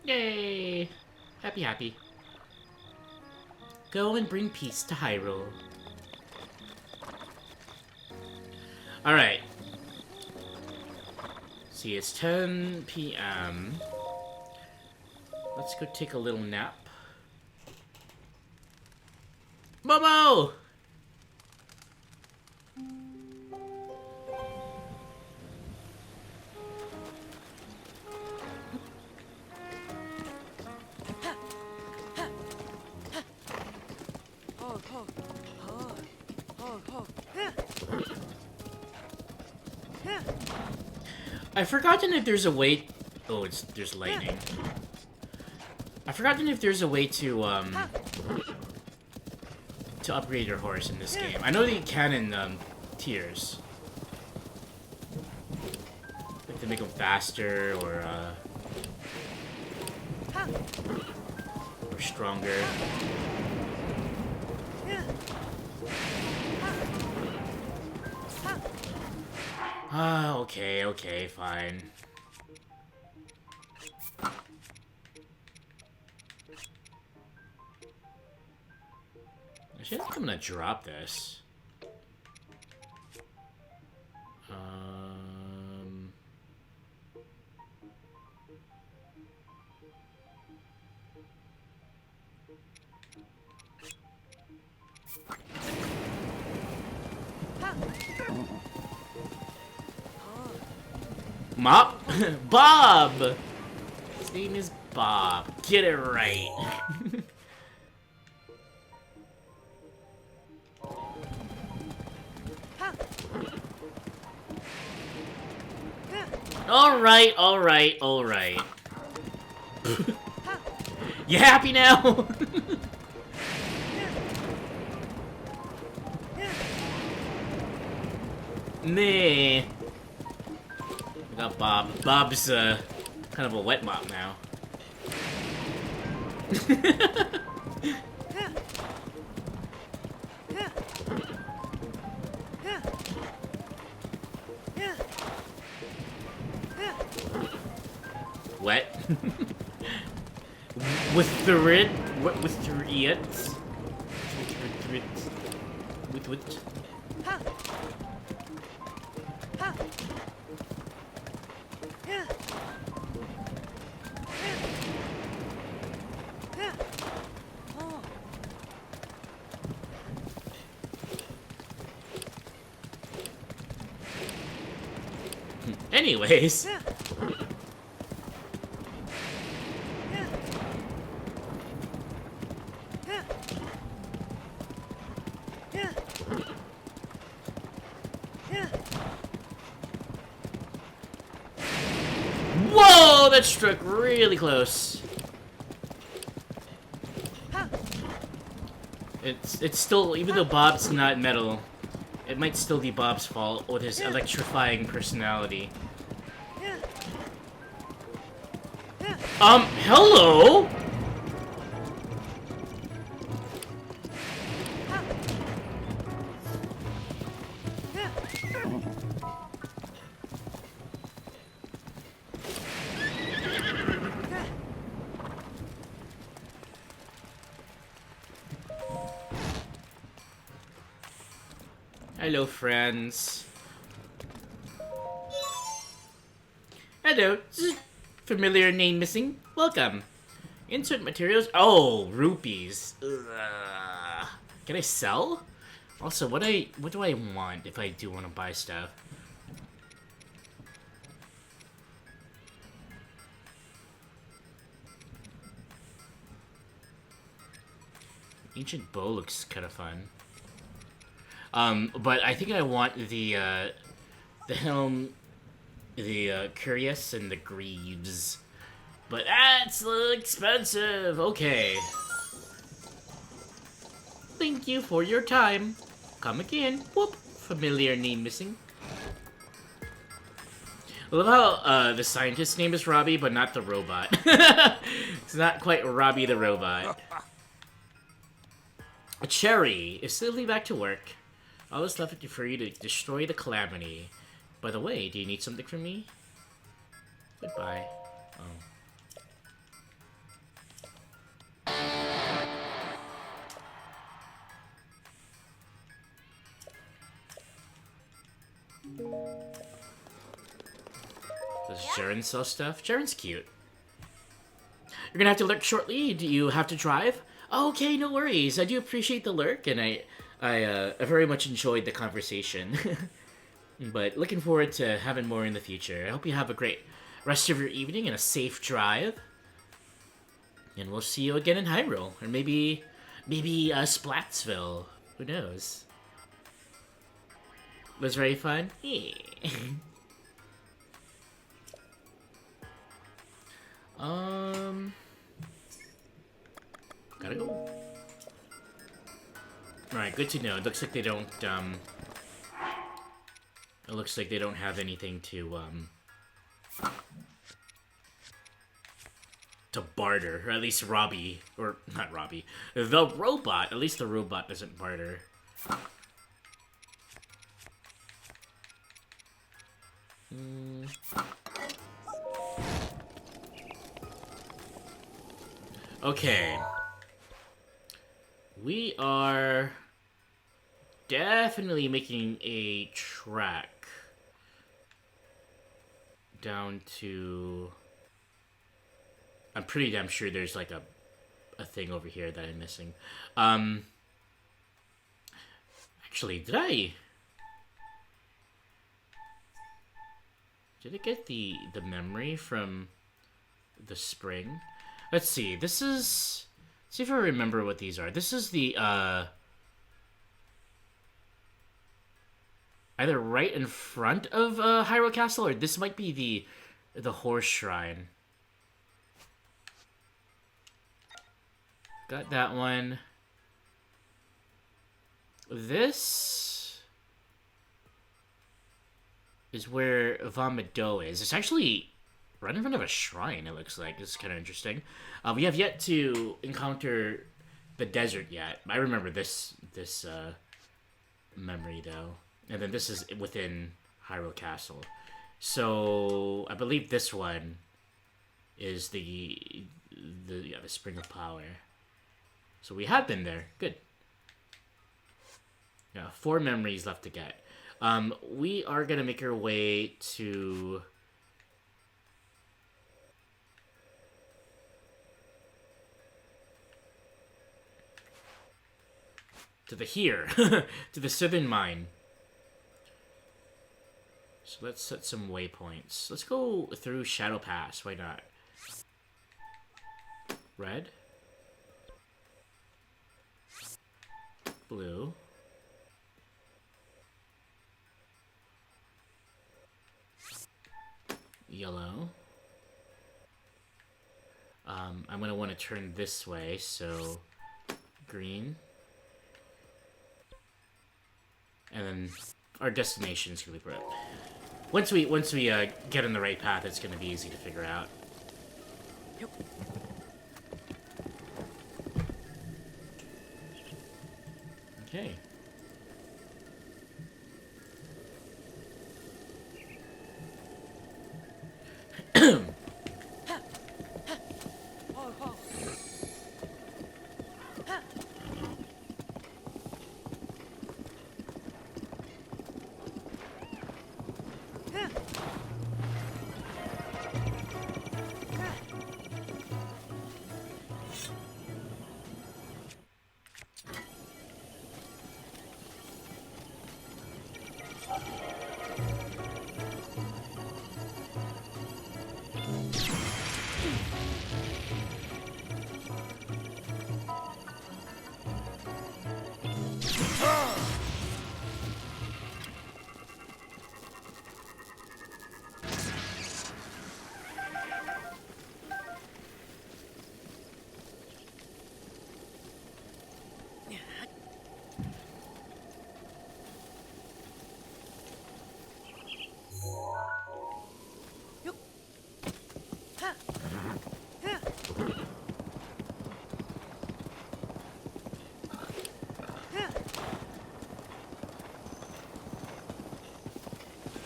S1: Yay! Happy, happy. Go and bring peace to Hyrule. Alright. See, it's 10 p.m. Let's go take a little nap. Momo! I've forgotten if there's a way... Oh, there's lightning. I've forgotten if there's a way to upgrade your horse in this game. I know that you can in tiers. Like to make them faster or stronger. Ah, okay, fine. Actually, I think I'm gonna drop this. Mop? Bob! His name is Bob. Get it right. Alright. You happy now? Nah. I got Bob. Bob's kind of a wet mop now. Wet. With the rid. What with the idiots? With. Anyways. Whoa, that struck really close. It's still, even though Bob's not metal, it might still be Bob's fault with his electrifying personality. Hello? Hello, friends. Hello. Familiar name missing. Welcome. Insert materials. Oh, rupees. Ugh. Can I sell? Also, what do I want if I do want to buy stuff? Ancient bow looks kind of fun. But I think I want the helm, the curious, and the greaves. But that's expensive. Okay. Thank you for your time. Come again. Whoop. Familiar name missing. I love how the scientist's name is Robbie, but not the robot. It's not quite Robbie the robot. A cherry is slowly back to work. All that's left for you to destroy the calamity. By the way, do you need something from me? Goodbye. Oh. Does Jaren sell stuff? Jaren's cute. You're gonna have to lurk shortly. Do you have to drive? Okay, no worries. I do appreciate the lurk, and I very much enjoyed the conversation. But looking forward to having more in the future. I hope you have a great rest of your evening and a safe drive. And we'll see you again in Hyrule. Or maybe Splatsville. Who knows? Was very fun? Yeah. Alright, good to know. It looks like they don't, it looks like they don't have anything to barter. Or at least Robbie, or not Robbie, the robot. At least the robot doesn't barter. Okay. We are definitely making a track down to... I'm pretty damn sure there's like a thing over here that I'm missing. Actually, did I get the memory from the spring? Let's see. This is... see if I remember what these are. This is the, either right in front of, Hyrule Castle, or this might be the Horse Shrine. Got that one. This is where Vomito is. It's actually right in front of a shrine, it looks like. This is kind of interesting. We have yet to encounter the desert yet. I remember this memory, though. And then this is within Hyrule Castle. So, I believe this one is the Spring of Power. So we have been there. Good. Yeah, 4 memories left to get. We are going to make our way to... to the southern mine. So let's set some waypoints. Let's go through Shadow Pass. Why not? Red. Blue. Yellow. I'm gonna want to turn this way, so green. And then our destination is gonna be red. Once we get on the right path, it's gonna be easy to figure out.
S4: Yep.
S1: Okay.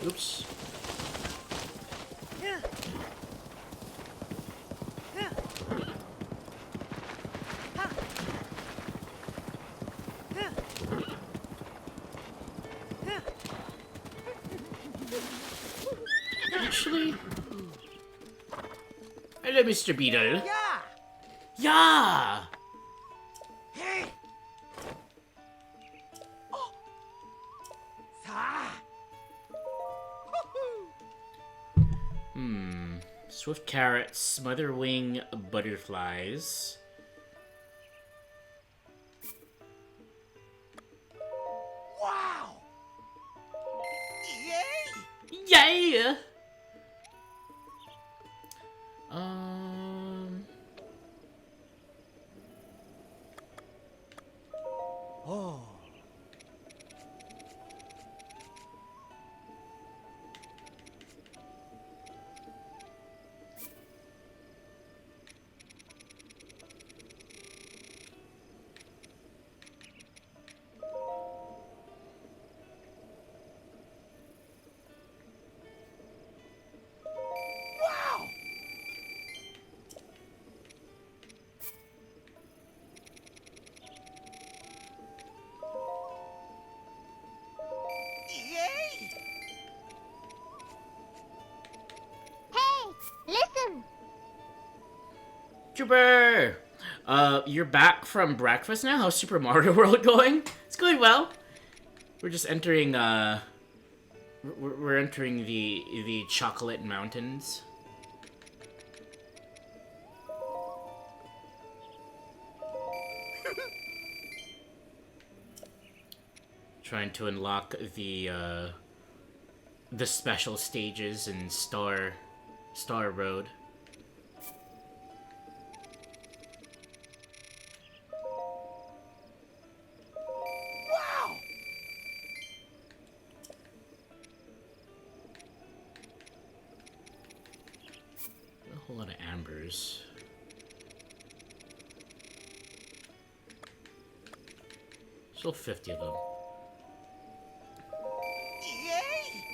S1: Oops. Actually... hello, Mr. Beetle.
S4: Yeah!
S1: Yeah!
S4: Hey! Oh! Sa!
S1: Swift carrots, smotherwing butterflies.
S4: Wow! Yay!
S1: Yay!
S4: Oh.
S1: Trooper! You're back from breakfast now? How's Super Mario World going? It's going well. We're just entering, we're entering the Chocolate Mountains. Trying to unlock the special stages in Star Road.
S4: Wow!
S1: A whole lot of ambers. Still 50 of them.
S4: Yay!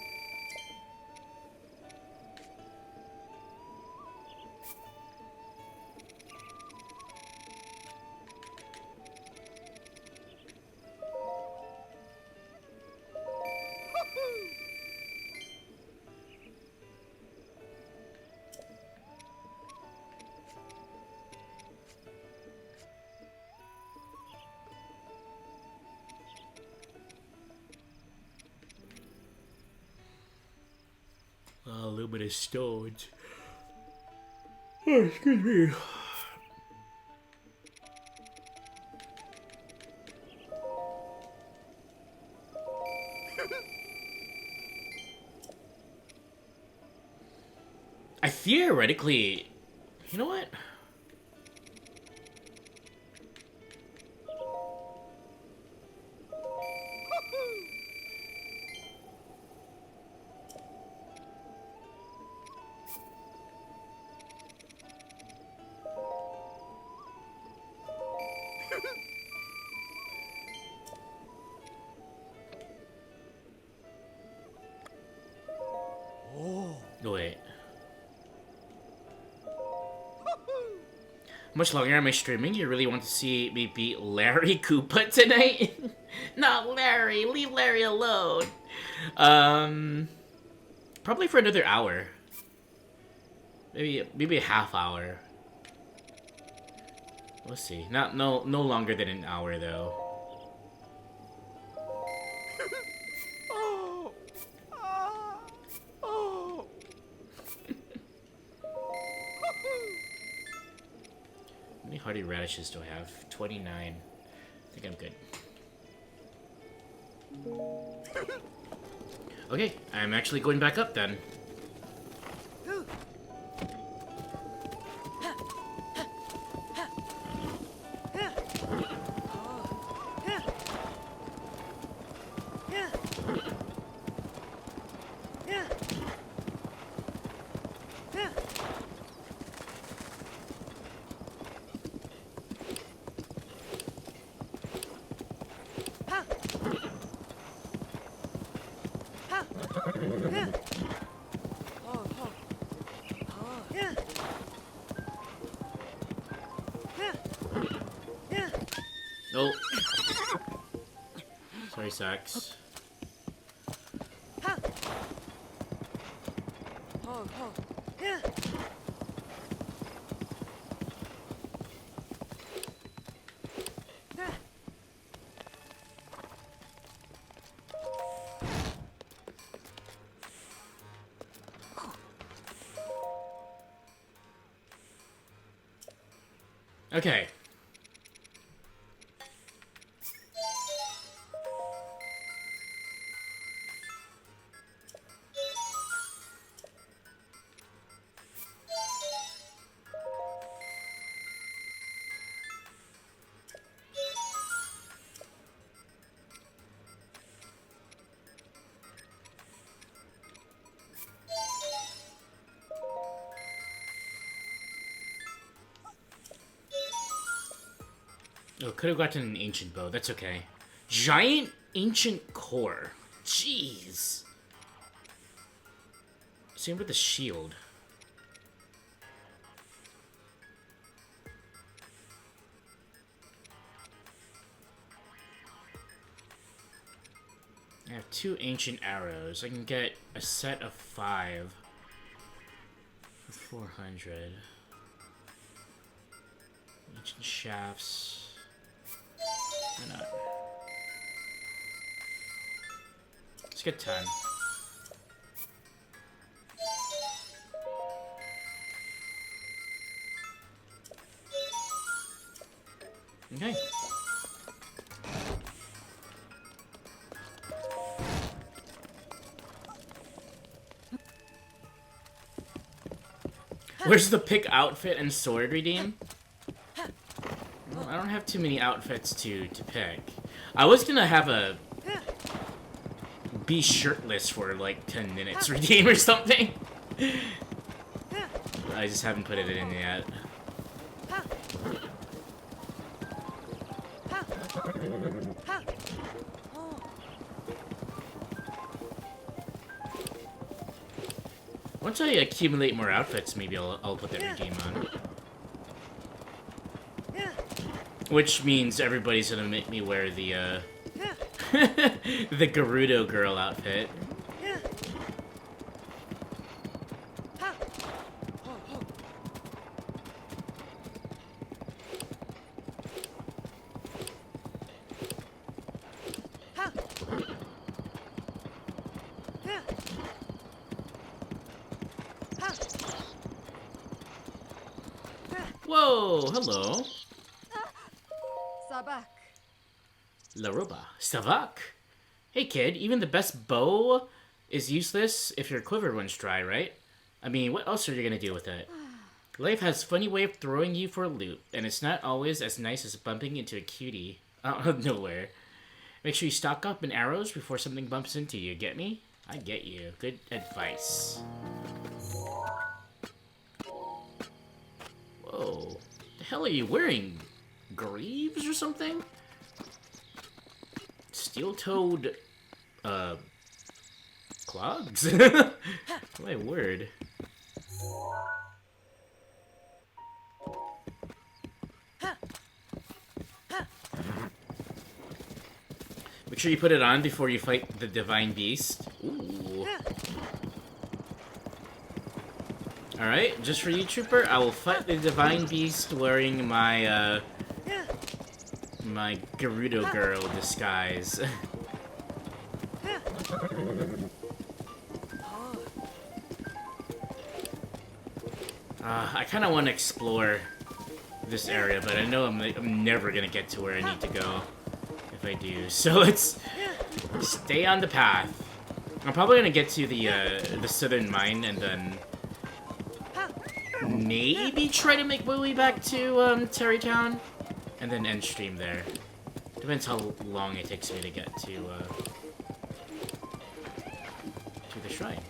S1: A little bit of stones. Oh, excuse me. I theoretically, you know what?
S4: Oh.
S1: Oh, wait. How much longer am I streaming? You really want to see me beat Larry Koopa tonight? Not Larry. Leave Larry alone. Probably for another hour. Maybe a half hour. We'll see. No longer than an hour though.
S4: Oh. Ah. Oh.
S1: How many hardy radishes do I have? 29. I think I'm good. Okay, I'm actually going back up then. Oh. Sorry, Sax. Okay. Oh, could have gotten an ancient bow. That's okay. Giant ancient core. Jeez. Same with the shield. I have 2 ancient arrows. I can get a set of 5 for 400. Ancient shafts. Why not? Let's get 10. Okay. Where's the pick outfit and sword redeem? Well, I don't have too many outfits to pick. I was gonna have a be shirtless for like 10 minutes redeem or something. I just haven't put it in yet. Once I accumulate more outfits, maybe I'll put that redeem on. Which means everybody's gonna make me wear the the Gerudo girl outfit. Whoa, hello.
S2: Sabak.
S1: Laroba. Stavak. Hey kid, even the best bow is useless if your quiver runs dry, right? I mean, what else are you gonna do with it? Life has a funny way of throwing you for a loop, and it's not always as nice as bumping into a cutie out of nowhere. Make sure you stock up in arrows before something bumps into you, get me? I get you. Good advice. Whoa. The hell are you wearing? Greaves or something? Steel-toed, clogs? My word. Make sure you put it on before you fight the Divine Beast. Ooh. Alright, just for you, Trooper, I will fight the Divine Beast wearing my, my Gerudo Girl disguise. I kind of want to explore this area, but I know I'm never going to get to where I need to go if I do. So let's stay on the path. I'm probably going to get to the southern mine and then maybe try to make my way back to Terrytown and then end stream there. Depends how long it takes me to get to the shrine.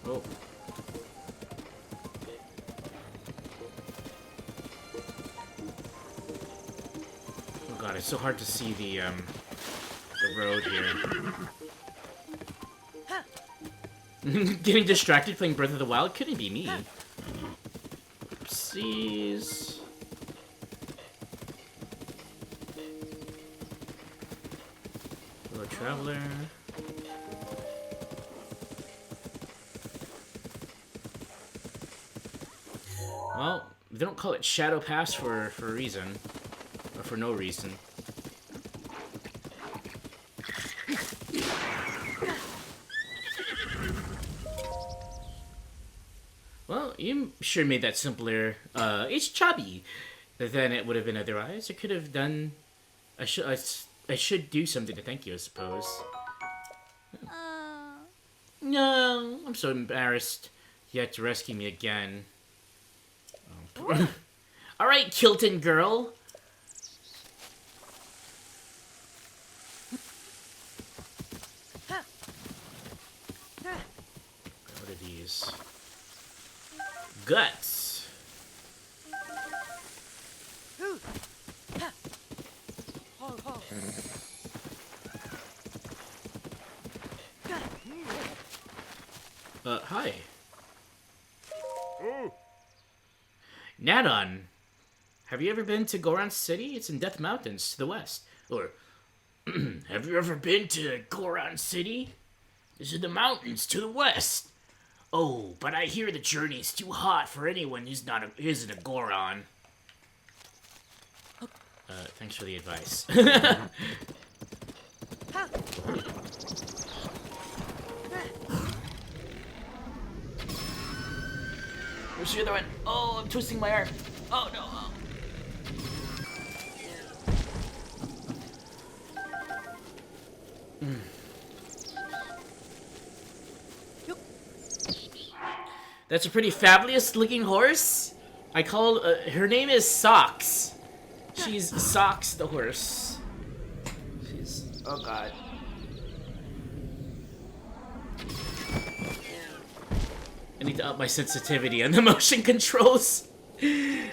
S1: Oh. Oh god, it's so hard to see the road here. Getting distracted playing Breath of the Wild? Couldn't be me. Oopsies. Hello, traveler. Well, they don't call it Shadow Pass for a reason. Or for no reason. Well, you sure made that simpler. It's chubby than it would have been otherwise. I could have done... I should do something to thank you, I suppose. No, I'm so embarrassed. You had to rescue me again. Oh. Alright, Kilton girl. What are these? Guts. Hi.
S3: Oh,
S1: Nadon. Have you ever been to Goron City? It's in Death Mountains to the west. Or Have you ever been to Goron City? It's in the mountains to the west. Oh, but I hear the journey's too hot for anyone isn't a Goron. Thanks for the advice. Where's the other one? Oh, I'm twisting my arm. Oh no. Oh. That's a pretty fabulous looking horse. I called, her name is Socks. She's Socks the horse. She's, oh god. I need to up my sensitivity on the motion controls. Didn't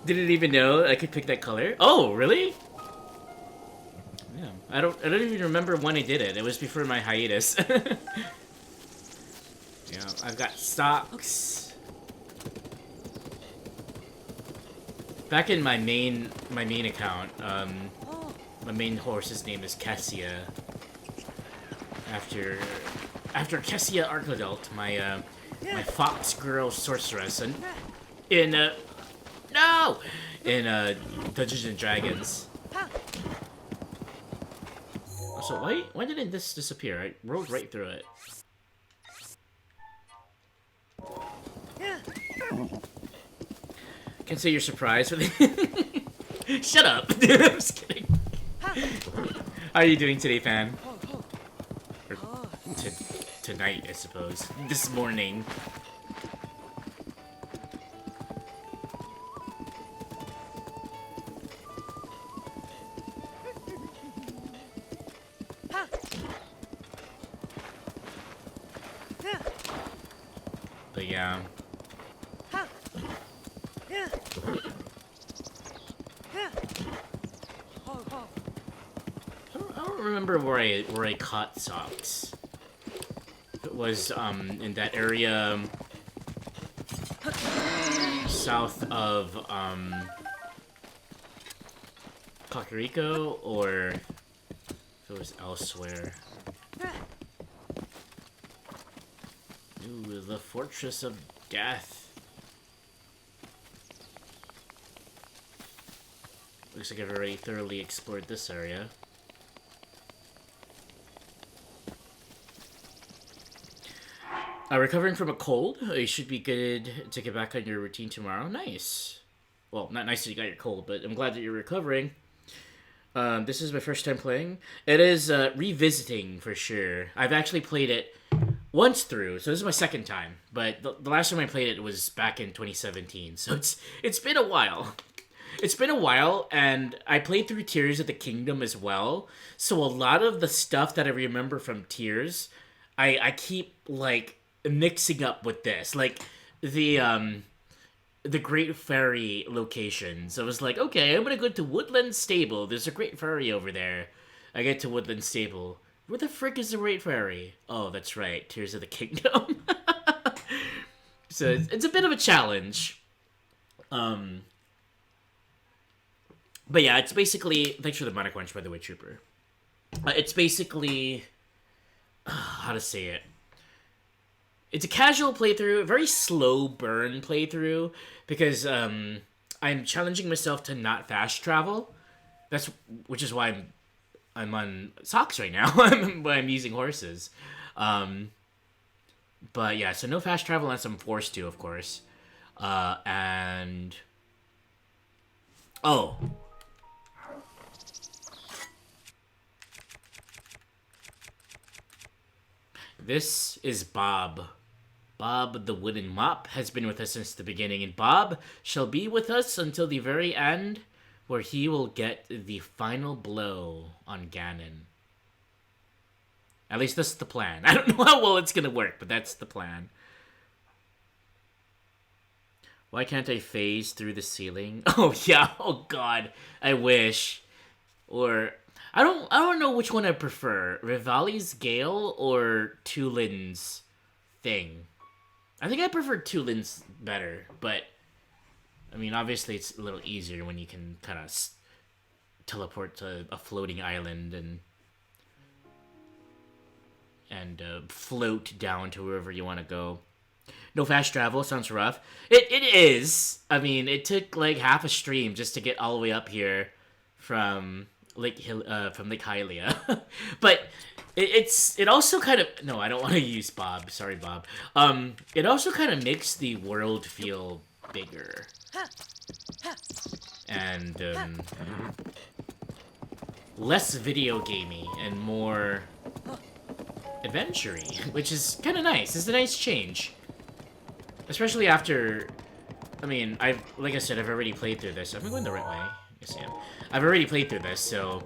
S1: even know I could pick that color. Oh, really? Yeah, I don't even remember when I did it. It was before my hiatus. Yeah, I've got Socks. Back in my main account, my main horse's name is Cassia. After Cassia Arcadult, my fox girl sorceress, and in Dungeons and Dragons. So why didn't this disappear? I rode right through it. Can't say you're surprised with it. Shut up! I'm just kidding. How are you doing today, fan? Or tonight, I suppose. This morning. But yeah. I don't remember where I caught Socks. If it was in that area south of Kakariko, or if it was elsewhere. Ooh, the Fortress of Death. Looks like I've already thoroughly explored this area. Recovering from a cold. You should be good to get back on your routine tomorrow. Nice. Well, not nice that you got your cold, but I'm glad that you're recovering. This is my first time playing. It is revisiting for sure. I've actually played it once through, so this is my second time. But the last time I played it was back in 2017, so it's been a while. It's been a while, and I played through Tears of the Kingdom as well. So a lot of the stuff that I remember from Tears, I keep like mixing up with this, like the Great Fairy locations. I was like, okay, I'm gonna go to Woodland Stable. There's a Great Fairy over there. I get to Woodland Stable. Where the frick is the Great Fairy? Oh, that's right, Tears of the Kingdom. So it's a bit of a challenge. But yeah, it's basically... Thanks for the mana quench, by the way, Trooper. It's basically... how to say it? It's a casual playthrough, a very slow burn playthrough, because I'm challenging myself to not fast travel. Which is why I'm on Socks right now, when I'm using horses. But yeah, so no fast travel unless I'm forced to, of course. And... Oh... This is Bob. Bob the wooden mop has been with us since the beginning, and Bob shall be with us until the very end, where he will get the final blow on Ganon. At least that's the plan. I don't know how well it's gonna work, but that's the plan. Why can't I phase through the ceiling? Oh yeah, oh god, I wish. Or... I don't know which one I prefer, Rivali's Gale or Tulin's Thing. I think I prefer Tulin's better, but I mean, obviously it's a little easier when you can kind of teleport to a floating island and float down to wherever you want to go. No fast travel sounds rough. It is. I mean, it took like half a stream just to get all the way up here from Lake Hylia, but it also kind of no. I don't want to use Bob. Sorry, Bob. It also kind of makes the world feel bigger and less video gamey and more adventure-y, which is kind of nice. It's a nice change. Especially after, I mean, like I said, I've already played through this. Am I going the right way? Yes, I am. I've already played through this, so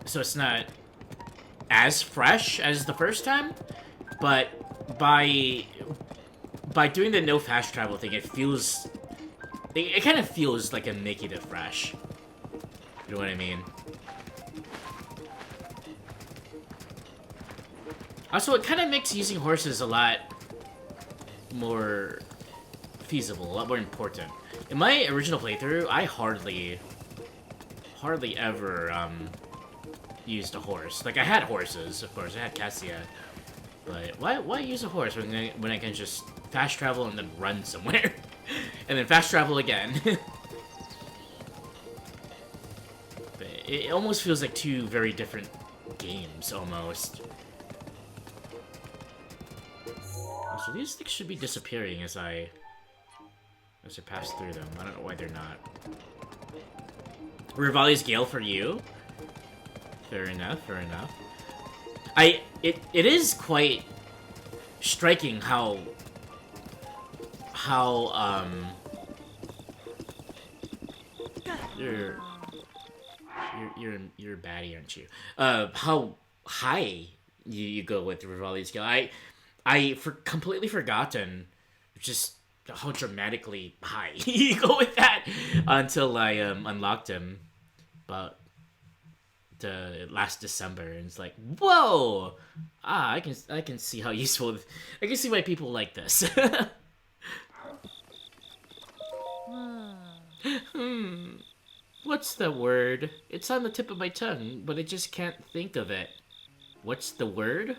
S1: it's not as fresh as the first time, but by doing the no fast travel thing, it kind of feels like I'm making it fresh. You know what I mean? Also, it kind of makes using horses a lot more feasible, a lot more important. In my original playthrough, I hardly ever used a horse. Like, I had horses, of course. I had Cassia, but why use a horse when I can just fast travel and then run somewhere, and then fast travel again? But it almost feels like two very different games, almost. So these things should be disappearing as I pass through them. I don't know why they're not. Rivali's Gale for you. Fair enough, fair enough. It is quite striking how you're a baddie, aren't you? How high you go with Rivali's Gale. I completely forgotten just how dramatically high you go with that until I unlocked him, but last December, and it's like, whoa! I can see how useful. I can see why people like this. What's the word? It's on the tip of my tongue, but I just can't think of it. What's the word?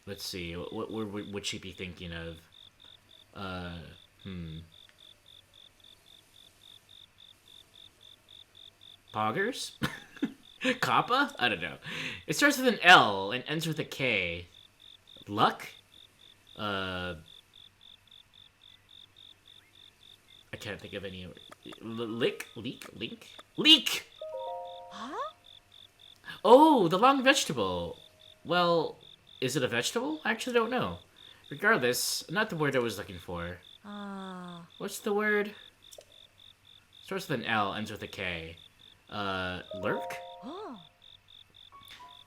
S1: Let's see. What would she be thinking of? Poggers? Kappa? I don't know. It starts with an L and ends with a K. Luck? I can't think of any. Leak?
S2: Huh?
S1: Oh, the long vegetable. Well, is it a vegetable? I actually don't know. Regardless, not the word I was looking for. What's the word? Starts with an L, ends with a K. Lurk?
S2: Oh.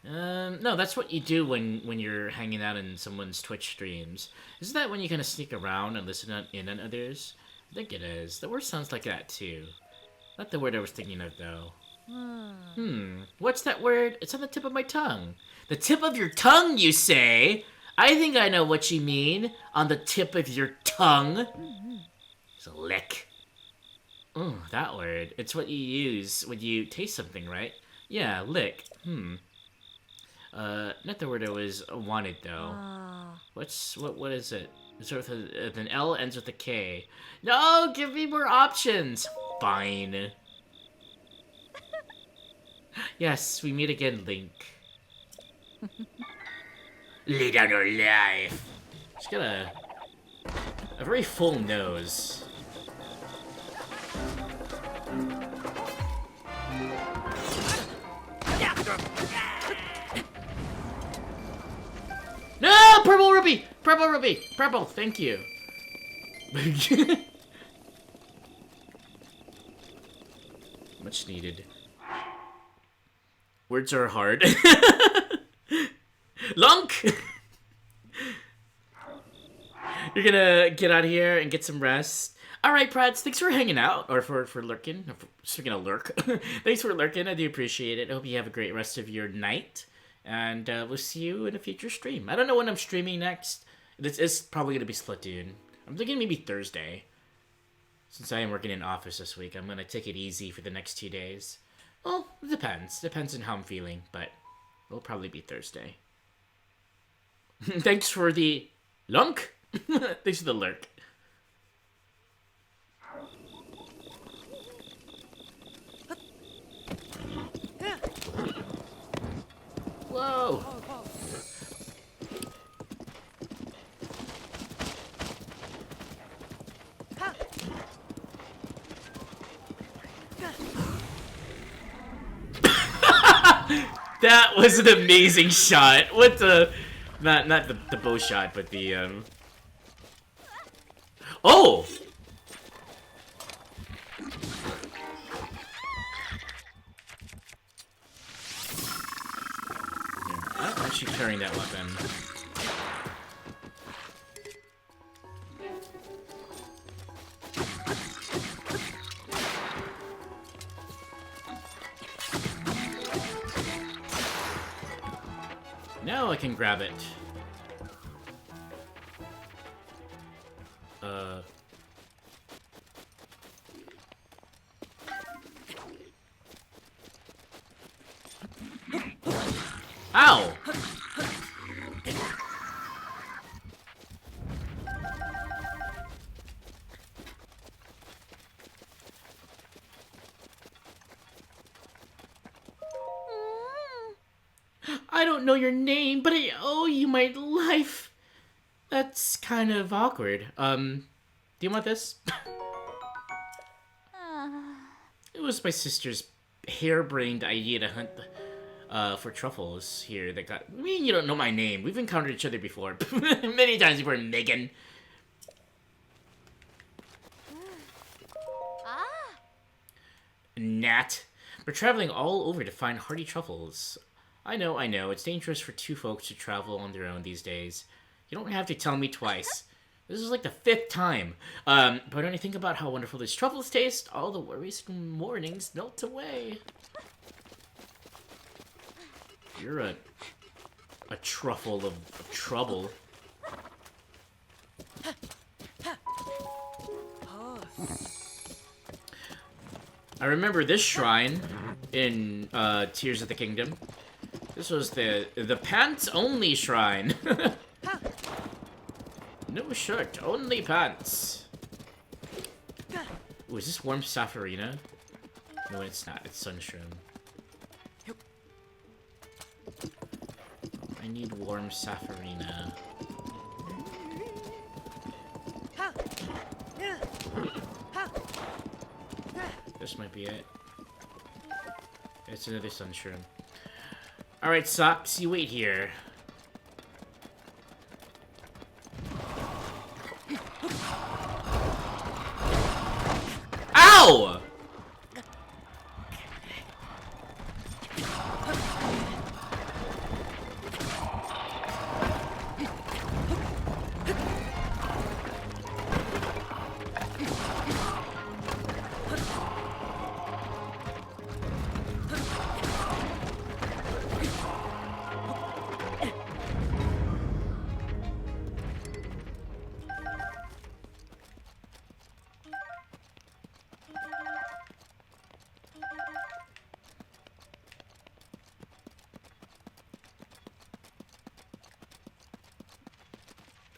S1: No, that's what you do when you're hanging out in someone's Twitch streams. Isn't that when you kind of sneak around and listen in on others? I think it is. The word sounds like that, too. Not the word I was thinking of, though. What's that word? It's on the tip of my tongue. The tip of your tongue, you say? I think I know what you mean. On the tip of your tongue. It's a lick. Oh, that word. It's what you use when you taste something, right? Yeah, lick. Not the word I was wanted, though. What is it? It starts with an L, ends with a K. No, give me more options. Fine. Yes, we meet again, Link. Lead out your life. She's got a very full nose. No! Purple Ruby! Purple Ruby! Purple, thank you. Much needed. Words are hard. Lunk! You're gonna get out of here and get some rest. Alright, Prads, thanks for hanging out. Or for lurking. Speaking of lurk. Thanks for lurking. I do appreciate it. I hope you have a great rest of your night. And we'll see you in a future stream. I don't know when I'm streaming next. It's probably gonna be Splatoon. I'm thinking maybe Thursday. Since I am working in office this week, I'm gonna take it easy for the next 2 days. Well, it depends. Depends on how I'm feeling, but it'll probably be Thursday. Thanks for the lunk. Thanks for the lurk. Whoa. That was an amazing shot. What the... Not the bow shot, but the, Oh! I'm not actually carrying that weapon. Now I can grab it. Ow! I don't know your name, but I owe you my life. That's kind of awkward. Do you want this? It was my sister's harebrained idea to hunt for truffles here that got... I mean, you don't know my name. We've encountered each other before. Many times before, Megan. Nat. We're traveling all over to find hardy truffles. I know. It's dangerous for two folks to travel on their own these days. You don't have to tell me twice. This is like the 5th time. But when I think about how wonderful these truffles taste, all the worries and mornings melt away. You're a truffle of trouble. I remember this shrine in Tears of the Kingdom. This was the pants only shrine. No shirt, only pants. Ooh, is this warm Safarina? No, it's not. It's Sunshroom. I need warm Safarina. This might be it. It's another Sunshroom. Alright, Socks, you wait here. Ow!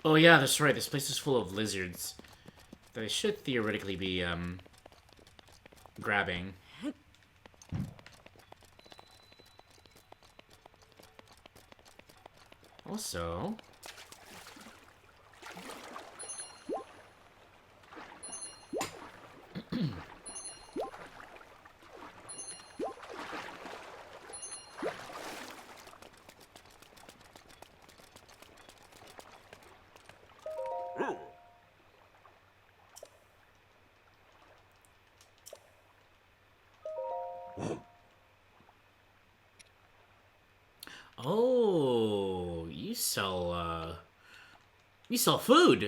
S1: Oh yeah, that's right. This place is full of lizards that I should theoretically be, grabbing. Also... Oh, you sell food.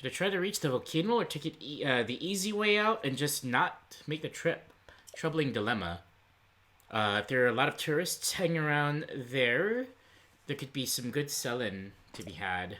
S1: Should I try to reach the volcano or take it the easy way out and just not make the trip? Troubling dilemma. If there are a lot of tourists hanging around there, there could be some good selling to be had.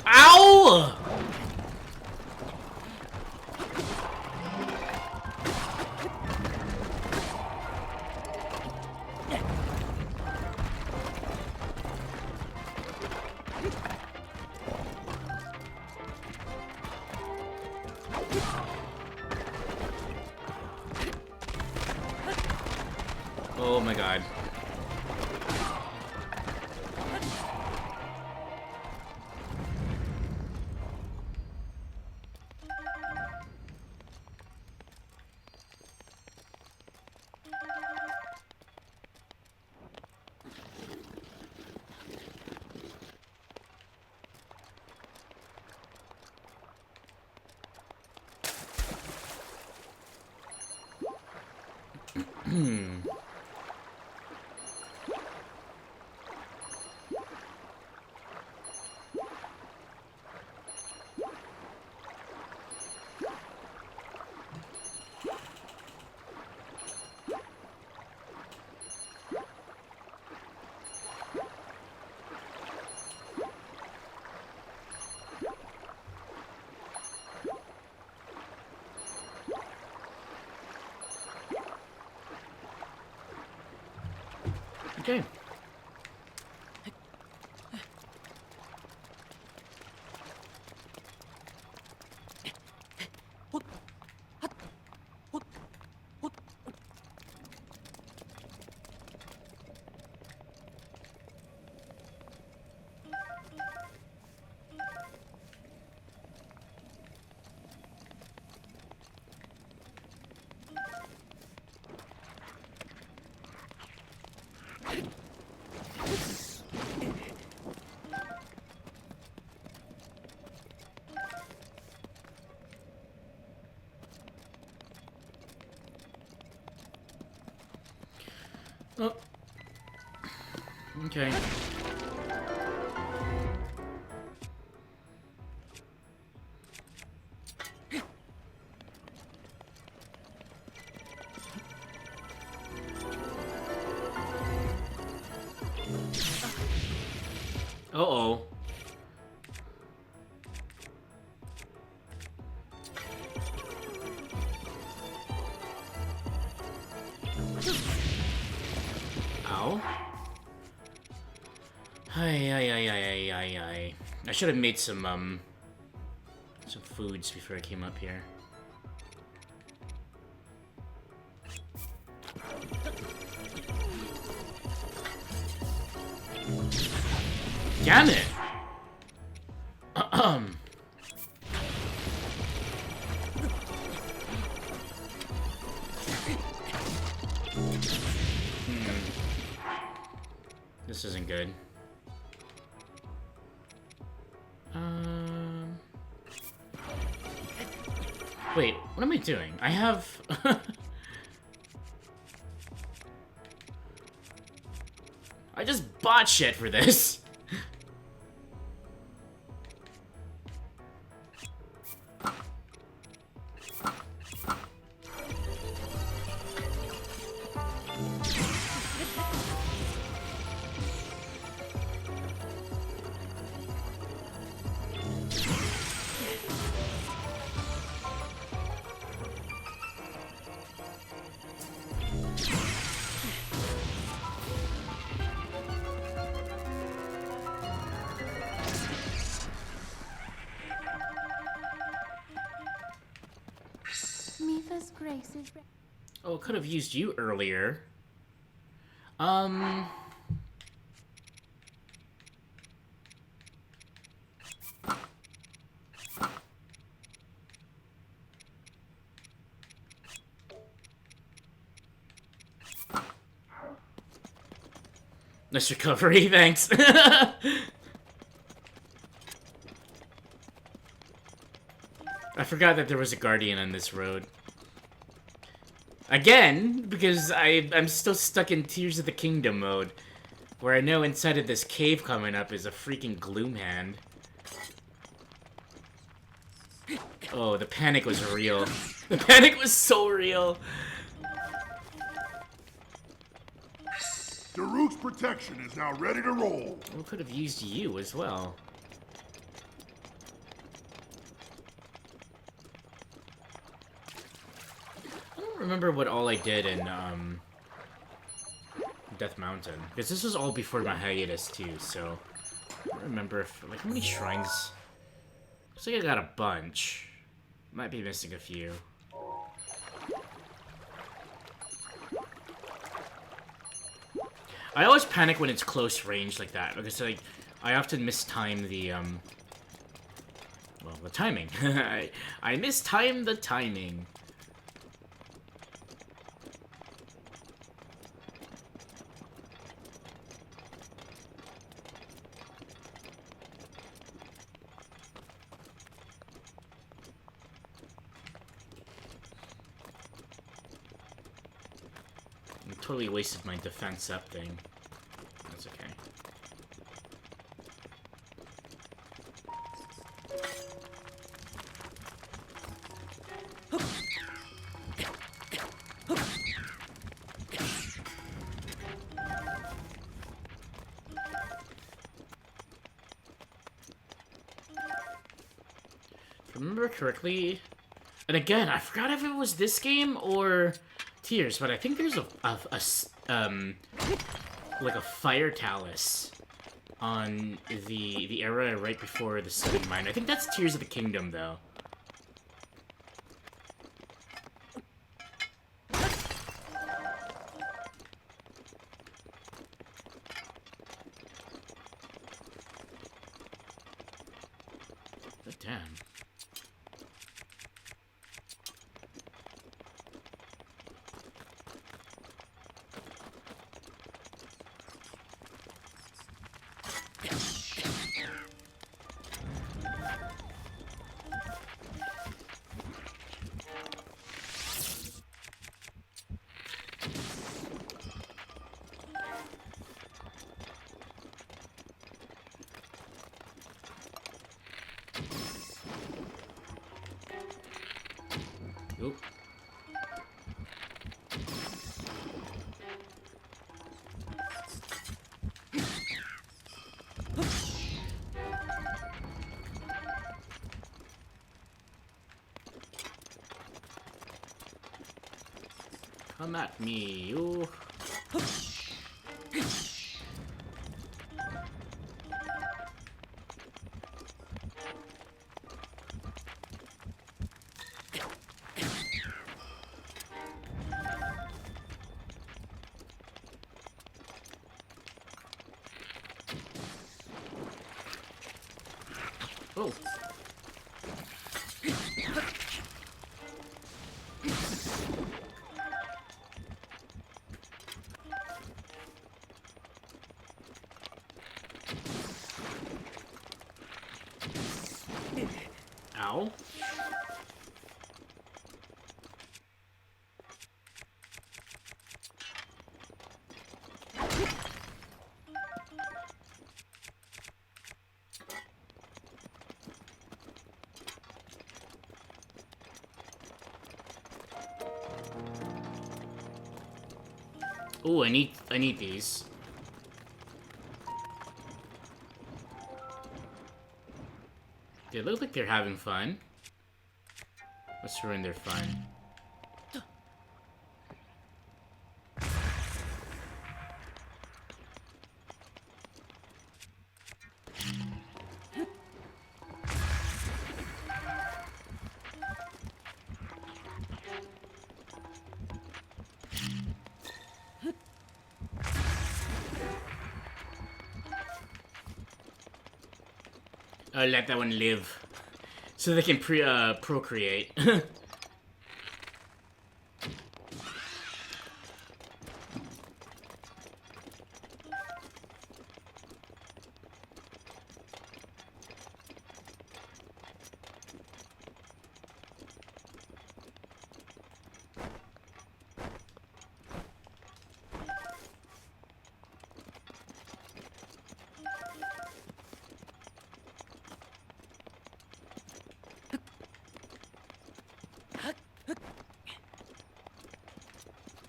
S1: Ow! Oh my god. Okay. Oh. Okay. Uh-oh. Ow. Ay. I should have made some foods before I came up here. Damn it! This isn't good. Wait, what am I doing? I have... I just bought shit for this.
S2: Mifa's grace is...
S1: Oh, I could have used you earlier. Nice recovery, thanks. forgot that there was a guardian on this road. Again, because I'm still stuck in Tears of the Kingdom mode, where I know inside of this cave coming up is a freaking gloom hand. Oh, the panic was real. The panic was so real.
S3: Daruk's protection is now ready to roll.
S1: We could have used you as well. I don't remember what all I did in Death Mountain, because this was all before my hiatus too. So I don't remember if like how many shrines. Looks like I got a bunch. Might be missing a few. I always panic when it's close range like that, because like I often mistime the well, the timing. I mistime the timing. I totally wasted my defense up thing. That's okay. If I remember correctly, and again, I forgot if it was this game or Tears, but I think there's like a fire talus on the area right before the Southern Mine. I think that's Tears of the Kingdom, though. But damn. Oop. Come at me, you. Oh. Ow. Ooh, I need these. They look like they're having fun. Let's ruin their fun. Let that one live, so they can procreate.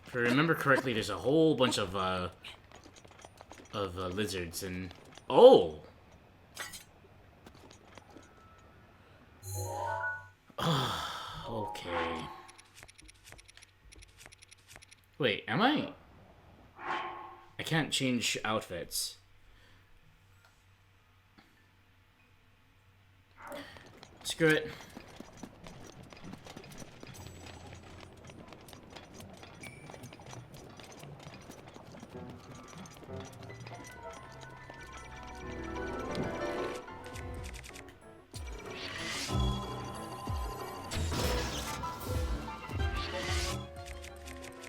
S1: If I remember correctly, there's a whole bunch of lizards and... Oh! Okay. Wait, am I... I can't change outfits. Screw it.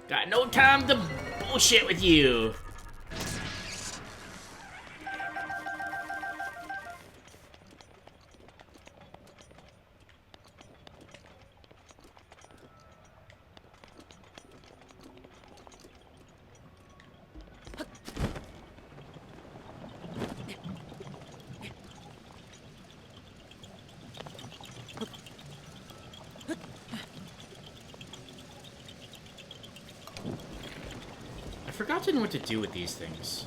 S1: Got no time to bullshit with you. I've forgotten what to do with these things.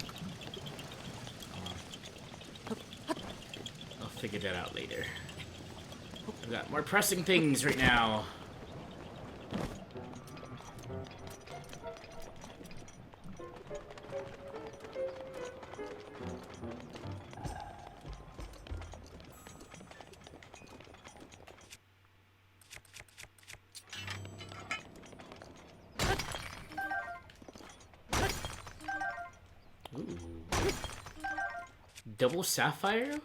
S1: I'll figure that out later. I've got more pressing things right now. Ooh. Double sapphire?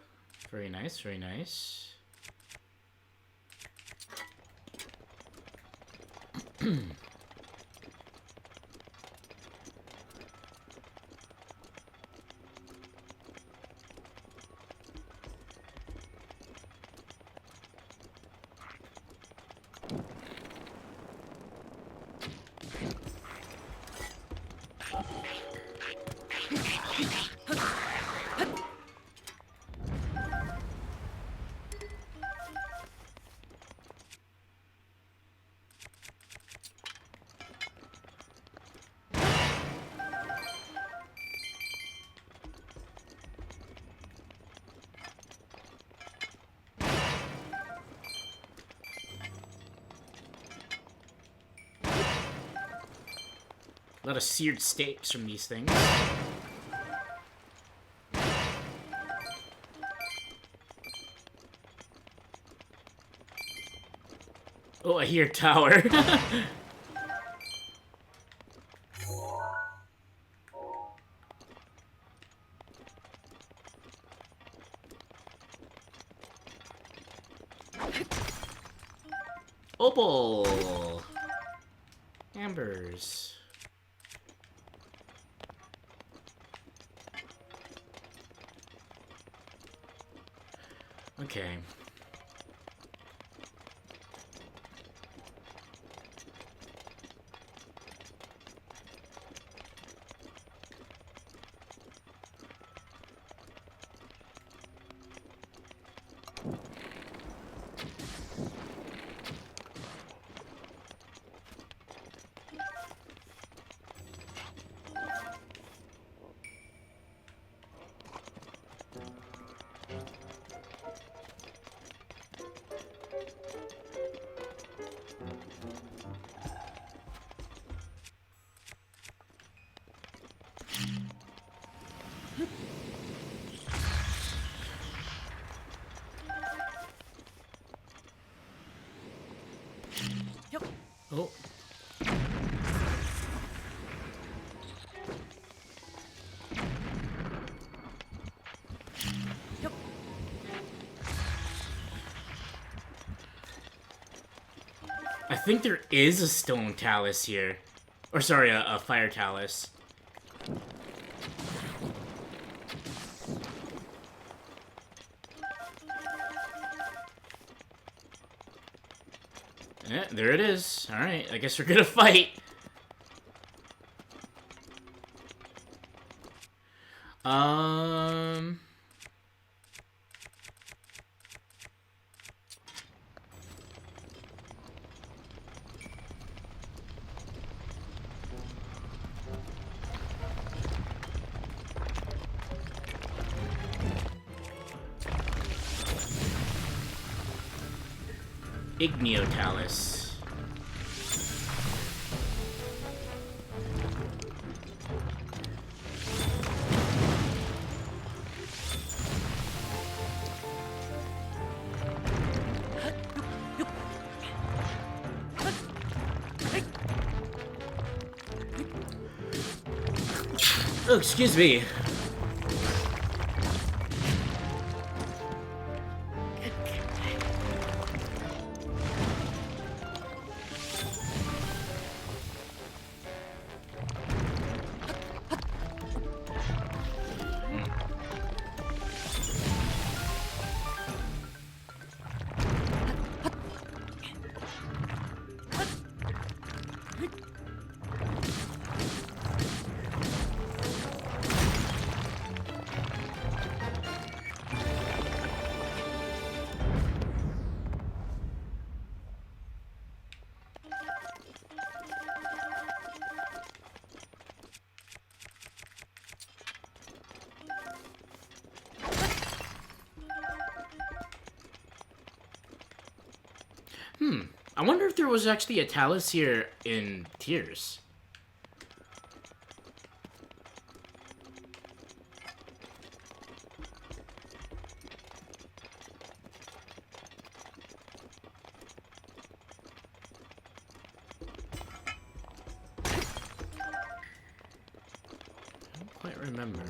S1: Very nice, very nice. A lot of seared steaks from these things. Oh, I hear tower. Opal! Ambers. Okay. Oh. I think there is a stone talus here. Or sorry, a fire talus. Yeah, there it is. Alright, I guess we're gonna fight. Igniotalus. Oh, excuse me. I wonder if there was actually a Talus here in Tears. I don't quite remember.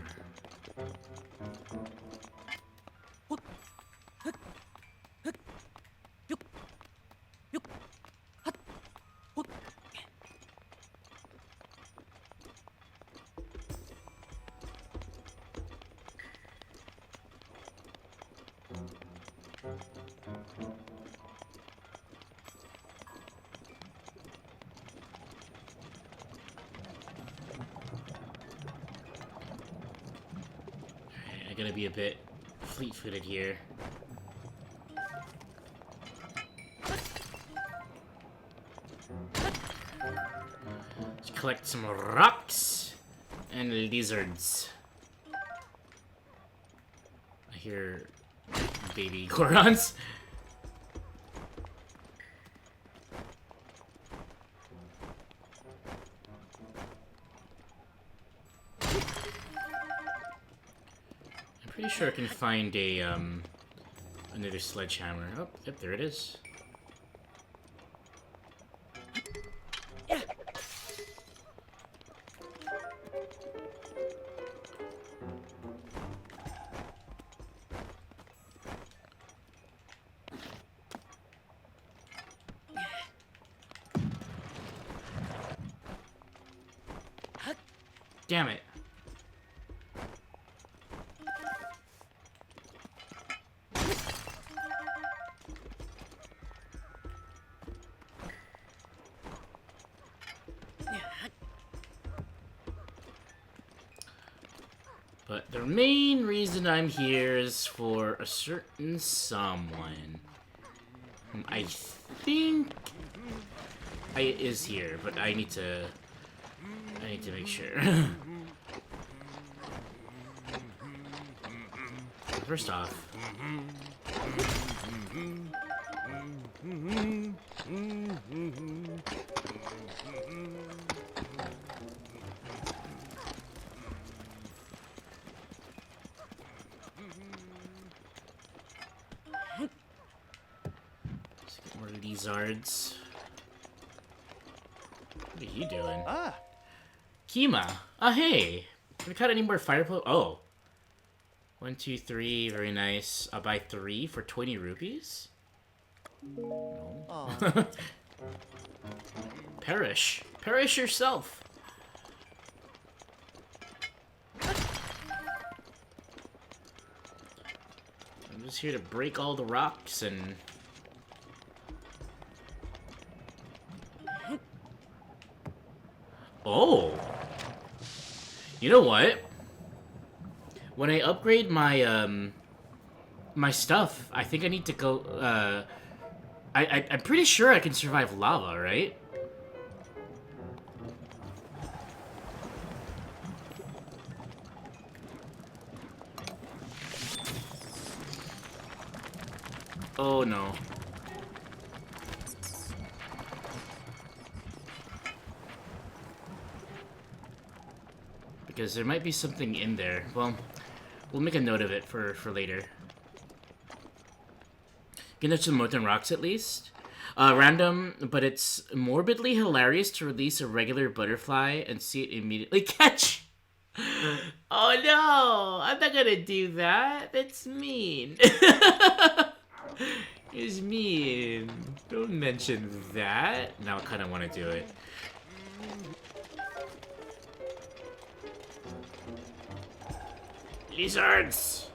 S1: I gotta be a bit fleet-footed here. Let's collect some rocks and lizards. I hear baby Gorons. I'm pretty sure I can find a another sledgehammer. Oh, yep, there it is. Damn it. But the main reason I'm here is for a certain someone. Whom I think is here, but I need to make sure. First off, let's get more lizards. What are you doing?
S4: Ah,
S1: Kima! Ah, hey! Can we cut any more fire flow? Oh. 1, 2, 3, very nice. I'll buy 3 for 20 rupees? No. Perish. Perish yourself! I'm just here to break all the rocks and... Oh! You know what? When I upgrade my, my stuff, I think I need to go, I'm pretty sure I can survive lava, right? Oh no. because there might be something in there. Well, we'll make a note of it for later. Get into some molten rocks at least. Random, but it's morbidly hilarious to release a regular butterfly and see it immediately catch. Oh no! I'm not gonna do that. That's mean. It's mean. Don't mention that. Now I kind of want to do it. Lizards!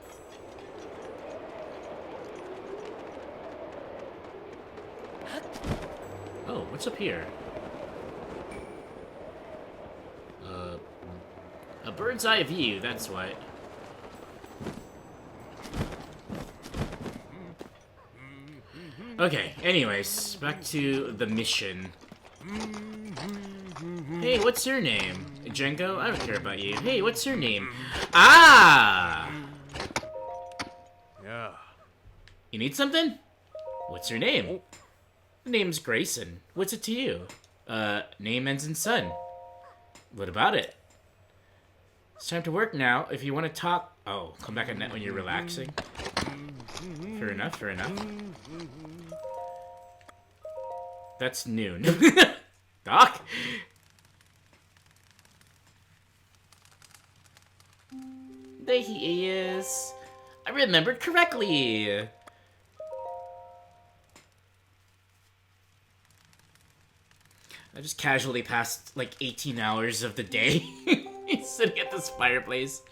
S1: Oh, what's up here? A bird's eye view, that's what. Okay, anyways, back to the mission. Hey, what's your name? Django? I don't care about you. Hey, what's your name? Ah!
S4: Yeah.
S1: You need something? What's your name? Name's Grayson. What's it to you? Name ends in son. What about it? It's time to work now. If you want to talk... Oh, come back at night when you're relaxing. Fair enough, fair enough. That's noon. Doc? There he is. I remembered correctly. I just casually passed like 18 hours of the day sitting at this fireplace.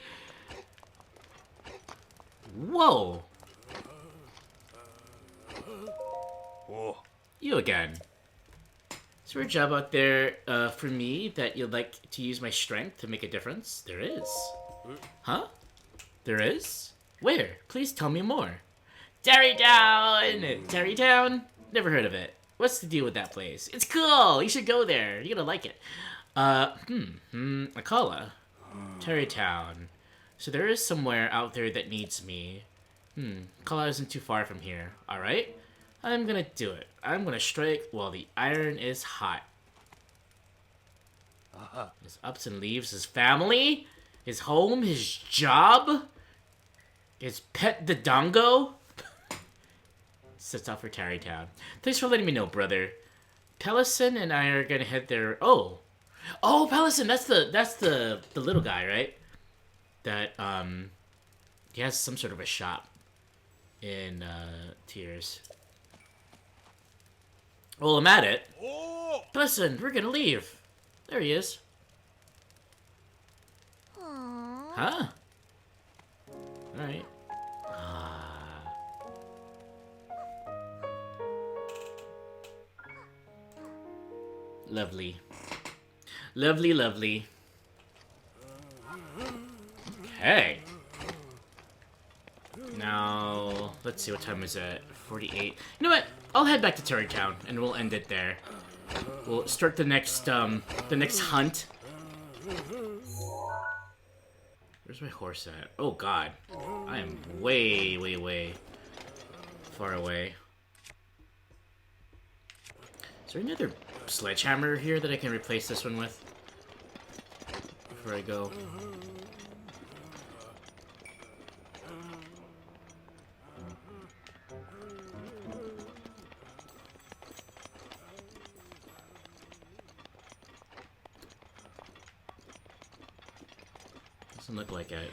S1: Whoa.
S4: Whoa.
S1: You again. Is there a job out there for me that you'd like to use my strength to make a difference? There is. Huh? There is? Where? Please tell me more. Tarrytown! Tarrytown? Never heard of it. What's the deal with that place? It's cool! You should go there. You're gonna like it. Akala. Tarrytown. So there is somewhere out there that needs me. Akala isn't too far from here. Alright? I'm gonna do it. I'm gonna strike while the iron is hot. His ups and leaves, his family, his home, his job, his pet the dongo. Sets off for Tarrytown. Thanks for letting me know, brother. Pellison and I are gonna head there. Oh, Pellison, that's the little guy, right? That he has some sort of a shop in Tears. Well, I'm at it.
S4: Oh!
S1: Listen, we're gonna leave. There he is.
S2: Aww.
S1: Huh? Alright. Ah. Lovely. Lovely, lovely. Okay. Now, let's see, what time is it? 48. You know what? I'll head back to Tarrytown, and we'll end it there. We'll start the next hunt. Where's my horse at? Oh, God. I am way, way, way far away. Is there another sledgehammer here that I can replace this one with? Before I go. Doesn't look like it.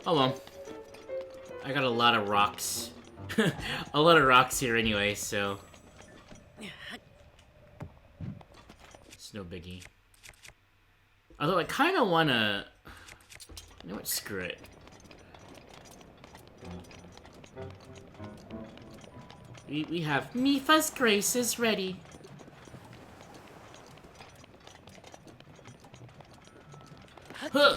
S1: Oh well. I got a lot of rocks. A lot of rocks here anyway, so... It's no biggie. Although I kind of want to... You know what? Screw it. We have Mifa's Grace is ready. Huh.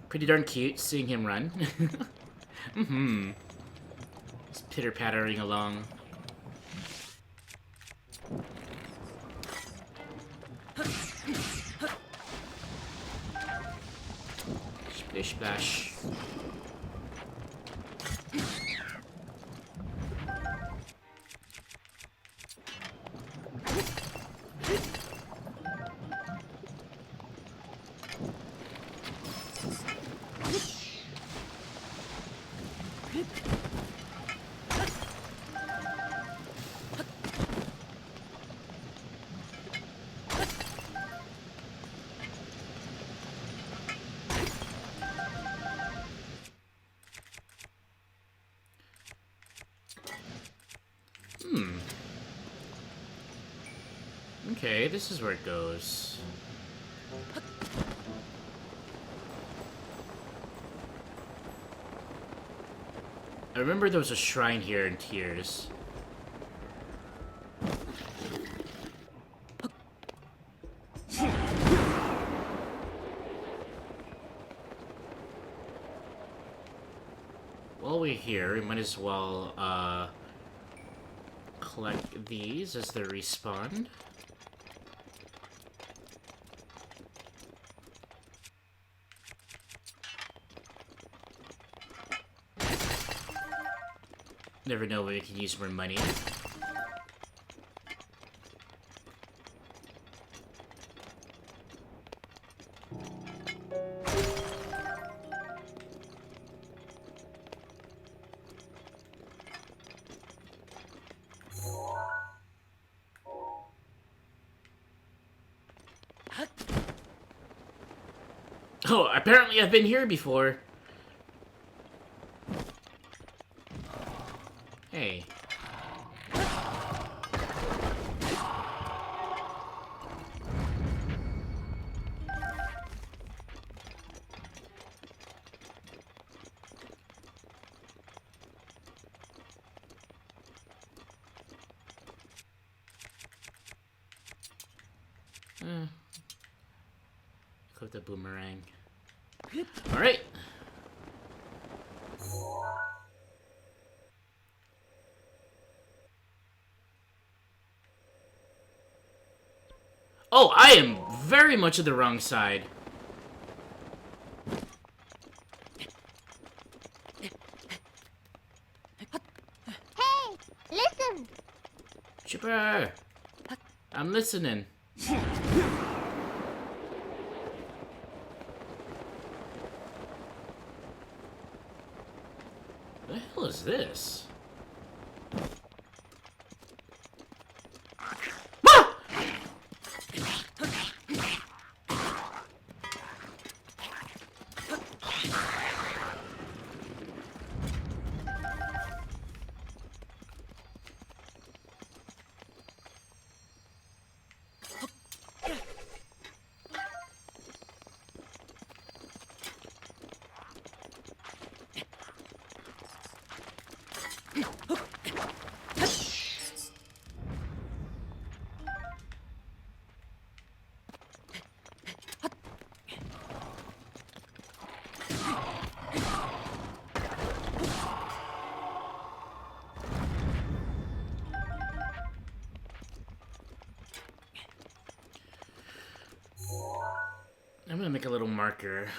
S1: Pretty darn cute seeing him run. Mm-hmm. Just pitter-pattering along. Should Splish splash. Okay, this is where it goes. I remember there was a shrine here in Tears. While we're here, we might as well, collect these as they respawn. Never know when we can use more money. Oh, apparently I've been here before. Hey. Click the boomerang. Alright. Oh, I am very much of the wrong side.
S2: Hey, listen.
S1: Chipper! I'm listening. The hell is this? Ah! I'm gonna make a little marker.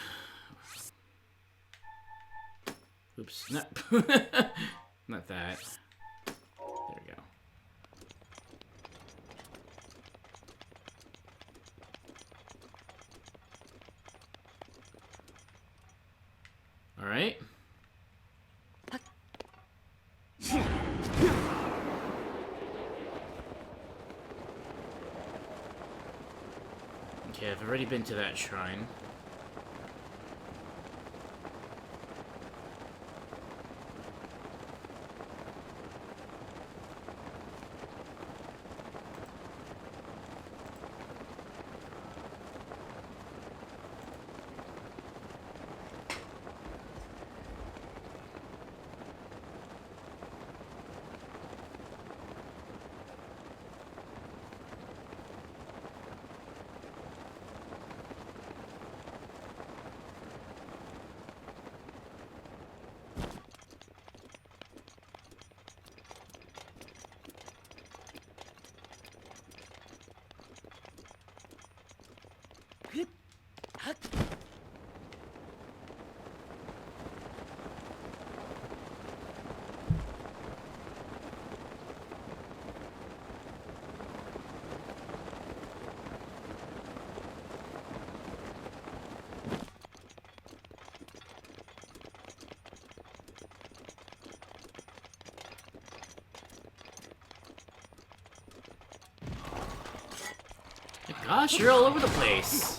S1: Oops, not, not that. There we go. All right. Okay, I've already been to that shrine. Gosh, you're all over the place.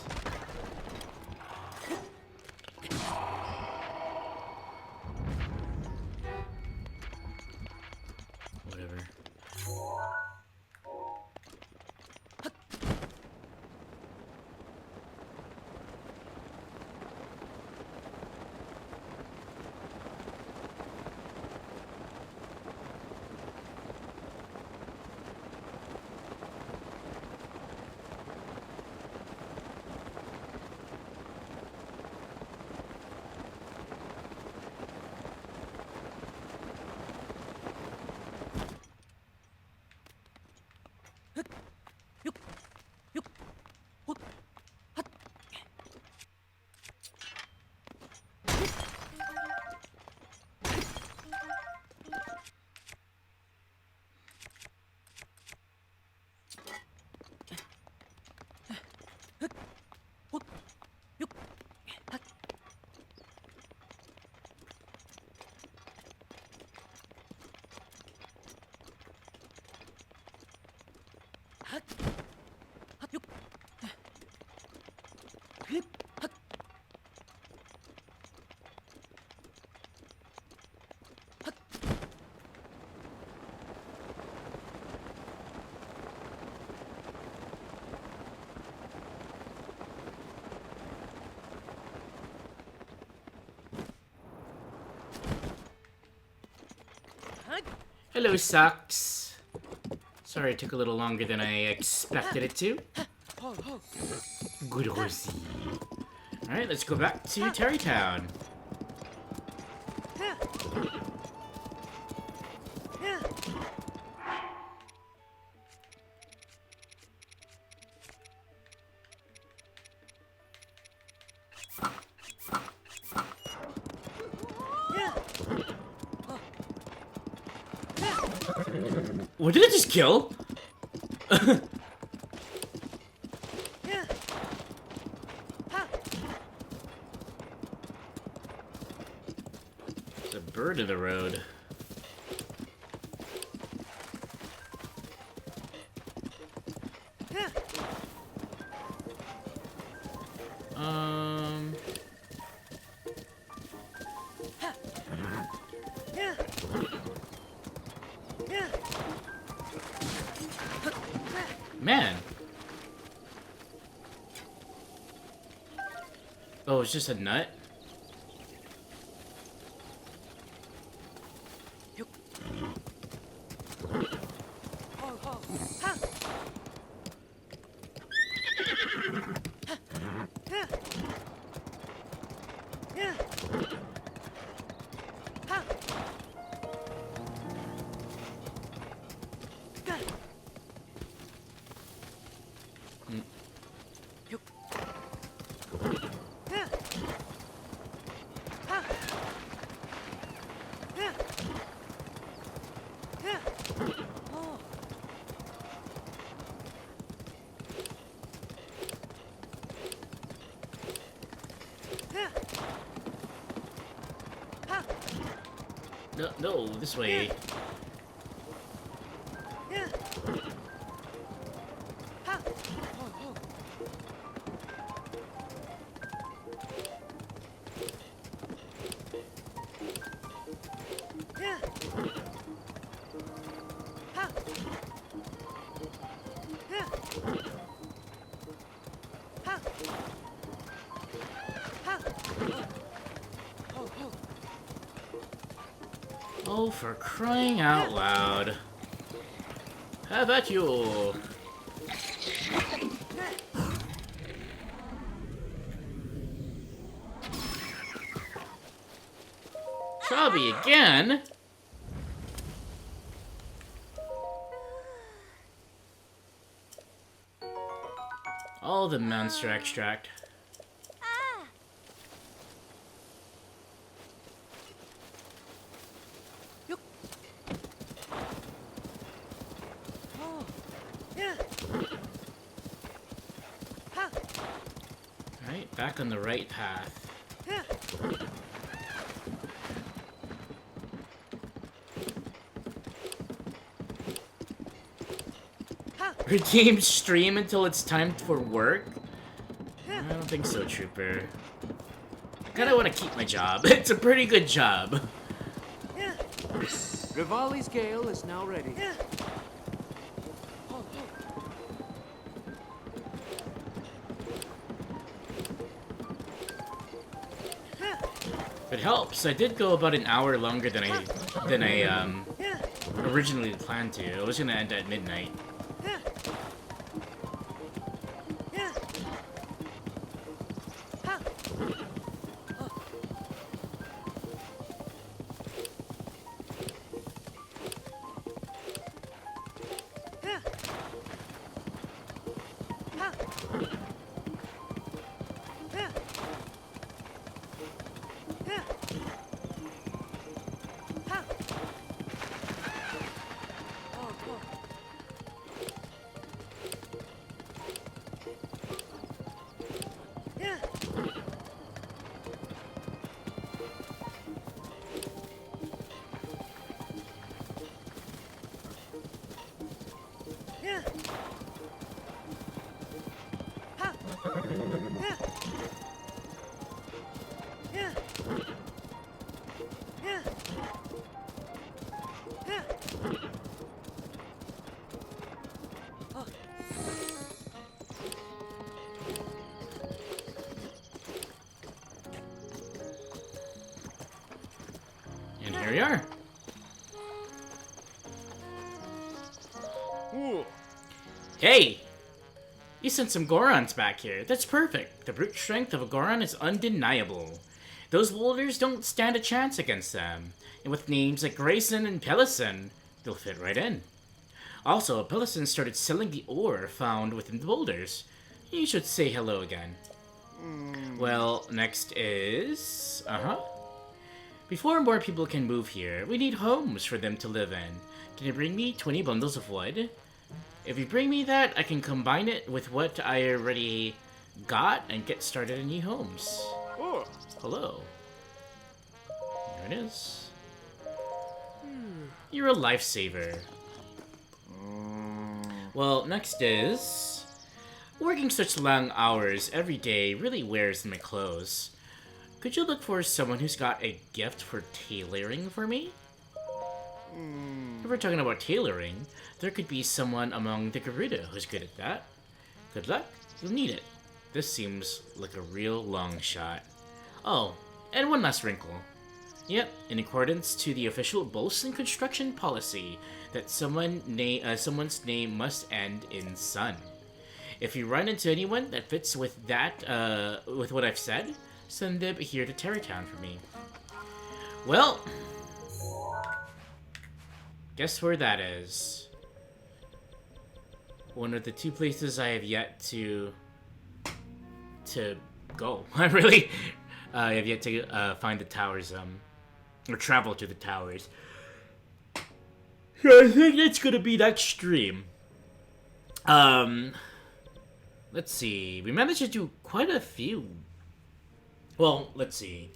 S1: Whatever. Hello, Sucks. Sorry it took a little longer than I expected it to. Good Rosie. Alright, let's go back to Terrytown. What did it just kill? There's a bird in the road. Man. Oh, it's just a nut? No, no, this way. Oh, for crying out loud. How about you? Chubby again? All the monster extract. Alright, back on the right path. Redeem stream until it's time for work? I don't think so, Trooper. I kinda wanna keep my job. It's a pretty good job.
S5: Rivali's gale is now ready.
S1: It helps. I did go about an hour longer than I originally planned to. I was gonna end at midnight. And here we are.
S4: Ooh.
S1: Hey! You sent some Gorons back here. That's perfect. The brute strength of a Goron is undeniable. Those boulders don't stand a chance against them. And with names like Grayson and Pellison, they'll fit right in. Also, Pellison started selling the ore found within the boulders. You should say hello again. Well, next is... Before more people can move here, we need homes for them to live in. Can you bring me 20 bundles of wood? If you bring me that, I can combine it with what I already got and get started in new homes.
S4: Oh.
S1: Hello. There it is. You're a lifesaver. Well, next is... Working such long hours every day really wears my clothes. Could you look for someone who's got a gift for tailoring for me? If we're talking about tailoring, there could be someone among the Garuda who's good at that. Good luck, you'll need it. This seems like a real long shot. Oh, and one last wrinkle. Yep, in accordance to the official Bolson construction policy, that someone's name must end in son. If you run into anyone that fits with that, with what I've said, send them here to Terrytown for me. Well, guess where that is? One of the two places I have yet to go. I have yet to find the towers, or travel to the towers. So I think it's gonna be next stream. Let's see. We managed to do quite a few. Well, let's see.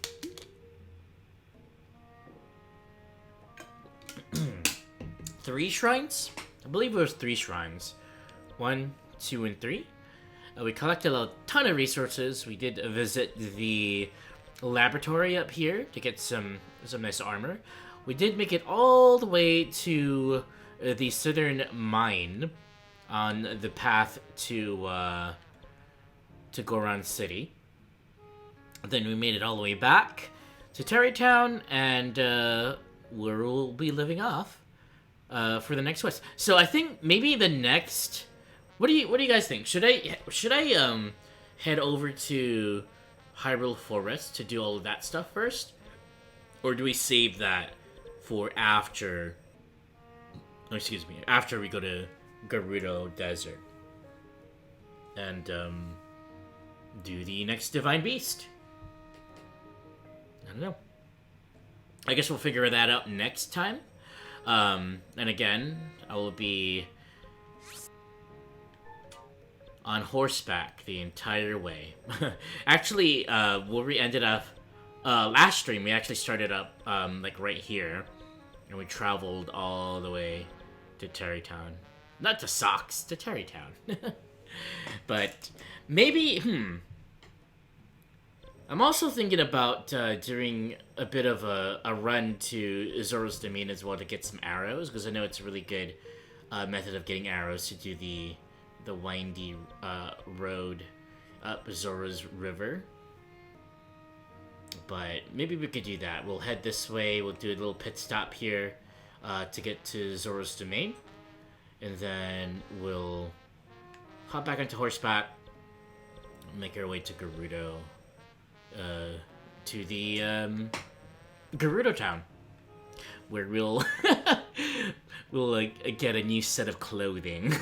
S1: 3 shrines? I believe it was 3 shrines. 1, 2, and 3. We collected a ton of resources. We did visit the laboratory up here to get some nice armor. We did make it all the way to the southern mine on the path to Goron City. Then we made it all the way back to Terrytown, and we'll be living off for the next quest. So I think maybe the next. What do you guys think? Should I head over to Hyrule Forest to do all of that stuff first, or do we save that for after? Oh, excuse me. After we go to Gerudo Desert and do the next Divine Beast. I don't know. I guess we'll figure that out next time. And again, I will be on horseback the entire way. Actually, where we ended up last stream, we actually started up like right here, and we traveled all the way to Terrytown. Not to Socks, to Terrytown. But maybe, I'm also thinking about doing a bit of a run to Zora's Domain as well to get some arrows, because I know it's a really good method of getting arrows to do the windy road up Zora's River. But maybe we could do that. We'll head this way. We'll do a little pit stop here to get to Zora's Domain. And then we'll hop back onto horseback, make our way to Gerudo. To the Gerudo Town, where we'll get a new set of clothing.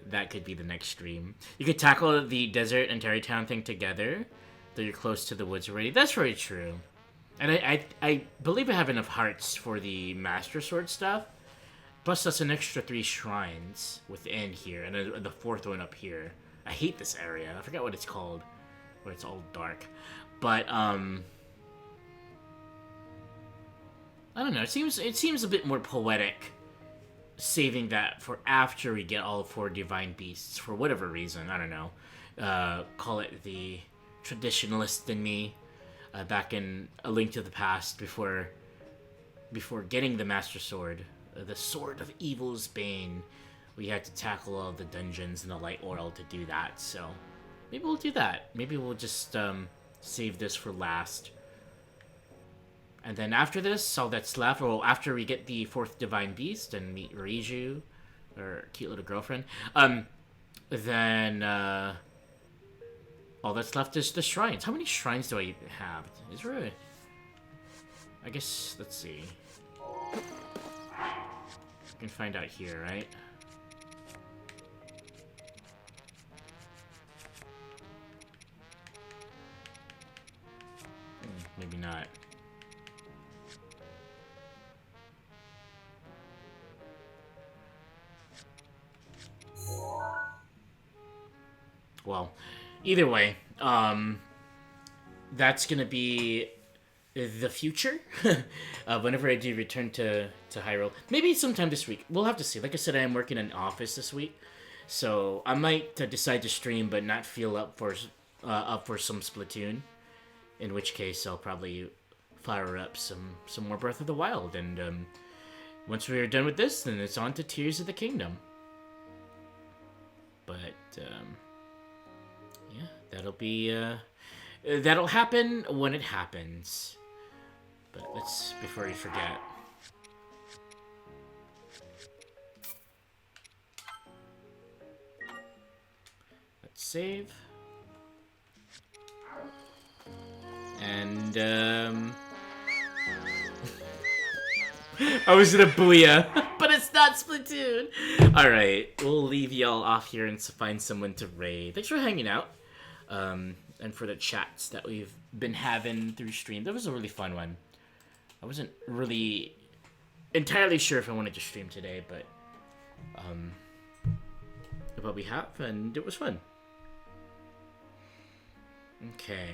S1: That could be the next stream. You could tackle the desert and Terrytown thing together, though you're close to the woods already. That's very true. And I believe I have enough hearts for the Master Sword stuff. Plus, that's an extra 3 shrines within here, and the 4th one up here. I hate this area. I forgot what it's called, where it's all dark. But I don't know. It seems a bit more poetic, saving that for after we get all 4 divine beasts for whatever reason. I don't know. Call it the traditionalist in me. Back in A Link to the Past, before getting the Master Sword, the Sword of Evil's Bane, we had to tackle all the dungeons in the Light World to do that. So maybe we'll do that. Maybe we'll just save this for last. And then after this, all that's left, or after we get the 4th Divine Beast and meet Reiju, or cute little girlfriend, then all that's left is the shrines. How many shrines do I have? Is there a... I guess, let's see. I can find out here, right? Maybe not. Well, either way, that's gonna be the future. Whenever I do return to Hyrule, maybe sometime this week. We'll have to see. Like I said, I am working in an office this week, so I might decide to stream, but not feel up for some Splatoon. In which case, I'll probably fire up some more Breath of the Wild, and once we are done with this, then it's on to Tears of the Kingdom. But yeah, that'll happen when it happens. But let's, before we forget, let's save. And I was gonna booyah, but it's not Splatoon. Alright, we'll leave y'all off here and find someone to raid. Thanks for hanging out. And for the chats that we've been having through stream. That was a really fun one. I wasn't really entirely sure if I wanted to stream today, but we have, and it was fun. Okay.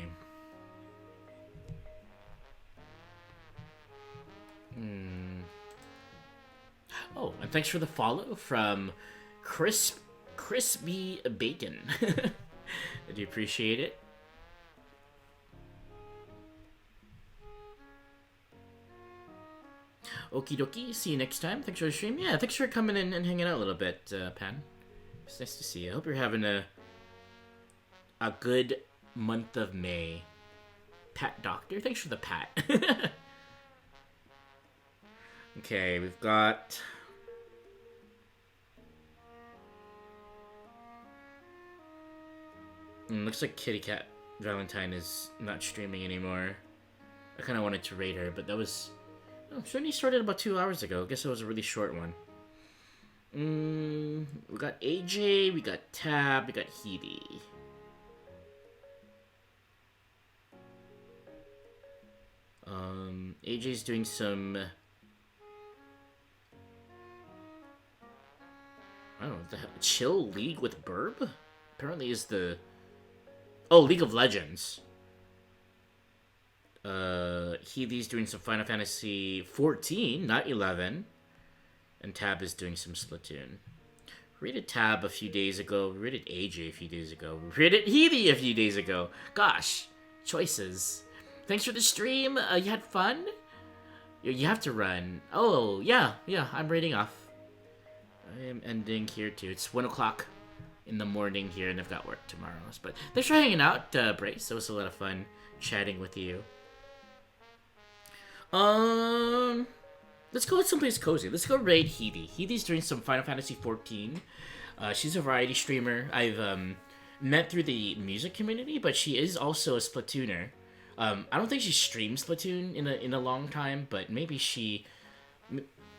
S1: Oh, and thanks for the follow from Crispy Bacon. I do appreciate it. Okie dokie, see you next time. Thanks for the stream. Yeah, thanks for coming in and hanging out a little bit, Pan. It's nice to see you. I hope you're having a good month of May. Pat Doctor, thanks for the pat. Okay, we've got... looks like Kitty Cat Valentine is not streaming anymore. I kind of wanted to raid her, but that was... Oh, she only started about 2 hours ago. I guess it was a really short one. We got AJ, we got Tab, we got Hebe. AJ's doing some... I don't know, the hell? Chill League with Burb? Apparently is the... Oh, League of Legends. Healy's doing some Final Fantasy 14, not 11. And Tab is doing some Splatoon. Rated Tab a few days ago. Rated AJ a few days ago. Rated Heathy a few days ago. Gosh, choices. Thanks for the stream. You had fun? You have to run. Oh, yeah, I'm rating off. I am ending here too. It's 1 o'clock in the morning here, and I've got work tomorrow. But thanks for hanging out, Brace. It was a lot of fun chatting with you. Let's go someplace cozy. Let's go raid Heathy. Heathy's doing some Final Fantasy 14. She's a variety streamer I've met through the music community, but she is also a Splatooner. I don't think she streams Splatoon in a long time, but maybe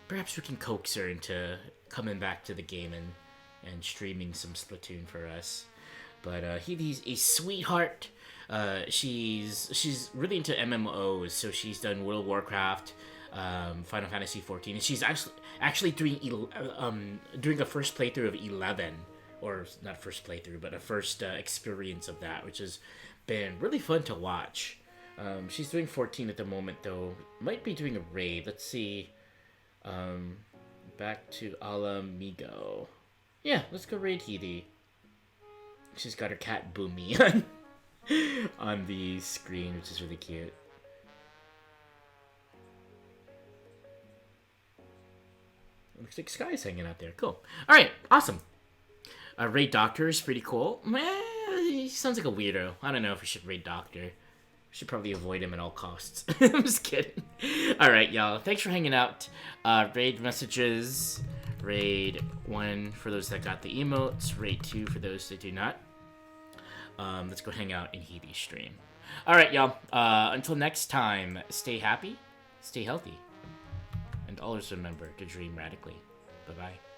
S1: perhaps we can coax her into coming back to the game and streaming some Splatoon for us. But Heathy's a sweetheart. She's really into MMOs, so she's done World of Warcraft, Final Fantasy 14, and she's actually doing a first playthrough of 11, or not first playthrough, but a first experience of that, which has been really fun to watch. She's doing 14 at the moment, though. Might be doing a raid. Let's see. Back to Alamigo. Yeah, let's go raid Heathy. She's got her cat Boomy on the screen, which is really cute. Looks like Sky's hanging out there. Cool. Alright, awesome. Raid Doctor is pretty cool. He sounds like a weirdo. I don't know if we should raid Doctor. Should probably avoid him at all costs. I'm just kidding. Alright, y'all. Thanks for hanging out. Raid messages. Raid 1 for those that got the emotes. Raid 2 for those that do not. Let's go hang out in Heathy's stream. Alright, y'all. Until next time, stay happy, stay healthy, and always remember to dream radically. Bye-bye.